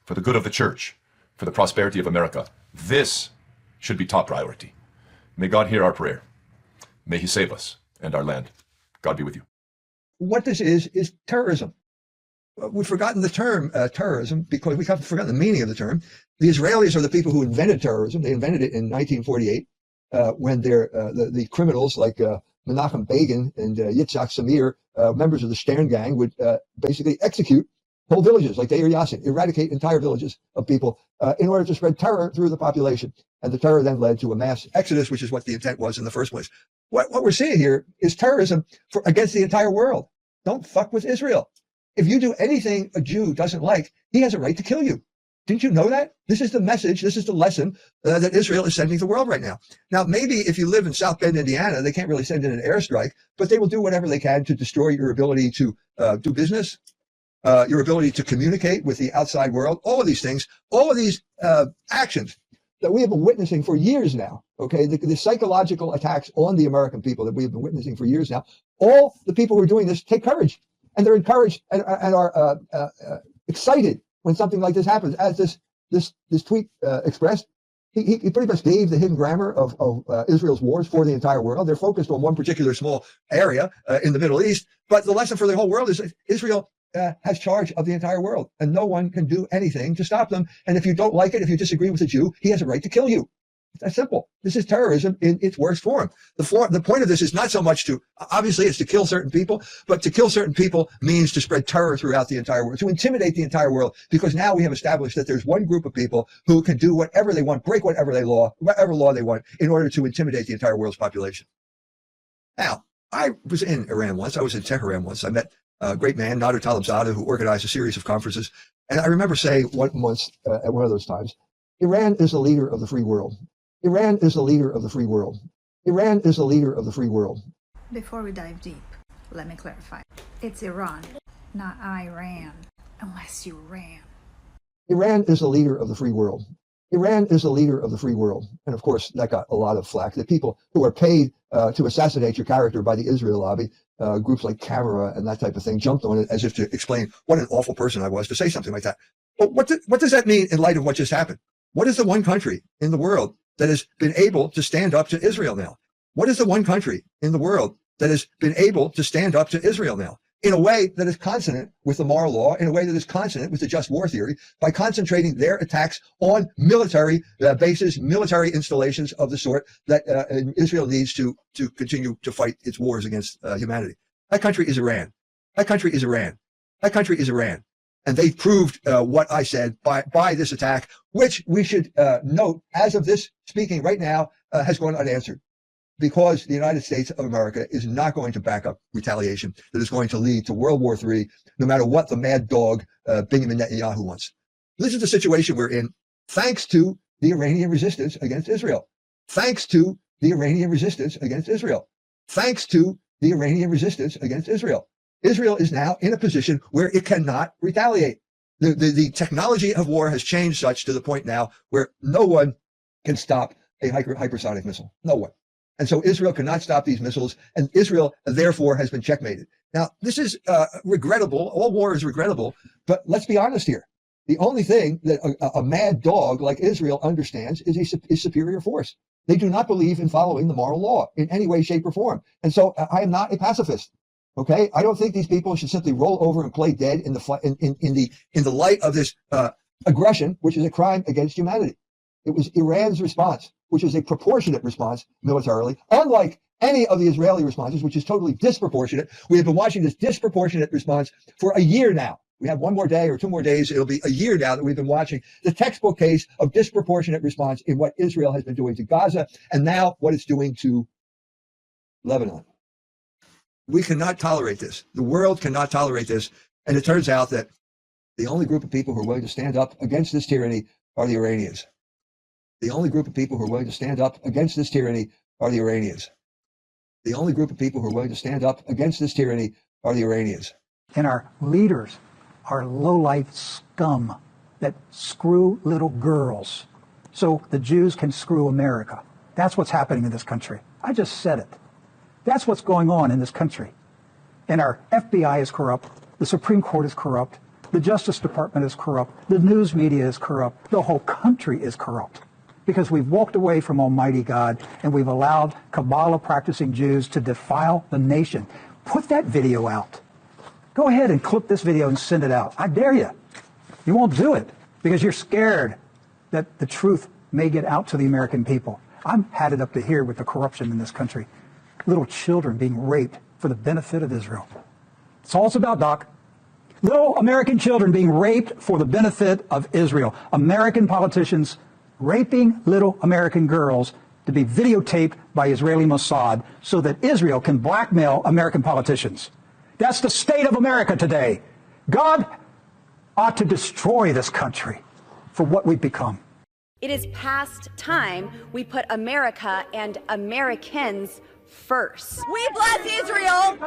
for the good of the church, for the prosperity of America. This should be top priority. May God hear our prayer. May He save us and our land. God be with you. What this is terrorism. We've forgotten the term terrorism because we haven't forgotten the meaning of the term. The Israelis are the people who invented terrorism. They invented it in 1948 when the criminals like Menachem Begin and Yitzhak Samir, members of the Stern Gang, would basically execute whole villages like Deir Yassin, eradicate entire villages of people in order to spread terror through the population. And the terror then led to a mass exodus, which is what the intent was in the first place. What we're seeing here is terrorism against the entire world. Don't fuck with Israel. If you do anything a Jew doesn't like, he has a right to kill you. Didn't you know that? This is the message. This is the lesson that Israel is sending the world right now. Now, maybe if you live in South Bend, Indiana, they can't really send in an airstrike, but they will do whatever they can to destroy your ability to do business, your ability to communicate with the outside world, all of these things, all of these actions that we have been witnessing for years now, okay, the psychological attacks on the American people that we have been witnessing for years now, all the people who are doing this take courage, and they're encouraged and are excited when something like this happens. As this tweet expressed, he pretty much gave the hidden grammar of Israel's wars for the entire world. They're focused on one particular small area in the Middle East, but the lesson for the whole world is that Israel has charge of the entire world, and no one can do anything to stop them. And if you don't like it, if you disagree with a Jew, he has a right to kill you. It's that simple. This is terrorism in its worst form. The point of this is not so much to, obviously it's to kill certain people, but to kill certain people means to spread terror throughout the entire world, to intimidate the entire world, because now we have established that there's one group of people who can do whatever they want, break whatever law they want, in order to intimidate the entire world's population. Now, I was in Iran once. I was in Tehran once. I met a great man, Nader Talibzadeh, who organized a series of conferences. And I remember saying once at one of those times, Iran is the leader of the free world. Iran is the leader of the free world. Iran is the leader of the free world. Before we dive deep, let me clarify. It's Iran, not Iran, unless you ran. Iran is the leader of the free world. Iran is the leader of the free world. And of course, that got a lot of flack. The people who are paid to assassinate your character by the Israel lobby, groups like Camera and that type of thing, jumped on it as if to explain what an awful person I was to say something like that. But what does that mean in light of what just happened? What is the one country in the world that has been able to stand up to Israel now? What is the one country in the world that has been able to stand up to Israel now in a way that is consonant with the moral law, in a way that is consonant with the just war theory, by concentrating their attacks on military bases, military installations of the sort that Israel needs to continue to fight its wars against humanity? That country is Iran. That country is Iran. That country is Iran. And they proved what I said by this attack, which we should note, as of this speaking right now, has gone unanswered, because the United States of America is not going to back up retaliation that is going to lead to World War III, no matter what the mad dog Benjamin Netanyahu wants. This is the situation we're in, thanks to the Iranian resistance against Israel. Thanks to the Iranian resistance against Israel. Thanks to the Iranian resistance against Israel. Israel is now in a position where it cannot retaliate. The technology of war has changed such to the point now where no one can stop a hypersonic missile. No one. And so Israel cannot stop these missiles, and Israel, therefore, has been checkmated. Now, this is regrettable. All war is regrettable, but let's be honest here. The only thing that a mad dog like Israel understands is superior force. They do not believe in following the moral law in any way, shape, or form. And so I am not a pacifist. Okay, I don't think these people should simply roll over and play dead in the light of this aggression, which is a crime against humanity. It was Iran's response, which is a proportionate response militarily, unlike any of the Israeli responses, which is totally disproportionate. We have been watching this disproportionate response for a year now. We have one more day or 2 more days. It'll be a year now that we've been watching the textbook case of disproportionate response in what Israel has been doing to Gaza, and now what it's doing to Lebanon. We cannot tolerate this. The world cannot tolerate this. And it turns out that the only group of people who are willing to stand up against this tyranny are the Iranians. The only group of people who are willing to stand up against this tyranny are the Iranians. The only group of people who are willing to stand up against this tyranny are the Iranians. And our leaders are low-life scum that screw little girls so the Jews can screw America. That's what's happening in this country. I just said it. That's what's going on in this country. And our FBI is corrupt. The Supreme Court is corrupt. The Justice Department is corrupt. The news media is corrupt. The whole country is corrupt because we've walked away from Almighty God and we've allowed Kabbalah practicing Jews to defile the nation. Put that video out. Go ahead and clip this video and send it out. I dare you. You won't do it because you're scared that the truth may get out to the American people. I'm had it up to here with the corruption in this country. Little children being raped for the benefit of Israel. That's all it's about, Doc. Little American children being raped for the benefit of Israel. American politicians raping little American girls to be videotaped by Israeli Mossad so that Israel can blackmail American politicians. That's the state of America today. God ought to destroy this country. for what we've become. It is past time we put America and Americans first. We bless Israel. We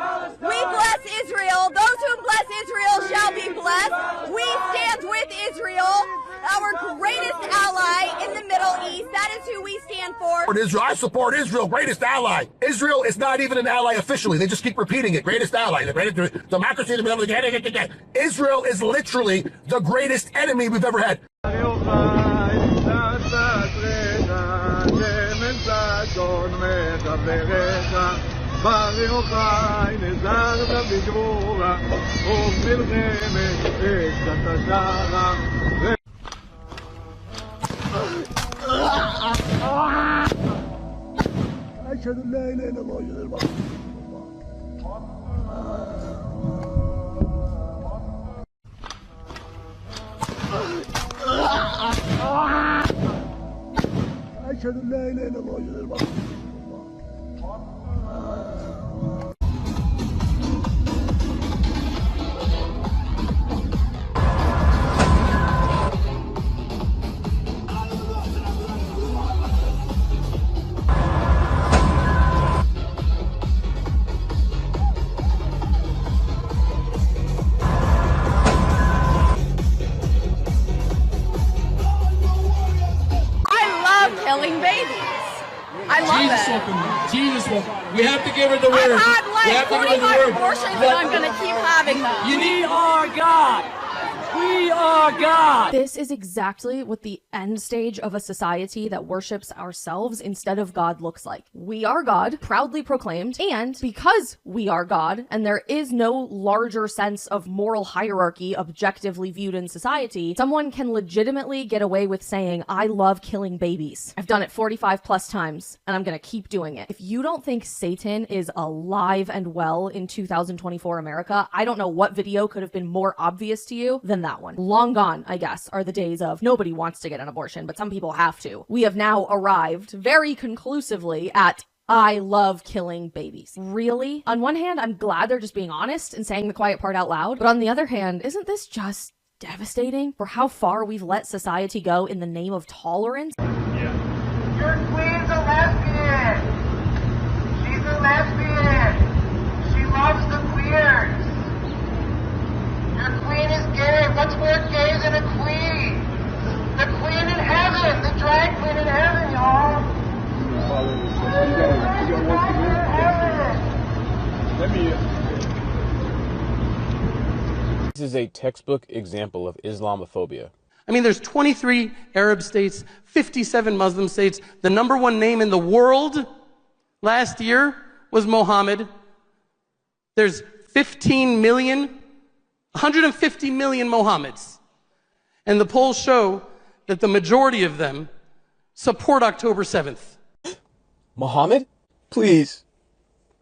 bless Israel. Those who bless Israel shall be blessed. We stand with Israel, our greatest ally in the Middle East. That is who we stand for. Israel. I support Israel, greatest ally. Israel is not even an ally officially. They just keep repeating it. Greatest ally. The greatest democracy in the middle of the Israel is literally the greatest enemy we've ever had. أشهد أن لا إله إلا الله وأشهد أن محمدا أشهد أن لا إله إلا الله وأشهد أن محمدا Killing babies. I love it. Jesus welcome. We have to give her the word. I've had like 45 abortions and I'm going to keep having them. We are God. We are God. This is exactly what the end stage of a society that worships ourselves instead of God looks like. We are God, proudly proclaimed, and because we are God, and there is no larger sense of moral hierarchy objectively viewed in society, someone can legitimately get away with saying, I love killing babies. I've done it 45 plus times, and I'm gonna keep doing it. If you don't think Satan is alive and well in 2024 America, I don't know what video could have been more obvious to you than that one. Long gone, I guess, are the days of nobody wants to get an abortion, but some people have to. We have now arrived very conclusively at I love killing babies. Really? On one hand, I'm glad they're just being honest and saying the quiet part out loud, but on the other hand, isn't this just devastating for how far we've let society go in the name of tolerance? Your queen's a lesbian. She's a lesbian. She loves the queers. Your queen is gay. What's more gay than a queen? The queen in heaven. The drag queen in heaven, y'all. This is a textbook example of Islamophobia. I mean, there's 23 Arab states, 57 Muslim states. The #1 name in the world last year was Mohammed. There's 150 million Mohammeds. And the polls show that the majority of them support October 7th. Muhammad? Please.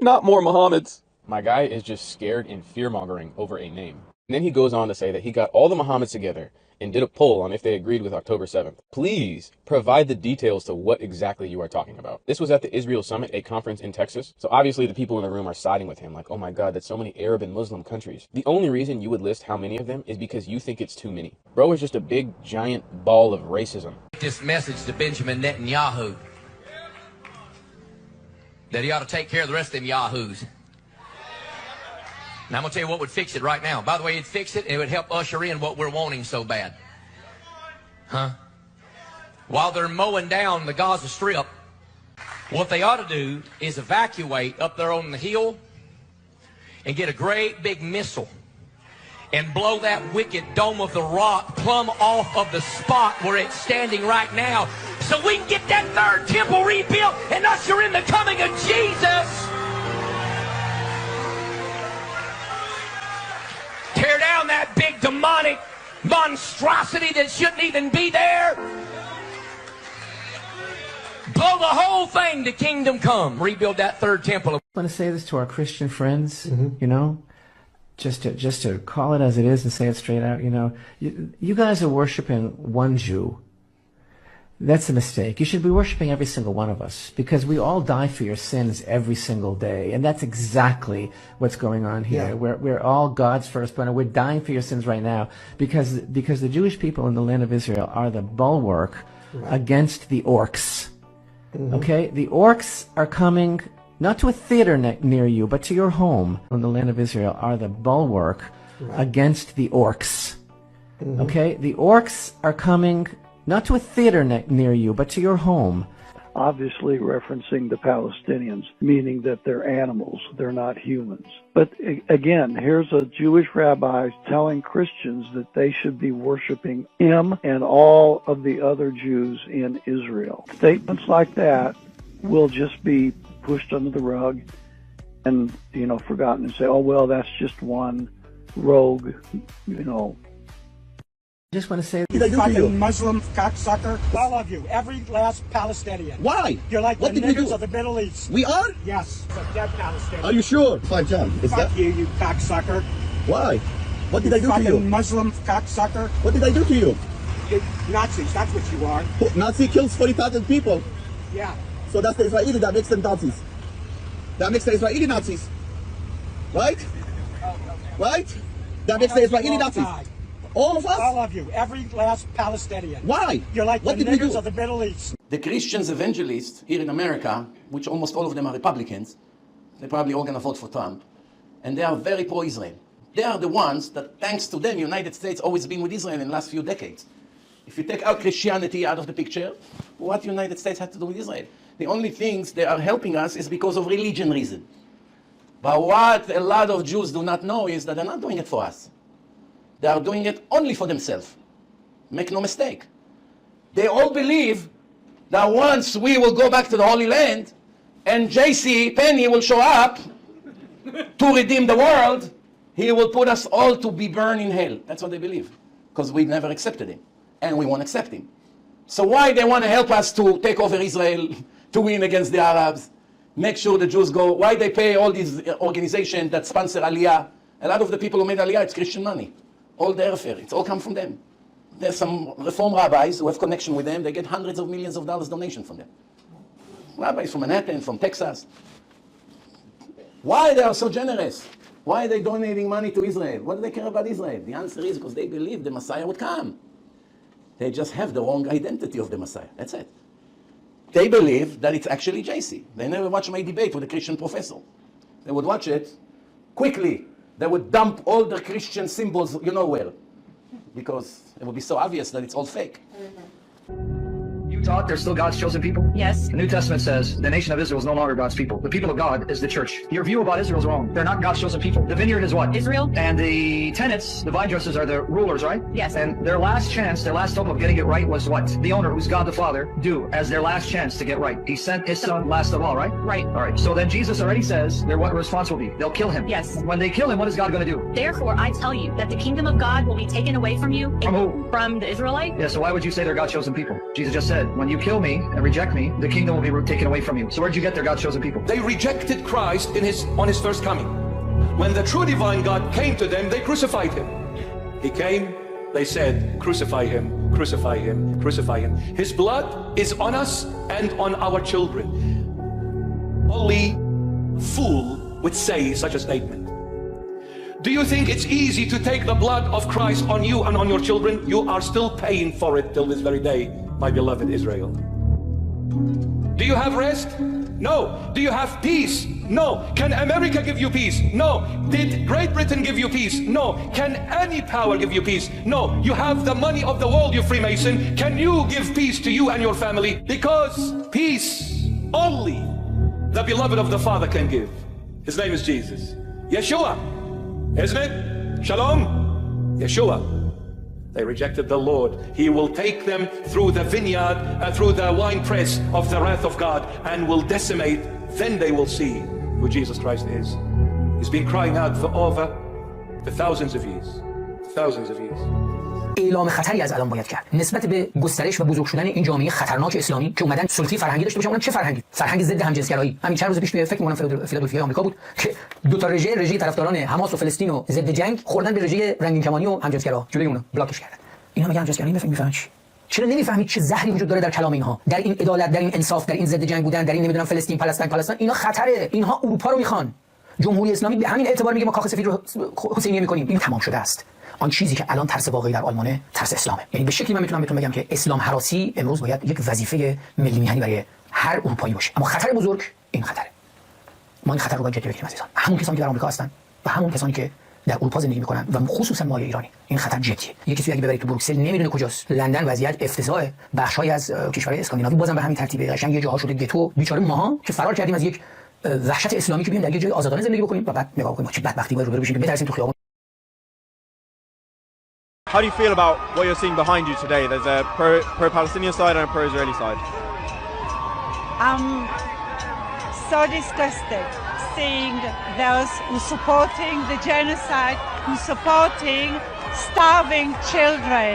Not more Muhammads. My guy is just scared and fear-mongering over a name. And then he goes on to say that he got all the Muhammads together and did a poll on if they agreed with October 7th. Please provide the details to what exactly you are talking about. This was at the Israel Summit, a conference in Texas. So obviously the people in the room are siding with him like, oh my God, that's so many Arab and Muslim countries. The only reason you would list how many of them is because you think it's too many. Bro is just a big, giant ball of racism. This message to Benjamin Netanyahu that he ought to take care of the rest of them yahoos. And I'm going to tell you what would fix it right now. By the way, it'd fix it and it would help usher in what we're wanting so bad. Huh? While they're mowing down the Gaza Strip, what they ought to do is evacuate up there on the hill and get a great big missile and blow that wicked Dome of the Rock plumb off of the spot where it's standing right now so we can get that third temple rebuilt and usher in the coming of Jesus. Tear down that big demonic monstrosity that shouldn't even be there. Blow the whole thing to kingdom come. Rebuild that third temple. I want to say this to our Christian friends, you know, just to call it as it is and say it straight out, you know, you guys are worshiping one Jew. That's a mistake. You should be worshiping every single one of us because we all die for your sins every single day. And that's exactly what's going on here. Yeah. We're all God's firstborn, and we're dying for your sins right now because the Jewish people in the land of Israel are the bulwark against the orcs. Okay? The orcs are coming not to a theater near you, but to your home. In the land of Israel are the bulwark against the orcs. Okay? The orcs are coming not to a theater near you, but to your home. Obviously referencing the Palestinians, meaning that they're animals, they're not humans. But again, here's a Jewish rabbi telling Christians that they should be worshiping him and all of the other Jews in Israel. Statements like that will just be pushed under the rug and, forgotten and say, oh, well, that's just one rogue, I just want to say, You fucking Muslim cocksucker. All of you. Every last Palestinian. Why? You're like What the did we niggers do? of the Middle East. We are? Yes. The dead Palestinians. Are you sure? Fine, John. Is Fuck that... you cocksucker. Why? What did I do to you? Fucking Muslim cocksucker. What did I do to you? You Nazis, that's what you are. Nazi kills 40,000 people. Yeah. So that's the Israeli that makes them Nazis. That makes the Israeli Nazis. Right? Right? That makes the Israeli Nazis. All of us? All of you. Every last Palestinian. Why? You're like What the did we niggers do? of the Middle East. The Christians evangelists here in America, which almost all of them are Republicans, they're probably all going to vote for Trump, and they are very pro-Israel. They are the ones that, thanks to them, United States always been with Israel in the last few decades. If you take out Christianity out of the picture, what United States had to do with Israel? The only things they are helping us is because of religion reason. But what a lot of Jews do not know is that they're not doing it for us. They are doing it only for themselves. Make no mistake. They all believe that once we will go back to the Holy Land and J.C. Penney will show up to redeem the world, he will put us all to be burned in hell. That's what they believe. Because we never accepted him. And we won't accept him. So why they want to help us to take over Israel, to win against the Arabs, make sure the Jews go, why they pay all these organizations that sponsor Aliyah? A lot of the people who made Aliyah, it's Christian money. All the airfare, it's all come from them. There's some reform rabbis who have connection with them. They get hundreds of millions of dollars donation from them. Rabbis from Manhattan, from Texas. Why they are so generous? Why are they donating money to Israel? What do they care about Israel? The answer is because they believe the Messiah would come. They just have the wrong identity of the Messiah. That's it. They believe that it's actually JC. They never watch my debate with a Christian professor. They would watch it quickly. They would dump all the Christian symbols, you know where, because it would be so obvious that it's all fake. You taught they're still God's chosen people? Yes. The New Testament says the nation of Israel is no longer God's people. The people of God is the church. Your view about Israel is wrong. They're not God's chosen people. The vineyard is what? Israel. And the tenants, the vine dressers, are the rulers, right? Yes. And their last chance, their last hope of getting it right was what? The owner, who's God the Father, do as their last chance to get right. He sent his son last of all, right? Right. All right. So then Jesus already says their what response will be? They'll kill him. Yes. When they kill him, what is God going to do? Therefore, I tell you that the kingdom of God will be taken away from you. From who? From the Israelites. Yeah, so why would you say they're God's chosen people? Jesus just said, when you kill me and reject me, the kingdom will be taken away from you. So where'd you get their God's chosen people? They rejected Christ on his first coming. When the true divine God came to them, they crucified him. He came, they said, crucify him, crucify him, crucify him. His blood is on us and on our children. Only fool would say such a statement. Do you think it's easy to take the blood of Christ on you and on your children? You are still paying for it till this very day, my beloved Israel. Do you have rest? No. Do you have peace? No. Can America give you peace? No. Did Great Britain give you peace? No. Can any power give you peace? No. You have the money of the world, you Freemason. Can you give peace to you and your family? Because peace only the beloved of the Father can give. His name is Jesus. Yeshua. Isn't it? Shalom. Yeshua. They rejected the Lord. He will take them through the vineyard, through the winepress of the wrath of God, and will decimate. Then they will see who Jesus Christ is. He's been crying out for over the thousands of years. Thousands of years. اعلام خطری از الان باید کرد نسبت به گسترش و بزرگ شدن این جامعه خطرناک اسلامی که اومدن سلطه فرهنگی داشته باشن. اونم چه فرهنگی؟ فرهنگ ضد همجنسگرایی. همین چند روز پیش فکر می‌کنم فیلادلفیا آمریکا بود که دو تا رژه طرفداران حماس و فلسطین و ضد جنگ خوردن به رژه رنگین کمانی و همجنسگرا جلوی اونا بلاکش کردن. اینا میگن همجنسگرایی میفهمن چی؟ چرا نمیفهمید چه زهری وجود داره در کلام اینها، در این عدالت، در این انصاف، در این ضد جنگ بودن، در این نمیدونم فلسطین پلستین اینا خطره. اینها اروپا رو میخوان. جمهوری اسلامی به همین اعتبار میگه ما کاخ سفید رو حسینیه میکنیم. این تمام شده است. آن چیزی که الان ترس واقعی در آلمانه ترس اسلامه. یعنی به شکلی من میتونم بهتون بگم که اسلام هراسی امروز باید یک وظیفه ملی میهنی برای هر اروپایی باشه. اما خطر بزرگ این خطره. ما این خطر رو باید جدی بگیریم عزیزان. همون کسانی که در آمریکا هستن و همون کسانی که در اروپا زندگی میکنن و خصوصا ما ایرانی، این خطر جدیه. یکی کسی اگه ببرید تو بروکسل نمیدونه کجاست. لندن وضعیت افتضاحه. بخشای از کشورهای اسکاندیناوی بازم به همین ترتیبه. قشنگ یه جاها شده گتو. بیچاره ماها که فرار کردیم از یک وحشت اسلامی که بیایم در یه جای آزادانه زندگی بکنیم و بعد نگاه کنیم چه بدبختی باید روبرو بشیم که بترسیم تو خیابون. How do you feel about what you're seeing behind you today? There's a pro-Palestinian side and a pro-Israeli side. I'm so disgusted seeing those who supporting the genocide, who supporting starving children.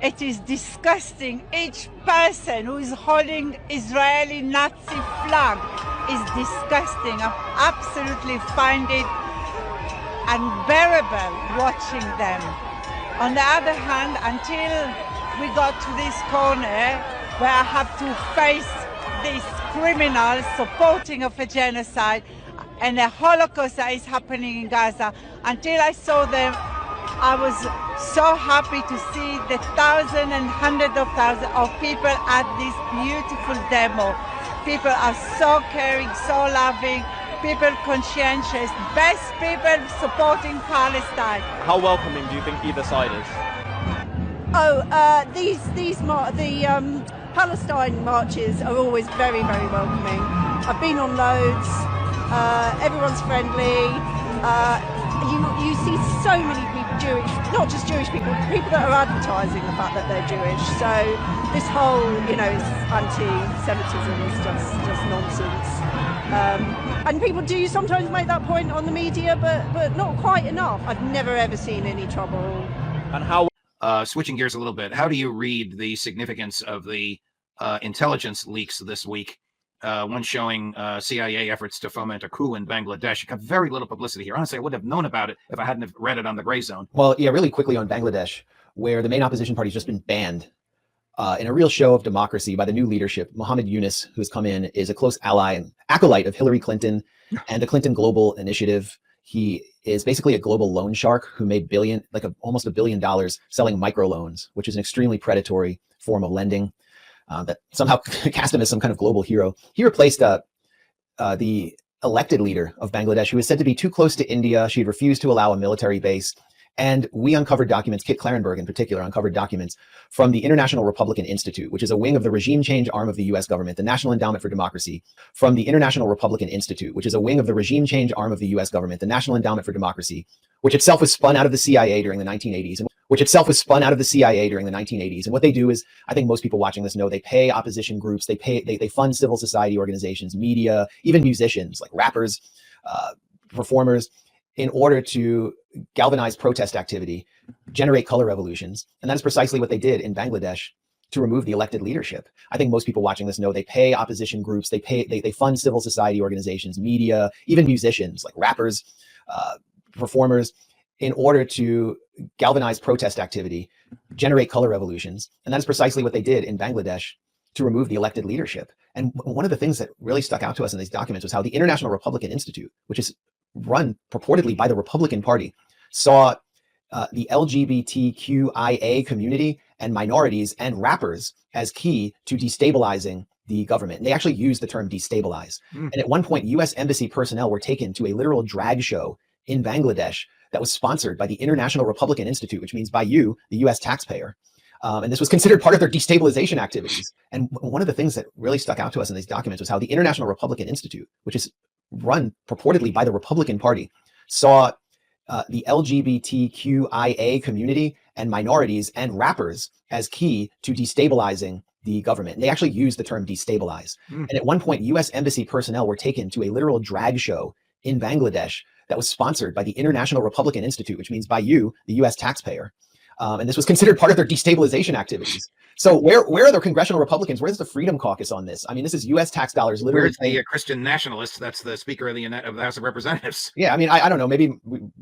It is disgusting. Each person who is holding Israeli Nazi flag is disgusting. I absolutely find it unbearable watching them. On the other hand, until we got to this corner where I have to face these criminals supporting of a genocide and a Holocaust that is happening in Gaza, until I saw them, I was so happy to see the thousands and hundreds of thousands of people at this beautiful demo. People are so caring, so loving. People conscientious, best people supporting Palestine. How welcoming do you think either side is? Palestine marches are always very, very welcoming. I've been on loads. Everyone's friendly. You see so many people, Jewish, not just Jewish people that are advertising the fact that they're Jewish. So this whole, it's anti-Semitism is just nonsense. And people do sometimes make that point on the media, but not quite enough. I've never ever seen any trouble. And how? Switching gears a little bit, how do you read the significance of the intelligence leaks this week? One showing CIA efforts to foment a coup in Bangladesh. It got very little publicity here. Honestly, I wouldn't have known about it if I hadn't have read it on the Gray Zone. Well, yeah, really quickly on Bangladesh, where the main opposition party has just been banned. In a real show of democracy by the new leadership, Mohammed Yunus, who's come in, is a close ally and acolyte of Hillary Clinton and the Clinton Global Initiative. He is basically a global loan shark who made almost $1 billion selling microloans, which is an extremely predatory form of lending that somehow cast him as some kind of global hero. He replaced the elected leader of Bangladesh, who is said to be too close to India. She had refused to allow a military base. And we uncovered documents, Kit Clarenberg in particular, uncovered documents from the International Republican Institute, which is a wing of the regime change arm of the US government, the National Endowment for Democracy, from the International Republican Institute, which is a wing of the regime change arm of the US government, the National Endowment for Democracy, which itself was spun out of the CIA during the 1980s. And what they do is, I think most people watching this know, they pay opposition groups, they fund civil society organizations, media, even musicians like rappers, performers, in order to galvanize protest activity, generate color revolutions. And that is precisely what they did in Bangladesh to remove the elected leadership. I think most people watching this know, they pay opposition groups, they fund civil society organizations, media, even musicians like rappers, performers, in order to galvanize protest activity, generate color revolutions. And that is precisely what they did in Bangladesh to remove the elected leadership. And one of the things that really stuck out to us in these documents was how the International Republican Institute, which is run purportedly by the Republican Party, saw the LGBTQIA community and minorities and rappers as key to destabilizing the government. And they actually used the term destabilize. And at one point, US embassy personnel were taken to a literal drag show in Bangladesh that was sponsored by the International Republican Institute, which means by you, the US taxpayer. And this was considered part of their destabilization activities. And one of the things that really stuck out to us in these documents was how the International Republican Institute, which is run purportedly by the Republican Party, saw the LGBTQIA community and minorities and rappers as key to destabilizing the government. And they actually used the term destabilize. And at one point, US embassy personnel were taken to a literal drag show in Bangladesh that was sponsored by the International Republican Institute, which means by you, the US taxpayer. And this was considered part of their destabilization activities. So where are the congressional Republicans? Where's the Freedom Caucus on this? I mean, this is U.S. tax dollars literally. Where's the Christian nationalist? That's the Speaker of the House of Representatives. Yeah, I mean, I don't know. Maybe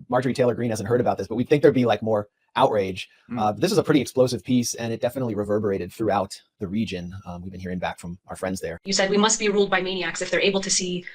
Marjorie Taylor Greene hasn't heard about this, but we'd think there'd be like more outrage. This is a pretty explosive piece, and it definitely reverberated throughout the region. We've been hearing back from our friends there. You said we must be ruled by maniacs if they're able to see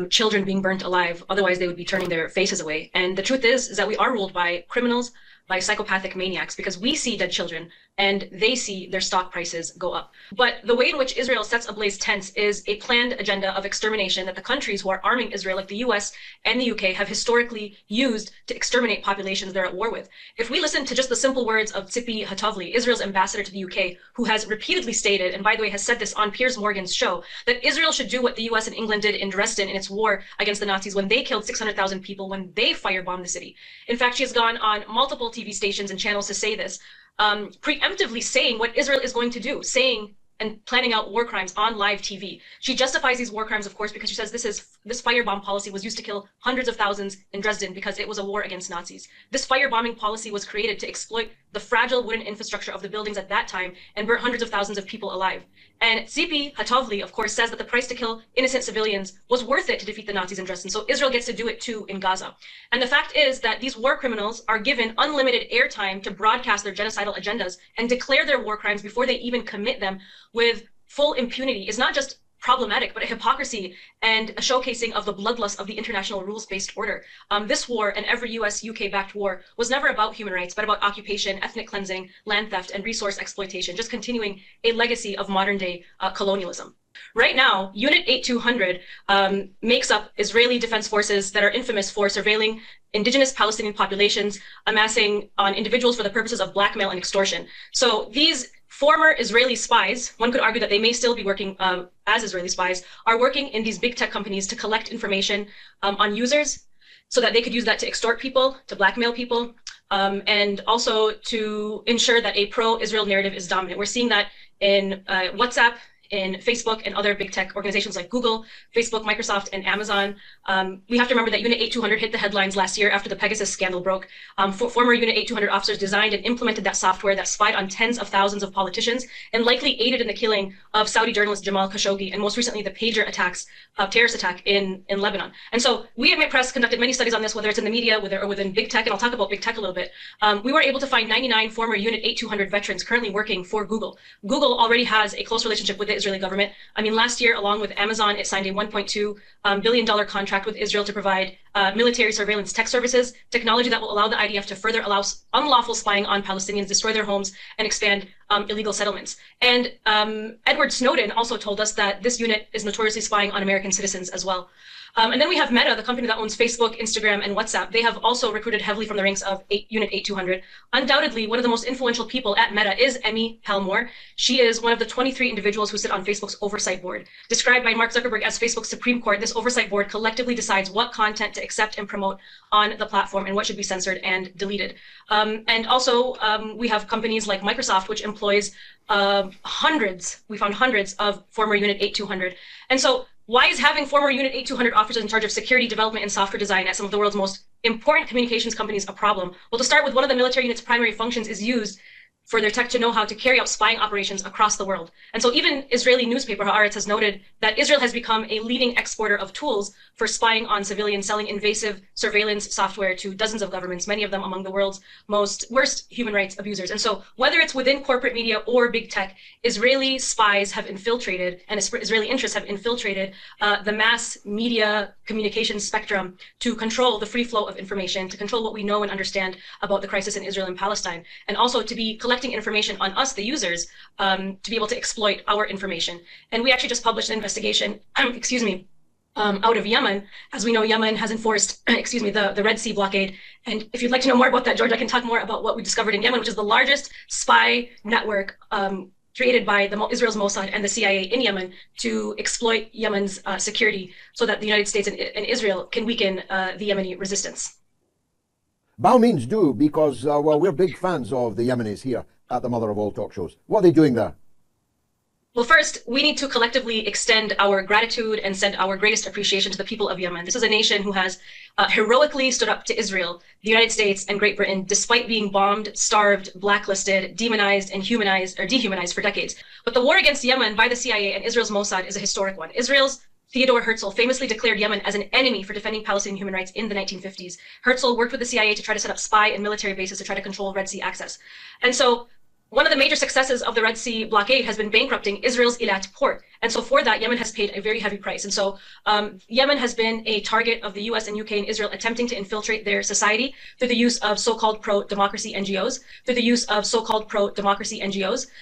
children being burnt alive. Otherwise, they would be turning their faces away. And the truth is that we are ruled by criminals, by psychopathic maniacs, because we see dead children and they see their stock prices go up. But the way in which Israel sets ablaze tents is a planned agenda of extermination that the countries who are arming Israel, like the US and the UK, have historically used to exterminate populations they're at war with. If we listen to just the simple words of Tzipi Hatovli, Israel's ambassador to the UK, who has repeatedly stated, and by the way has said this on Piers Morgan's show, that Israel should do what the US and England did in Dresden in its war against the Nazis when they killed 600,000 people, when they firebombed the city. In fact, she has gone on multiple TV stations and channels to say this, preemptively saying what Israel is going to do, saying and planning out war crimes on live TV. She justifies these war crimes, of course, because she says this firebomb policy was used to kill hundreds of thousands in Dresden because it was a war against Nazis. This firebombing policy was created to exploit the fragile wooden infrastructure of the buildings at that time and burn hundreds of thousands of people alive. And Tzipi Hatovli, of course, says that the price to kill innocent civilians was worth it to defeat the Nazis in Dresden. So Israel gets to do it too in Gaza. And the fact is that these war criminals are given unlimited airtime to broadcast their genocidal agendas and declare their war crimes before they even commit them with full impunity is not just problematic, but a hypocrisy and a showcasing of the bloodlust of the international rules-based order. This war and every US-UK-backed war was never about human rights, but about occupation, ethnic cleansing, land theft, and resource exploitation, just continuing a legacy of modern-day colonialism. Right now, Unit 8200 makes up Israeli defense forces that are infamous for surveilling indigenous Palestinian populations, amassing on individuals for the purposes of blackmail and extortion. So these former Israeli spies, one could argue that they may still be working as Israeli spies, are working in these big tech companies to collect information on users so that they could use that to extort people, to blackmail people, and also to ensure that a pro-Israel narrative is dominant. We're seeing that in WhatsApp, in Facebook and other big tech organizations like Google, Facebook, Microsoft, and Amazon. We have to remember that Unit 8200 hit the headlines last year after the Pegasus scandal broke. Former Unit 8200 officers designed and implemented that software that spied on tens of thousands of politicians and likely aided in the killing of Saudi journalist Jamal Khashoggi and most recently the pager attacks, terrorist attack in Lebanon. And so we at MITPress conducted many studies on this, whether it's in the media or within big tech, and I'll talk about big tech a little bit. We were able to find 99 former Unit 8200 veterans currently working for Google. Google already has a close relationship with the Israeli government. I mean, last year, along with Amazon, it signed a $1.2 billion contract with Israel to provide military surveillance tech services, technology that will allow the IDF to further allow unlawful spying on Palestinians, destroy their homes, and expand illegal settlements. And Edward Snowden also told us that this unit is notoriously spying on American citizens as well. And then we have Meta, the company that owns Facebook, Instagram, and WhatsApp. They have also recruited heavily from the ranks of Unit 8200. Undoubtedly, one of the most influential people at Meta is Emmy Palmore. She is one of the 23 individuals who sit on Facebook's oversight board. Described by Mark Zuckerberg as Facebook's Supreme Court, this oversight board collectively decides what content to accept and promote on the platform and what should be censored and deleted. And also, we have companies like Microsoft, which employs hundreds of former Unit 8200. And so, why is having former Unit 8200 officers in charge of security development and software design at some of the world's most important communications companies a problem? Well, to start with, one of the military unit's primary functions is used for their tech to know how to carry out spying operations across the world. And so even Israeli newspaper Haaretz has noted that Israel has become a leading exporter of tools for spying on civilians, selling invasive surveillance software to dozens of governments, many of them among the world's worst human rights abusers. And so whether it's within corporate media or big tech, Israeli spies have infiltrated, and Israeli interests have infiltrated the mass media communication spectrum to control the free flow of information, to control what we know and understand about the crisis in Israel and Palestine, and also to be collecting information on us, the users, to be able to exploit our information. And we actually just published an investigation, out of Yemen. As we know, Yemen has enforced, the Red Sea blockade. And if you'd like to know more about that, George, I can talk more about what we discovered in Yemen, which is the largest spy network created by Israel's Mossad and the CIA in Yemen to exploit Yemen's security so that the United States and Israel can weaken the Yemeni resistance. By all means do, because, well, we're big fans of the Yemenis here at the Mother of All Talk Shows. What are they doing there? Well, first, we need to collectively extend our gratitude and send our greatest appreciation to the people of Yemen. This is a nation who has heroically stood up to Israel, the United States, and Great Britain, despite being bombed, starved, blacklisted, demonized, and dehumanized for decades. But the war against Yemen by the CIA and Israel's Mossad is a historic one. Israel's Theodore Herzl famously declared Yemen as an enemy for defending Palestinian human rights in the 1950s. Herzl worked with the CIA to try to set up spy and military bases to try to control Red Sea access. And so one of the major successes of the Red Sea blockade has been bankrupting Israel's Eilat port. And so for that, Yemen has paid a very heavy price. And so Yemen has been a target of the US and UK and Israel attempting to infiltrate their society through the use of so-called pro-democracy NGOs,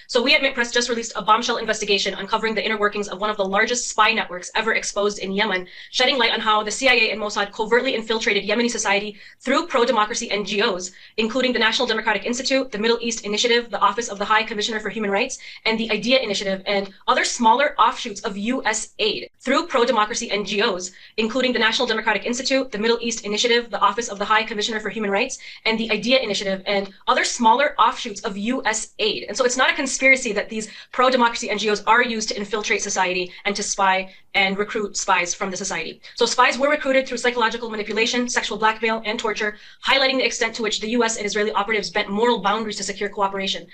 So we at Mint Press just released a bombshell investigation uncovering the inner workings of one of the largest spy networks ever exposed in Yemen, shedding light on how the CIA and Mossad covertly infiltrated Yemeni society through pro-democracy NGOs, including the National Democratic Institute, the Middle East Initiative, the Office of the High Commissioner for Human Rights, and the IDEA Initiative, and other smaller offshoots of US aid through pro-democracy NGOs, including the National Democratic Institute, the Middle East Initiative, the Office of the High Commissioner for Human Rights, and the IDEA Initiative, and other smaller offshoots of US aid. And so it's not a conspiracy that these pro-democracy NGOs are used to infiltrate society and to spy and recruit spies from the society. So spies were recruited through psychological manipulation, sexual blackmail, and torture, highlighting the extent to which the US and Israeli operatives bent moral boundaries to secure cooperation.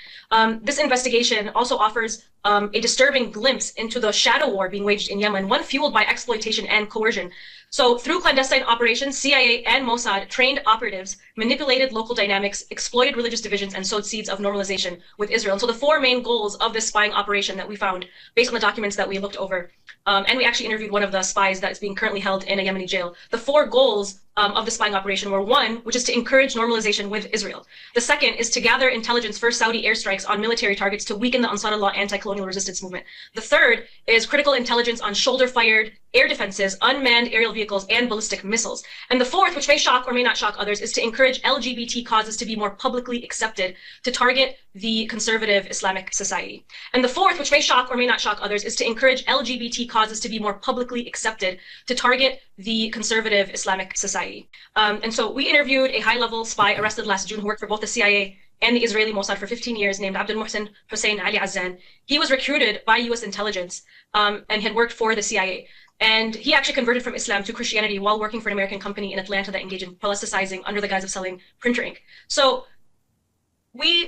This investigation also offers a disturbing glimpse into the shadow war being waged in Yemen, one fueled by exploitation and coercion. So through clandestine operations, CIA and Mossad trained operatives, manipulated local dynamics, exploited religious divisions, and sowed seeds of normalization with Israel. And so the four main goals of this spying operation that we found, based on the documents that we looked over, and we actually interviewed one of the spies that is being currently held in a Yemeni jail. The four goals of the spying operation were: one, which is to encourage normalization with Israel. The second is to gather intelligence for Saudi airstrikes on military targets to weaken the Ansarullah anti-colonial resistance movement. The third is critical intelligence on shoulder-fired air defenses, unmanned aerial vehicles, and ballistic missiles. And the fourth, which may shock or may not shock others, is to encourage LGBT causes to be more publicly accepted to target the conservative Islamic society. And the fourth, which may shock or may not shock others, is to encourage LGBT causes to be more publicly accepted to target the conservative Islamic society. And so we interviewed a high-level spy arrested last June who worked for both the CIA and the Israeli Mossad for 15 years, named Abdul Muhsin Hussein Ali Azzan. He was recruited by US intelligence and had worked for the CIA. And he actually converted from Islam to Christianity while working for an American company in Atlanta that engaged in politicizing under the guise of selling printer ink. So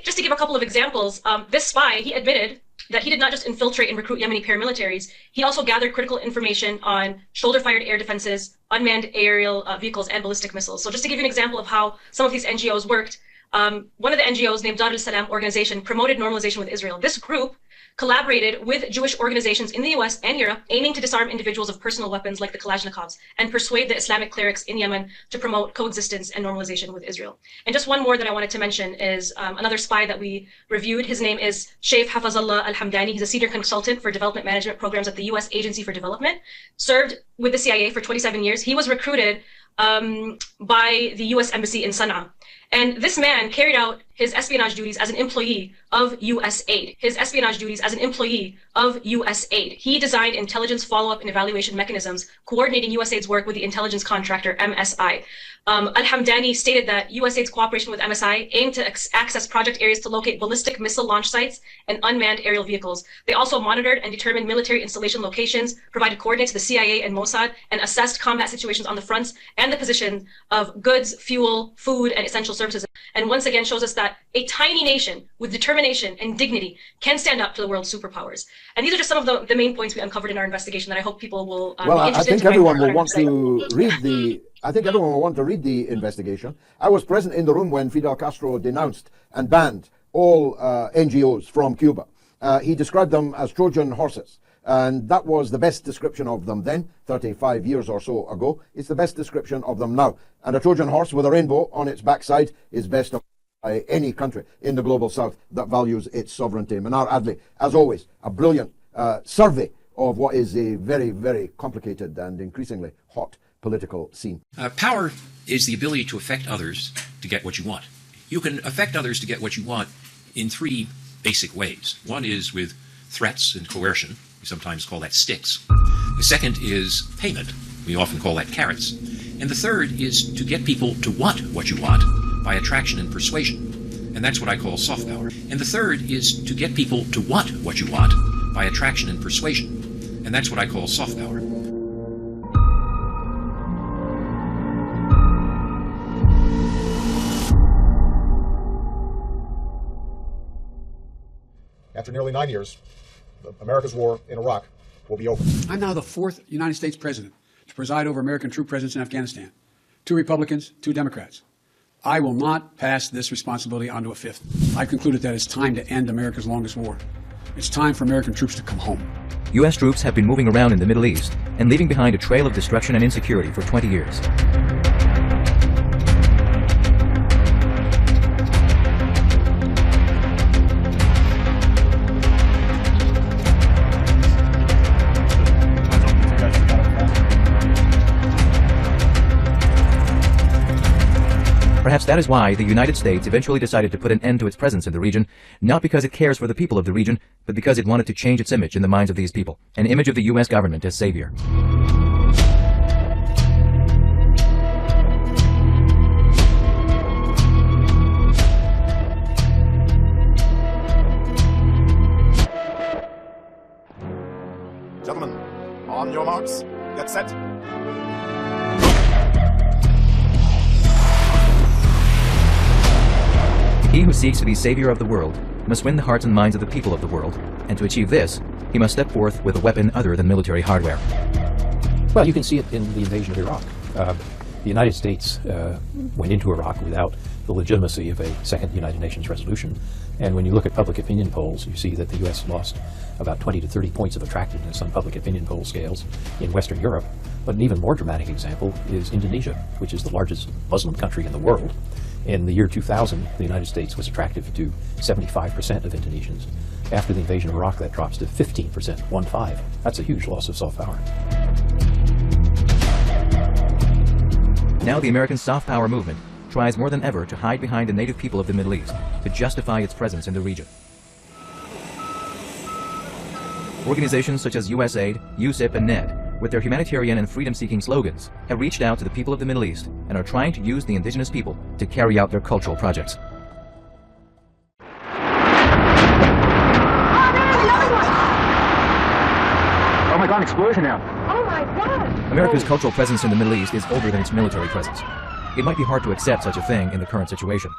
just to give a couple of examples, this spy, he admitted that he did not just infiltrate and recruit Yemeni paramilitaries, he also gathered critical information on shoulder-fired air defenses, unmanned aerial vehicles, and ballistic missiles. So just to give you an example of how some of these NGOs worked, one of the NGOs named Dar al-Salam organization promoted normalization with Israel. This group collaborated with Jewish organizations in the US and Europe, aiming to disarm individuals of personal weapons like the Kalashnikovs and persuade the Islamic clerics in Yemen to promote coexistence and normalization with Israel. And just one more that I wanted to mention is another spy that we reviewed. His name is Sheikh Hafazallah Al-Hamdani. He's a senior consultant for development management programs at the US Agency for Development, served with the CIA for 27 years. He was recruited by the US Embassy in Sana'a. And this man carried out his espionage duties as an employee of USAID. He designed intelligence follow-up and evaluation mechanisms, coordinating USAID's work with the intelligence contractor MSI. Al-Hamdani stated that USAID's cooperation with MSI aimed to access project areas to locate ballistic missile launch sites and unmanned aerial vehicles. They also monitored and determined military installation locations, provided coordinates to the CIA and Mossad, and assessed combat situations on the fronts and the position of goods, fuel, food, and essential services. And once again shows us that a tiny nation with determination and dignity can stand up to the world's superpowers. And these are just some of the main points we uncovered in our investigation that I hope people will be interested in. I think everyone will want to read the everyone will want to read the investigation. I was present in the room when Fidel Castro denounced and banned all NGOs from Cuba. He described them as Trojan horses. And that was the best description of them then, 35 years or so ago. It's the best description of them now. And a Trojan horse with a rainbow on its backside is best of by any country in the global south that values its sovereignty. Manar Adli, as always, a brilliant survey of what is a very, very complicated and increasingly hot political scene. Power is the ability to affect others to get what you want. You can affect others to get what you want in three basic ways. One is with threats and coercion. We sometimes call that sticks. The second is payment. We often call that carrots. And the third is to get people to want what you want by attraction and persuasion. And that's what I call soft power. And the third is to get people to want what you want by attraction and persuasion. And that's what I call soft power. After nearly 9 years, America's war in Iraq will be over. I'm now the 4th United States president to preside over American troop presence in Afghanistan. 2 Republicans, 2 Democrats. I will not pass this responsibility onto a 5th. I've concluded that it's time to end America's longest war. It's time for American troops to come home. U.S. troops have been moving around in the Middle East and leaving behind a trail of destruction and insecurity for 20 years. Perhaps that is why the United States eventually decided to put an end to its presence in the region, not because it cares for the people of the region, but because it wanted to change its image in the minds of these people, an image of the U.S. government as savior. Gentlemen, on your marks, get set. He who seeks to be savior of the world must win the hearts and minds of the people of the world, and to achieve this, he must step forth with a weapon other than military hardware. Well, you can see it in the invasion of Iraq. The United States went into Iraq without the legitimacy of a second United Nations resolution, and when you look at public opinion polls, you see that the U.S. lost about 20 to 30 points of attractiveness on public opinion poll scales in Western Europe. But an even more dramatic example is Indonesia, which is the largest Muslim country in the world. In the year 2000, the United States was attractive to 75% of Indonesians. After the invasion of Iraq, that drops to 15%, 1-5. That's a huge loss of soft power. Now the American soft power movement tries more than ever to hide behind the native people of the Middle East to justify its presence in the region. Organizations such as USAID, USIP, and NED, with their humanitarian and freedom-seeking slogans, have reached out to the people of the Middle East and are trying to use the indigenous people to carry out their cultural projects. Oh my God, explosion now. Oh my God! America's cultural presence in the Middle East is older than its military presence. It might be hard to accept such a thing in the current situation.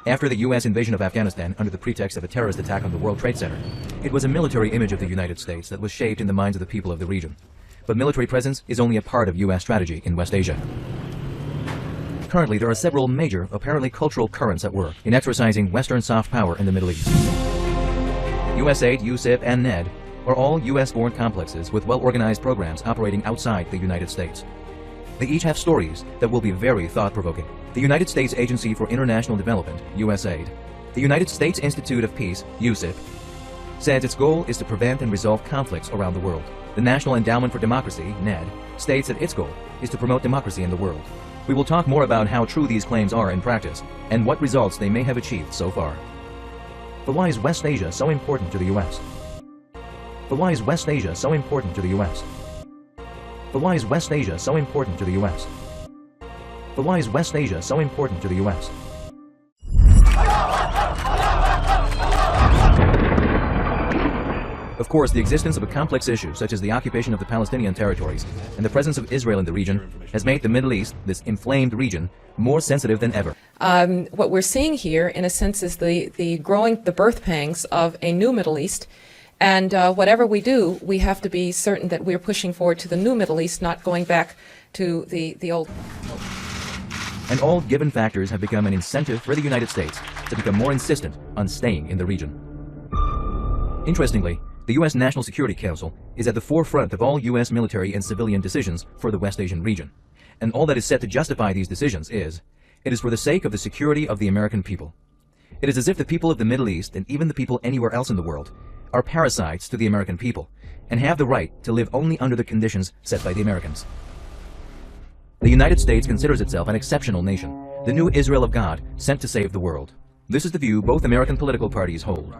After the U.S. invasion of Afghanistan under the pretext of a terrorist attack on the World Trade Center, it was a military image of the United States that was shaped in the minds of the people of the region. But military presence is only a part of U.S. strategy in West Asia. Currently, there are several major, apparently cultural currents at work in exercising Western soft power in the Middle East. USAID, USIP, and NED are all U.S.-born complexes with well-organized programs operating outside the United States. They each have stories that will be very thought-provoking. The United States Agency for International Development, USAID, the United States Institute of Peace, USIP, says its goal is to prevent and resolve conflicts around the world. The National Endowment for Democracy, NED, states that its goal is to promote democracy in the world. We will talk more about how true these claims are in practice and what results they may have achieved so far. But why is West Asia so important to the U.S.? But why is West Asia so important to the U.S.? But why is West Asia so important to the U.S.? But why is West Asia so important to the U.S.? Of course, the existence of a complex issue such as the occupation of the Palestinian territories and the presence of Israel in the region has made the Middle East, this inflamed region, more sensitive than ever. What we're seeing here, in a sense, is the birth pangs of a new Middle East. And whatever we do, we have to be certain that we're pushing forward to the new Middle East, not going back to the old. And all given factors have become an incentive for the United States to become more insistent on staying in the region. Interestingly, the U.S. National Security Council is at the forefront of all U.S. military and civilian decisions for the West Asian region. And all that is set to justify these decisions is, it is for the sake of the security of the American people. It is as if the people of the Middle East, and even the people anywhere else in the world, are parasites to the American people, and have the right to live only under the conditions set by the Americans. The United States considers itself an exceptional nation, the new Israel of God, sent to save the world. This is the view both American political parties hold.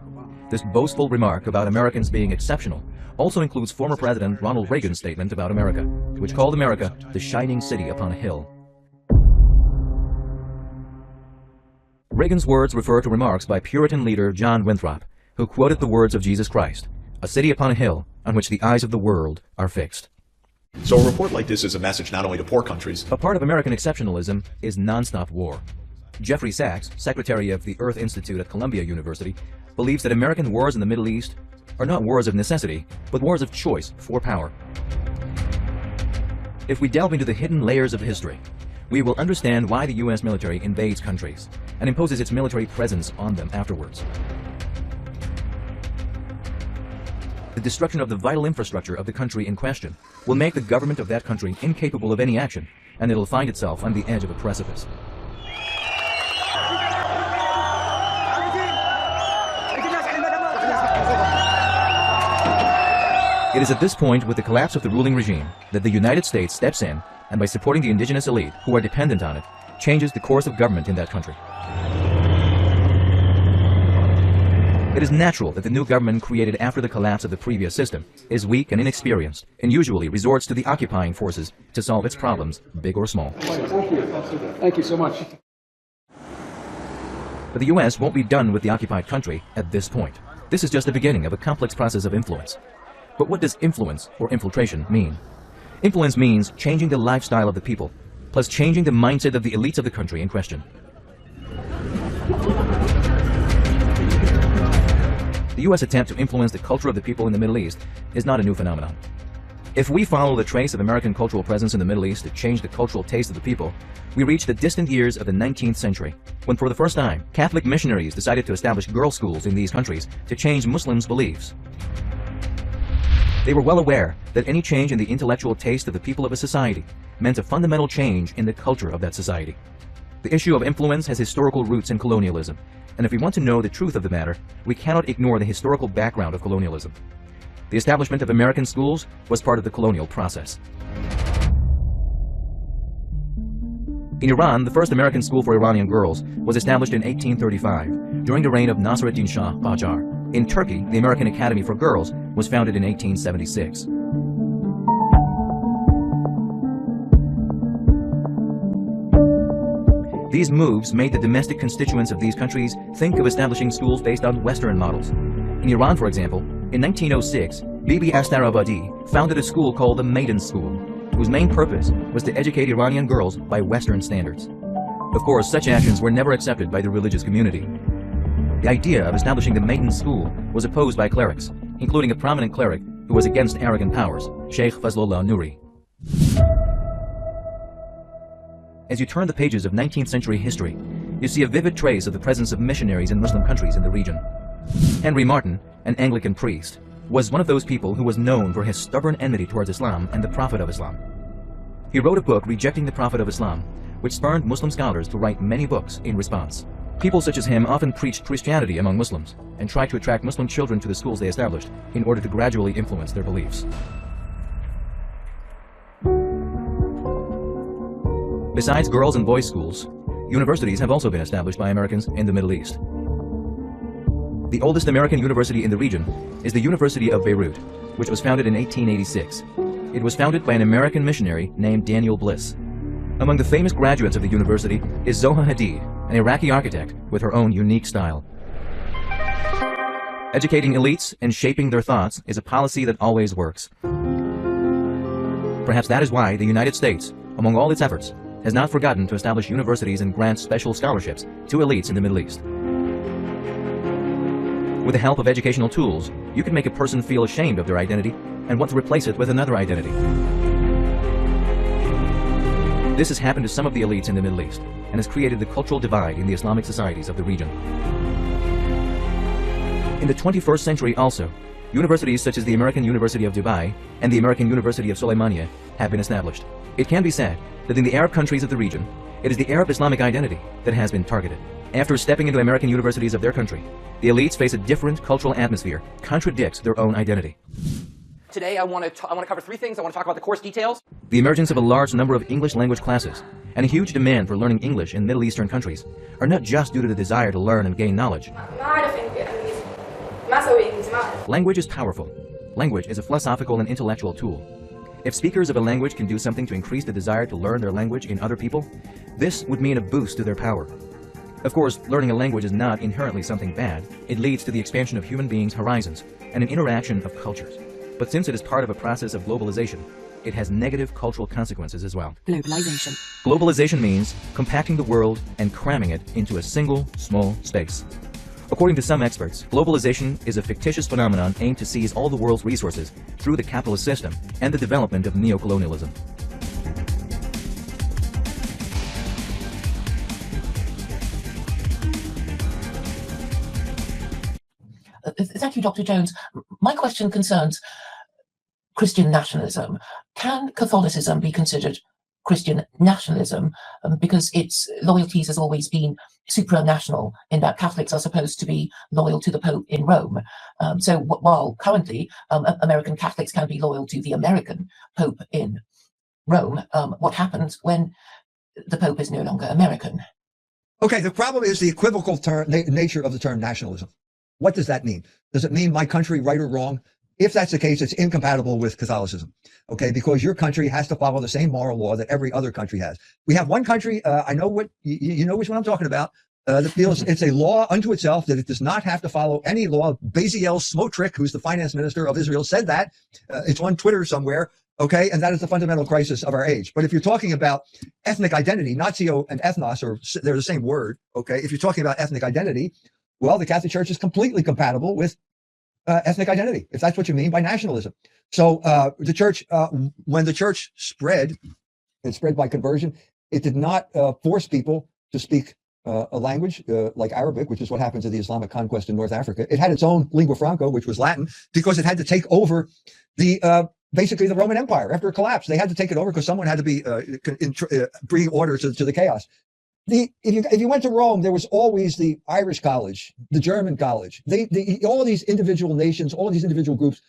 This boastful remark about Americans being exceptional also includes former President Ronald Reagan's statement about America, which called America the shining city upon a hill. Reagan's words refer to remarks by Puritan leader John Winthrop, who quoted the words of Jesus Christ, "A city upon a hill on which the eyes of the world are fixed." So a report like this is a message not only to poor countries. A part of American exceptionalism is nonstop war. Jeffrey Sachs, secretary of the Earth Institute at Columbia University, believes that American wars in the Middle East are not wars of necessity, but wars of choice for power. If we delve into the hidden layers of history, we will understand why the US military invades countries and imposes its military presence on them afterwards. The destruction of the vital infrastructure of the country in question will make the government of that country incapable of any action, and it'll find itself on the edge of a precipice. It is at this point, with the collapse of the ruling regime, that the United States steps in and, by supporting the indigenous elite who are dependent on it, changes the course of government in that country. It is natural that the new government created after the collapse of the previous system is weak and inexperienced, and usually resorts to the occupying forces to solve its problems, big or small. Thank you. Thank you so much. But the US won't be done with the occupied country at this point. This is just the beginning of a complex process of influence. But what does influence or infiltration mean? Influence means changing the lifestyle of the people, plus changing the mindset of the elites of the country in question. The US attempt to influence the culture of the people in the Middle East is not a new phenomenon. If we follow the trace of American cultural presence in the Middle East to change the cultural taste of the people, we reach the distant years of the 19th century, when for the first time, Catholic missionaries decided to establish girls' schools in these countries to change Muslims' beliefs. They were well aware that any change in the intellectual taste of the people of a society meant a fundamental change in the culture of that society. The issue of influence has historical roots in colonialism, and if we want to know the truth of the matter, we cannot ignore the historical background of colonialism. The establishment of American schools was part of the colonial process. In Iran, the first American school for Iranian girls was established in 1835, during the reign of Nasruddin Shah Qajar. In Turkey, the American Academy for Girls was founded in 1876. These moves made the domestic constituents of these countries think of establishing schools based on Western models. In Iran, for example, in 1906, Bibi Astarabadi founded a school called the Maiden School, whose main purpose was to educate Iranian girls by Western standards. Of course, such actions were never accepted by the religious community. The idea of establishing the Maiden School was opposed by clerics, including a prominent cleric who was against arrogant powers, Sheikh Fazlullah Nuri. As you turn the pages of 19th century history, you see a vivid trace of the presence of missionaries in Muslim countries in the region. Henry Martin, an Anglican priest, was one of those people who was known for his stubborn enmity towards Islam and the Prophet of Islam. He wrote a book rejecting the Prophet of Islam, which spurred Muslim scholars to write many books in response. People such as him often preached Christianity among Muslims and tried to attract Muslim children to the schools they established in order to gradually influence their beliefs. Besides girls' and boys' schools, universities have also been established by Americans in the Middle East. The oldest American university in the region is the University of Beirut, which was founded in 1886. It was founded by an American missionary named Daniel Bliss. Among the famous graduates of the university is Zoha Hadid, an Iraqi architect with her own unique style. Educating elites and shaping their thoughts is a policy that always works. Perhaps that is why the United States, among all its efforts, has not forgotten to establish universities and grant special scholarships to elites in the Middle East. With the help of educational tools, you can make a person feel ashamed of their identity and want to replace it with another identity. This has happened to some of the elites in the Middle East and has created the cultural divide in the Islamic societies of the region. In the 21st century also, universities such as the American University of Dubai and the American University of Sulaymaniyah have been established. It can be said that in the Arab countries of the region, it is the Arab Islamic identity that has been targeted. After stepping into American universities of their country, the elites face a different cultural atmosphere, contradicts their own identity. Today I want to cover three things. I want to talk about the course details. The emergence of a large number of English language classes and a huge demand for learning English in Middle Eastern countries are not just due to the desire to learn and gain knowledge. Language is powerful. Language is a philosophical and intellectual tool. If speakers of a language can do something to increase the desire to learn their language in other people, this would mean a boost to their power. Of course, learning a language is not inherently something bad. It leads to the expansion of human beings' horizons and an interaction of cultures. But since it is part of a process of globalization, it has negative cultural consequences as well. Globalization. Globalization means compacting the world and cramming it into a single, small space. According to some experts, globalization is a fictitious phenomenon aimed to seize all the world's resources through the capitalist system and the development of neocolonialism. Thank you, Dr. Jones. My question concerns Christian nationalism. Can Catholicism be considered Christian nationalism because its loyalties has always been supranational, in that Catholics are supposed to be loyal to the Pope in Rome. So while currently American Catholics can be loyal to the American Pope in Rome, what happens when the Pope is no longer American? Okay, the problem is the equivocal nature of the term nationalism. What does that mean? Does it mean my country, right or wrong? If that's the case, it's incompatible with Catholicism, okay? Because your country has to follow the same moral law that every other country has. We have one country, I know what, you know which one I'm talking about, that feels it's a law unto itself, that it does not have to follow any law. Bezalel Smotrich, who's the finance minister of Israel, said that. It's on Twitter somewhere, okay? And that is the fundamental crisis of our age. But if you're talking about ethnic identity, Nazio and ethnos, they're the same word, okay? If you're talking about ethnic identity, well, the Catholic Church is completely compatible with ethnic identity, if that's what you mean by nationalism. So the church, when the church spread, it spread by conversion. It did not force people to speak a language like Arabic, which is what happened to the Islamic conquest in North Africa. It had its own lingua franca, which was Latin, because it had to take over the basically the Roman Empire after it collapsed. They had to take it over because someone had to be bringing order to the chaos. If you went to Rome, there was always the Irish college, the German college. All these individual nations, all these individual groups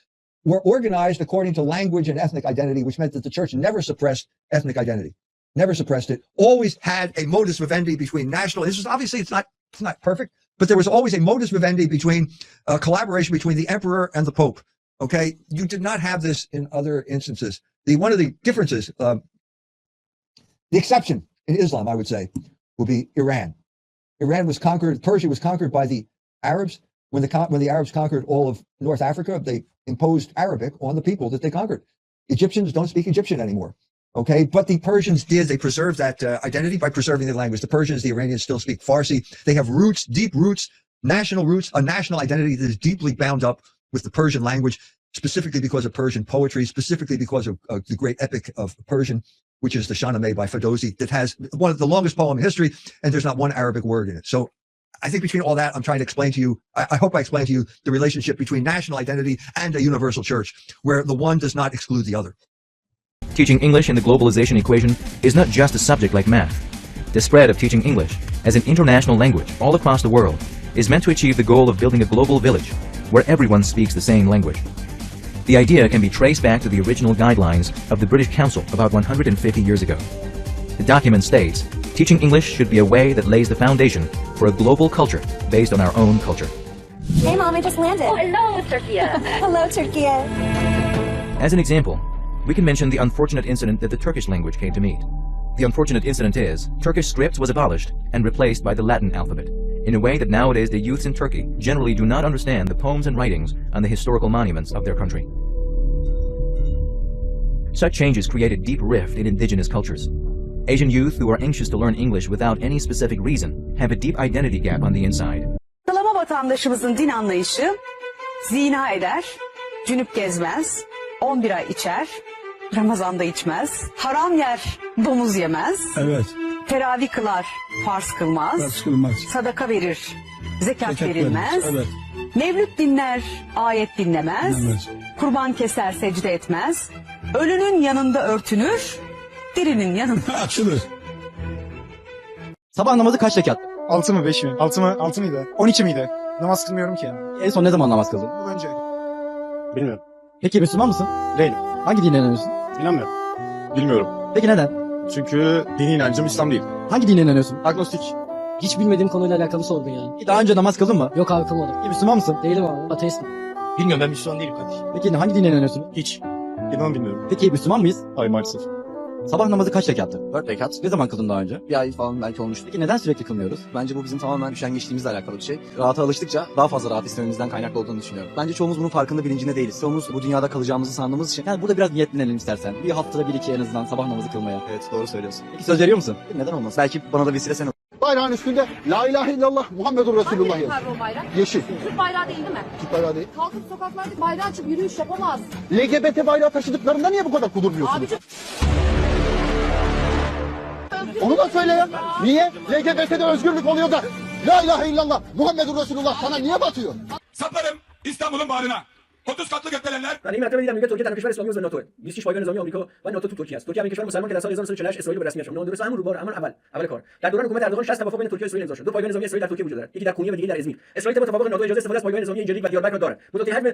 were organized according to language and ethnic identity, which meant that the church never suppressed ethnic identity, never suppressed it, always had a modus vivendi between national. Obviously, it's not perfect, but there was always a modus vivendi between collaboration between the emperor and the pope. Okay, you did not have this in other instances. One of the differences, the exception in Islam, I would say, will be Iran. Iran was conquered, Persia was conquered by the Arabs. When the Arabs conquered all of North Africa, they imposed Arabic on the people that they conquered. Egyptians don't speak Egyptian anymore, okay? But the Persians did. They preserved that identity by preserving their language. The Persians, the Iranians still speak Farsi. They have roots, deep roots, national roots, a national identity that is deeply bound up with the Persian language, specifically because of Persian poetry, specifically because of the great epic of Persian, which is the Shahnameh by Ferdowsi, that has one of the longest poem in history, and there's not one Arabic word in it. So I think between all that, I'm trying to explain to you, I hope I explained to you the relationship between national identity and a universal church, where the one does not exclude the other. Teaching English in the globalization equation is not just a subject like math. The spread of teaching English as an international language all across the world is meant to achieve the goal of building a global village where everyone speaks the same language. The idea can be traced back to the original guidelines of the British Council about 150 years ago. The document states, teaching English should be a way that lays the foundation for a global culture based on our own culture. Hey Mom, I just landed. Oh, hello, Turkey. Hello, Turkey. As an example, we can mention the unfortunate incident that the Turkish language came to meet. The unfortunate incident is, Turkish script was abolished and replaced by the Latin alphabet, in a way that nowadays the youths in Turkey generally do not understand the poems and writings on the historical monuments of their country. Such changes create a deep rift in indigenous cultures. Asian youth who are anxious to learn English without any specific reason have a deep identity gap on the inside. Ortalama vatandaşımızın din anlayışı zina eder, cünüp gezmez, 11 ay içer, Ramazan'da içmez, haram yer, domuz yemez. Evet. Teravih kılar, farz kılmaz. Farz kılmaz. Sadaka verir, zekat verilmez. Evet. Mevlüt dinler, ayet dinlemez. Dinlemez. Kurban keser, secde etmez. Ölünün yanında örtünür, dirinin yanında açılır. Sabah namazı kaç rekat? 6 mı 5 mi? 6 mıydı? 12 miydi? Namaz kılmıyorum ki. En son ne zaman namaz kıldın? Yıl önce. Bilmiyorum. Peki Müslüman mısın? Değilim. Hangi dine inanıyorsun? İnanmıyorum. Bilmiyorum. Peki neden? Çünkü dini inancım İslam değil. Hangi dine inanıyorsun? Agnostik. Hiç bilmediğim konuyla alakalı sordun yani. Daha önce namaz kıldın mı? Yok abi kılmadım. Peki Müslüman mısın? Değilim abi. Ateistim. Bilmiyorum, ben Müslüman değilim kardeşim. Peki hangi dine inanıyorsun? Hiç. İnan bilmiyorum. Peki Müslüman mıyız? Hayır, maalesef. Sabah namazı kaç rekattır? 4 rekat. Ne zaman kıldın daha önce? Bir ay falan belki olmuştu. Peki neden sürekli kılmıyoruz? Bence bu bizim tamamen üşengeçliğimizle alakalı bir şey. Rahata alıştıkça daha fazla rahat istememizden kaynaklı olduğunu düşünüyorum. Bence çoğumuz bunun farkında, bilincinde değiliz. Çoğumuz bu dünyada kalacağımızı sandığımız için. Yani burada biraz niyetlenelim istersen. Bir haftada 1-2 en azından sabah namazı kılmaya. Evet, doğru söylüyorsun. Peki söz veriyor musun? Neden olmaz? Belki bana da vesile sen Bayrağın üstünde La ilahe illallah Muhammedur Resulullah yazıyor. Abi o bayrak. Yeşil. Türk bayrağı değil mi? Türk bayrağı değil. Kalkıp sokaklarda bayrağı açıp yürüyüş yapamaz. LGBT bayrağı taşıdıklarında niye bu kadar kudurmuyorsunuz? Abicim. Onu da söyle ya. Niye? LGBT'de özgürlük oluyor da La ilahe illallah Muhammedur Resulullah sana niye batıyor? Saplarım İstanbul'un bağrına. 30 katlı gökdelenler. من این مرتبه دیدم میگه ترکیه تنها کشور اسلامی عضو ناتو 26 پایگاه نظامی آمریکا و ناتو تو ترکیه است. ترکیه همین کشور مسلمان که در سال 1948 اسرائیل به رسمیت شناخت. نادرست همون روبار اما اول کار. در دوران حکومت اردوغان 60 توافق بین ترکیه و اسرائیل امضا شد. دو پایگاه نظامی اسرائیل در ترکیه وجود دارد. یکی در کونیه و دیگری در ازمیر. اسرائیل طبق توافق ناتو اجازه استفاده از پایگاه نظامی اینجلی و دیاربکر را دارد. مدت حجم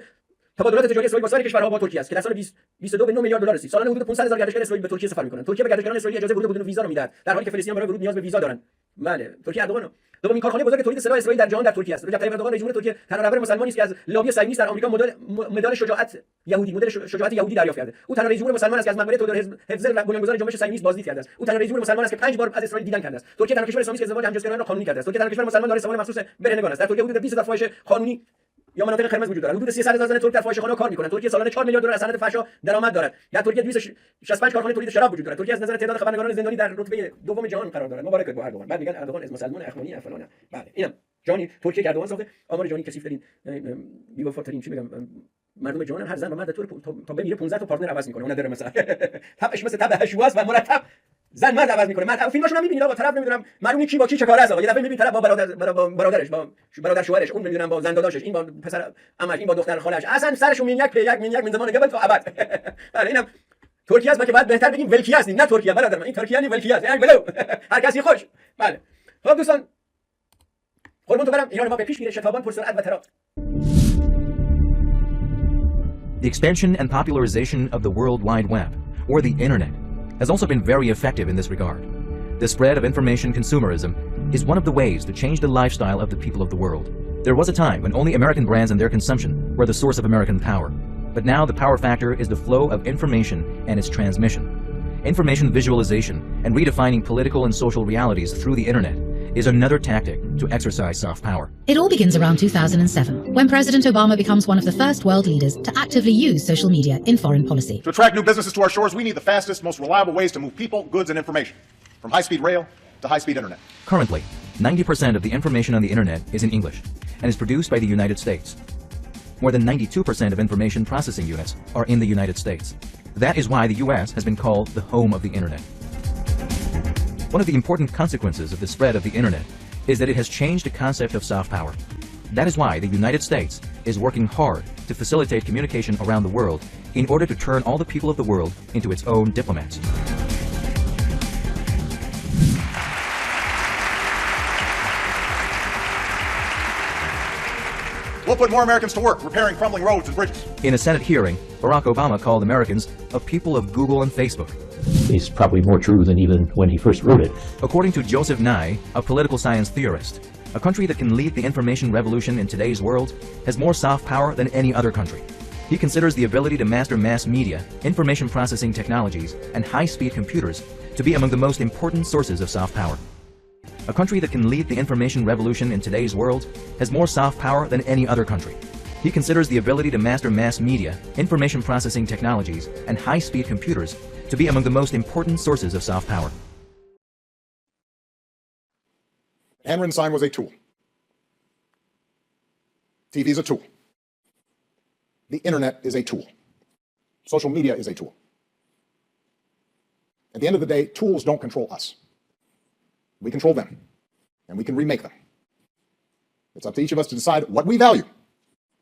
تبادلات تجاری اسرائیل با سایر کشورها با ترکیه است که در سال 2022 به 9 میلیارد دلار رسید. سالانه حدود 500,000 گردشگر اسرائیل به ترکیه سفر می‌کنند. ترکیه به گردشگران اسرائیلی اجازه ورود بدون ویزا را می‌دهد، در حالی که فلسطینیان برای ورود نیاز به ویزا دارند. بله، ترکیه اردوغان دومین کارخانه بزرگ تولید سلاح اسرائیل در جهان در ترکیه است. رجب طیب اردوغان رئیس جمهور ترکیه تنها رهبر مسلمانی است که از لابی صهیونیست در آمریکا مدال شجاعت یهودی دریافت کرده. او تنها رئیس جمهور مسلمان است که از مقبره تودور حفظ بنیانگذار جنبش صهیونیست بازدید کرده است. او تنها رئیس جمهور مسلمان است که 5 بار از اسرائیل دیدن کرده است. ترکیه تنها کشور اسلامی است که ازدواج همجنسگرایان را قانونی کرده است. ترکیه تنها کشور مسلمان دارای سوال مخصوص برهنگان است. در ترکیه حدود 20,000 فاحشه قانونی یا مناطق قرمز وجود دارد. حدود 300,000 زن ترک در فاحشه‌خانه‌ها کار می‌کنند. ترکیه سالانه 4 میلیارد دلار از صنعت فحشا درآمد دارد. در ترکیه 265 کارخانه تولید شراب وجود دارد. ترکیه از نظر تعداد خبرنگاران زندانی در رتبه دوم جهان قرار دارد. مبارک با اردوغان. بعد میگن اردوغان از مسلمان اخوانی فلان. بله اینم جهانی ترکیه که اردوغان ساخته. آمار جهانی کثیف‌ترین بی‌وفاترین چی بگم مردم جهان هر زن و مرد ترک تا بمیره 15 تا پارتنر عوض می‌کنه. اون نداره مثلا تبش مثل تب هشواس و مرتب زن مرد عوض میکنه. من فیلماشون هم میبینید آقا طرف نمیدونم معلومه کی با کی چه کاره است. آقا یه دفعه میبینید طرف با برادرش با برادر شوهرش، اون نمیدونم با زن داداشش، این با پسر عمش، این با دختر خالش، اصلا سرشون من یک من زمان قبل تا ابد. بله اینم ترکیه است که بعد بهتر بگیم ولکیه است، نه ترکیه برادر من. این ترکیه یعنی ولکیه است، یعنی بلو هر کسی خوش. بله خب دوستان قربون تو برم. ایران ما به پیش میره شتابان پرسرعت و تراق. The expansion and popularization of the World Wide Web, or the Internet, has also been very effective in this regard. The spread of information consumerism is one of the ways to change the lifestyle of the people of the world. There was a time when only American brands and their consumption were the source of American power. But now the power factor is the flow of information and its transmission. Information visualization and redefining political and social realities through the Internet is another tactic to exercise soft power. It all begins around 2007, when President Obama becomes one of the first world leaders to actively use social media in foreign policy. To attract new businesses to our shores, we need the fastest, most reliable ways to move people, goods, and information. From high-speed rail to high-speed internet. Currently, 90% of the information on the Internet is in English and is produced by the United States. More than 92% of information processing units are in the United States. That is why the US has been called the home of the Internet. One of the important consequences of the spread of the Internet is that it has changed the concept of soft power. That is why the United States is working hard to facilitate communication around the world in order to turn all the people of the world into its own diplomats. We'll put more Americans to work repairing crumbling roads and bridges. In a Senate hearing, Barack Obama called Americans a people of Google and Facebook. It's probably more true than even when he first wrote it. According to Joseph Nye, a political science theorist, a country that can lead the information revolution in today's world has more soft power than any other country. He considers the ability to master mass media, information processing technologies, and high-speed computers to be among the most important sources of soft power. A country that can lead the information revolution in today's world has more soft power than any other country. He considers the ability to master mass media, information processing technologies, and high-speed computers to be among the most important sources of soft power. Handwritten sign was a tool. TV is a tool. The internet is a tool. Social media is a tool. At the end of the day, tools don't control us. We control them, and we can remake them. It's up to each of us to decide what we value,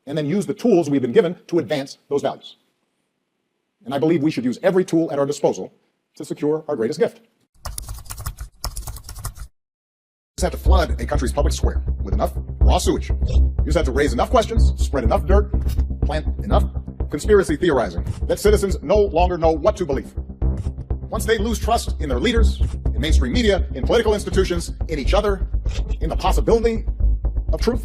and then use the tools we've been given to advance those values. And I believe we should use every tool at our disposal to secure our greatest gift. You just have to flood a country's public square with enough raw sewage. You just have to raise enough questions, spread enough dirt, plant enough conspiracy theorizing that citizens no longer know what to believe. Once they lose trust in their leaders, in mainstream media, in political institutions, in each other, in the possibility of truth,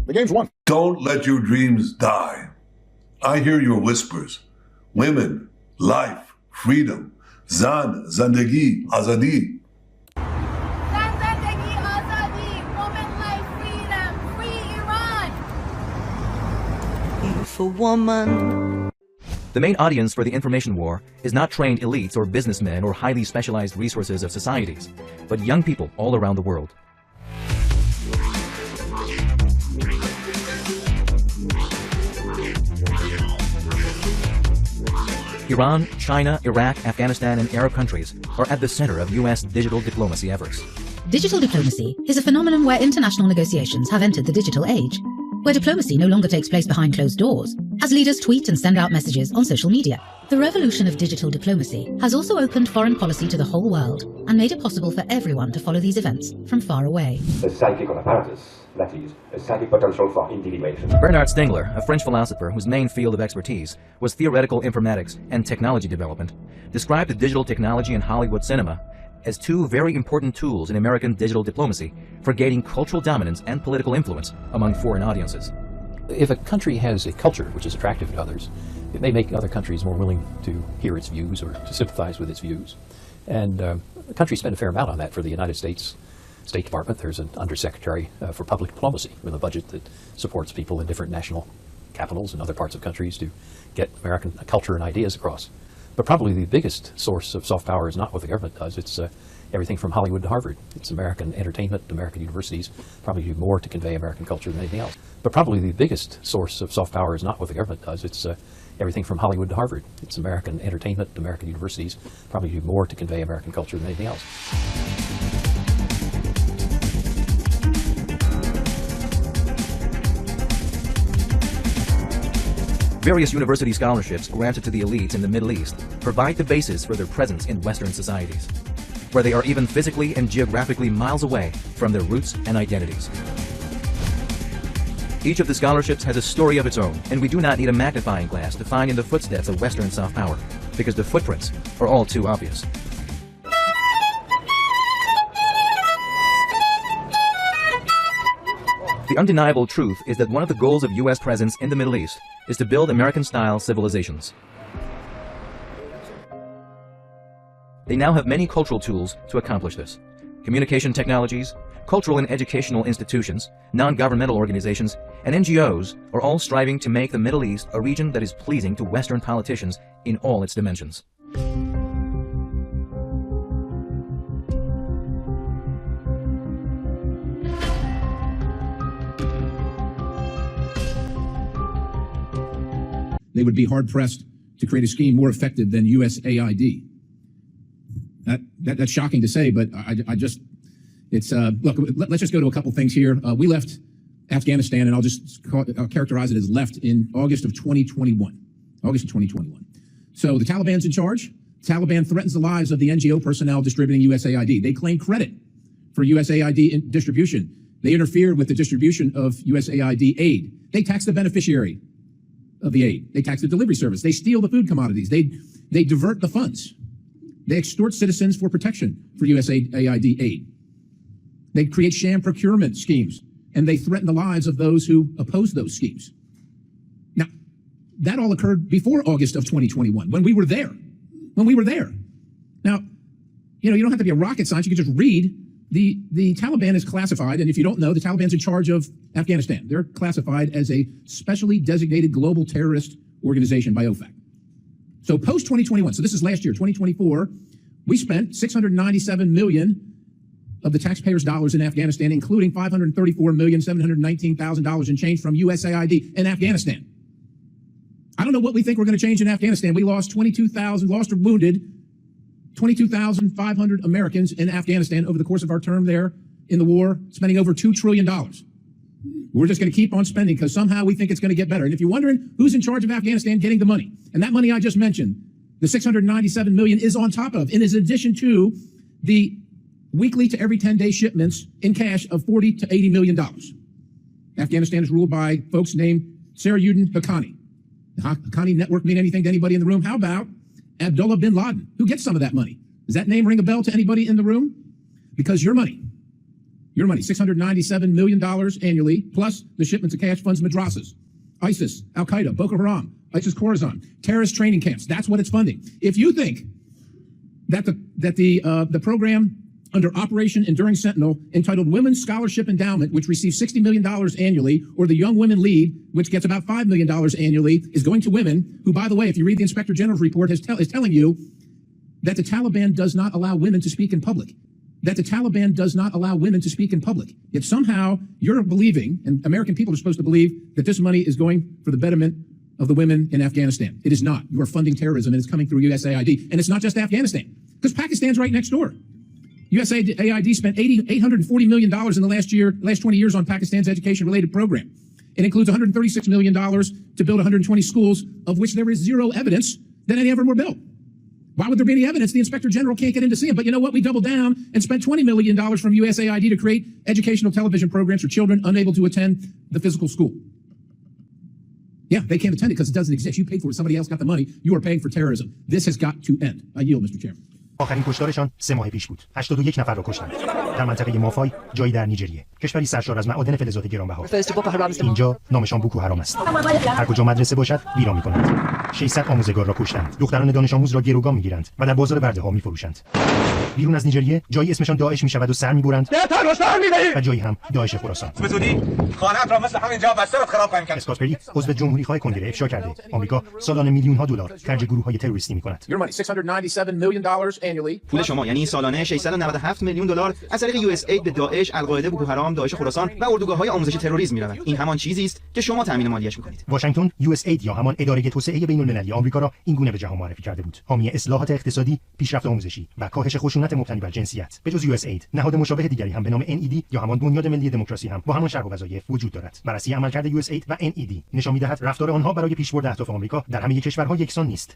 the game's won. Don't let your dreams die. I hear your whispers. Women, life, freedom, zan, zandagi, azadi. Zandagi, azadi, woman, life, freedom, free Iran. Beautiful woman. The main audience for the information war is not trained elites or businessmen or highly specialized resources of societies, but young people all around the world. Iran, China, Iraq, Afghanistan, and Arab countries are at the center of U.S. digital diplomacy efforts. Digital diplomacy is a phenomenon where international negotiations have entered the digital age, where diplomacy no longer takes place behind closed doors, as leaders tweet and send out messages on social media. The revolution of digital diplomacy has also opened foreign policy to the whole world and made it possible for everyone to follow these events from far away. The psychical apparatus, that is, a psychic potential for individuation. Bernard Stiegler, a French philosopher whose main field of expertise was theoretical informatics and technology development, described the digital technology in Hollywood cinema as two very important tools in American digital diplomacy for gaining cultural dominance and political influence among foreign audiences. If a country has a culture which is attractive to others, it may make other countries more willing to hear its views or to sympathize with its views. And the country spent a fair amount on that. For the United States State Department, there's an undersecretary for public diplomacy with a budget that supports people in different national capitals and other parts of countries to get American culture and ideas across. But probably the biggest source of soft power is not what the government does. It's everything from Hollywood to Harvard. It's American entertainment, American universities probably do more to convey American culture than anything else. But probably the biggest source of soft power is not what the government does. It's everything from Hollywood to Harvard. It's American entertainment, American universities probably do more to convey American culture than anything else. Various university scholarships granted to the elites in the Middle East provide the basis for their presence in Western societies, where they are even physically and geographically miles away from their roots and identities. Each of the scholarships has a story of its own, and we do not need a magnifying glass to find in the footsteps of Western soft power, because the footprints are all too obvious. The undeniable truth is that one of the goals of U.S. presence in the Middle East is to build American-style civilizations. They now have many cultural tools to accomplish this. Communication technologies, cultural and educational institutions, non-governmental organizations, and NGOs are all striving to make the Middle East a region that is pleasing to Western politicians in all its dimensions. They would be hard-pressed to create a scheme more effective than USAID. That's shocking to say, but look, let's just go to a couple things here. We left Afghanistan, and I'll characterize it as left in August of 2021. So the Taliban's in charge. The Taliban threatens the lives of the NGO personnel distributing USAID. They claim credit for USAID distribution. They interfered with the distribution of USAID aid. They tax the beneficiary of the aid. They tax the delivery service. They steal the food commodities. They divert the funds. They extort citizens for protection for USAID aid. They create sham procurement schemes, and they threaten the lives of those who oppose those schemes. Now, that all occurred before August of 2021, when we were there. Now, you don't have to be a rocket scientist. You can just read. The Taliban is classified, and if you don't know, the Taliban's in charge of Afghanistan. They're classified as a specially designated global terrorist organization by OFAC. So post-2021, so this is last year, 2024, we spent $697 million of the taxpayers' dollars in Afghanistan, including $534,719,000 in change from USAID in Afghanistan. I don't know what we think we're going to change in Afghanistan. We lost lost or wounded 22,500 Americans in Afghanistan over the course of our term there in the war, spending over $2 trillion. We're just going to keep on spending because somehow we think it's going to get better. And if you're wondering who's in charge of Afghanistan getting the money, and that money I just mentioned, the $697 million is on top of, and is in addition to the weekly to every 10-day shipments in cash of $40 to $80 million. Afghanistan is ruled by folks named Sarajuddin Haqqani. The Haqqani network mean anything to anybody in the room? How about Abdullah bin Laden? Who gets some of that money? Does that name ring a bell to anybody in the room? Because your money, $697 million annually, plus the shipments of cash funds madrasas, ISIS, Al-Qaeda, Boko Haram, ISIS Khorasan, terrorist training camps. That's what it's funding. If you think that the program under Operation Enduring Sentinel entitled Women's Scholarship Endowment, which receives $60 million annually, or the Young Women Lead, which gets about $5 million annually, is going to women who, by the way, if you read the Inspector General's report, is telling you that the Taliban does not allow women to speak in public. That the Taliban does not allow women to speak in public. Yet somehow you're believing, and American people are supposed to believe, that this money is going for the betterment of the women in Afghanistan. It is not. You are funding terrorism, and it's coming through USAID. And it's not just Afghanistan, because Pakistan's right next door. USAID spent $840 million in the last 20 years on Pakistan's education-related program. It includes $136 million to build 120 schools, of which there is zero evidence that any of them were built. Why would there be any evidence? The Inspector General can't get in to see them. But you know what? We doubled down and spent $20 million from USAID to create educational television programs for children unable to attend the physical school. Yeah, they can't attend it because it doesn't exist. You paid for it. Somebody else got the money. You are paying for terrorism. This has got to end. I yield, Mr. Chairman. آخرین کشتارشان 3 ماه پیش بود. 81 نفر را کشتند. در منطقه مافای، جایی در نیجریه. کشوری سرشار از معادن فلزات گرانبها. اینجا نامشان بوکو حرام است. هر کجا مدرسه باشد، ویران می‌کنند. 600 آموزگار را کشتند. دختران دانش آموز را گروگان می‌گیرند و در بازار برده‌ها می‌فروشند. بیرون از نیجریه، جایی اسمشان داعش می‌شود و سر می‌برند. و جایی هم داعش خراسان. به زودی خانه‌ات را مثل همینجا بسته و خراب خواهیم کرد. اسکات پری عضو جمهوری‌خواه کنگره افشا کرده. آمریکا سالانه میلیون‌ها دلار خرج گروه‌های تروریستی می‌کند. پول شما یعنی سالانه 697 میلیون دلار از طریق USAID به داعش، القاعده، بوکو حرام، داعش خراسان و اردوگاه‌های آموزشی تروریسم می‌رود. این همان چیزی است که شما تامین مالیش می‌کنید. واشنگتن USAID یا همان اداره توسعه بین‌المللی آمریکا را این گونه به جهان معرفی کرده بود: حامی اصلاحات اقتصادی، پیشرفت آموزشی و کاهش خشونت مبتنی بر جنسیت. به جز USAID، نهاد مشابه دیگری هم به نام NED یا همان بنیاد ملی دموکراسی هم با همان شرح و وظایف وجود دارد. بررسی عملکرد USAID و NED نشان می‌دهد رفتار آنها برای پیشبرد اهداف آمریکا در همه کشورها یکسان نیست.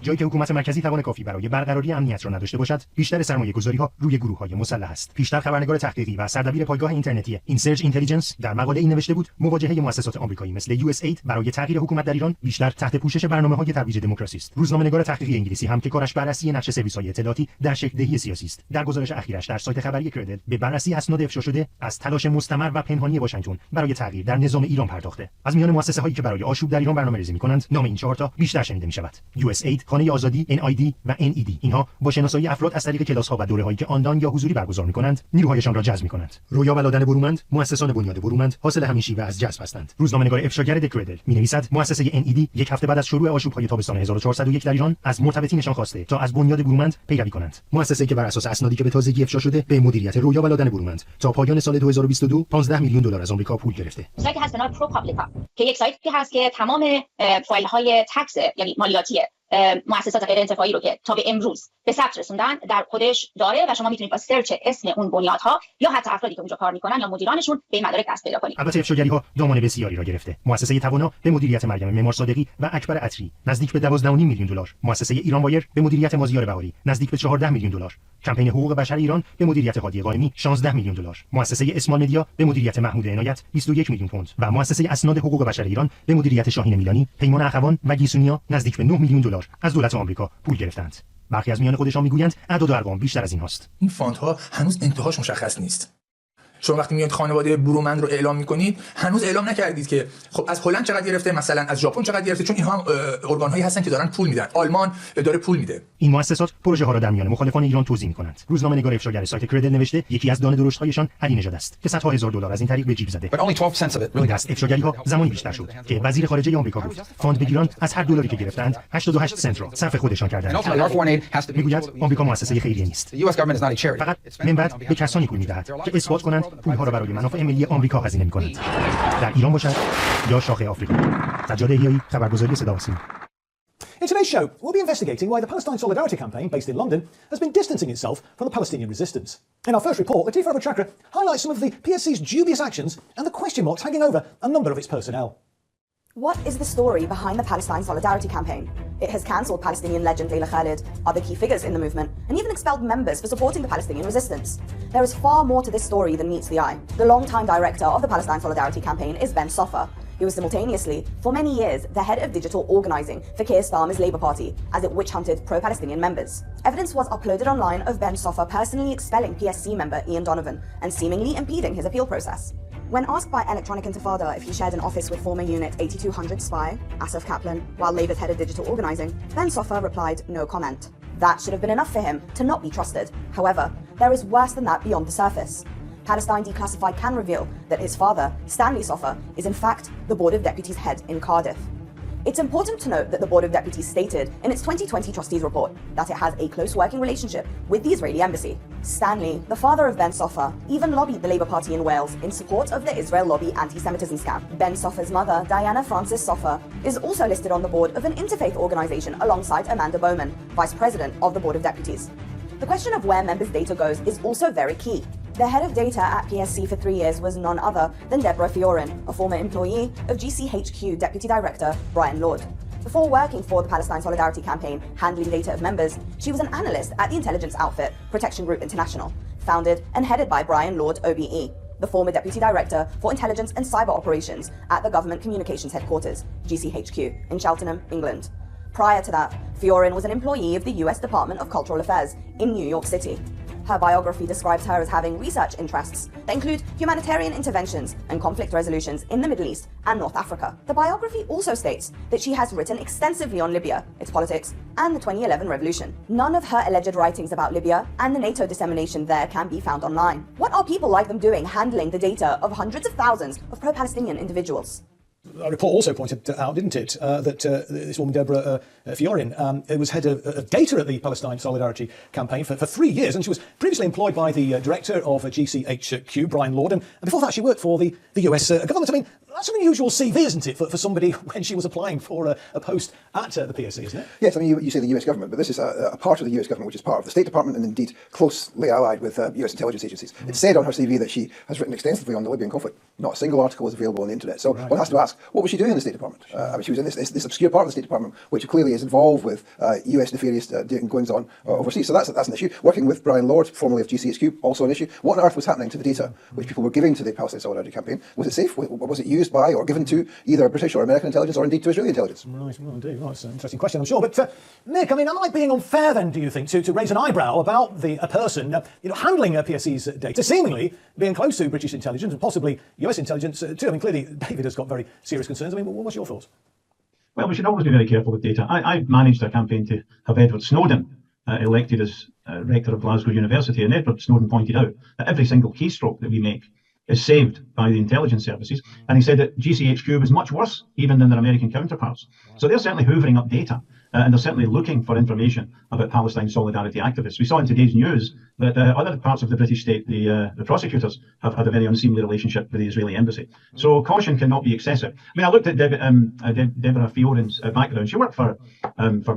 جایی که حکومت مرکزی توان کافی برای برقراری امنیت را نداشته باشد، بیشتر سرمایه‌گذاری‌ها روی گروه‌های مسلح است. پیشتر خبرنگار تحقیقی و سردبیر پایگاه اینترنتی اینسرج اینتلیجنس در مقاله این نوشته بود: مواجهه مؤسسات آمریکایی مثل USAID برای تغییر حکومت در ایران بیشتر تحت پوشش برنامه‌های ترویج دموکراسی است. روزنامه‌نگار تحقیقی انگلیسی هم که کارش بررسی نقش سرویس‌های اطلاعاتی در شکل‌دهی سیاسی است، در گزارش اخیرش در سایت خبری کردل به بررسی اسناد افشا شده از تلاش مستمر و پنهانی واشنگتن برای تغییر در نظام ایران پرداخته. از میان مؤسسه‌هایی که برای آشوب در ایران برنامه‌ریزی می‌کنند، نام این 4 تا بیشتر شنیده می‌شود: USAID، خانه آزادی، NID و NED. اینها با شناسایی افراد از طریق کلاس‌ها و دوره‌هایی که آنلاین یا حضوری برگزار می‌کنند، نیروهایشان را جذب می‌کنند. رویا و لادن برومند، مؤسسان بنیاد برومند، حاصل همین شیوه از جذب هستند. روزنامه‌نگار افشاگر دکردل می‌نویسد: مؤسسه NED یک هفته بعد از شروع آشوب‌های تابستان 1401 در ایران از مرتبطینشان خواسته تا از بنیاد برومند پیروی کنند. مؤسسه‌ای که بر اساس اسنادی که به تازگی افشا شده به مدیریت رویا و لادن برومند تا پایان سال 2022 15 میلیون دلار از آمریکا پول گرفته. سایتی هست به نام پروپابلیکا که یک سایتی هست که تمام فایل‌های تکس یعنی مالیاتی مؤسسات غیر انتفاعی رو که تا به امروز به ثبت رسوندن در خودش داره و شما میتونید با سرچ اسم اون بنیادها یا حتی افرادی که اونجا کار میکنن یا مدیرانشون به این مدارک دست پیدا کنید. البته افشاگری‌ها دامان بسیاری را گرفته. مؤسسه توانا به مدیریت مریم معمار صادقی و اکبر عطری نزدیک به 12.5 میلیون دلار، مؤسسه ایران وایر به مدیریت مازیار بهاری نزدیک به 14 میلیون دلار، کمپین حقوق بشر ایران به مدیریت هادی قائمی 16 میلیون دلار، مؤسسه اسمال مدیا به مدیریت محمود عنایت 21 میلیون پوند و مؤسسه اسناد حقوق بشر ایران به مدیریت شاهین میلانی، پیمان اخوان و گیسونیا نزدیک به 9 میلیون دلار از دولت آمریکا پول گرفتند. برخی از میان خودشان میگویند اعداد و ارقام بیشتر از این هاست. این فاندها هنوز انتهاش مشخص نیست. شما وقتی میاد خانواده برومند رو اعلام میکنید، هنوز اعلام نکردید که خب از هلند چقدر گرفته، مثلا از ژاپن چقدر گرفته، چون اینها ارگان‌هایی هستن که دارن پول میدن. آلمان داره پول میده. این مؤسسات پروژه ها را در میان مخالفان ایران توزیع میکنند. روزنامه‌نگار افشاگر سایت کردل نوشته یکی از دانه درشت‌هایشان علی نژاد است که صدها هزار دلار از این طریق به جیب زده. این دست افشاگری‌ها زمانی بیشتر شد که وزیر خارجه آمریکا گفت فاند بگیران از هر دلاری که گرفتند 88 سنت را صرف خودشان کردند. میگوید آمریکا مؤسسه خیریه نیست. فقط منبعد به کسانی پول میدهد که اثبات کنند پول‌ها را برای منافع ملی آمریکا هزینه می‌کنند. در ایران باشد یا شاخه آفریقا. سجاد احیایی، خبرگزاری صدا و سیما. In today's show, we'll be investigating why the Palestine Solidarity Campaign, based in London, has been distancing itself from the Palestinian resistance. In our first report, Latifa Abou-Chakra highlights some of the PSC's dubious actions and the question marks hanging over a number of its personnel. What is the story behind the Palestine Solidarity Campaign? It has cancelled Palestinian legend Layla Khalid, other key figures in the movement, and even expelled members for supporting the Palestinian resistance. There is far more to this story than meets the eye. The long-time director of the Palestine Solidarity Campaign is Ben Sofa. He was simultaneously, for many years, the head of digital organising for Keir Starmer's Labour Party as it witch-hunted pro-Palestinian members. Evidence was uploaded online of Ben Sofa personally expelling PSC member Ian Donovan and seemingly impeding his appeal process. When asked by Electronic Intifada if he shared an office with former Unit 8200 spy, Asaf Kaplan, while Labour's head of digital organising, Ben Sofa replied no comment. That should have been enough for him to not be trusted. However, there is worse than that beyond the surface. Palestine Declassified can reveal that his father, Stanley Soffer, is in fact the Board of Deputies head in Cardiff. It's important to note that the Board of Deputies stated in its 2020 Trustees report that it has a close working relationship with the Israeli embassy. Stanley, the father of Ben Soffer, even lobbied the Labour Party in Wales in support of the Israel lobby anti-Semitism scam. Ben Soffer's mother, Diana Francis Soffer, is also listed on the board of an interfaith organisation alongside Amanda Bowman, Vice President of the Board of Deputies. The question of where members' data goes is also very key. The head of data at PSC for 3 years was none other than Deborah Fiorin, a former employee of GCHQ Deputy Director Brian Lord. Before working for the Palestine Solidarity Campaign, handling data of members, she was an analyst at the intelligence outfit Protection Group International, founded and headed by Brian Lord OBE, the former Deputy Director for Intelligence and Cyber Operations at the Government Communications Headquarters, GCHQ, in Cheltenham, England. Prior to that, Fiorin was an employee of the US Department of Cultural Affairs in New York City. Her biography describes her as having research interests that include humanitarian interventions and conflict resolutions in the Middle East and North Africa. The biography also states that she has written extensively on Libya, its politics, and the 2011 revolution. None of her alleged writings about Libya and the NATO dissemination there can be found online. What are people like them doing handling the data of hundreds of thousands of pro-Palestinian individuals? A report also pointed out, didn't it, that this woman, Deborah Fiorin, was head of data at the Palestine Solidarity Campaign for 3 years, and she was previously employed by the director of GCHQ, Brian Lord, and before that she worked for the US government. I mean, that's an unusual CV, isn't it, for somebody when she was applying for a post at the PSC, isn't it? Yes, I mean, you say the US government, but this is a part of the US government which is part of the State Department and indeed closely allied with US intelligence agencies. It said on her CV that she has written extensively on the Libyan conflict. Not a single article is available on the internet. So one has to ask, what was she doing in the State Department? I mean, she was in this obscure part of the State Department, which clearly is involved with US nefarious goings-on overseas. So that's an issue. Working with Brian Lord, formerly of GCHQ, also an issue. What on earth was happening to the data which people were giving to the Palestine Solidarity Campaign? Was it safe? Was it used by or given to either British or American intelligence or indeed to Israeli intelligence? Right, well, indeed. Well, that's an interesting question, I'm sure. But Nick, I mean, am I being unfair then, do you think, to raise an eyebrow about a person handling PSC's data, seemingly being close to British intelligence and possibly US intelligence too? I mean, clearly David has got very serious concerns. I mean, what's your thoughts? Well, we should always be very careful with data. I managed a campaign to have Edward Snowden elected as rector of Glasgow University, and Edward Snowden pointed out that every single keystroke that we make is saved by the intelligence services, and he said that GCHQ was much worse even than their American counterparts. So they're certainly hoovering up data, and they're certainly looking for information about Palestine Solidarity activists. We saw in today's news that other parts of the British state, the prosecutors, have had a very unseemly relationship with the Israeli embassy. So caution cannot be excessive. I mean, I looked at Deborah Fiorin's background. She worked for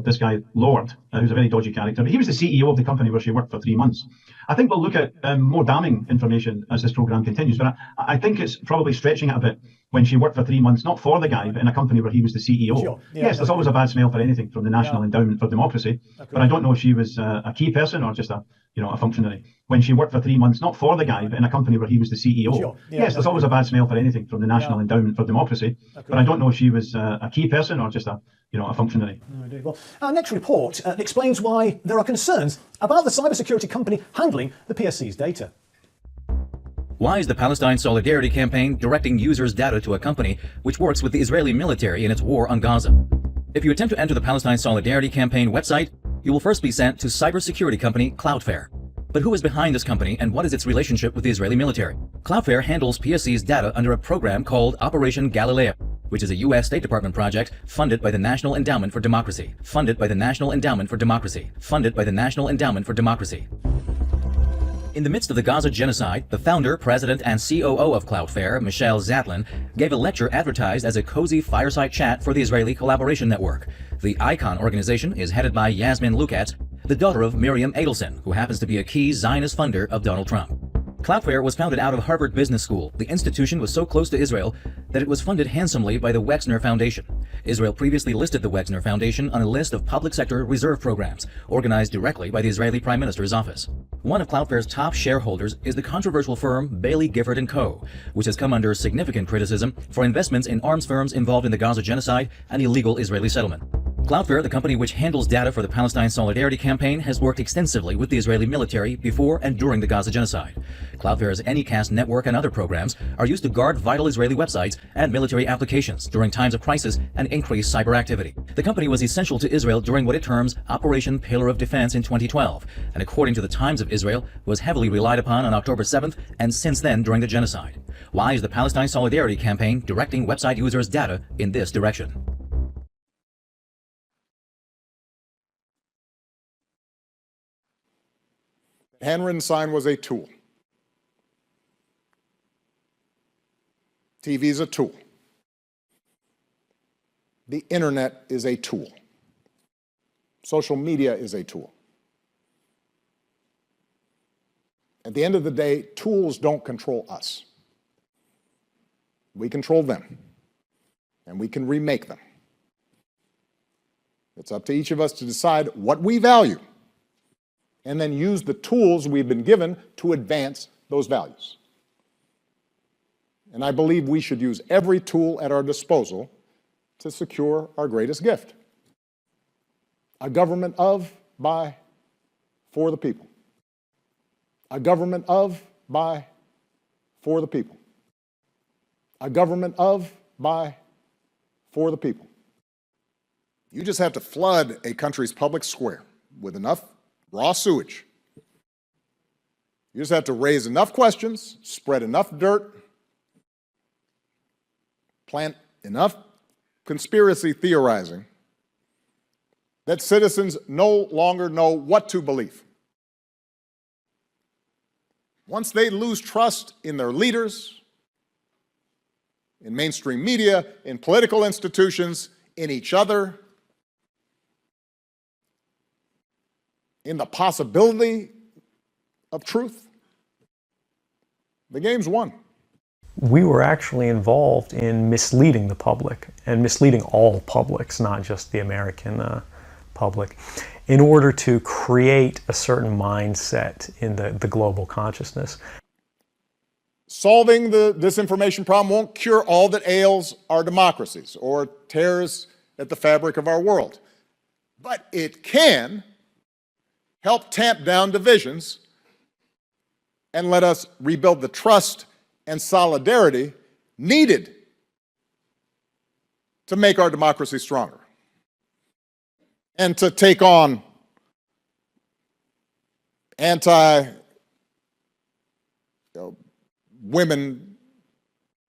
this guy, Lord, who's a very dodgy character. He was the CEO of the company where she worked for 3 months. I think we'll look at more damning information as this programme continues, but I think it's probably stretching it a bit when she worked for 3 months, not for the guy, but in a company where he was the CEO. Sure. Yeah, yes, there's always a bad smell for anything from the National Endowment for Democracy, but I don't know if she was a key person or just a functionary. When she worked for 3 months, not for the guy, but in a company where he was the CEO. Sure. Yeah, yes, there's always a bad smell for anything from the National Endowment for Democracy, but I don't know if she was a key person or just a functionary. No, indeed. Well, our next report explains why there are concerns about the cybersecurity company handling the PSC's data. Why is the Palestine Solidarity Campaign directing users' data to a company which works with the Israeli military in its war on Gaza? If you attempt to enter the Palestine Solidarity Campaign website, you will first be sent to cybersecurity company Cloudflare. But who is behind this company and what is its relationship with the Israeli military? Cloudflare handles PSC's data under a program called Operation Galileo, which is a U.S. State Department project funded by the National Endowment for Democracy. Funded by the National Endowment for Democracy. Funded by the National Endowment for Democracy. In the midst of the Gaza genocide, the founder, president, and COO of Cloudflare, Michelle Zatlin, gave a lecture advertised as a cozy fireside chat for the Israeli Collaboration Network. The ICON organization is headed by Yasmin Lukat, the daughter of Miriam Adelson, who happens to be a key Zionist funder of Donald Trump. Cloudflare was founded out of Harvard Business School. The institution was so close to Israel that it was funded handsomely by the Wexner Foundation. Israel previously listed the Wexner Foundation on a list of public sector reserve programs organized directly by the Israeli Prime Minister's office. One of Cloudflare's top shareholders is the controversial firm Bailey Gifford & Co., which has come under significant criticism for investments in arms firms involved in the Gaza genocide and illegal Israeli settlement. Cloudflare, the company which handles data for the Palestine Solidarity Campaign, has worked extensively with the Israeli military before and during the Gaza genocide. Cloudflare's Anycast network and other programs are used to guard vital Israeli websites and military applications during times of crisis and increased cyber activity. The company was essential to Israel during what it terms Operation Pillar of Defense in 2012, and according to the Times of Israel, was heavily relied upon on October 7th and since then during the genocide. Why is the Palestine Solidarity Campaign directing website users' data in this direction? Handwritten sign was a tool. TV is a tool. The internet is a tool. Social media is a tool. At the end of the day, tools don't control us. We control them, and we can remake them. It's up to each of us to decide what we value and then use the tools we've been given to advance those values. And I believe we should use every tool at our disposal to secure our greatest gift: a government of, by, for the people. A government of, by, for the people. A government of, by, for the people. You just have to flood a country's public square with enough raw sewage. You just have to raise enough questions, spread enough dirt, plant enough conspiracy theorizing that citizens no longer know what to believe. Once they lose trust in their leaders, in mainstream media, in political institutions, in each other, in the possibility of truth, the game's won. We were actually involved in misleading the public, and misleading all publics, not just the American public, in order to create a certain mindset in the global consciousness. Solving the disinformation problem won't cure all that ails our democracies or tears at the fabric of our world, but it can help tamp down divisions and let us rebuild the trust and solidarity needed to make our democracy stronger and to take on anti-women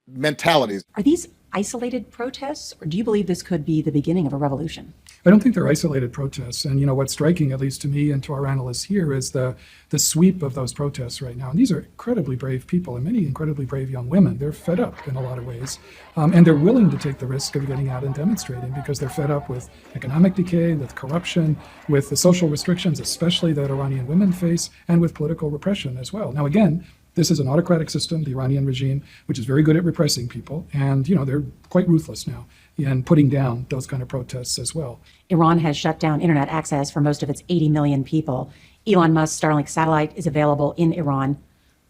mentalities. Are these isolated protests, or do you believe this could be the beginning of a revolution? I don't think they're isolated protests. And, what's striking, at least to me and to our analysts here, is the sweep of those protests right now. And these are incredibly brave people, and many incredibly brave young women. They're fed up in a lot of ways. And they're willing to take the risk of getting out and demonstrating because they're fed up with economic decay, with corruption, with the social restrictions, especially that Iranian women face, and with political repression as well. Now, again, this is an autocratic system, the Iranian regime, which is very good at repressing people. And, they're quite ruthless now in putting down those kind of protests as well. Iran has shut down internet access for most of its 80 million people. Elon Musk's Starlink satellite is available in Iran.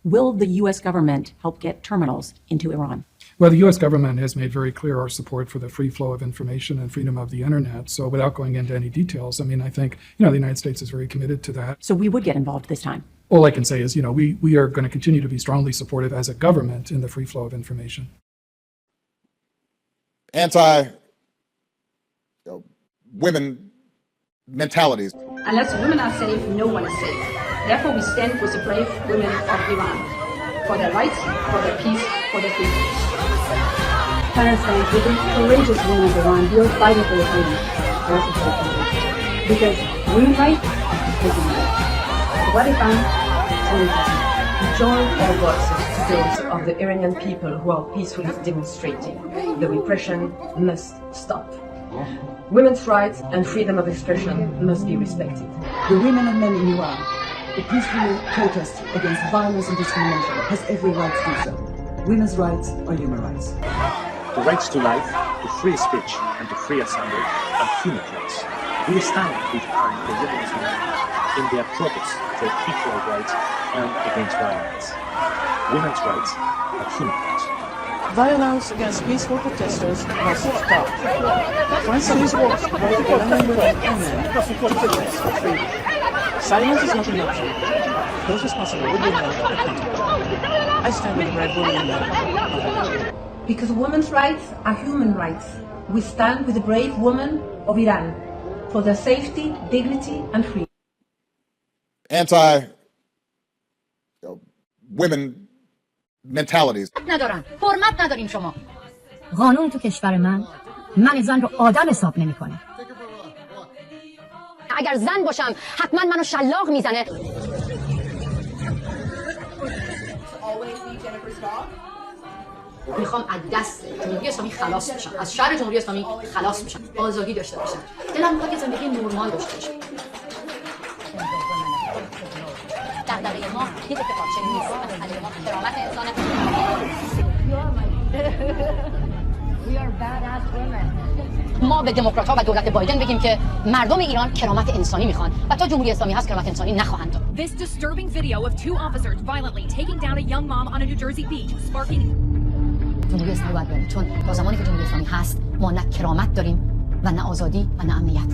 Will the U.S. government help get terminals into Iran? Well, the U.S. government has made very clear our support for the free flow of information and freedom of the internet. So without going into any details, I think, the United States is very committed to that. So we would get involved this time? All I can say is, we are going to continue to be strongly supportive as a government in the free flow of information. Anti-women mentalities. Unless women are safe, no one is safe. Therefore, we stand with the brave women of Iran for their rights, for their peace, for their freedom. Palestine, with the courageous women of Iran, you're fighting for your freedom. Because women's rights is taking rights. What if Join our voices to those of the Iranian people who are peacefully demonstrating. The repression must stop. Women's rights and freedom of expression must be respected. The women and men in Iran who peacefully protest against violence and discrimination has every right to do so. Women's rights are human rights. The rights to life, to free speech, and to free assembly are human rights. We stand behind the women's movement in their protest for equal rights and against violence. Women's rights are human rights. Violence against peaceful protesters must stop. France is working by women and men to protest for freedom. Silence is not an option. Those responsible will be held accountable. I stand with the brave women and men of Iran. Because women's rights are human rights, we stand with the brave women of Iran for their safety, dignity, and freedom. Anti-women mentalities. ندارن. حرمت ندارین شما. قانون تو کشور من زن رو آدم حساب نمیکنه. اگر زن باشم حتما منو شلاق میزنه. میخوام از دست جمهوری اسلامی خلاص بشم، از شر جمهوری اسلامی خلاص بشم، آزادی داشته باشم. دلم میخواد که زندگی نورمال داشته باشم. دغدغه ما یک پارچه نیست، مسئله ما کرامت انسانه. We are badass women. ما به دموکرات‌ها و دولت بایدن بگیم که مردم ایران کرامت انسانی میخوان و تا جمهوری اسلامی هست کرامت انسانی نخواهند داشت. This disturbing video of two officers violently taking down a young mom on a New Jersey beach sparking جمهوری اسلامی باید بره، چون تا زمانی که جمهوری اسلامی هست ما نه کرامت داریم و نه آزادی و نه امنیت.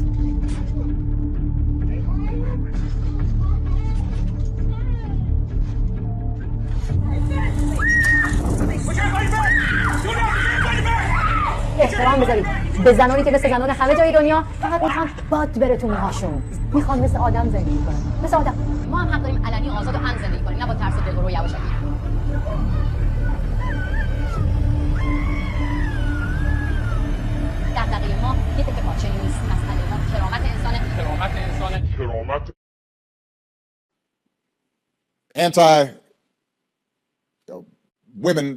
احترام بذارید به زنانی که مثل زنان همه جای دنیا فقط میخوان باد بره تو موهاشون، میخوان مثل آدم زندگی کنن، مثل آدم. ما هم حق داریم علنی آزاد و امن زندگی کنیم، نه با ترس و دلهره و یواشکی. دغدغه ما یه تکه پارچه نیست، مسئله ما کرامت انسانه. کرامت Anti-women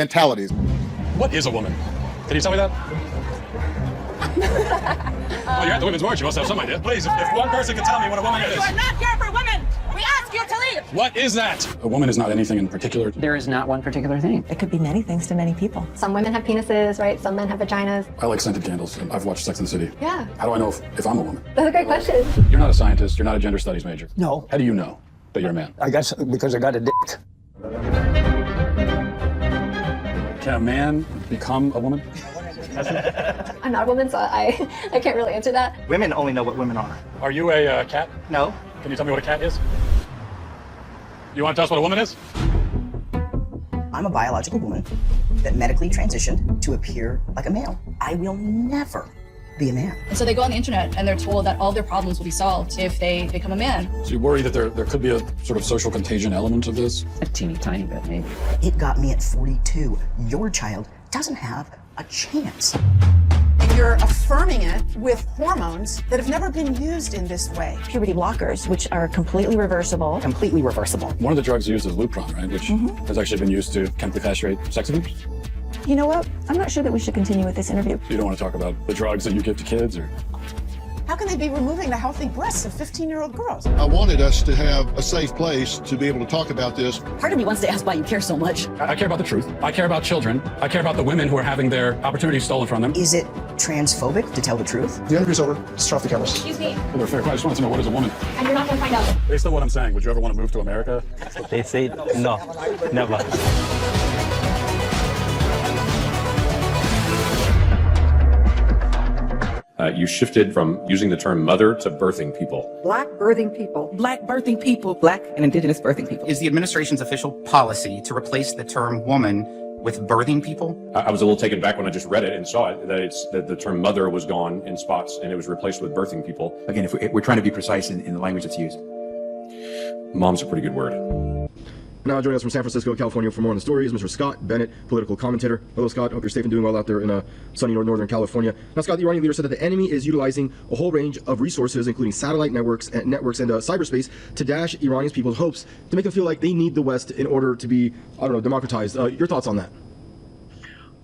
mentalities. What is a woman? Can you tell me that? Well, you're at the Women's March. You must have some idea. Please, if one person can tell me what a woman is. You are not here for women! We ask you to leave! What is that? A woman is not anything in particular. There is not one particular thing. It could be many things to many people. Some women have penises, right? Some men have vaginas. I like scented candles. I've watched Sex and the City. Yeah. How do I know if I'm a woman? That's a great question. You're not a scientist. You're not a gender studies major. No. How do you know that you're a man? I guess because I got a dick. Can a man become a woman? I'm not a woman, so I can't really answer that. Women only know what women are. Are you a cat? No. Can you tell me what a cat is? You want to tell us what a woman is? I'm a biological woman that medically transitioned to appear like a male. I will never be a man. And so they go on the internet and they're told that all their problems will be solved if they become a man. So you worry that there could be a sort of social contagion element of this? A teeny tiny bit, maybe. It got me at 42. Your child doesn't have a chance. And you're affirming it with hormones that have never been used in this way. Puberty blockers, which are completely reversible. Completely reversible. One of the drugs used is Lupron, right? Which has actually been used to chemically castrate sex abuse. You know what? I'm not sure that we should continue with this interview. You don't want to talk about the drugs that you give to kids, or? How can they be removing the healthy breasts of 15-year-old girls? I wanted us to have a safe place to be able to talk about this. Part of me wants to ask why you care so much. I care about the truth. I care about children. I care about the women who are having their opportunities stolen from them. Is it transphobic to tell the truth? The interview's over. Just turn off the cameras. Excuse me. Well, they're fair. I just wanted to know, what is a woman? And you're not going to find out. Based on what I'm saying, would you ever want to move to America? They say no, never. You shifted from using the term mother to birthing people. Black birthing people. Black birthing people. Black and indigenous birthing people. Is the administration's official policy to replace the term woman with birthing people? I was a little taken back when I just read it and saw it, that the term mother was gone in spots and it was replaced with birthing people. Again, if we're trying to be precise in the language that's used. Mom's a pretty good word. Now joining us from San Francisco, California for more on the story is Mr. Scott Bennett, political commentator. Hello, Scott. Hope you're safe and doing well out there in sunny Northern California. Now, Scott, the Iranian leader said that the enemy is utilizing a whole range of resources, including satellite networks and cyberspace, to dash Iranians' people's hopes, to make them feel like they need the West in order to be, I don't know, democratized. Your thoughts on that?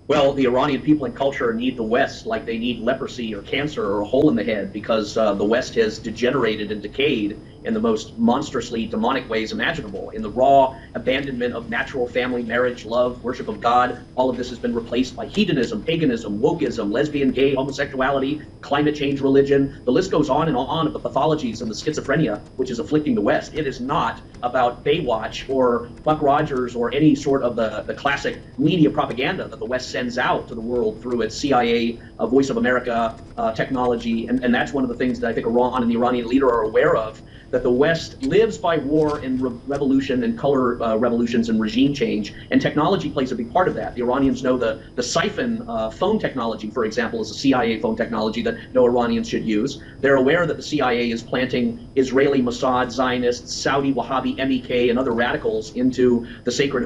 Well, the Iranian people and culture need the West like they need leprosy or cancer or a hole in the head, because the West has degenerated and decayed in the most monstrously demonic ways imaginable, in the raw abandonment of natural family, marriage, love, worship of God. All of this has been replaced by hedonism, paganism, wokeism, lesbian, gay, homosexuality, climate change, religion. The list goes on and on of the pathologies and the schizophrenia which is afflicting the West. It is not about Baywatch or Buck Rogers or any sort of the classic media propaganda that the West sends out to the world through its CIA, Voice of America technology. And that's one of the things that I think Iran and the Iranian leader are aware of, that the West lives by war and revolution and color revolutions and regime change, and technology plays a big part of that. The Iranians know the siphon phone technology, for example, is a CIA phone technology that no Iranians should use. They're aware that the CIA is planting Israeli Mossad, Zionists, Saudi Wahhabi, MEK, and other radicals into the sacred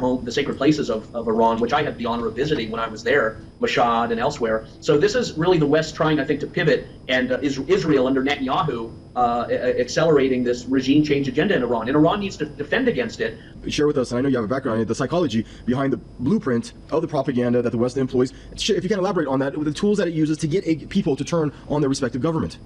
places of Iran, which I had the honor of visiting when I was there, Mashhad and elsewhere. So this is really the West trying, I think, to pivot, and Israel under Netanyahu accelerating this regime change agenda in Iran. And Iran needs to defend against it. Share with us, and I know you have a background in it, the psychology behind the blueprint of the propaganda that the West employs. If you can elaborate on that, with the tools that it uses to get people to turn on their respective government.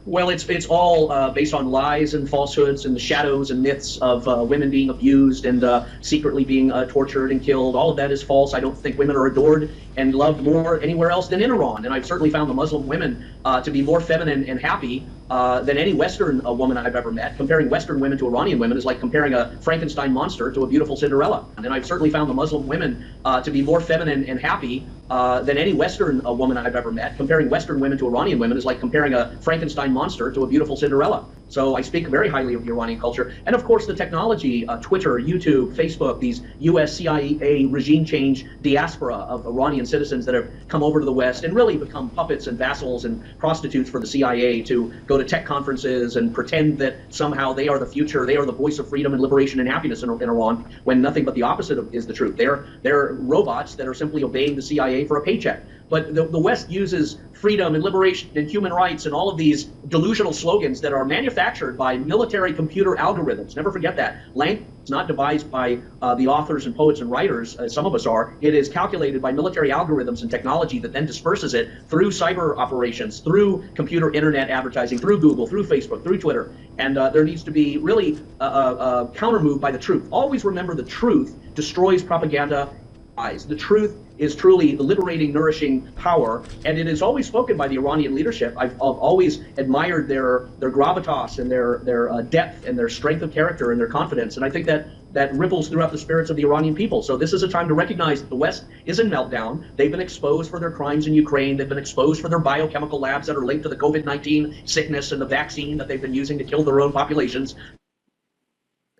Well, it's all based on lies and falsehoods and the shadows and myths of women being abused and secretly being tortured and killed. All of that is false. I don't think women are adored and loved more anywhere else than in Iran. And I've certainly found the Muslim women to be more feminine and happy than any Western woman I've ever met. Comparing Western women to Iranian women is like comparing a Frankenstein monster to a beautiful Cinderella. And I've certainly found the Muslim women to be more feminine and happy than any Western woman I've ever met. Comparing Western women to Iranian women is like comparing a Frankenstein monster to a beautiful Cinderella. So I speak very highly of the Iranian culture. And of course the technology, Twitter, YouTube, Facebook, these US CIA regime change diaspora of Iranian citizens that have come over to the West and really become puppets and vassals and prostitutes for the CIA to go to tech conferences and pretend that somehow they are the future, they are the voice of freedom and liberation and happiness in Iran, when nothing but the opposite is the truth. They're robots that are simply obeying the CIA for a paycheck. But the West uses freedom and liberation and human rights and all of these delusional slogans that are manufactured by military computer algorithms. Never forget that. Language is not devised by the authors and poets and writers, as some of us are. It is calculated by military algorithms and technology that then disperses it through cyber operations, through computer internet advertising, through Google, through Facebook, through Twitter. And there needs to be really a counter move by the truth. Always remember, the truth destroys propaganda. The truth is truly the liberating, nourishing power, and it is always spoken by the Iranian leadership. I've always admired their gravitas and their depth and their strength of character and their confidence, and I think that ripples throughout the spirits of the Iranian people. So this is a time to recognize that the West is in meltdown. They've been exposed for their crimes in Ukraine. They've been exposed for their biochemical labs that are linked to the COVID-19 sickness and the vaccine that they've been using to kill their own populations.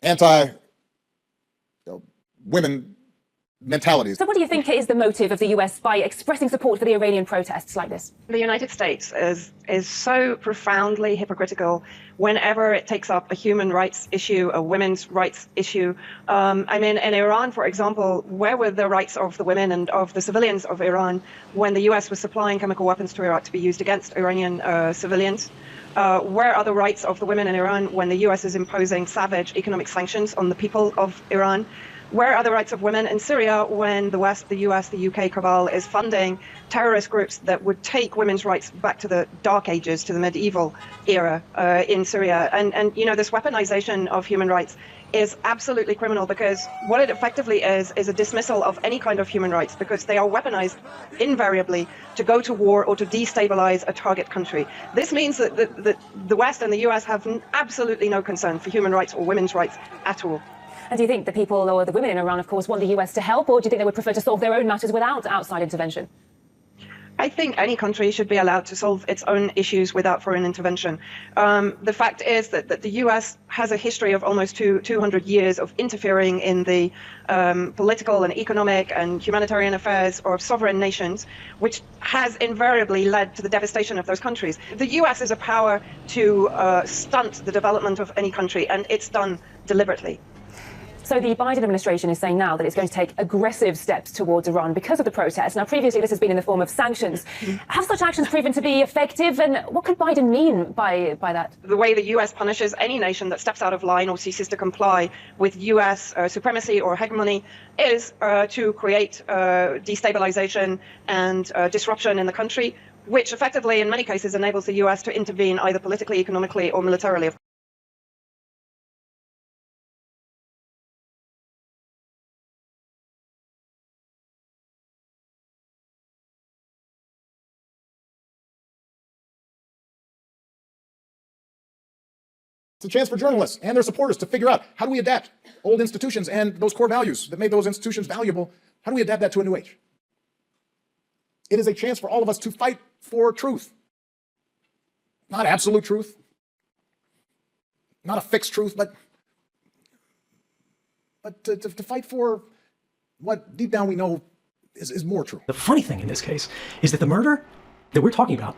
Anti-women mentalities. So what do you think is the motive of the US by expressing support for the Iranian protests like this? The United States is so profoundly hypocritical whenever it takes up a human rights issue, a women's rights issue. I mean, in Iran, for example, where were the rights of the women and of the civilians of Iran when the US was supplying chemical weapons to Iraq to be used against Iranian civilians? Where are the rights of the women in Iran when the US is imposing savage economic sanctions on the people of Iran? Where are the rights of women in Syria when the West, the US, the UK cabal is funding terrorist groups that would take women's rights back to the Dark Ages, to the medieval era in Syria? And you know, this weaponization of human rights is absolutely criminal, because what it effectively is a dismissal of any kind of human rights, because they are weaponized invariably to go to war or to destabilize a target country. This means that the West and the US have absolutely no concern for human rights or women's rights at all. And do you think the people, or the women in Iran, of course, want the US to help, or do you think they would prefer to solve their own matters without outside intervention? I think any country should be allowed to solve its own issues without foreign intervention. The fact is that the US has a history of almost 200 years of interfering in the political and economic and humanitarian affairs of sovereign nations, which has invariably led to the devastation of those countries. The US is a power to stunt the development of any country, and it's done deliberately. So the Biden administration is saying now that it's going to take aggressive steps towards Iran because of the protests. Now, previously, this has been in the form of sanctions. Have such actions proven to be effective? And what could Biden mean by that? The way the US punishes any nation that steps out of line or ceases to comply with US supremacy or hegemony is to create destabilization and disruption in the country, which effectively, in many cases, enables the US to intervene either politically, economically, or militarily. It's a chance for journalists and their supporters to figure out, how do we adapt old institutions and those core values that made those institutions valuable? How do we adapt that to a new age? It is a chance for all of us to fight for truth. Not absolute truth, not a fixed truth, but to fight for what deep down we know is more true. The funny thing in this case is that the murder that we're talking about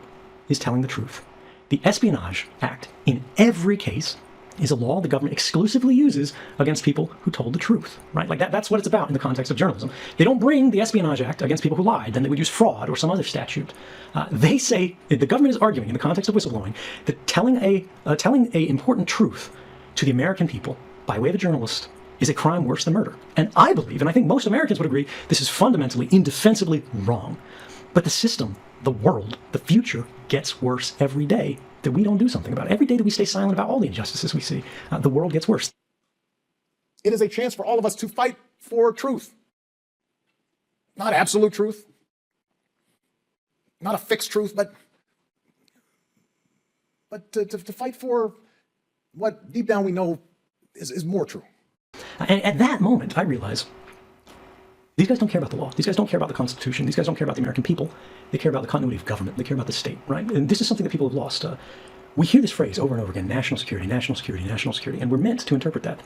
is telling the truth. The Espionage Act, in every case, is a law the government exclusively uses against people who told the truth, right? Like that's what it's about in the context of journalism. They don't bring the Espionage Act against people who lied, then they would use fraud or some other statute. They say, the government is arguing in the context of whistleblowing, that telling a important truth to the American people by way of a journalist is a crime worse than murder. And I believe, and I think most Americans would agree, this is fundamentally, indefensibly wrong. But the system, the world, the future gets worse every day that we don't do something about it. Every day that we stay silent about all the injustices we see, the world gets worse. It is a chance for all of us to fight for truth. Not absolute truth, not a fixed truth, but to fight for what deep down we know is more true. And at that moment, I realize these guys don't care about the law. These guys don't care about the Constitution. These guys don't care about the American people. They care about the continuity of government. They care about the state, right? And this is something that people have lost. We hear this phrase over and over again, national security, national security, national security, and we're meant to interpret that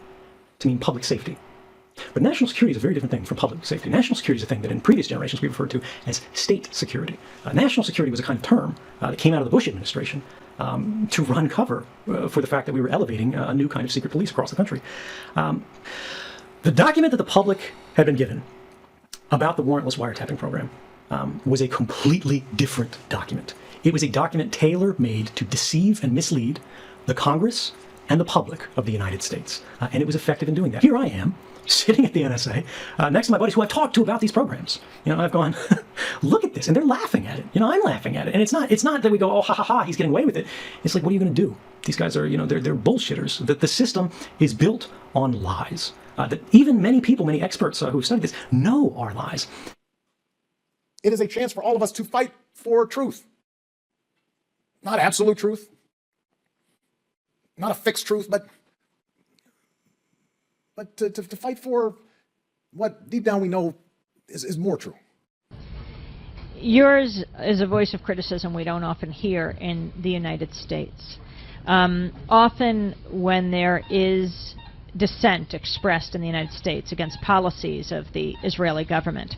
to mean public safety. But national security is a very different thing from public safety. National security is a thing that in previous generations we referred to as state security. National security was a kind of term that came out of the Bush administration to run cover for the fact that we were elevating a new kind of secret police across the country. The document that the public had been given about the warrantless wiretapping program was a completely different document. It was a document tailor-made to deceive and mislead the Congress and the public of the United States. And it was effective in doing that. Here I am, sitting at the NSA, next to my buddies who I've talked to about these programs. I've gone, look at this, and they're laughing at it. I'm laughing at it. And it's not that we go, oh, ha, ha, ha, he's getting away with it. It's like, what are you going to do? These guys are, they're bullshitters. The system is built on lies. That even many people, many experts who study this know are lies. It is a chance for all of us to fight for truth. Not absolute truth, not a fixed truth, but to fight for what deep down we know is more true. Yours is a voice of criticism we don't often hear in the United States. Often when there is dissent expressed in the United States against policies of the Israeli government,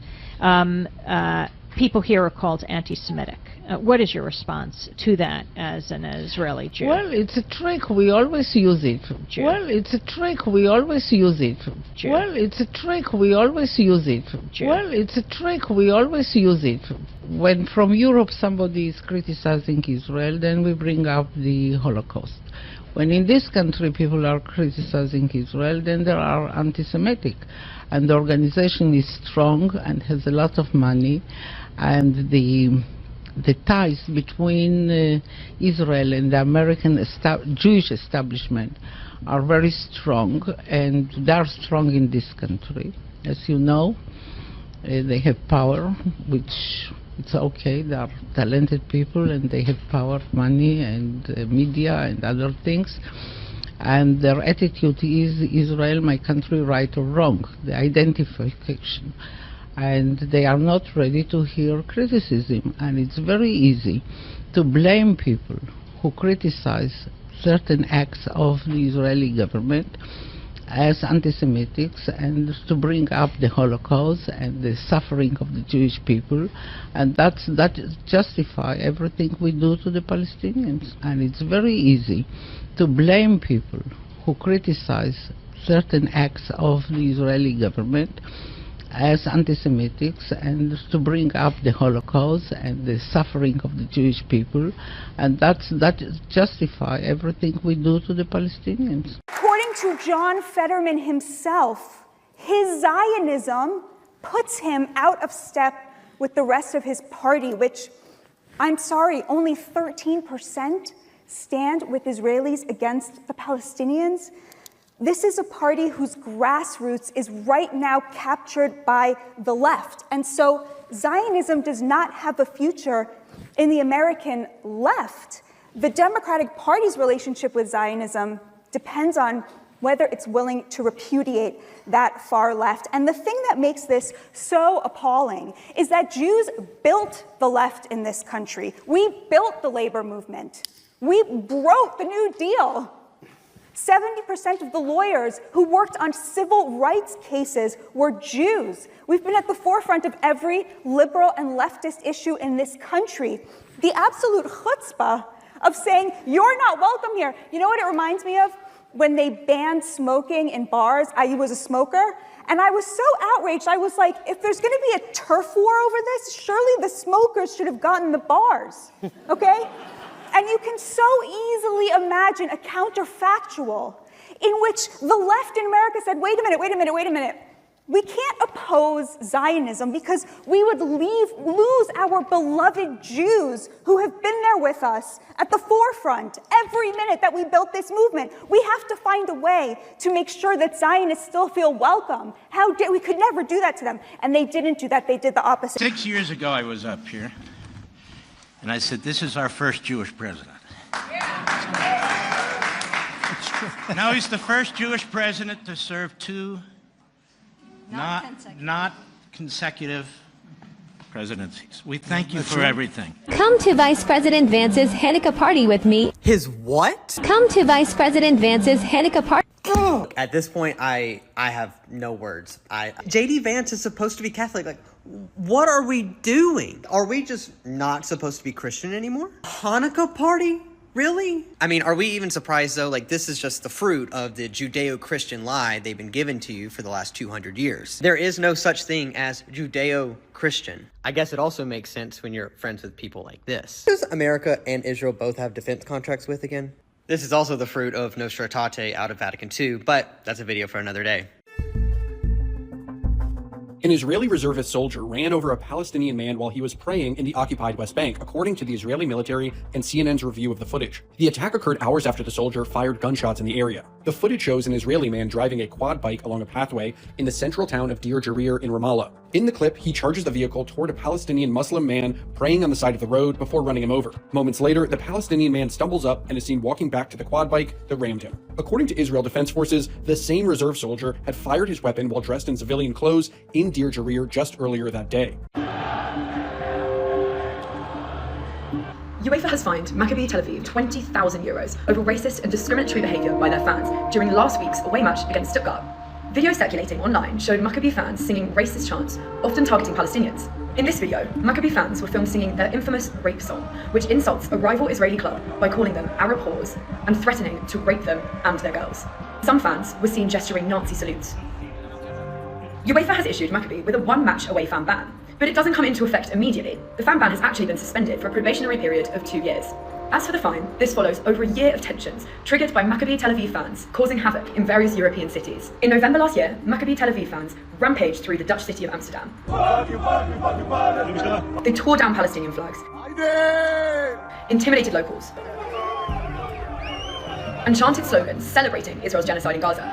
people here are called anti-Semitic. What is your response to that as an Israeli Jew? Well, it's a trick. We always use it. Jew. Well, it's a trick. We always use it. Jew. Well, it's a trick. We always use it. Jew. Well, it's a trick. We always use it. When from Europe somebody is criticizing Israel, then we bring up the Holocaust. When in this country people are criticizing Israel, then they are anti-Semitic. And the organization is strong and has a lot of money, and the ties between Israel and the American Jewish establishment are very strong, and they are strong in this country. As you know, they have power, which it's okay. They are talented people, and they have power, money, and media, and other things. And their attitude is Israel, my country, right or wrong, the identification. And they are not ready to hear criticism. And it's very easy to blame people who criticize certain acts of the Israeli government as anti-Semitics, and to bring up the Holocaust and the suffering of the Jewish people, and that justify everything we do to the Palestinians. And it's very easy to blame people who criticize certain acts of the Israeli government as anti-Semitics, and to bring up the Holocaust and the suffering of the Jewish people, and that justify everything we do to the Palestinians. According to John Fetterman himself, his Zionism puts him out of step with the rest of his party, which, I'm sorry, only 13% stand with Israelis against the Palestinians. This is a party whose grassroots is right now captured by the left. And so Zionism does not have a future in the American left. The Democratic Party's relationship with Zionism depends on whether it's willing to repudiate that far left. And the thing that makes this so appalling is that Jews built the left in this country. We built the labor movement. We broke the New Deal. 70% of the lawyers who worked on civil rights cases were Jews. We've been at the forefront of every liberal and leftist issue in this country. The absolute chutzpah of saying, you're not welcome here. You know what it reminds me of? When they banned smoking in bars. I was a smoker, and I was so outraged. I was like, if there's going to be a turf war over this, surely the smokers should have gotten the bars, okay? And you can so easily imagine a counterfactual in which the left in America said, wait a minute. We can't oppose Zionism because we would lose our beloved Jews who have been there with us at the forefront every minute that we built this movement. We have to find a way to make sure that Zionists still feel welcome. We could never do that to them. And they didn't do that. They did the opposite. 6 years ago, I was up here, and I said, this is our first Jewish president. It's true. Now he's the first Jewish president to serve two not consecutive presidencies. We thank you for everything. Come to Vice President Vance's Hanukkah party with me. His what? Come to Vice President Vance's Hanukkah party. At this point, I have no words. JD Vance is supposed to be Catholic. Like, what are we doing? Are we just not supposed to be Christian anymore? Hanukkah party? Really? I mean, are we even surprised, though? Like, this is just the fruit of the Judeo-Christian lie they've been given to you for the last 200 years. There is no such thing as Judeo-Christian. I guess it also makes sense when you're friends with people like this. Does America and Israel both have defense contracts with again? This is also the fruit of Nostra Aetate out of Vatican II, but that's a video for another day. An Israeli reservist soldier ran over a Palestinian man while he was praying in the occupied West Bank, according to the Israeli military and CNN's review of the footage. The attack occurred hours after the soldier fired gunshots in the area. The footage shows an Israeli man driving a quad bike along a pathway in the central town of Deir Jarir in Ramallah. In the clip, he charges the vehicle toward a Palestinian Muslim man praying on the side of the road before running him over. Moments later, the Palestinian man stumbles up and is seen walking back to the quad bike that rammed him. According to Israel Defense Forces, the same reserve soldier had fired his weapon while dressed in civilian clothes in Deir Jarir just earlier that day. UEFA has fined Maccabi Tel Aviv €20,000 over racist and discriminatory behaviour by their fans during last week's away match against Stuttgart. Video circulating online showed Maccabi fans singing racist chants, often targeting Palestinians. In this video, Maccabi fans were filmed singing their infamous rape song, which insults a rival Israeli club by calling them Arab whores and threatening to rape them and their girls. Some fans were seen gesturing Nazi salutes. UEFA has issued Maccabi with a one-match away fan ban, but it doesn't come into effect immediately. The fan ban has actually been suspended for a probationary period of 2 years. As for the fine, this follows over a year of tensions triggered by Maccabi Tel Aviv fans causing havoc in various European cities. In November last year, Maccabi Tel Aviv fans rampaged through the Dutch city of Amsterdam. They tore down Palestinian flags, intimidated locals, and chanted slogans celebrating Israel's genocide in Gaza.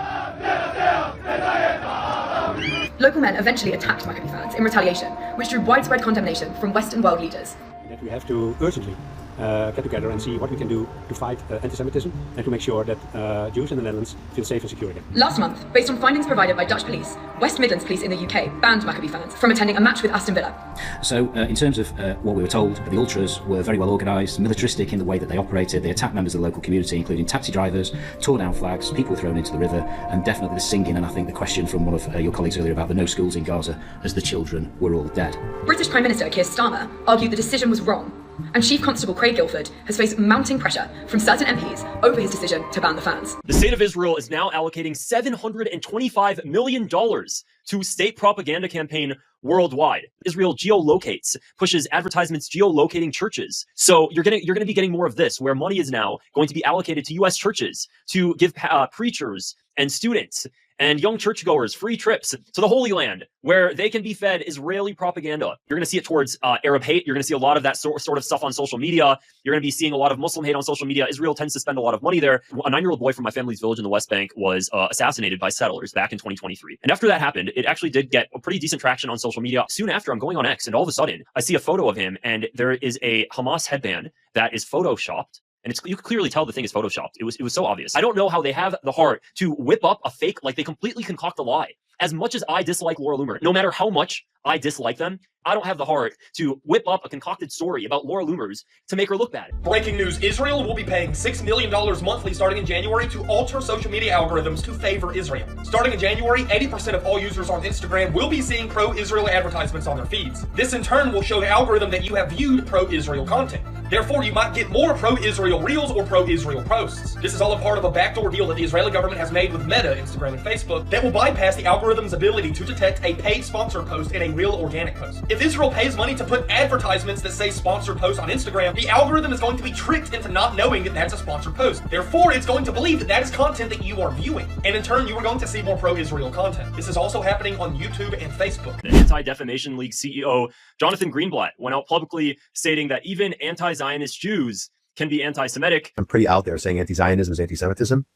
Local men eventually attacked Maccabi fans in retaliation, which drew widespread condemnation from Western world leaders. That we have to urgently get together and see what we can do to fight anti-Semitism and to make sure that Jews in the Netherlands feel safe and secure again. Last month, based on findings provided by Dutch police, West Midlands police in the UK banned Maccabi fans from attending a match with Aston Villa. So in terms of what we were told, the Ultras were very well organised, militaristic in the way that they operated. They attacked members of the local community, including taxi drivers, tore down flags, people were thrown into the river, and definitely the singing, and I think the question from one of your colleagues earlier about the no schools in Gaza, as the children were all dead. British Prime Minister Keir Starmer argued the decision was wrong, and Chief Constable Craig Guilford has faced mounting pressure from certain MPs over his decision to ban the fans. The state of Israel is now allocating $725 million to state propaganda campaign worldwide. Israel geolocates, pushes advertisements geolocating churches. So you're going to be getting more of this, where money is now going to be allocated to U.S. churches to give preachers and students and young churchgoers free trips to the Holy Land, where they can be fed Israeli propaganda. You're going to see it towards Arab hate. You're going to see a lot of that sort of stuff on social media. You're going to be seeing a lot of Muslim hate on social media. Israel tends to spend a lot of money there. A 9-year-old boy from my family's village in the West Bank was assassinated by settlers back in 2023. And after that happened, it actually did get a pretty decent traction on social media. Soon after, I'm going on X, and all of a sudden, I see a photo of him, and there is a Hamas headband that is photoshopped And you could clearly tell the thing is photoshopped. It was so obvious. I don't know how they have the heart to whip up a fake, like they completely concoct a lie. As much as I dislike Laura Loomer, no matter how much I dislike them, I don't have the heart to whip up a concocted story about Laura Loomers to make her look bad. Breaking news, Israel will be paying $6 million monthly starting in January to alter social media algorithms to favor Israel. Starting in January, 80% of all users on Instagram will be seeing pro-Israel advertisements on their feeds. This in turn will show the algorithm that you have viewed pro-Israel content. Therefore, you might get more pro-Israel reels or pro-Israel posts. This is all a part of a backdoor deal that the Israeli government has made with Meta, Instagram, and Facebook that will bypass the algorithm's ability to detect a paid sponsored post and a real organic post. If Israel pays money to put advertisements that say sponsored post on Instagram, the algorithm is going to be tricked into not knowing that that's a sponsored post. Therefore, it's going to believe that that is content that you are viewing. And in turn, you are going to see more pro-Israel content. This is also happening on YouTube and Facebook. The Anti-Defamation League CEO, Jonathan Greenblatt, went out publicly stating that even anti-Zionist Jews can be anti-Semitic. I'm pretty out there saying anti-Zionism is anti-Semitism.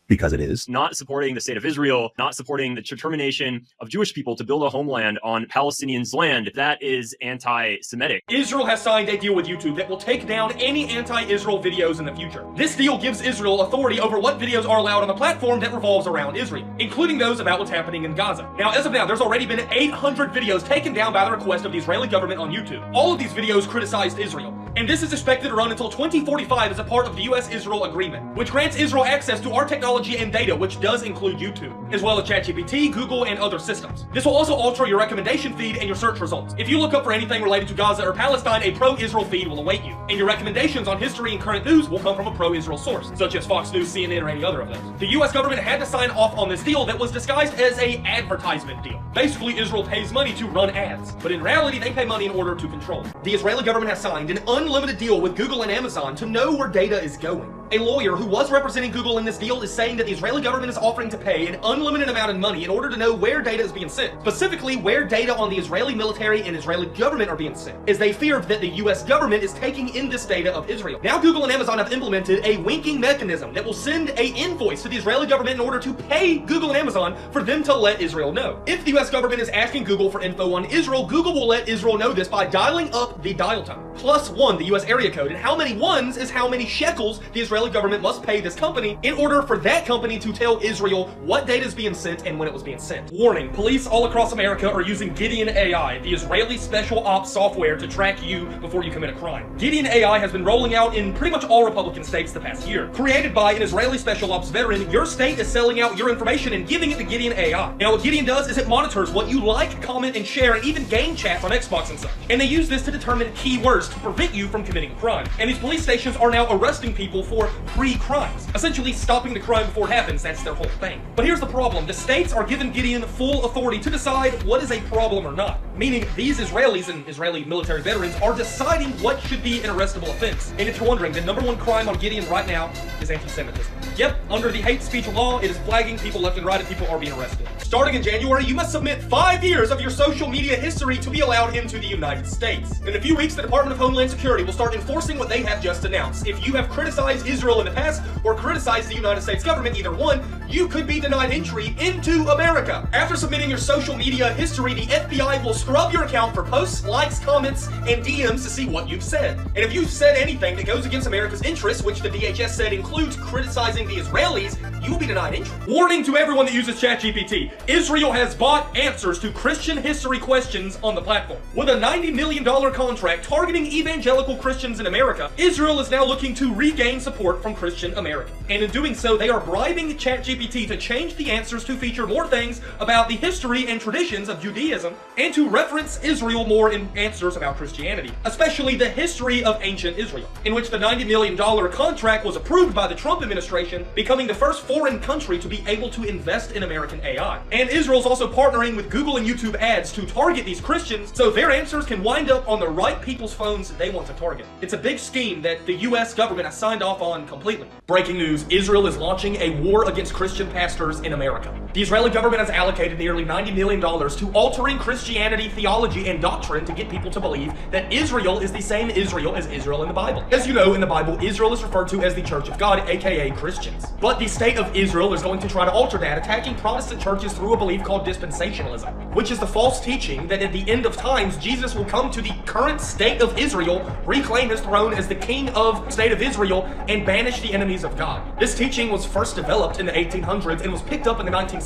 Because it is. Not supporting the state of Israel, not supporting the determination of Jewish people to build a homeland on Palestinians' land. That is anti-Semitic. Israel has signed a deal with YouTube that will take down any anti-Israel videos in the future. This deal gives Israel authority over what videos are allowed on the platform that revolves around Israel, including those about what's happening in Gaza. Now, as of now, there's already been 800 videos taken down by the request of the Israeli government on YouTube. All of these videos criticized Israel. And this is expected to run until 2045 as a part of the US-Israel agreement, which grants Israel access to our technology and data, which does include YouTube, as well as ChatGPT, Google, and other systems. This will also alter your recommendation feed and your search results. If you look up for anything related to Gaza or Palestine, a pro-Israel feed will await you, and your recommendations on history and current news will come from a pro-Israel source, such as Fox News, CNN, or any other of those. The US government had to sign off on this deal that was disguised as an advertisement deal. Basically, Israel pays money to run ads, but in reality, they pay money in order to control. The Israeli government has signed an unlimited deal with Google and Amazon to know where data is going. A lawyer who was representing Google in this deal is saying that the Israeli government is offering to pay an unlimited amount of money in order to know where data is being sent, specifically where data on the Israeli military and Israeli government are being sent, as they feared that the US government is taking in this data of Israel. Now Google and Amazon have implemented a winking mechanism that will send an invoice to the Israeli government in order to pay Google and Amazon for them to let Israel know. If the US government is asking Google for info on Israel, Google will let Israel know this by dialing up the dial tone, +1, the US area code, and how many ones is how many shekels the Israeli government must pay this company in order for that company to tell Israel what data is being sent and when it was being sent. Warning, police all across America are using Gideon AI, the Israeli special ops software, to track you before you commit a crime. Gideon AI has been rolling out in pretty much all Republican states the past year. Created by an Israeli special ops veteran, your state is selling out your information and giving it to Gideon AI. Now what Gideon does is it monitors what you like, comment, and share, and even game chats on Xbox and such. And they use this to determine keywords to prevent you from committing a crime. And these police stations are now arresting people for pre-crimes, essentially stopping the crime before it happens. That's their whole thing. But here's the problem. The states are giving Gideon full authority to decide what is a problem or not, meaning these Israelis and Israeli military veterans are deciding what should be an arrestable offense. And if you're wondering, the #1 crime on Gideon right now is anti-Semitism. Yep, under the hate speech law, it is flagging people left and right and people are being arrested. Starting in January, you must submit 5 years of your social media history to be allowed into the United States. In a few weeks, the Department of Homeland Security will start enforcing what they have just announced. If you have criticized Israel in the past or criticized the United States government, either one, you could be denied entry into America. After submitting your social media history, the FBI will scrub your account for posts, likes, comments, and DMs to see what you've said. And if you've said anything that goes against America's interests, which the DHS said includes criticizing the Israelis, you will be denied entry. Warning to everyone that uses ChatGPT, Israel has bought answers to Christian history questions on the platform. With a $90 million contract targeting evangelical Christians in America, Israel is now looking to regain support from Christian Americans. And in doing so, they are bribing ChatGPT to change the answers to feature more things about the history and traditions of Judaism, and to reference Israel more in answers about Christianity, especially the history of ancient Israel, in which the $90 million contract was approved by the Trump administration, becoming the first foreign country to be able to invest in American AI. And Israel's also partnering with Google and YouTube ads to target these Christians so their answers can wind up on the right people's phones they want to target. It's a big scheme that the US government has signed off on completely. Breaking news, Israel is launching a war against Christian pastors in America. The Israeli government has allocated nearly $90 million to altering Christianity theology and doctrine to get people to believe that Israel is the same Israel as Israel in the Bible. As you know, in the Bible, Israel is referred to as the Church of God, aka Christians. But the state of Israel is going to try to alter that, attacking Protestant churches through a belief called dispensationalism, which is the false teaching that at the end of times, Jesus will come to the current state of Israel, reclaim his throne as the king of the state of Israel, and banish the enemies of God. This teaching was first developed in the 1800s and was picked up in the 1960s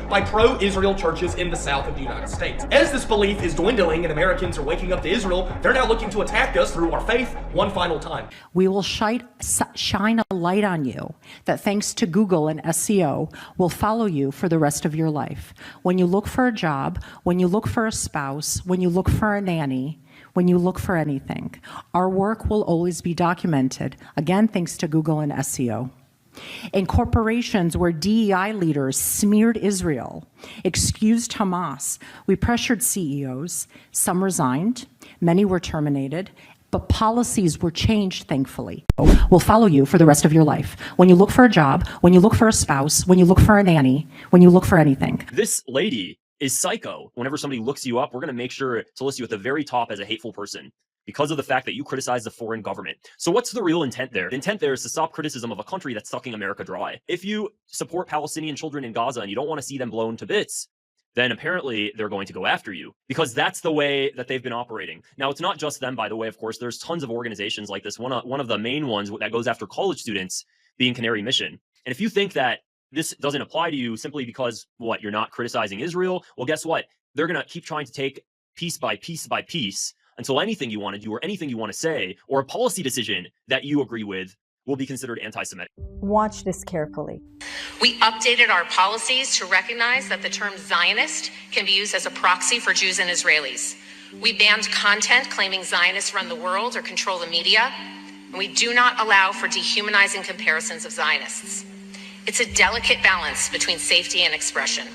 by pro-Israel churches in the south of the United States. As this belief is dwindling and Americans are waking up to Israel, they're now looking to attack us through our faith one final time. We will shine a light on you that, thanks to Google and SEO, will follow you for the rest of your life. When you look for a job, when you look for a spouse, when you look for a nanny, when you look for anything, our work will always be documented, again, thanks to Google and SEO. In corporations where DEI leaders smeared Israel, excused Hamas, we pressured CEOs, some resigned, many were terminated, but policies were changed, thankfully. Will follow you for the rest of your life. When you look for a job, when you look for a spouse, when you look for a nanny, when you look for anything. This lady is psycho. Whenever somebody looks you up, we're going to make sure to list you at the very top as a hateful person because of the fact that you criticize the foreign government. So what's the real intent there? The intent there is to stop criticism of a country that's sucking America dry. If you support Palestinian children in Gaza and you don't want to see them blown to bits, then apparently they're going to go after you because that's the way that they've been operating. Now, it's not just them, by the way, of course. There's tons of organizations like this. One of the main ones that goes after college students being Canary Mission. And if you think that this doesn't apply to you simply because, you're not criticizing Israel, well, guess what? They're going to keep trying to take piece by piece by piece until anything you want to do or anything you want to say or a policy decision that you agree with will be considered anti-Semitic. Watch this carefully. We updated our policies to recognize that the term Zionist can be used as a proxy for Jews and Israelis. We banned content claiming Zionists run the world or control the media, and we do not allow for dehumanizing comparisons of Zionists. It's a delicate balance between safety and expression.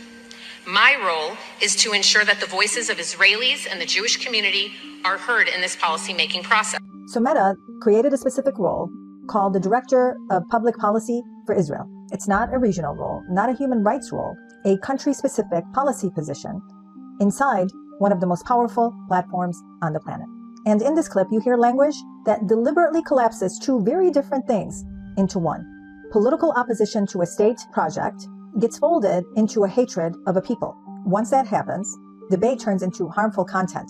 My role is to ensure that the voices of Israelis and the Jewish community are heard in this policymaking process. So Meta created a specific role called the Director of Public Policy for Israel. It's not a regional role, not a human rights role, a country-specific policy position inside one of the most powerful platforms on the planet. And in this clip, you hear language that deliberately collapses two very different things into one. Political opposition to a state project gets folded into a hatred of a people. Once that happens, debate turns into harmful content,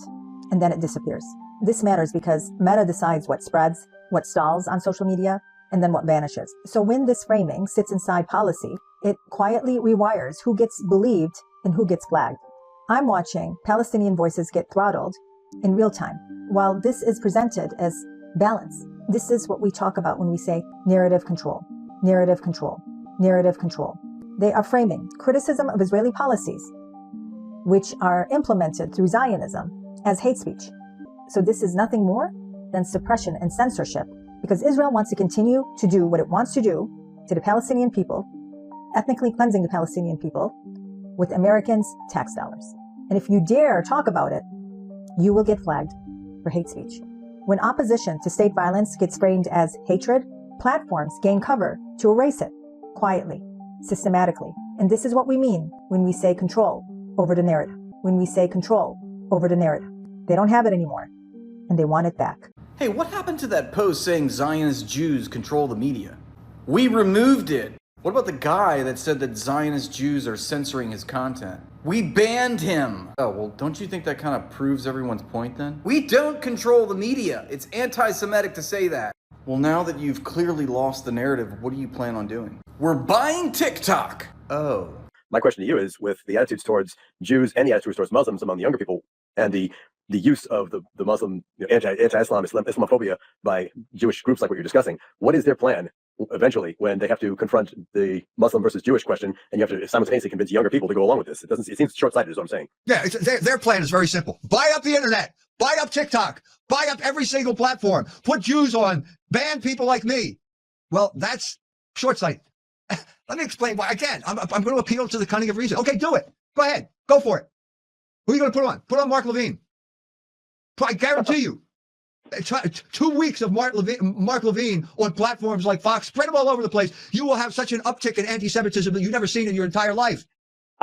and then it disappears. This matters because Meta decides what spreads, what stalls on social media, and then what vanishes. So when this framing sits inside policy, it quietly rewires who gets believed and who gets flagged. I'm watching Palestinian voices get throttled in real time. While this is presented as balance, this is what we talk about when we say narrative control, narrative control, narrative control. They are framing criticism of Israeli policies, which are implemented through Zionism, as hate speech. So this is nothing more than suppression and censorship, because Israel wants to continue to do what it wants to do to the Palestinian people, ethnically cleansing the Palestinian people with Americans' tax dollars. And if you dare talk about it, you will get flagged for hate speech. When opposition to state violence gets framed as hatred, platforms gain cover to erase it quietly, systematically. And this is what we mean when we say control over the narrative. When we say control over the narrative. They don't have it anymore, and they want it back. Hey, what happened to that post saying Zionist Jews control the media? We removed it. What about the guy that said that Zionist Jews are censoring his content? We banned him. Oh, well, don't you think that kind of proves everyone's point then? We don't control the media. It's anti-Semitic to say that. Well, now that you've clearly lost the narrative, what do you plan on doing? We're buying TikTok. Oh. My question to you is, with the attitudes towards Jews and the attitudes towards Muslims among the younger people, and the use of the Muslim anti-Islam Islamophobia by Jewish groups like what you're discussing, what is their plan eventually when they have to confront the Muslim versus Jewish question, and you have to simultaneously convince younger people to go along with this? It seems short-sighted is what I'm saying. Yeah, their plan is very simple. Buy up the internet, buy up TikTok, buy up every single platform, put Jews on, ban people like me. Well, that's short-sighted. Let me explain why. Again, I'm going to appeal to the cunning of reason. Okay, do it. Go ahead. Go for it. Who are you going to put on? Put on Mark Levine. I guarantee you, 2 weeks of Mark Levine on platforms like Fox, spread them all over the place. You will have such an uptick in anti-Semitism that you've never seen in your entire life.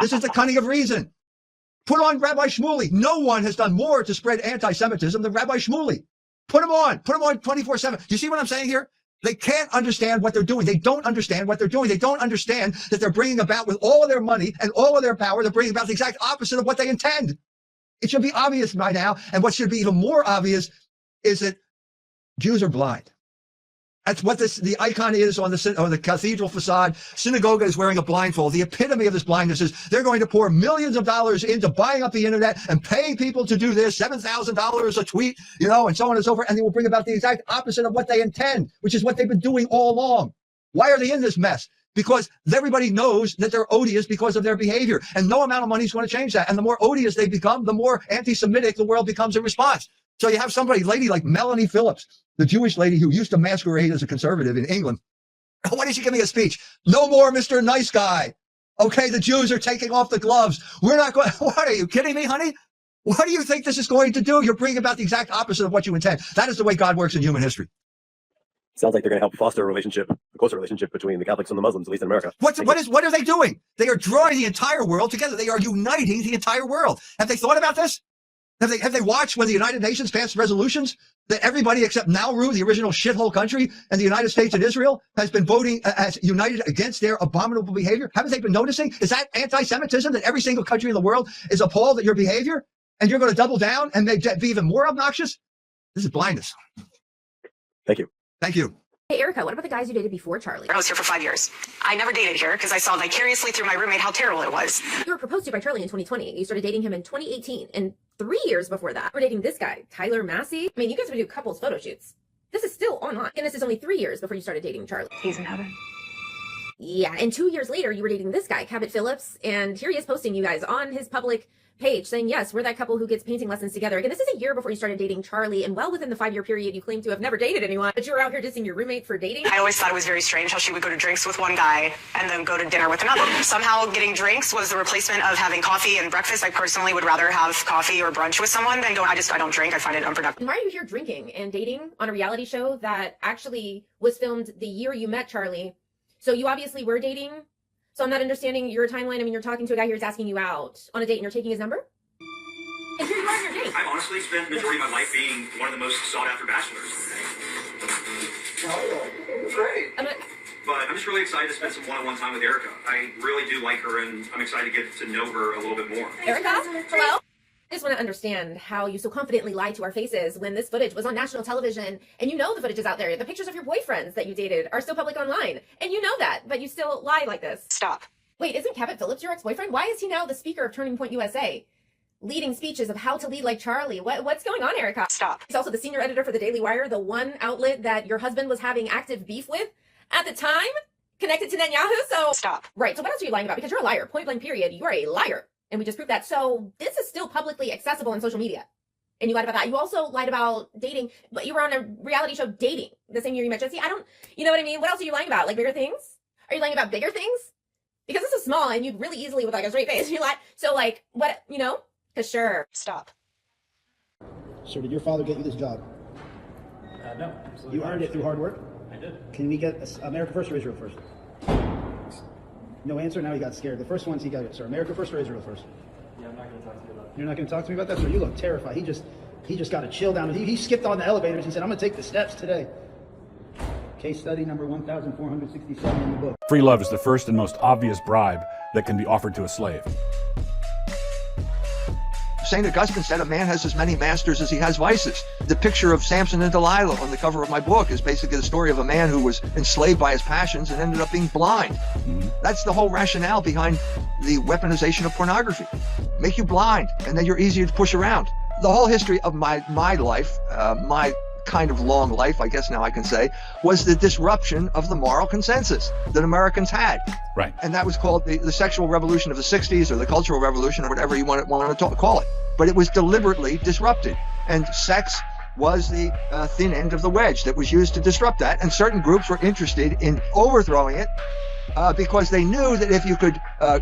This is the cunning of reason. Put on Rabbi Shmuley. No one has done more to spread anti-Semitism than Rabbi Shmuley. Put him on 24/7. Do you see what I'm saying here? They can't understand what they're doing. They don't understand what they're doing. They don't understand that they're bringing about, with all of their money and all of their power, they're bringing about the exact opposite of what they intend. It should be obvious by now. And what should be even more obvious is that Jews are blind. That's what the icon is on the cathedral facade. Synagogue is wearing a blindfold. The epitome of this blindness is they're going to pour millions of dollars into buying up the internet and paying people to do this, $7,000 a tweet, and so on and so forth. And they will bring about the exact opposite of what they intend, which is what they've been doing all along. Why are they in this mess? Because everybody knows that they're odious because of their behavior. And no amount of money is going to change that. And the more odious they become, the more anti-Semitic the world becomes in response. So you have a lady like Melanie Phillips, the Jewish lady who used to masquerade as a conservative in England. Why did she give me a speech? No more Mr. Nice Guy. Okay, the Jews are taking off the gloves. We're not going. What, are you kidding me, honey? What do you think this is going to do? You're bringing about the exact opposite of what you intend. That is the way God works in human history. Sounds like they're going to help foster a closer relationship between the Catholics and the Muslims, at least in America. What are they doing? They are drawing the entire world together. They are uniting the entire world. Have they thought about this? Have they watched when the United Nations passed resolutions that everybody except Nauru, the original shithole country, and the United States and Israel has been voting as united against their abominable behavior? Haven't they been noticing? Is that anti-Semitism, that every single country in the world is appalled at your behavior and you're going to double down and be even more obnoxious? This is blindness. Thank you. Thank you. Hey, Erica, what about the guys you dated before Charlie? I was here for 5 years. I never dated here because I saw vicariously through my roommate how terrible it was. You were proposed to by Charlie in 2020. You started dating him in 2018, and 3 years before that, we're dating this guy, Tyler Massey. I mean, you guys would do couples photo shoots. This is still online, and this is only 3 years before you started dating Charlie. He's in heaven. Yeah, and 2 years later, you were dating this guy, Cabot Phillips, and here he is posting you guys on his public page saying, yes, we're that couple who gets painting lessons together. Again, this is a year before you started dating Charlie, and well within the 5-year period, you claim to have never dated anyone, but you were out here dissing your roommate for dating. I always thought it was very strange how she would go to drinks with one guy and then go to dinner with another. Somehow getting drinks was the replacement of having coffee and breakfast. I personally would rather have coffee or brunch with someone than go, I don't drink. I find it unproductive. And why are you here drinking and dating on a reality show that actually was filmed the year you met Charlie? So you obviously were dating. So I'm not understanding your timeline. I mean, you're talking to a guy here who's asking you out on a date and you're taking his number? And here you are on your date. I've honestly spent the majority of my life being one of the most sought-after bachelors. Oh, great. But I'm just really excited to spend some one-on-one time with Erica. I really do like her, and I'm excited to get to know her a little bit more. Erica, hello? I just want to understand how you so confidently lied to our faces when this footage was on national television, and you know the footage is out there. The pictures of your boyfriends that you dated are still public online, and you know that, but you still lie like this. Stop. Wait, isn't Cabot Phillips your ex-boyfriend? Why is he now the speaker of Turning Point USA? Leading speeches of how to lead like Charlie. What's going on, Erica? Stop. He's also the senior editor for the Daily Wire, the one outlet that your husband was having active beef with at the time, connected to Netanyahu. So stop. Right. So what else are you lying about? Because you're a liar. Point blank period. You are a liar. And we just proved that. So this is still publicly accessible on social media. And you lied about that. You also lied about dating, but you were on a reality show dating the same year you met Jesse. You know what I mean? What else are you lying about? Like bigger things? Are you lying about bigger things? Because this is small and you'd really easily with like a straight face. You lie. So like, what, Because sure. Stop. Sir, did your father get you this job? No. You earned it through hard work? I did. Can we get America first or Israel first? No answer? Now he got scared. The first one's he got it. Sir, America first or Israel first? Yeah, I'm not going to talk to you about that. You're not going to talk to me about that? Sir, you look terrified. He just got a chill down. He skipped on the elevators. He said, I'm going to take the steps today. Case study number 1467 in the book. Free love is the first and most obvious bribe that can be offered to a slave. St. Augustine said a man has as many masters as he has vices. The picture of Samson and Delilah on the cover of my book is basically the story of a man who was enslaved by his passions and ended up being blind. That's the whole rationale behind the weaponization of pornography. Make you blind, and then you're easier to push around. The whole history of my life, my kind of long life, I guess now I can say, was the disruption of the moral consensus that Americans had. Right. And that was called the sexual revolution of the 60s or the cultural revolution or whatever you want to call it. But it was deliberately disrupted. And sex was the thin end of the wedge that was used to disrupt that. And certain groups were interested in overthrowing it because they knew that if you could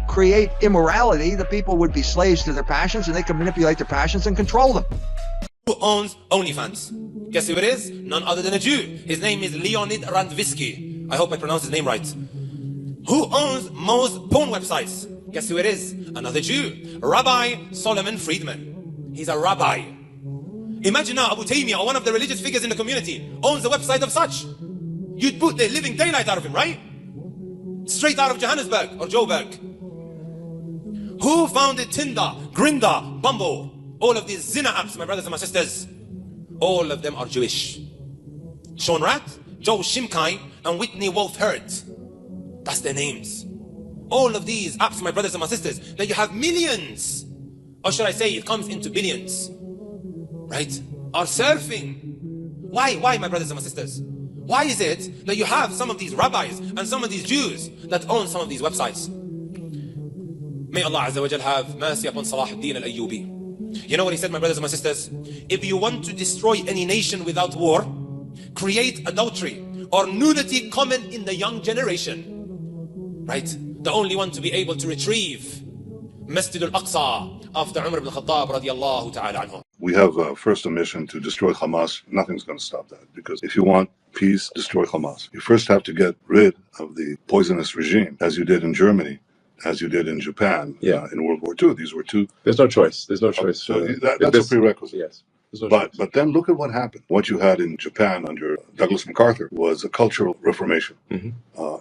create immorality, the people would be slaves to their passions and they could manipulate their passions and control them. Who owns OnlyFans? Guess who it is? None other than a Jew. His name is Leonid Randvisky. I hope I pronounced his name right. Who owns most porn websites? Guess who it is? Another Jew, Rabbi Solomon Friedman. He's a rabbi. Imagine now Abu Taymiyyah, or one of the religious figures in the community, owns the website of such. You'd put the living daylight out of him, right? Straight out of Johannesburg or Joburg. Who founded TinTeenah, Grindr, Bumble? All of these zina apps, my brothers and my sisters, all of them are Jewish. Sean Rat, Joe Shimkai, and Whitney Wolf Hurt. That's their names. All of these apps, my brothers and my sisters, that you have millions, or should I say it comes into billions, right, are surfing. Why, my brothers and my sisters? Why is it that you have some of these rabbis and some of these Jews that own some of these websites? May Allah Azza wa Jal have mercy upon Salah ad-Din al-Ayyubi. You know what he said, my brothers and my sisters? If you want to destroy any nation without war, create adultery or nudity common in the young generation. Right? The only one to be able to retrieve Masjid al-Aqsa after Umar ibn al-Khattab radiyallahu ta'ala anhu. We have first a mission to destroy Hamas. Nothing's going to stop that, because if you want peace, destroy Hamas. You first have to get rid of the poisonous regime, as you did in Germany, as you did in Japan, in World War II. These were two. There's no choice. There's no choice. So that's a prerequisite. Yes. But then look at what happened. What you had in Japan under Douglas MacArthur was a cultural reformation.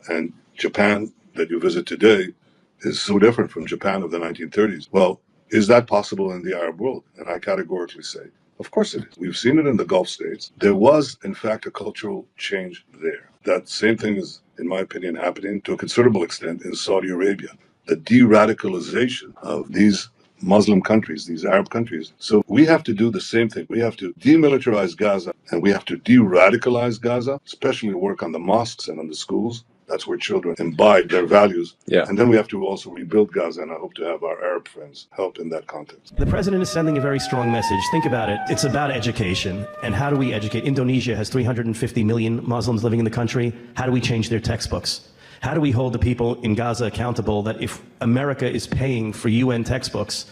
And Japan that you visit today is so different from Japan of the 1930s. Well, is that possible in the Arab world? And I categorically say, of course it is. We've seen it in the Gulf states. There was, in fact, a cultural change there. That same thing is, in my opinion, happening to a considerable extent in Saudi Arabia. The de-radicalization of these Muslim countries, these Arab countries. So we have to do the same thing. We have to demilitarize Gaza, and we have to de-radicalize Gaza, especially work on the mosques and on the schools. That's where children imbibe their values. And then we have to also rebuild Gaza, and I hope to have our Arab friends help in that context. The president is sending a very strong message. Think about it. It's about education. And how do we educate? Indonesia has 350 million Muslims living in the country. How do we change their textbooks? How do we hold the people in Gaza accountable that if America is paying for UN textbooks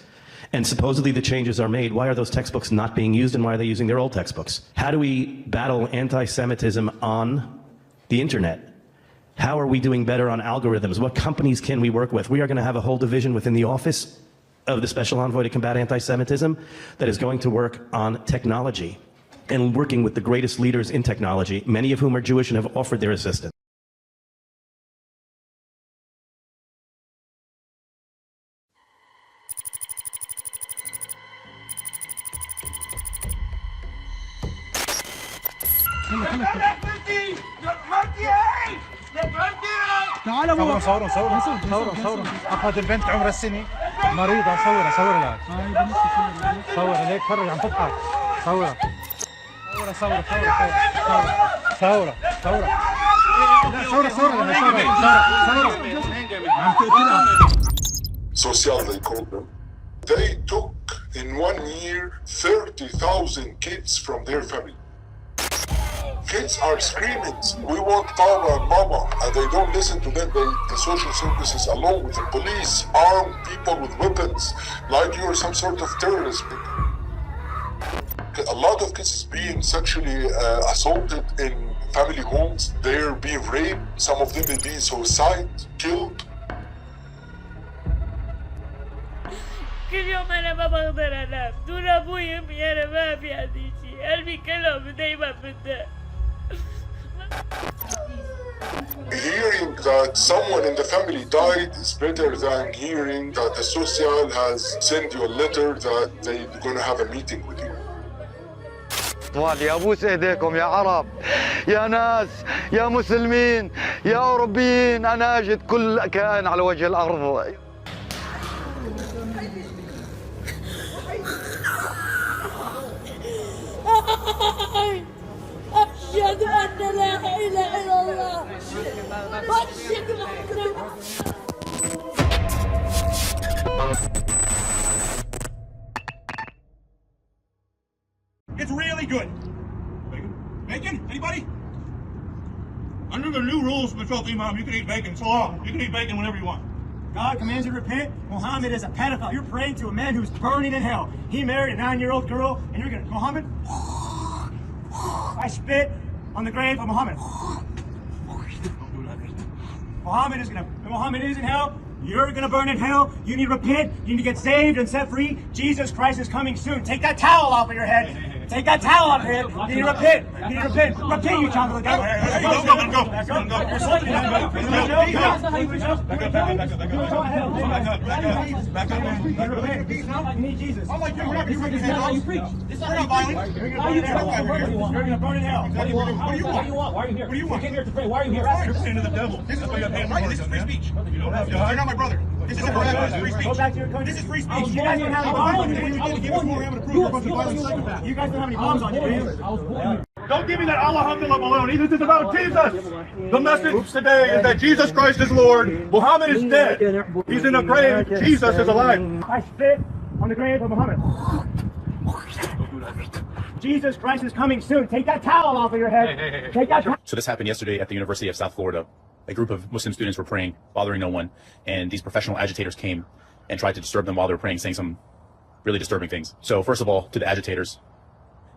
and supposedly the changes are made, why are those textbooks not being used, and why are they using their old textbooks? How do we battle anti-Semitism on the internet? How are we doing better on algorithms? What companies can we work with? We are going to have a whole division within the office of the Special Envoy to combat anti-Semitism that is going to work on technology and working with the greatest leaders in technology, many of whom are Jewish and have offered their assistance. تعالوا صوروا اخذ البنت عمرها السنه مريضه صورها لها صورها ليك فرج عم تضحك صورها عم تقتلها. Social, they called them. They took in 1 year 30,000 kids from their family. Kids are screaming, we want Papa and Mama, and they don't listen to them. The social services, along with the police, arm people with weapons, like you're some sort of terrorist. A lot of kids is being sexually assaulted in family homes. They're being raped. Some of them may be suicide, killed. كل يوم أنا ما بقدر أنام دون أبوي أمي. أنا ما في عندي شيء، قلبي كلهم دايما بالدق. Hearing that someone in the family died is better than hearing that the social has sent you a letter that they're going to have a meeting with you. يا ابوس ايديكم يا عرب، يا ناس، يا مسلمين، يا اوروبيين، انا اجد كل كائن على وجه الارض. أشهد أن لا إله إلا الله وأشهد أن It's really good. Bacon? Bacon? Anybody? Under the new rules from the 12th Imam, you can eat bacon. So long. You can eat bacon whenever you want. God commands you to repent. Muhammad is a pedophile. You're praying to a man who's burning in hell. He married a 9-year-old girl, and you're gonna, Muhammad? I spit on the grave of Muhammad. Muhammad is in hell. You're gonna burn in hell. You need to repent. You need to get saved and set free. Jesus Christ is coming soon. Take that towel off of your head. Take that towel off your head. You need to repent. You need to repent. Repent, you child of the devil. Hey, let him go. Let him go. You're slipping. Back up. Back up. You need Jesus. I'm like, you're not you preach. This is not violent. You're gonna burn in hell. What do you want? What do you want? Why are you here? What do you want? You came here to pray. Why are you here? You're saying to the devil. This is what you're paying. This is free speech. You're not my brother. This isn't free speech. Go back to your country. This is free speech. You guys don't have any bombs on you. You give us more ammo to prove you're a bunch of violent psychopaths. You guys don't have any bombs on you, do you? Don't give me that Alhamdulillah baloney. This is about Jesus. The message today is that Jesus Christ is Lord. Muhammad is dead. He's in a grave. Jesus is alive. I spit on the grave of Muhammad. Jesus Christ is coming soon. Take that towel off of your head. Take that towel. So this happened yesterday at the University of South Florida. A group of Muslim students were praying, bothering no one, and these professional agitators came and tried to disturb them while they were praying, saying some really disturbing things. So first of all, to the agitators,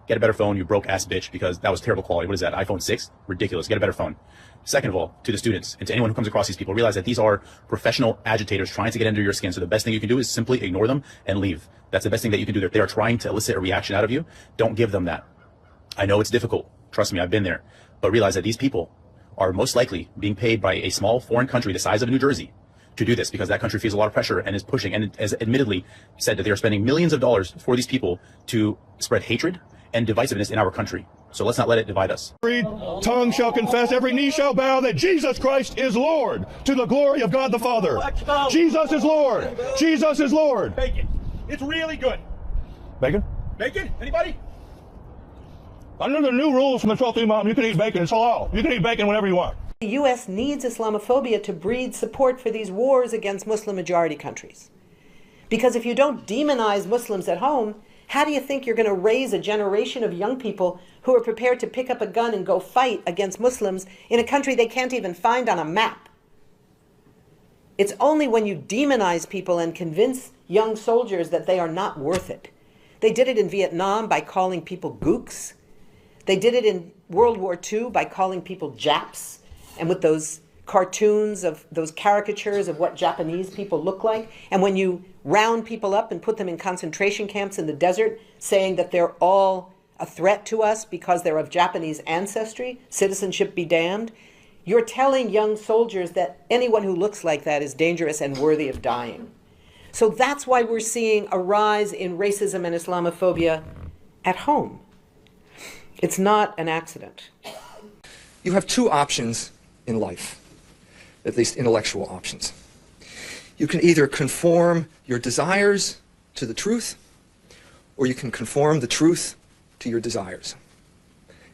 get a better phone, you broke ass bitch, because that was terrible quality. What is that, iPhone 6? Ridiculous. Get a better phone. Second of all, to the students and to anyone who comes across these people, realize that these are professional agitators trying to get under your skin. So the best thing you can do is simply ignore them and leave. That's the best thing that you can do. They are trying to elicit a reaction out of you. Don't give them that. I know it's difficult. Trust me, I've been there. But realize that these people are most likely being paid by a small foreign country the size of New Jersey to do this, because that country feels a lot of pressure and is pushing and has admittedly said that they are spending millions of dollars for these people to spread hatred and divisiveness in our country. So let's not let it divide us. Every tongue shall confess, every knee shall bow that Jesus Christ is Lord, to the glory of God the Father. Jesus is Lord. Jesus is Lord. Bacon. It's really good. Bacon? Bacon? Anybody? Under the new rules from the 12th Imam, you can eat bacon. It's halal. You can eat bacon whenever you want. The U.S. needs Islamophobia to breed support for these wars against Muslim-majority countries. Because if you don't demonize Muslims at home, how do you think you're going to raise a generation of young people who are prepared to pick up a gun and go fight against Muslims in a country they can't even find on a map? It's only when you demonize people and convince young soldiers that they are not worth it. They did it in Vietnam by calling people gooks. They did it in World War II by calling people Japs, and with those cartoons of those caricatures of what Japanese people look like. And when you round people up and put them in concentration camps in the desert, saying that they're all a threat to us because they're of Japanese ancestry, citizenship be damned, you're telling young soldiers that anyone who looks like that is dangerous and worthy of dying. So that's why we're seeing a rise in racism and Islamophobia at home. It's not an accident. You have two options in life, at least intellectual options. You can either conform your desires to the truth, or you can conform the truth to your desires.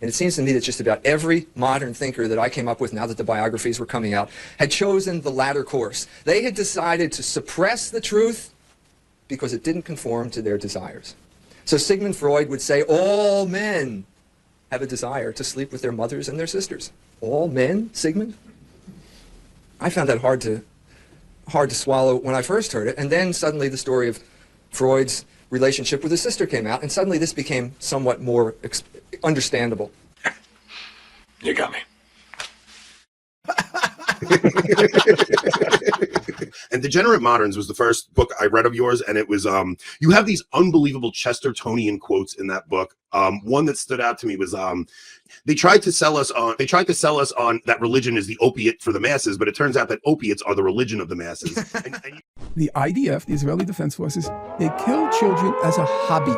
And it seems to me that just about every modern thinker that I came up with now that the biographies were coming out had chosen the latter course. They had decided to suppress the truth because it didn't conform to their desires. So Sigmund Freud would say all men have a desire to sleep with their mothers and their sisters. All men, Sigmund? I found that hard to swallow when I first heard it, and then suddenly the story of Freud's relationship with his sister came out, and suddenly this became somewhat more understandable. You got me. And Degenerate Moderns was the first book I read of yours, and it was you have these unbelievable Chestertonian quotes in that book. One that stood out to me was they tried to sell us on that religion is the opiate for the masses, but it turns out that opiates are the religion of the masses. The IDF, the Israeli Defense Forces, they kill children as a hobby.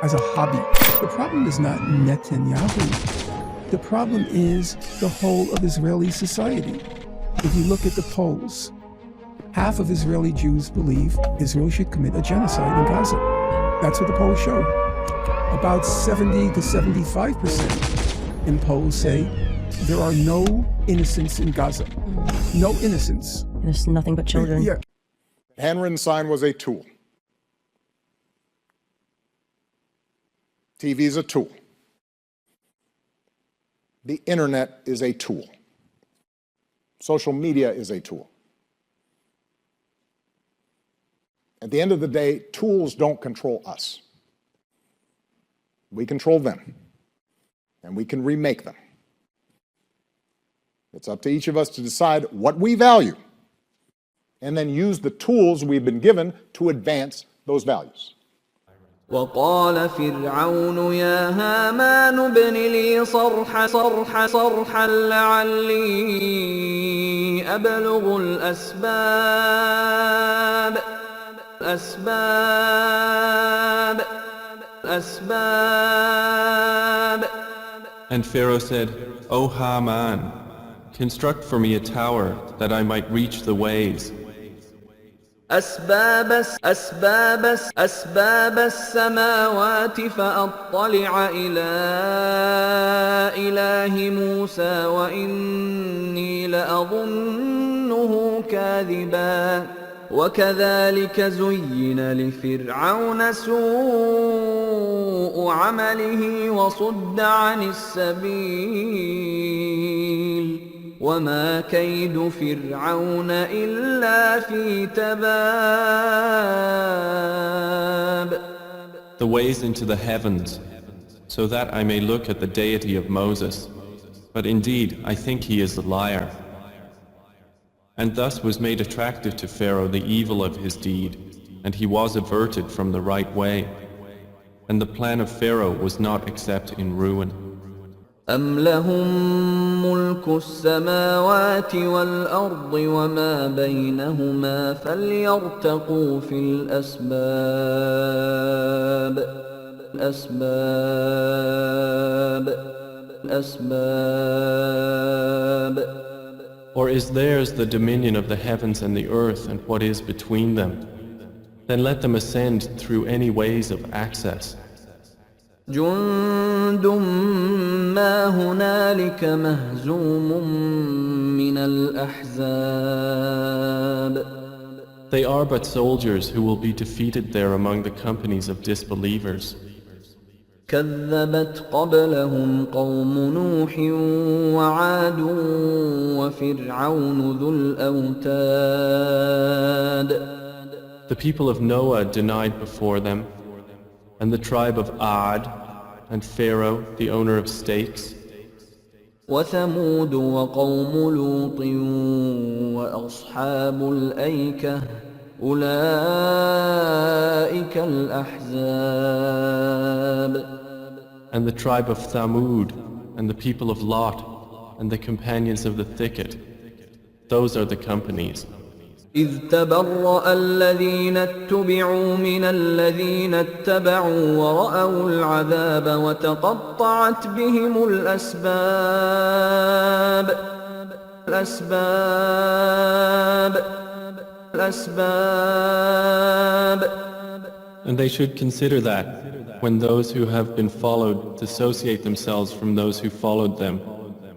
As a hobby. The problem is not Netanyahu. The problem is the whole of Israeli society. If you look at the polls, half of Israeli Jews believe Israel should commit a genocide in Gaza. That's what the polls show. About 70 to 75% in polls say there are no innocents in Gaza. No innocents. There's nothing but children. Yeah. Handwritten sign was a tool. TV is a tool. The internet is a tool. Social media is a tool. At the end of the day, tools don't control us. We control them, and we can remake them. It's up to each of us to decide what we value and then use the tools we've been given to advance those values. وقال فرعون يا هامان ابن لي صرحا لعلي أبلغ الأسباب And Pharaoh said, O Haman, construct for me a tower that I might reach the waves. أسباب السماوات فأطلع إلى إله موسى وإني لأظنه كاذبا وكذلك زين لفرعون سوء عمله وصد عن السبيل وما كيد فرعون إلا في تباب. The ways into the heavens, so that I may look at the deity of Moses. But indeed, I think he is a liar. And thus was made attractive to Pharaoh the evil of his deed, and he was averted from the right way. And the plan of Pharaoh was not except in ruin. أم لهم ملك السماوات والأرض وما بينهما فليرتقوا في الأسباب. Or is theirs the dominion of the heavens and the earth and what is between them? Then let them ascend through any ways of access. جند ما هنالك مهزوم من الأحزاب. They are but soldiers who will be defeated there among the companies of disbelievers. كذبت قبلهم قوم نوح وعاد وفرعون ذو الأوتاد. The people of Noah denied before them, and the tribe of Ad, and Pharaoh, the owner of stakes. وثمود وقوم لوط وأصحاب الأيكة أولئك الأحزاب. And the tribe of Thamud, and the people of Lot, and the companions of the thicket. Those are the companies. إذ تبرأ الذين اتبعوا من الذين اتبعوا ورأوا العذاب وتقطعت بهم الأسباب. And they should consider that, when those who have been followed dissociate themselves from those who followed them,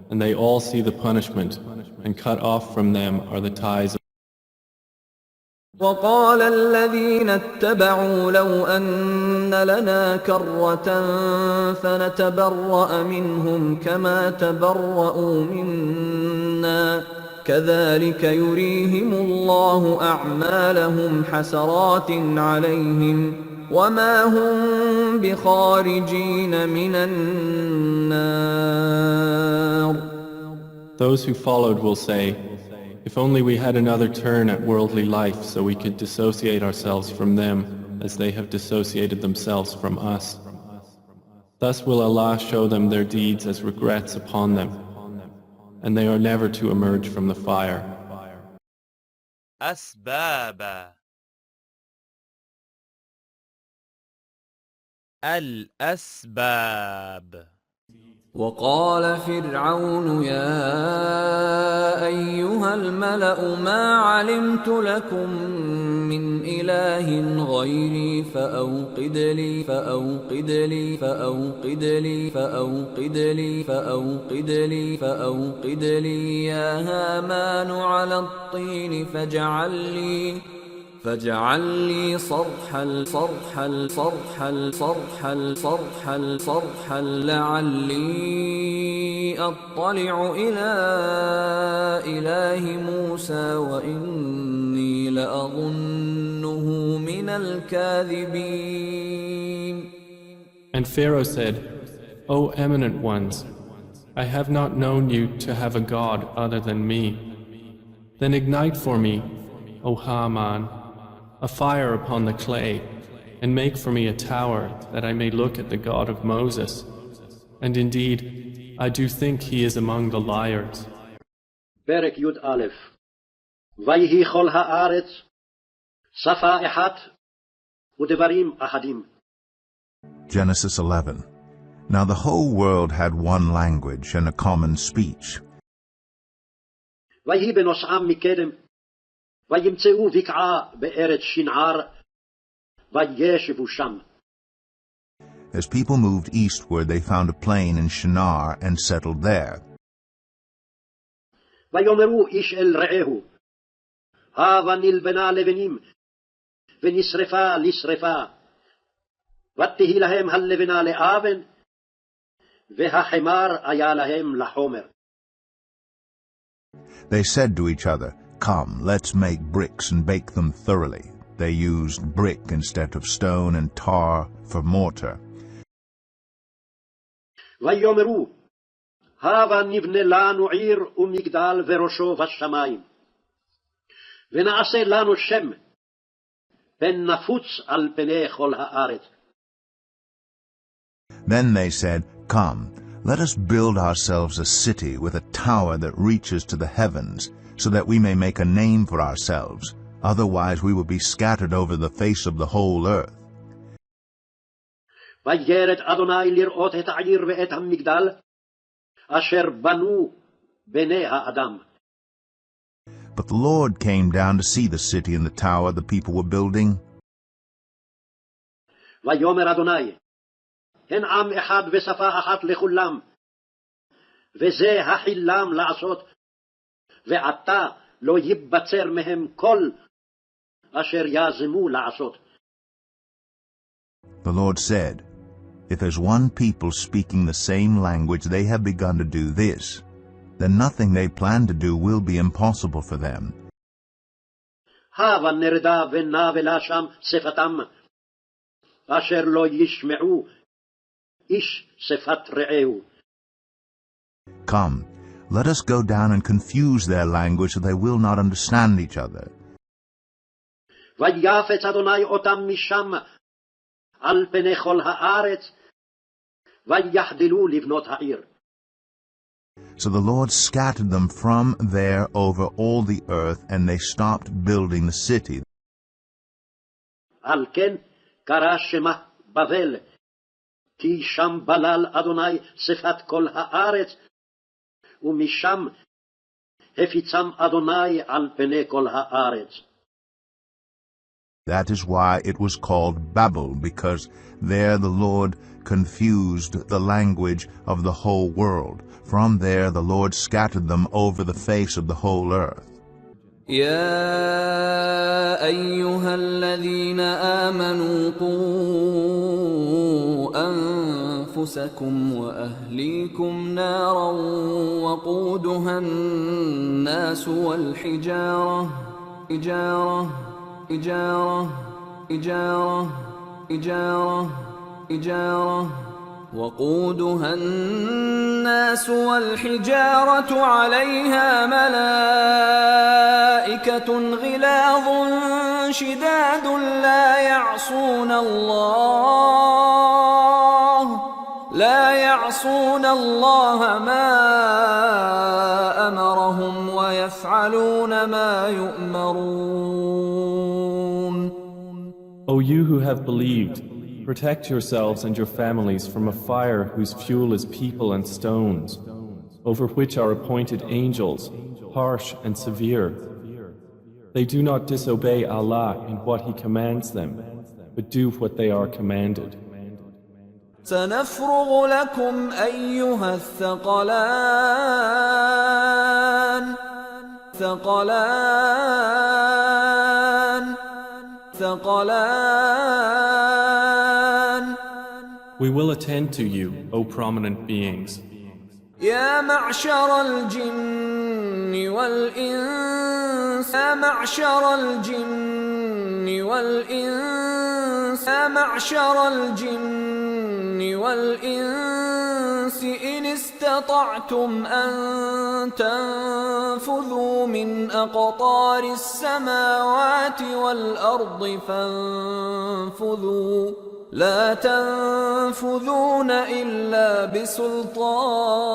and they all see the punishment, and cut off from them are the ties. وقال الذين اتبعوا لو أن لنا كرة فنتبرأ منهم كما تبرأوا منا كذلك يريهم الله أعمالهم حسرات عليهم وما هم بخارجين من النار. Those who followed will say, if only we had another turn at worldly life so we could dissociate ourselves from them as they have dissociated themselves from us. Thus will Allah show them their deeds as regrets upon them, and they are never to emerge from the fire. أسباب الأسباب. وقال فرعون يا أيها الملأ ما علمت لكم من إله غيري فأوقد لي يا هامان على الطين فاجعل لي صرحا لعلي أطلع إلى إله موسى وإني لأظنه من الكاذبين. And Pharaoh said, O eminent ones, I have not known you to have a god other than me. Then ignite for me O Haman, a fire upon the clay, and make for me a tower that I may look at the God of Moses. And indeed, I do think he is among the liars. פרק י"א ויהי כל הארץ שפה אחת ודברים אחדים. Genesis 11. Now the whole world had one language and a common speech. ויהי בנוסעם מקדם וימצאו בקעה בארץ שנער וישבו שם. As people moved eastward, they found a plain in Shinar and settled there. ויאמרו איש אל רעהו הבה נלבנה לבנים ונשרפה לשרפה ותהי להם הלבנה לאבן והחמר היה להם לחומר. They said to each other, "Come, let's make bricks and bake them thoroughly." They used brick instead of stone and tar for mortar. ויאמרו הבה נבנה לנו עיר ומגדל וראשו בשמיים ונעשה לנו שם פן נפוץ על פני כל הארץ. Then they said, "Come, let us build ourselves a city with a tower that reaches to the heavens, so that we may make a name for ourselves. Otherwise we will be scattered over the face of the whole earth." וירד אדוני לראות את העיר ואת המגדל אשר בנו בני האדם. But the Lord came down to see the city and the tower the people were building. ויאמר אדוני הן עם אחד ושפה אחת לכולם וזה החילם לעשות ועתה לא ייבצר מהם כל אשר יזמו לעשות. The Lord said, "If as one people speaking the same language they have begun to do this, then nothing they plan to do will be impossible for them." הבה נרדה ונבלה שם שפתם אשר לא ישמעו איש שפת רעהו. Come, let us go down and confuse their language so they will not understand each other. ויפץ אדוני אותם משם על פני כל הארץ ויחדלו לבנות העיר. So the Lord scattered them from there over all the earth, and they stopped building the city. על כן קרא שמה בבל, כי שם בלל אדוני שפת כל הארץ, ומשם הפיצם אדוני על פני כל הארץ. That is why it was called Babel, because there the Lord confused the language of the whole world. From there the Lord scattered them over the face of the whole earth. يا أيها الذين آمنوا قوا أنفسكم وأهليكم نارا وقودها الناس والحجارة وقودها الناس والحجارة عليها ملائكة غلاظ شداد لا يعصون الله ما أمرهم ويفعلون ما يؤمرون. O you who have believed, protect yourselves and your families from a fire whose fuel is people and stones, over which are appointed angels, harsh and severe. They do not disobey Allah in what He commands them, but do what they are commanded. سنفرغ لكم أيها الثقلان We will attend to you, O prominent beings. يا معشر الجن والإنس يا معشر الجن والإنس إن استطعتم أن تنفذوا من أقطار السماوات والأرض فانفذوا لا تنفذون إلا بسلطان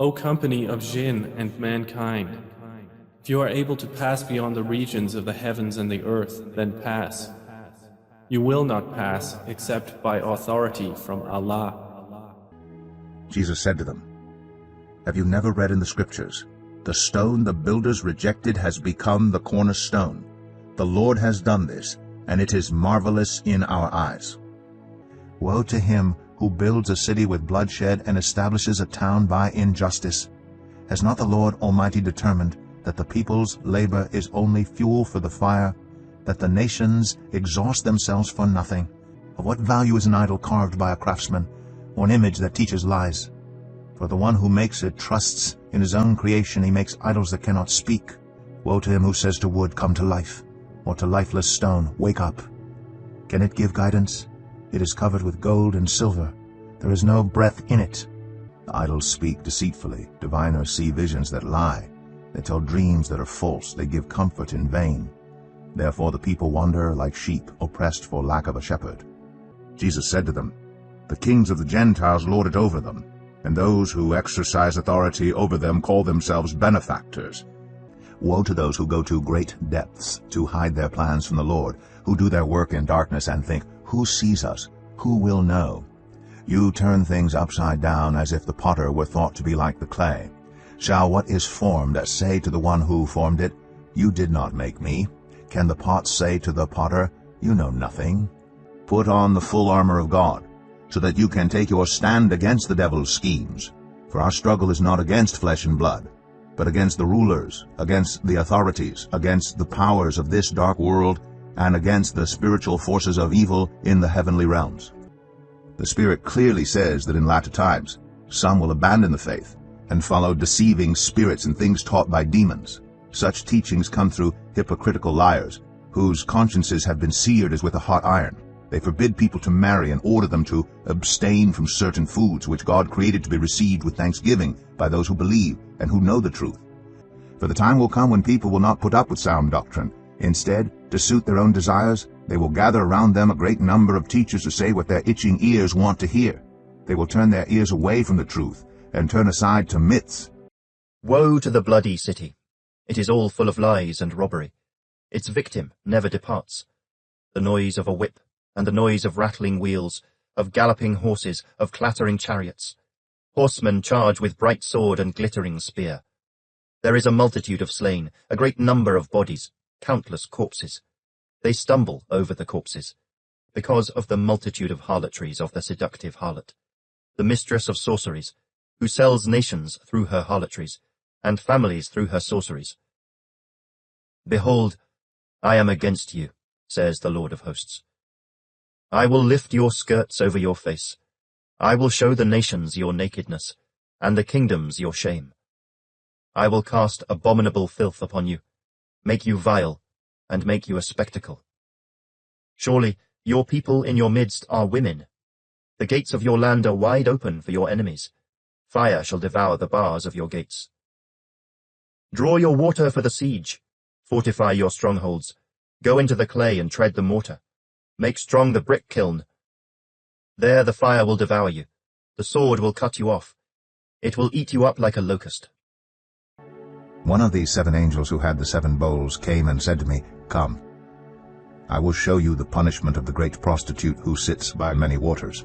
O company of jinn and mankind, if you are able to pass beyond the regions of the heavens and the earth, then pass. You will not pass except by authority from Allah. Jesus said to them, "Have you never read in the scriptures, 'The stone the builders rejected has become the cornerstone. The Lord has done this, and it is marvelous in our eyes.' Woe to him who builds a city with bloodshed and establishes a town by injustice. Has not the Lord Almighty determined that the people's labor is only fuel for the fire, that the nations exhaust themselves for nothing? Of what value is an idol carved by a craftsman, or an image that teaches lies? For the one who makes it trusts in his own creation. He makes idols that cannot speak. Woe to him who says to wood, 'Come to life,' or to lifeless stone, 'Wake up.' Can it give guidance? It is covered with gold and silver. There is no breath in it. The idols speak deceitfully. Diviners see visions that lie. They tell dreams that are false. They give comfort in vain. Therefore the people wander like sheep, oppressed for lack of a shepherd." Jesus said to them, "The kings of the Gentiles lord it over them, and those who exercise authority over them call themselves benefactors. Woe to those who go to great depths to hide their plans from the Lord, who do their work in darkness and think, 'Who sees us? Who will know?' You turn things upside down as if the potter were thought to be like the clay. Shall what is formed say to the one who formed it, 'You did not make me'? Can the pot say to the potter, 'You know nothing'? Put on the full armor of God, so that you can take your stand against the devil's schemes. For our struggle is not against flesh and blood, but against the rulers, against the authorities, against the powers of this dark world, and against the spiritual forces of evil in the heavenly realms." The Spirit clearly says that in latter times some will abandon the faith and follow deceiving spirits and things taught by demons. Such teachings come through hypocritical liars, whose consciences have been seared as with a hot iron. They forbid people to marry and order them to abstain from certain foods which God created to be received with thanksgiving by those who believe and who know the truth. For the time will come when people will not put up with sound doctrine. Instead, to suit their own desires, they will gather around them a great number of teachers to say what their itching ears want to hear. They will turn their ears away from the truth and turn aside to myths. Woe to the bloody city! It is all full of lies and robbery. Its victim never departs. The noise of a whip, and the noise of rattling wheels, of galloping horses, of clattering chariots. Horsemen charge with bright sword and glittering spear. There is a multitude of slain, a great number of bodies, countless corpses. They stumble over the corpses, because of the multitude of harlotries of the seductive harlot, the mistress of sorceries, who sells nations through her harlotries, and families through her sorceries. Behold, I am against you, says the Lord of hosts. I will lift your skirts over your face. I will show the nations your nakedness, and the kingdoms your shame. I will cast abominable filth upon you, make you vile, and make you a spectacle. Surely your people in your midst are women. The gates of your land are wide open for your enemies. Fire shall devour the bars of your gates. Draw your water for the siege. Fortify your strongholds. Go into the clay and tread the mortar. Make strong the brick kiln. There the fire will devour you. The sword will cut you off. It will eat you up like a locust. One of these 7 angels who had the 7 bowls came and said to me, Come, I will show you the punishment of the great prostitute who sits by many waters.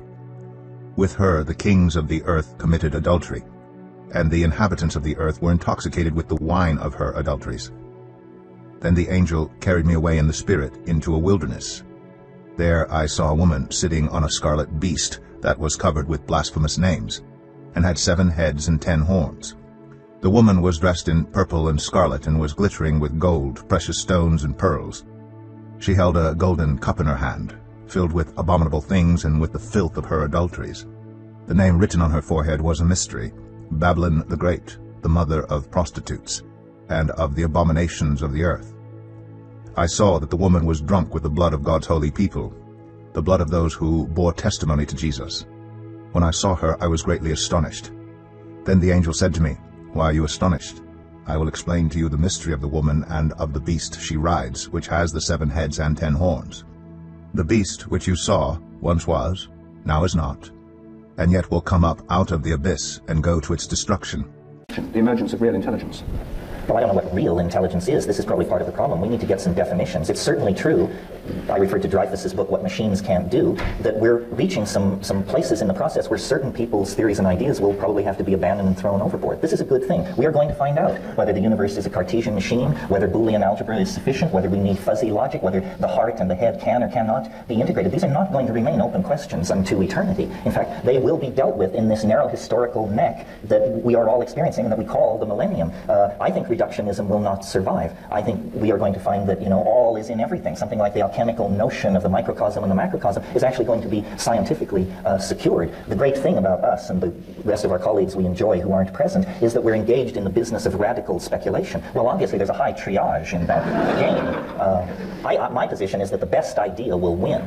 With her the kings of the earth committed adultery, and the inhabitants of the earth were intoxicated with the wine of her adulteries. Then the angel carried me away in the spirit into a wilderness. There I saw a woman sitting on a scarlet beast that was covered with blasphemous names, and had 7 heads and 10 horns. The woman was dressed in purple and scarlet, and was glittering with gold, precious stones, and pearls. She held a golden cup in her hand, filled with abominable things and with the filth of her adulteries. The name written on her forehead was a mystery, Babylon the Great, the mother of prostitutes, and of the abominations of the earth. I saw that the woman was drunk with the blood of God's holy people, the blood of those who bore testimony to Jesus. When I saw her, I was greatly astonished. Then the angel said to me, "Why are you astonished? I will explain to you the mystery of the woman and of the beast she rides, which has the 7 heads and 10 horns. The beast which you saw once was, now is not, and yet will come up out of the abyss and go to its destruction." The emergence of real intelligence. Well, I don't know what real intelligence is. This is probably part of the problem. We need to get some definitions. It's certainly true, I referred to Dreyfus's book, What Machines Can't Do, that we're reaching some places in the process where certain people's theories and ideas will probably have to be abandoned and thrown overboard. This is a good thing. We are going to find out whether the universe is a Cartesian machine, whether Boolean algebra is sufficient, whether we need fuzzy logic, whether the heart and the head can or cannot be integrated. These are not going to remain open questions unto eternity. In fact, they will be dealt with in this narrow historical neck that we are all experiencing and that we call the millennium. I think reductionism will not survive. I think we are going to find that, all is in everything. Something like the alchemical notion of the microcosm and the macrocosm is actually going to be scientifically secured. The great thing about us and the rest of our colleagues we enjoy who aren't present is that we're engaged in the business of radical speculation. Well, obviously there's a high triage in that game. My position is that the best idea will win.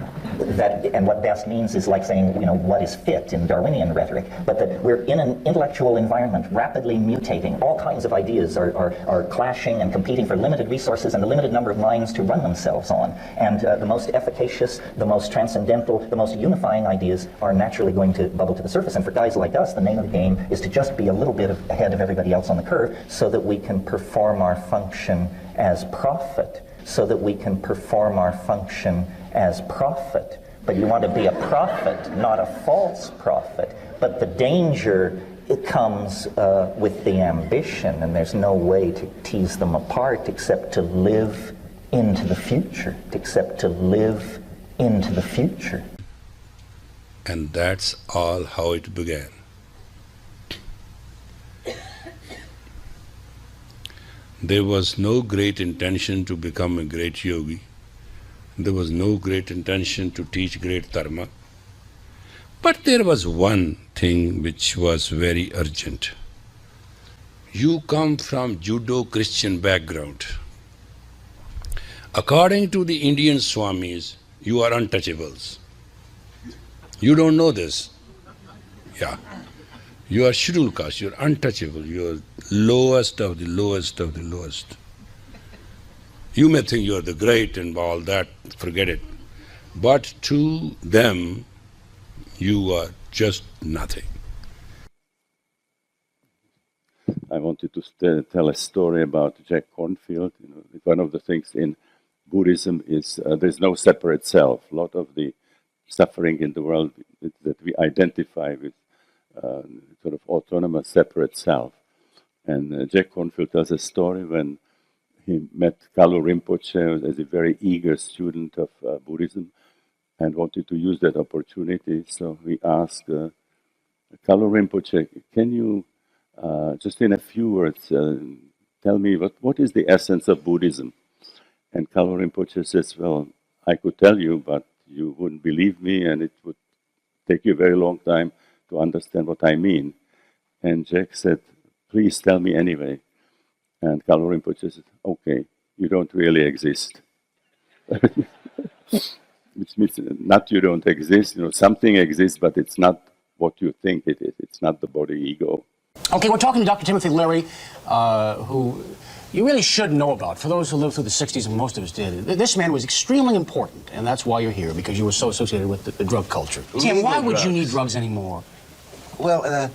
And what best means is like saying, what is fit in Darwinian rhetoric, but that we're in an intellectual environment rapidly mutating. All kinds of ideas are clashing and competing for limited resources and the limited number of minds to run themselves on. And the most efficacious, the most transcendental, the most unifying ideas are naturally going to bubble to the surface. And for guys like us, the name of the game is to just be a little bit ahead of everybody else on the curve so that we can perform our function as prophet. So that we can perform our function as prophet. But you want to be a prophet, not a false prophet. But the danger, it comes with the ambition, and there's no way to tease them apart except to live into the future, except to live into the future. And that's all how it began. There was no great intention to become a great yogi. There was no great intention to teach great dharma. But there was one thing which was very urgent. You come from Judo-Christian background. According to the Indian Swamis, you are untouchables. You don't know this. Yeah. You are scheduled caste, you are untouchable, you are lowest of the lowest of the lowest. You may think you are the great and all that, forget it. But to them, you are just nothing. I wanted to tell a story about Jack Kornfield. One of the things in Buddhism is there's no separate self. A lot of the suffering in the world that we identify with sort of autonomous separate self. And Jack Kornfield tells a story when he met Kalu Rinpoche as a very eager student of Buddhism and wanted to use that opportunity. So he asked Kalu Rinpoche, can you, just in a few words, tell me what is the essence of Buddhism? And Kalu Rinpoche says, well, I could tell you, but you wouldn't believe me and it would take you a very long time to understand what I mean. And Jack said, please tell me anyway. And Kalu Rinpoche said, okay, you don't really exist. Which means not you don't exist, something exists, but it's not what you think it is. It's not the body ego. Okay, we're talking to Dr. Timothy Leary, who you really should know about. For those who lived through the 60s, and most of us did, this man was extremely important, and that's why you're here, because you were so associated with the drug culture. Tim, why would you need drugs anymore? Well,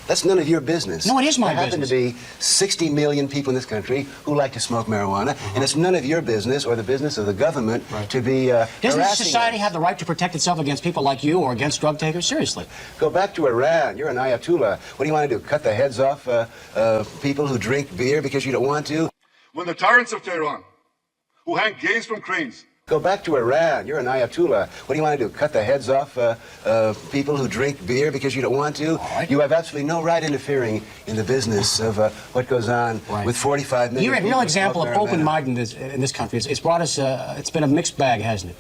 that's none of your business. No, it is my business. There happen to be 60 million people in this country who like to smoke marijuana, and it's none of your business or the business of the government to be Doesn't society have the right to protect itself against people like you or against drug takers? Seriously. Go back to Iran. You're an Ayatollah. What do you want to do, cut the heads off people who drink beer because you don't want to? When the tyrants of Tehran, who hang gays from cranes, go back to Iran. You're an Ayatollah. What do you want to do, cut the heads off people who drink beer because you don't want to? Right. You have absolutely no right interfering in the business of what goes on with 45 million people. You're a real example of open-mindedness in this country. It's brought us, it's been a mixed bag, hasn't it?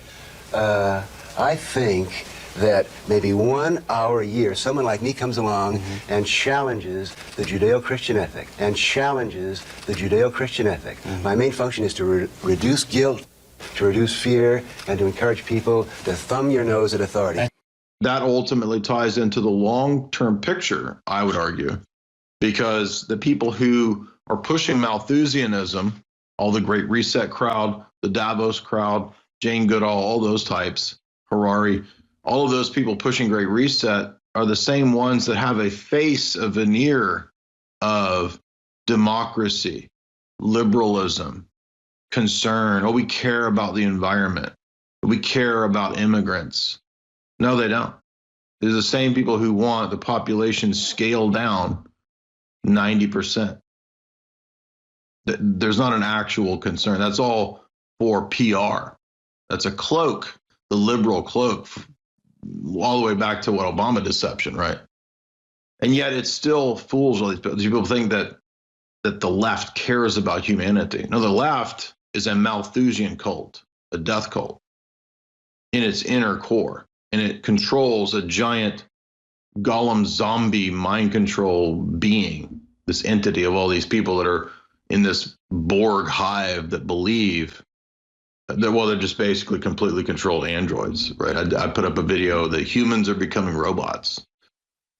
I think that maybe 1 hour a year, someone like me comes along and challenges the Judeo-Christian ethic, My main function is to reduce guilt, to reduce fear, and to encourage people to thumb your nose at authority. That ultimately ties into the long-term picture, I would argue, because the people who are pushing Malthusianism, all the Great Reset crowd, the Davos crowd, Jane Goodall, all those types, Harari, all of those people pushing Great Reset are the same ones that have a veneer of democracy, liberalism, concern. Oh, we care about the environment. We care about immigrants. No, they don't. They're the same people who want the population scaled down 90%. There's not an actual concern. That's all for PR. That's a cloak, the liberal cloak, all the way back to what Obama deception, right? And yet it still fools all these people. These people think that the left cares about humanity. No, the left is a Malthusian cult, a death cult in its inner core. And it controls a giant golem zombie mind control being, this entity of all these people that are in this Borg hive that believe that, well, they're just basically completely controlled androids, right? I put up a video that humans are becoming robots.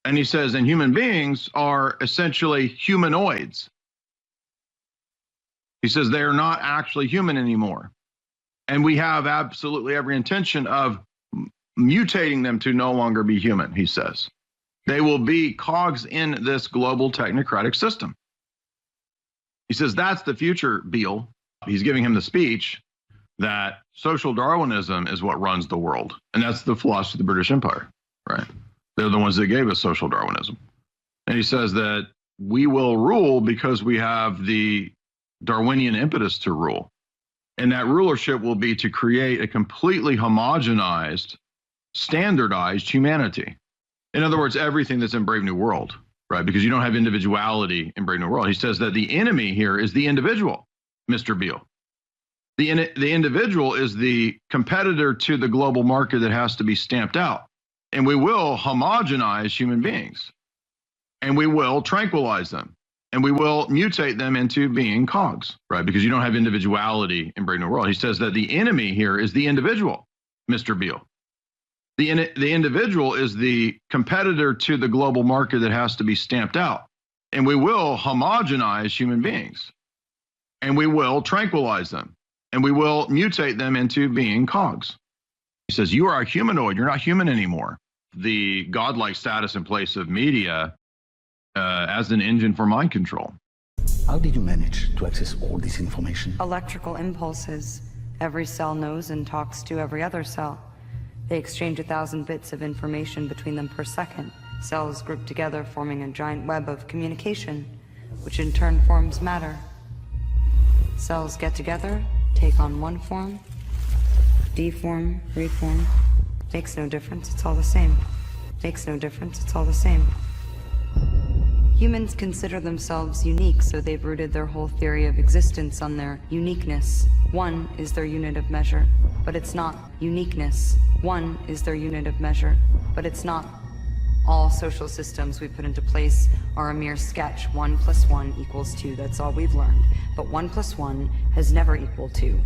And he says, and human beings are essentially humanoids. He says they are not actually human anymore. And we have absolutely every intention of mutating them to no longer be human, he says. They will be cogs in this global technocratic system. He says that's the future, Beale. He's giving him the speech that social Darwinism is what runs the world. And that's the philosophy of the British Empire, right? They're the ones that gave us social Darwinism. And he says that we will rule because we have the Darwinian impetus to rule. And that rulership will be to create a completely homogenized, standardized humanity. In other words, everything that's in Brave New World, right? Because you don't have individuality in Brave New World. He says that the enemy here is the individual, Mr. Beale. The individual is the competitor to the global market that has to be stamped out. And we will homogenize human beings. And we will tranquilize them. And we will mutate them into being cogs, right? Because you don't have individuality in Brave New World. He says that the enemy here is the individual, Mr. Beale. The individual is the competitor to the global market that has to be stamped out. And we will homogenize human beings. And we will tranquilize them. And we will mutate them into being cogs. He says, you are a humanoid. You're not human anymore. The godlike status in place of media as an engine for mind control. How did you manage to access all this information? Electrical impulses. Every cell knows and talks to every other cell. They exchange 1,000 bits of information between them per second. Cells group together, forming a giant web of communication, which in turn forms matter. Cells get together, take on one form, deform, reform. Makes no difference, it's all the same. Makes no difference, it's all the same. Humans consider themselves unique, so they've rooted their whole theory of existence on their uniqueness. One is their unit of measure, but it's not. Uniqueness. One is their unit of measure, but it's not. All social systems we put into place are a mere sketch. 1 + 1 = 2. That's all we've learned. But 1 + 1 has never equaled 2.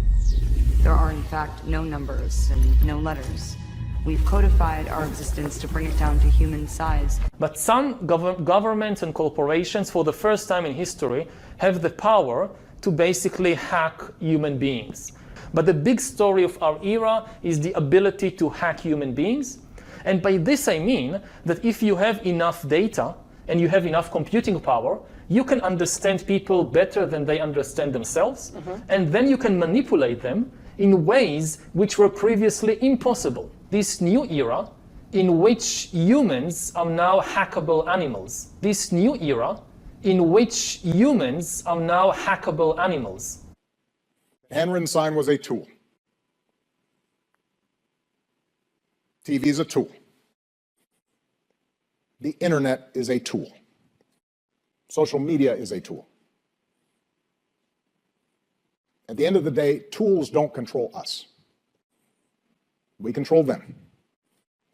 There are, in fact, no numbers and no letters. We've codified our existence to bring it down to human size. But some governments and corporations, for the first time in history, have the power to basically hack human beings. But the big story of our era is the ability to hack human beings. And by this I mean that if you have enough data and you have enough computing power, you can understand people better than they understand themselves, and then you can manipulate them in ways which were previously impossible. This new era in which humans are now hackable animals. This new era in which humans are now hackable animals. The handwritten sign was a tool. TV is a tool. The internet is a tool. Social media is a tool. At the end of the day, tools don't control us. We control them.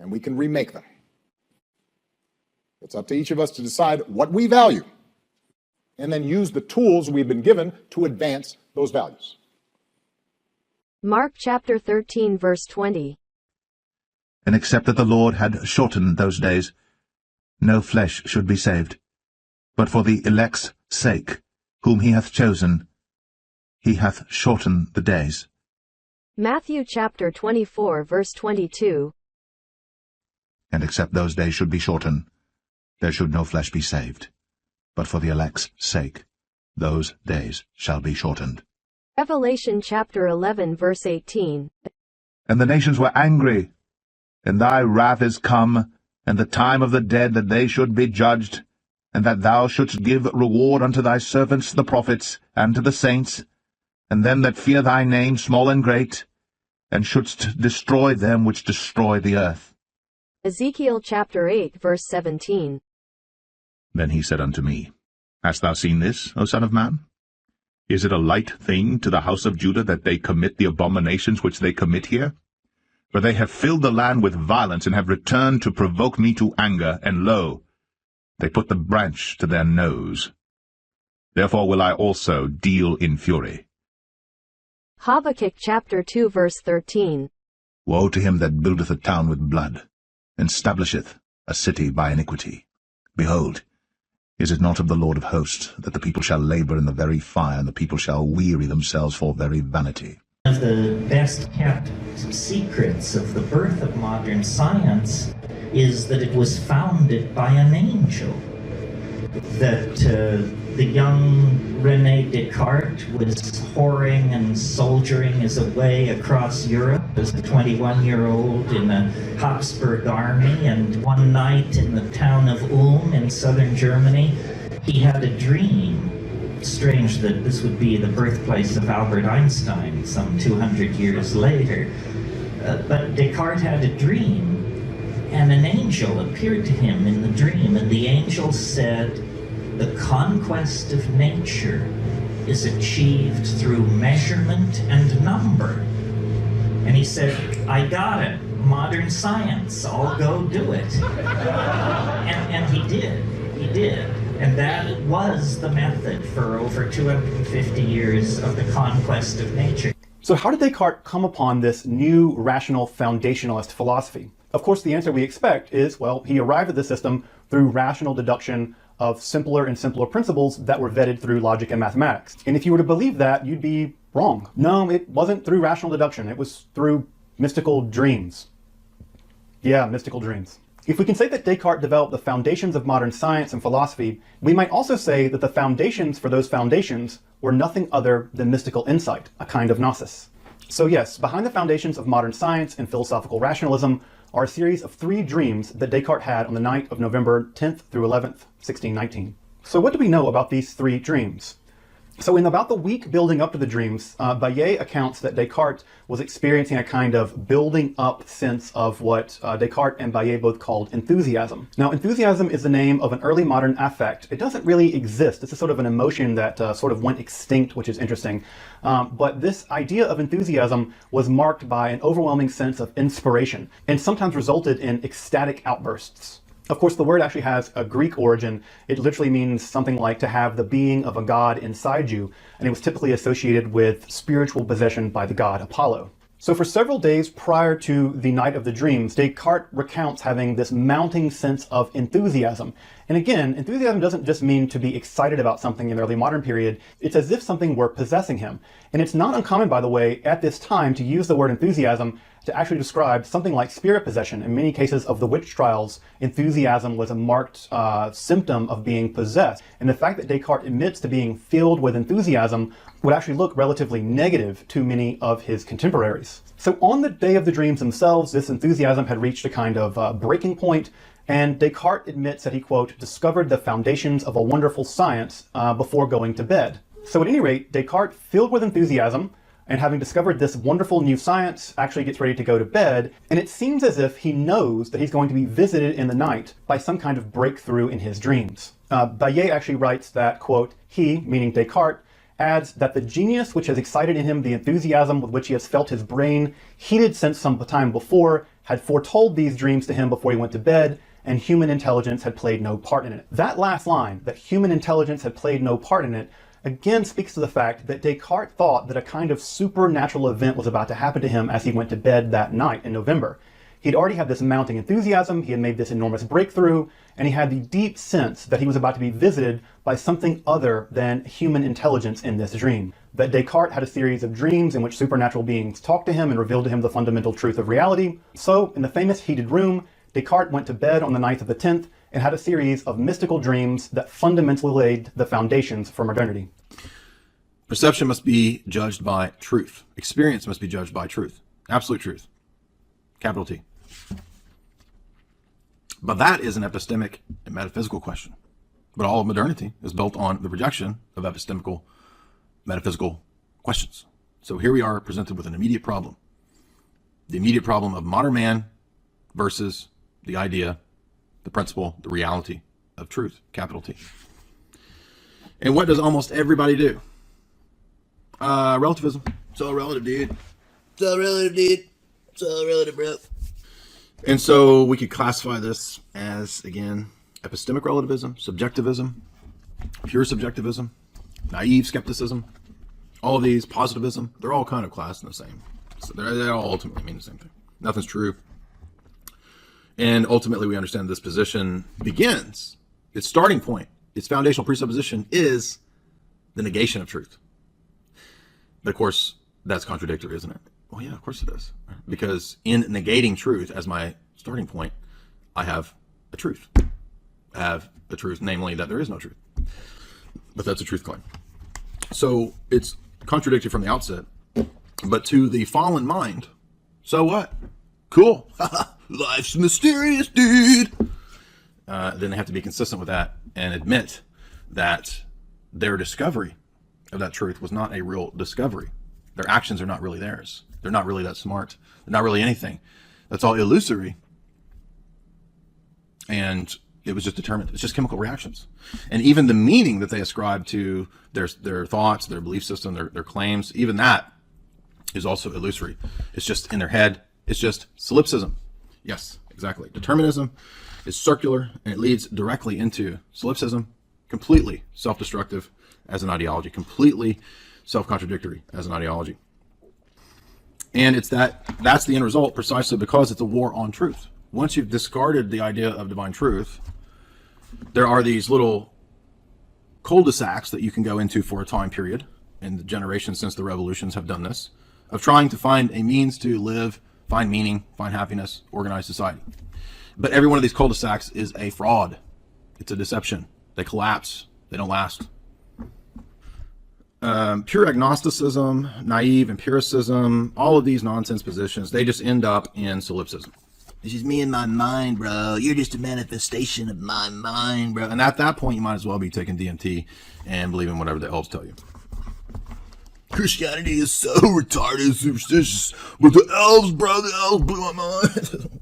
and we can remake them. It's up to each of us to decide what we value and then use the tools we've been given to advance those values. Mark chapter 13 verse 20. And except that the Lord had shortened those days, no flesh should be saved. But for the elect's sake, whom he hath chosen, he hath shortened the days. Matthew chapter 24 verse 22. And except those days should be shortened, there should no flesh be saved. But for the elect's sake, those days shall be shortened. Revelation chapter 11 verse 18. And the nations were angry, and thy wrath is come, and the time of the dead that they should be judged, and that thou shouldst give reward unto thy servants the prophets, and to the saints, and them that fear thy name, small and great, and shouldst destroy them which destroy the earth. Ezekiel chapter 8 verse 17. Then he said unto me, Hast thou seen this, O son of man? Is it a light thing to the house of Judah that they commit the abominations which they commit here? For they have filled the land with violence, and have returned to provoke me to anger, and lo, they put the branch to their nose. Therefore will I also deal in fury. Habakkuk chapter 2 verse 13. Woe to him that buildeth a town with blood, and stablisheth a city by iniquity. Behold, is it not of the Lord of hosts that the people shall labor in the very fire, and the people shall weary themselves for very vanity? One of the best kept secrets of the birth of modern science is that it was founded by an angel. That the young René Descartes was whoring and soldiering his way across Europe as a 21-year-old in a Habsburg army, and one night in the town of Ulm in southern Germany, he had a dream. Strange that this would be the birthplace of Albert Einstein some 200 years later. But Descartes had a dream, and an angel appeared to him in the dream, and the angel said, "The conquest of nature is achieved through measurement and number." And he said, "I got it. Modern science. I'll go do it." And he did. He did. And that was the method for over 250 years of the conquest of nature. So how did Descartes come upon this new rational foundationalist philosophy? Of course, the answer we expect is, well, he arrived at the system through rational deduction of simpler and simpler principles that were vetted through logic and mathematics. And if you were to believe that, you'd be wrong. No, it wasn't through rational deduction. It was through mystical dreams. Yeah, mystical dreams. If we can say that Descartes developed the foundations of modern science and philosophy, we might also say that the foundations for those foundations were nothing other than mystical insight, a kind of gnosis. So yes, behind the foundations of modern science and philosophical rationalism are a series of 3 dreams that Descartes had on the night of November 10th through 11th, 1619. So what do we know about these 3 dreams? So in about the week building up to the dreams, Bayet accounts that Descartes was experiencing a kind of building up sense of what Descartes and Bayet both called enthusiasm. Now, enthusiasm is the name of an early modern affect. It doesn't really exist. It's a sort of an emotion that sort of went extinct, which is interesting. But this idea of enthusiasm was marked by an overwhelming sense of inspiration, and sometimes resulted in ecstatic outbursts. Of course, the word actually has a Greek origin. It literally means something like to have the being of a god inside you, and it was typically associated with spiritual possession by the god Apollo. So for several days prior to the night of the dreams, Descartes recounts having this mounting sense of enthusiasm. And again, enthusiasm doesn't just mean to be excited about something in the early modern period. It's as if something were possessing him. And it's not uncommon, by the way, at this time to use the word enthusiasm to actually describe something like spirit possession. In many cases of the witch trials, enthusiasm was a marked symptom of being possessed. And the fact that Descartes admits to being filled with enthusiasm would actually look relatively negative to many of his contemporaries. So on the day of the dreams themselves, this enthusiasm had reached a kind of breaking point, and Descartes admits that he, quote, discovered the foundations of a wonderful science before going to bed. So at any rate, Descartes, filled with enthusiasm, and having discovered this wonderful new science, actually gets ready to go to bed, and it seems as if he knows that he's going to be visited in the night by some kind of breakthrough in his dreams. Bayet actually writes that, quote, he, meaning Descartes, adds that the genius which has excited in him the enthusiasm with which he has felt his brain heated since some time before had foretold these dreams to him before he went to bed, and human intelligence had played no part in it. That last line, that human intelligence had played no part in it, again speaks to the fact that Descartes thought that a kind of supernatural event was about to happen to him as he went to bed that night in November. He'd already had this mounting enthusiasm, he had made this enormous breakthrough, and he had the deep sense that he was about to be visited by something other than human intelligence in this dream. That Descartes had a series of dreams in which supernatural beings talked to him and revealed to him the fundamental truth of reality. So, in the famous heated room, Descartes went to bed on the night of the 10th and had a series of mystical dreams that fundamentally laid the foundations for modernity. Perception must be judged by truth. Experience must be judged by truth. Absolute truth. Capital T. But that is an epistemic and metaphysical question. But all of modernity is built on the rejection of epistemical, metaphysical questions. So here we are presented with an immediate problem. The immediate problem of modern man versus the idea, the principle, the reality of truth, capital T. And what does almost everybody do? Relativism. It's all relative, dude. It's all relative, dude. It's all relative, bro. And so we could classify this as, again, epistemic relativism, subjectivism, pure subjectivism, naive skepticism, all of these, positivism, they're all kind of classed in the same. So they all ultimately mean the same thing. Nothing's true. And ultimately we understand this position begins, its starting point, its foundational presupposition is the negation of truth. But of course, that's contradictory, isn't it? Well, yeah, of course it is. Because in negating truth as my starting point, I have a truth. I have the truth, namely that there is no truth. But that's a truth claim. So it's contradictory from the outset. But to the fallen mind, so what? Cool. Life's mysterious, dude. Then they have to be consistent with that and admit that their discovery of that truth was not a real discovery. Their actions are not really theirs. They're not really that smart. They're not really anything. That's all illusory. And it was just determined. It's just chemical reactions. And even the meaning that they ascribe to their thoughts, their belief system, their claims, even that is also illusory. It's just in their head. It's just solipsism. Yes, exactly. Determinism is circular and it leads directly into solipsism, completely self-destructive as an ideology, completely self-contradictory as an ideology. And it's that's the end result precisely because it's a war on truth. Once you've discarded the idea of divine truth, there are these little cul-de-sacs that you can go into for a time period, and the generations since the revolutions have done this, of trying to find a means to live, find meaning, find happiness, organize society. But every one of these cul-de-sacs is a fraud. It's a deception. They collapse. They don't last. Pure agnosticism, naive empiricism, all of these nonsense positions, they just end up in solipsism. This is me and my mind, bro. You're just a manifestation of my mind, bro. And at that point, you might as well be taking DMT and believing whatever the elves tell you. Christianity is so retarded and superstitious. But the elves, bro, the elves blew my mind.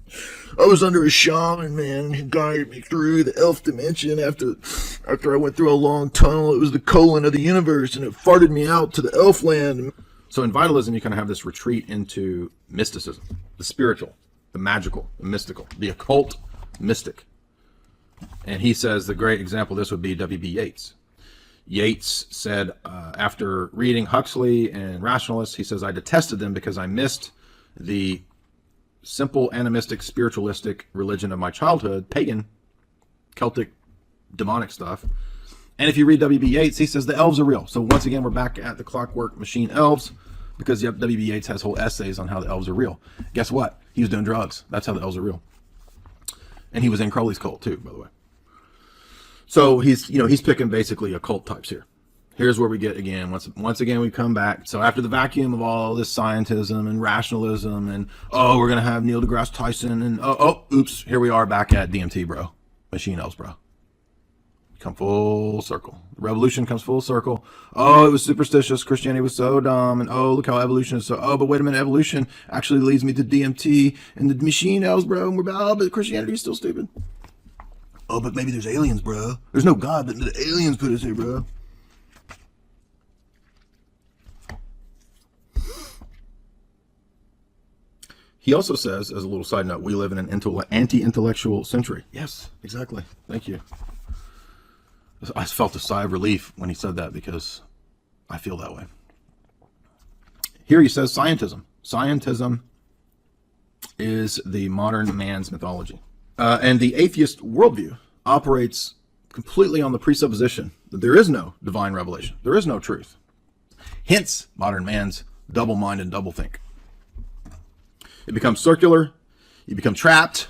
I was under a shaman, man, who guided me through the elf dimension after I went through a long tunnel. It was the colon of the universe, and it farted me out to the elf land. So in vitalism, you kind of have this retreat into mysticism, the spiritual, the magical, the mystical, the occult mystic. And he says the great example of this would be W.B. Yeats. Yeats said after reading Huxley and rationalists, he says, I detested them because I missed the simple animistic spiritualistic religion of my childhood, pagan, Celtic, demonic stuff. And if you read W.B. Yeats, he says the elves are real. So once again, we're back at the clockwork machine elves, because W.B. Yeats has whole essays on how the elves are real. Guess what? He was doing drugs. That's how the elves are real. And he was in Crowley's cult too, by the way. So he's picking basically occult types here. Here's where we get again, once again, we come back. So after the vacuum of all this scientism and rationalism and, oh, we're going to have Neil deGrasse Tyson and, oops, here we are back at DMT, bro. Machine elves, bro. Come full circle. The revolution comes full circle. Oh, it was superstitious. Christianity was so dumb. And oh, look how evolution is so, oh, but wait a minute, evolution actually leads me to DMT and the machine elves, bro. And but Christianity is still stupid. Oh, but maybe there's aliens, bro. There's no God, but the aliens put us here, bro. He also says, as a little side note, we live in an anti-intellectual century. Yes, exactly. Thank you. I felt a sigh of relief when he said that because I feel that way. Here he says scientism. Scientism is the modern man's mythology. And the atheist worldview operates completely on the presupposition that there is no divine revelation. There is no truth. Hence, modern man's double-minded doublethink. It becomes circular. You become trapped.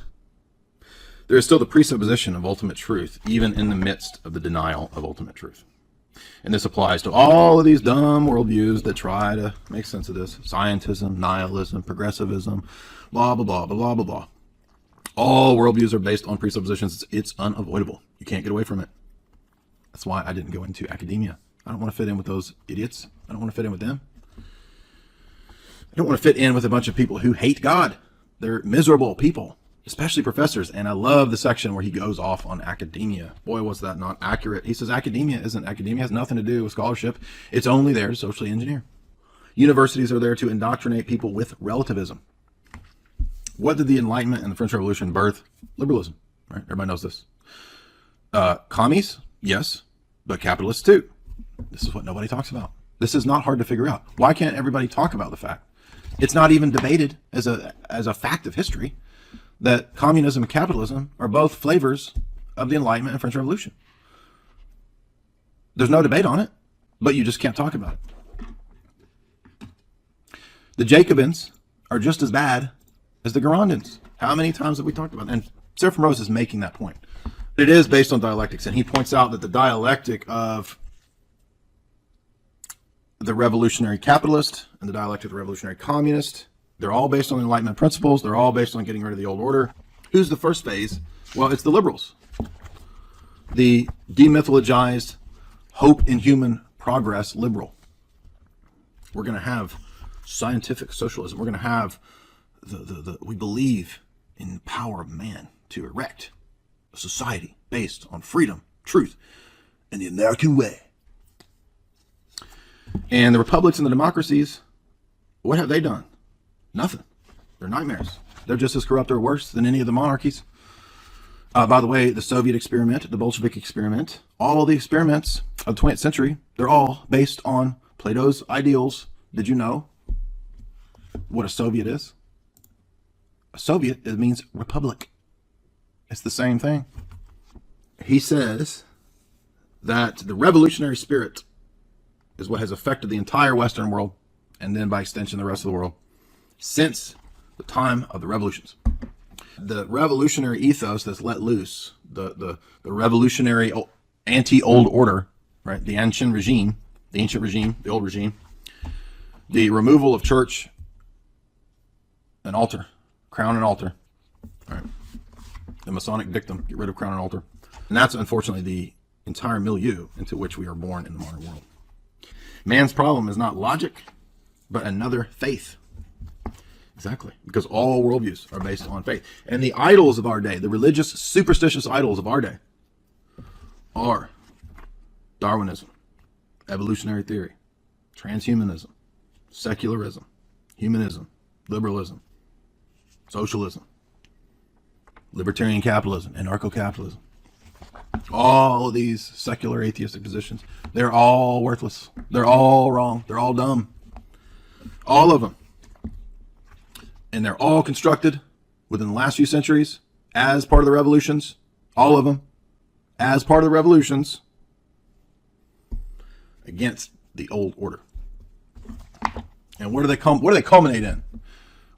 There is still the presupposition of ultimate truth, even in the midst of the denial of ultimate truth. And this applies to all of these dumb worldviews that try to make sense of this. Scientism, nihilism, progressivism, blah, blah, blah, blah, blah, blah, blah. All worldviews are based on presuppositions. It's unavoidable. You can't get away from it. That's why I didn't go into academia. I don't want to fit in with those idiots. I don't want to fit in with them. I don't want to fit in with a bunch of people who hate God. They're miserable people, especially professors. And I love the section where he goes off on academia. Boy, was that not accurate. He says academia has nothing to do with scholarship. It's only there to socially engineer. Universities are there to indoctrinate people with relativism. What did the Enlightenment and the French Revolution birth? Liberalism, right? Everybody knows this. Commies, yes, but capitalists too. This is what nobody talks about. This is not hard to figure out. Why can't everybody talk about the fact? It's not even debated as a fact of history that communism and capitalism are both flavors of the Enlightenment and French Revolution. There's no debate on it, but you just can't talk about it. The Jacobins are just as bad as the Girondins. How many times have we talked about that? And Seraphim Rose is making that point. It is based on dialectics, and he points out that the dialectic of the revolutionary capitalist and the dialectic of the revolutionary communist, they're all based on Enlightenment principles. They're all based on getting rid of the old order. Who's the first phase? Well, it's the liberals. The demythologized hope in human progress liberal. We're going to have scientific socialism. We're going to have we believe in the power of man to erect a society based on freedom, truth, and the American way. And the republics and the democracies, what have they done? Nothing. They're nightmares. They're just as corrupt or worse than any of the monarchies. By the way, the Soviet experiment, the Bolshevik experiment, all of the experiments of the 20th century, they're all based on Plato's ideals. Did you know what a Soviet is? A Soviet, it means republic. It's the same thing. He says that the revolutionary spirit is what has affected the entire Western world, and then by extension the rest of the world, since the time of the revolutions. The revolutionary ethos that's let loose, the revolutionary anti-old order, right? The ancient regime, the old regime, the removal of church and altar, crown and altar, right? The Masonic dictum, get rid of crown and altar. And that's unfortunately the entire milieu into which we are born in the modern world. Man's problem is not logic, but another faith. Exactly, because all worldviews are based on faith. And the idols of our day, the religious, superstitious idols of our day, are Darwinism, evolutionary theory, transhumanism, secularism, humanism, liberalism, socialism, libertarian capitalism, anarcho-capitalism. All of these secular atheistic positions, they're all worthless. They're all wrong. They're all dumb. All of them. And they're all constructed within the last few centuries as part of the revolutions. All of them as part of the revolutions against the old order. And what do they culminate in?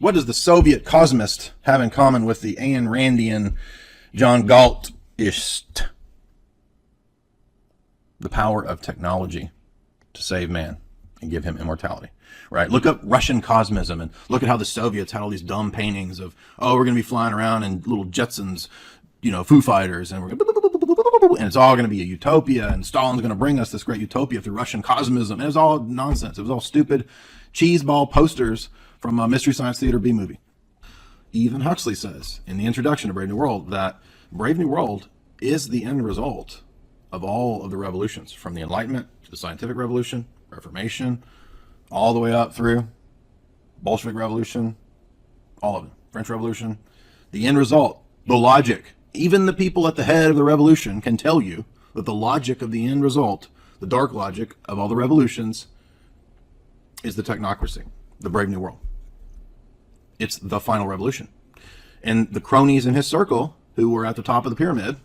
What does the Soviet cosmist have in common with the Ayn Randian John Galtist? The power of technology to save man and give him immortality, right? Look up Russian cosmism and look at how the Soviets had all these dumb paintings of, oh, we're going to be flying around in little Jetsons, Foo Fighters, and and it's all going to be a utopia, and Stalin's going to bring us this great utopia through Russian cosmism. And it was all nonsense. It was all stupid cheeseball posters from a Mystery Science Theater B movie. Even Huxley says in the introduction to Brave New World that Brave New World is the end result of all of the revolutions, from the Enlightenment to the Scientific Revolution, Reformation, all the way up through Bolshevik Revolution, All of it. French Revolution, the end result, the logic. Even the people at the head of the revolution can tell you that the logic of the end result, the dark logic of all the revolutions, is the technocracy, the Brave New World. It's the final revolution. And the cronies in his circle, who were at the top of the pyramid,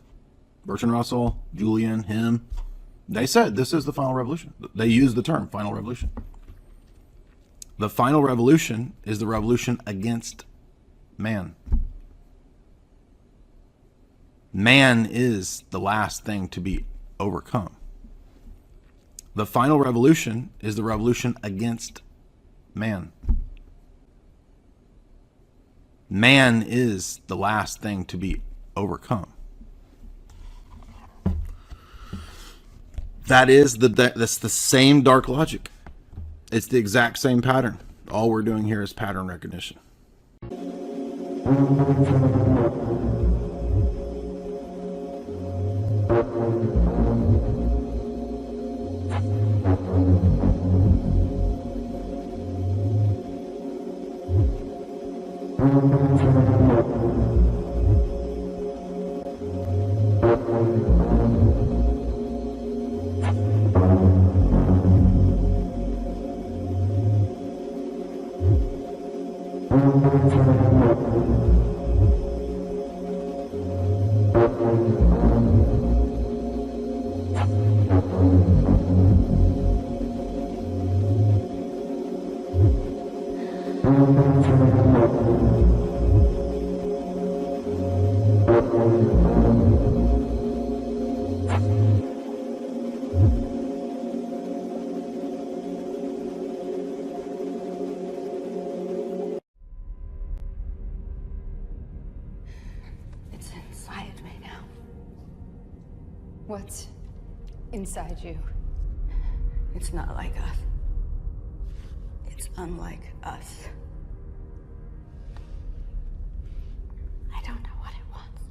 Bertrand Russell, Julian, him, they said this is the final revolution. They used the term final revolution. The final revolution is the revolution against man. Man is the last thing to be overcome. The final revolution is the revolution against man. Man is the last thing to be overcome. That's the same dark logic. It's the exact same pattern. All we're doing here is pattern recognition. It's inside me now. What's inside you? It's not like us. It's unlike us. I don't know what it wants.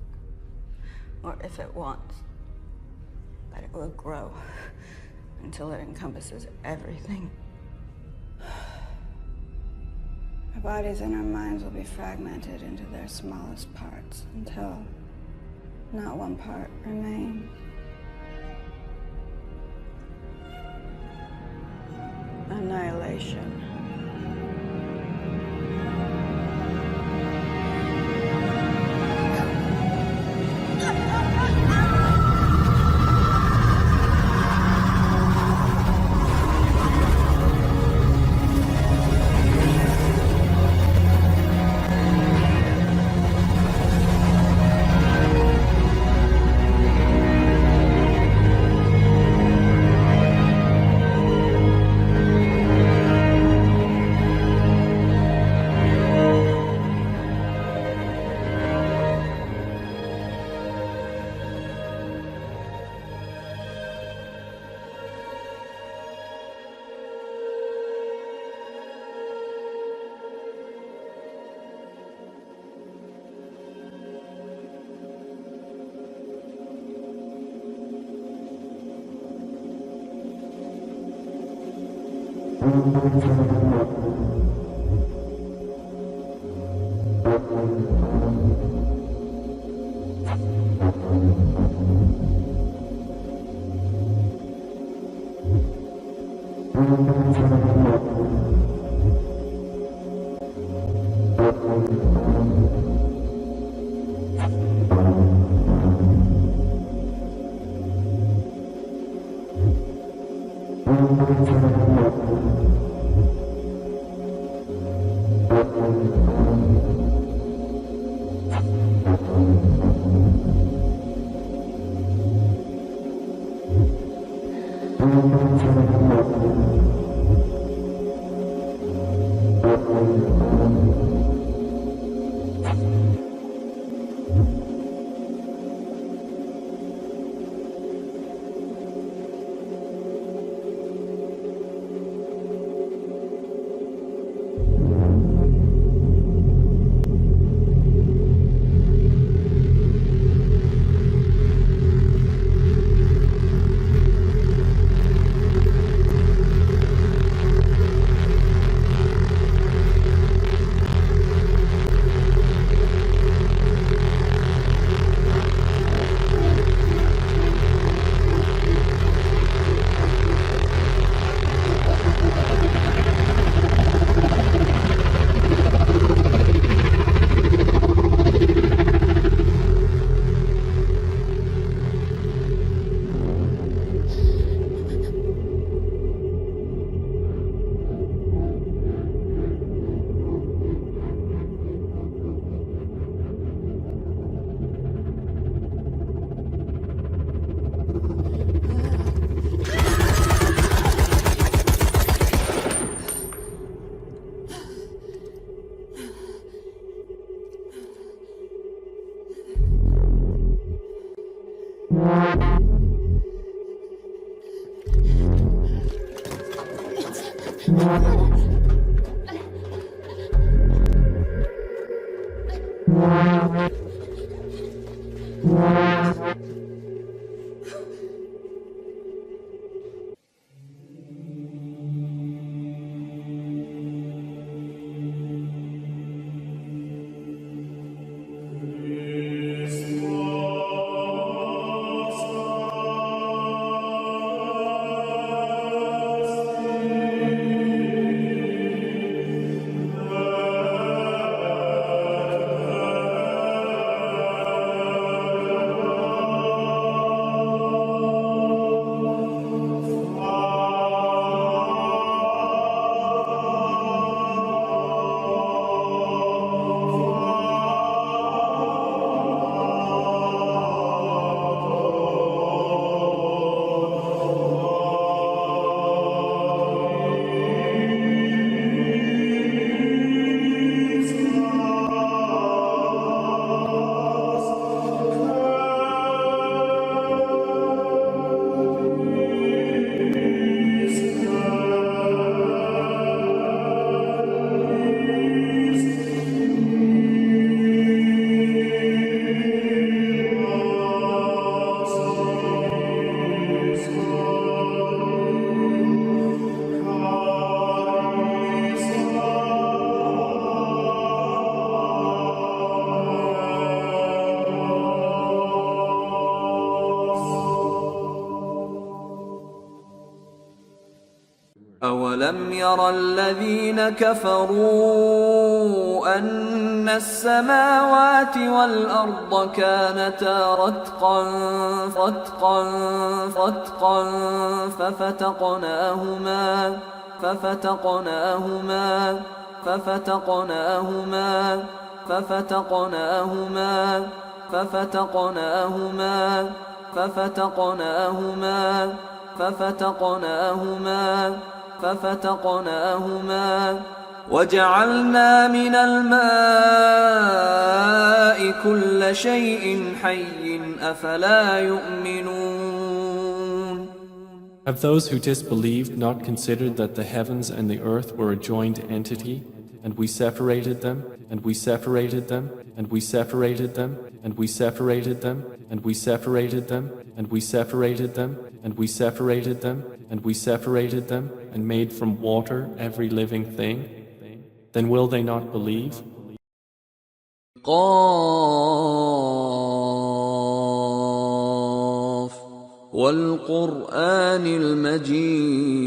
Or if it wants. But it will grow until it encompasses everything. Our bodies and our minds will be fragmented into their smallest parts until not one part remains. Annihilation. أولم ير الذين كفروا أن السماوات والأرض كانتا رتقا ففتقناهما وجعلنا من الماء كل شيء حي أفلا يؤمنون. Have those who disbelieved not considered that the heavens and the earth were a joined entity, and we separated them, and we separated them, and we separated them, and we separated them, and we separated them, and we separated them, and we separated them, and we separated them, and made from water every living thing? Then will they not believe? قاف والقرآن المجيد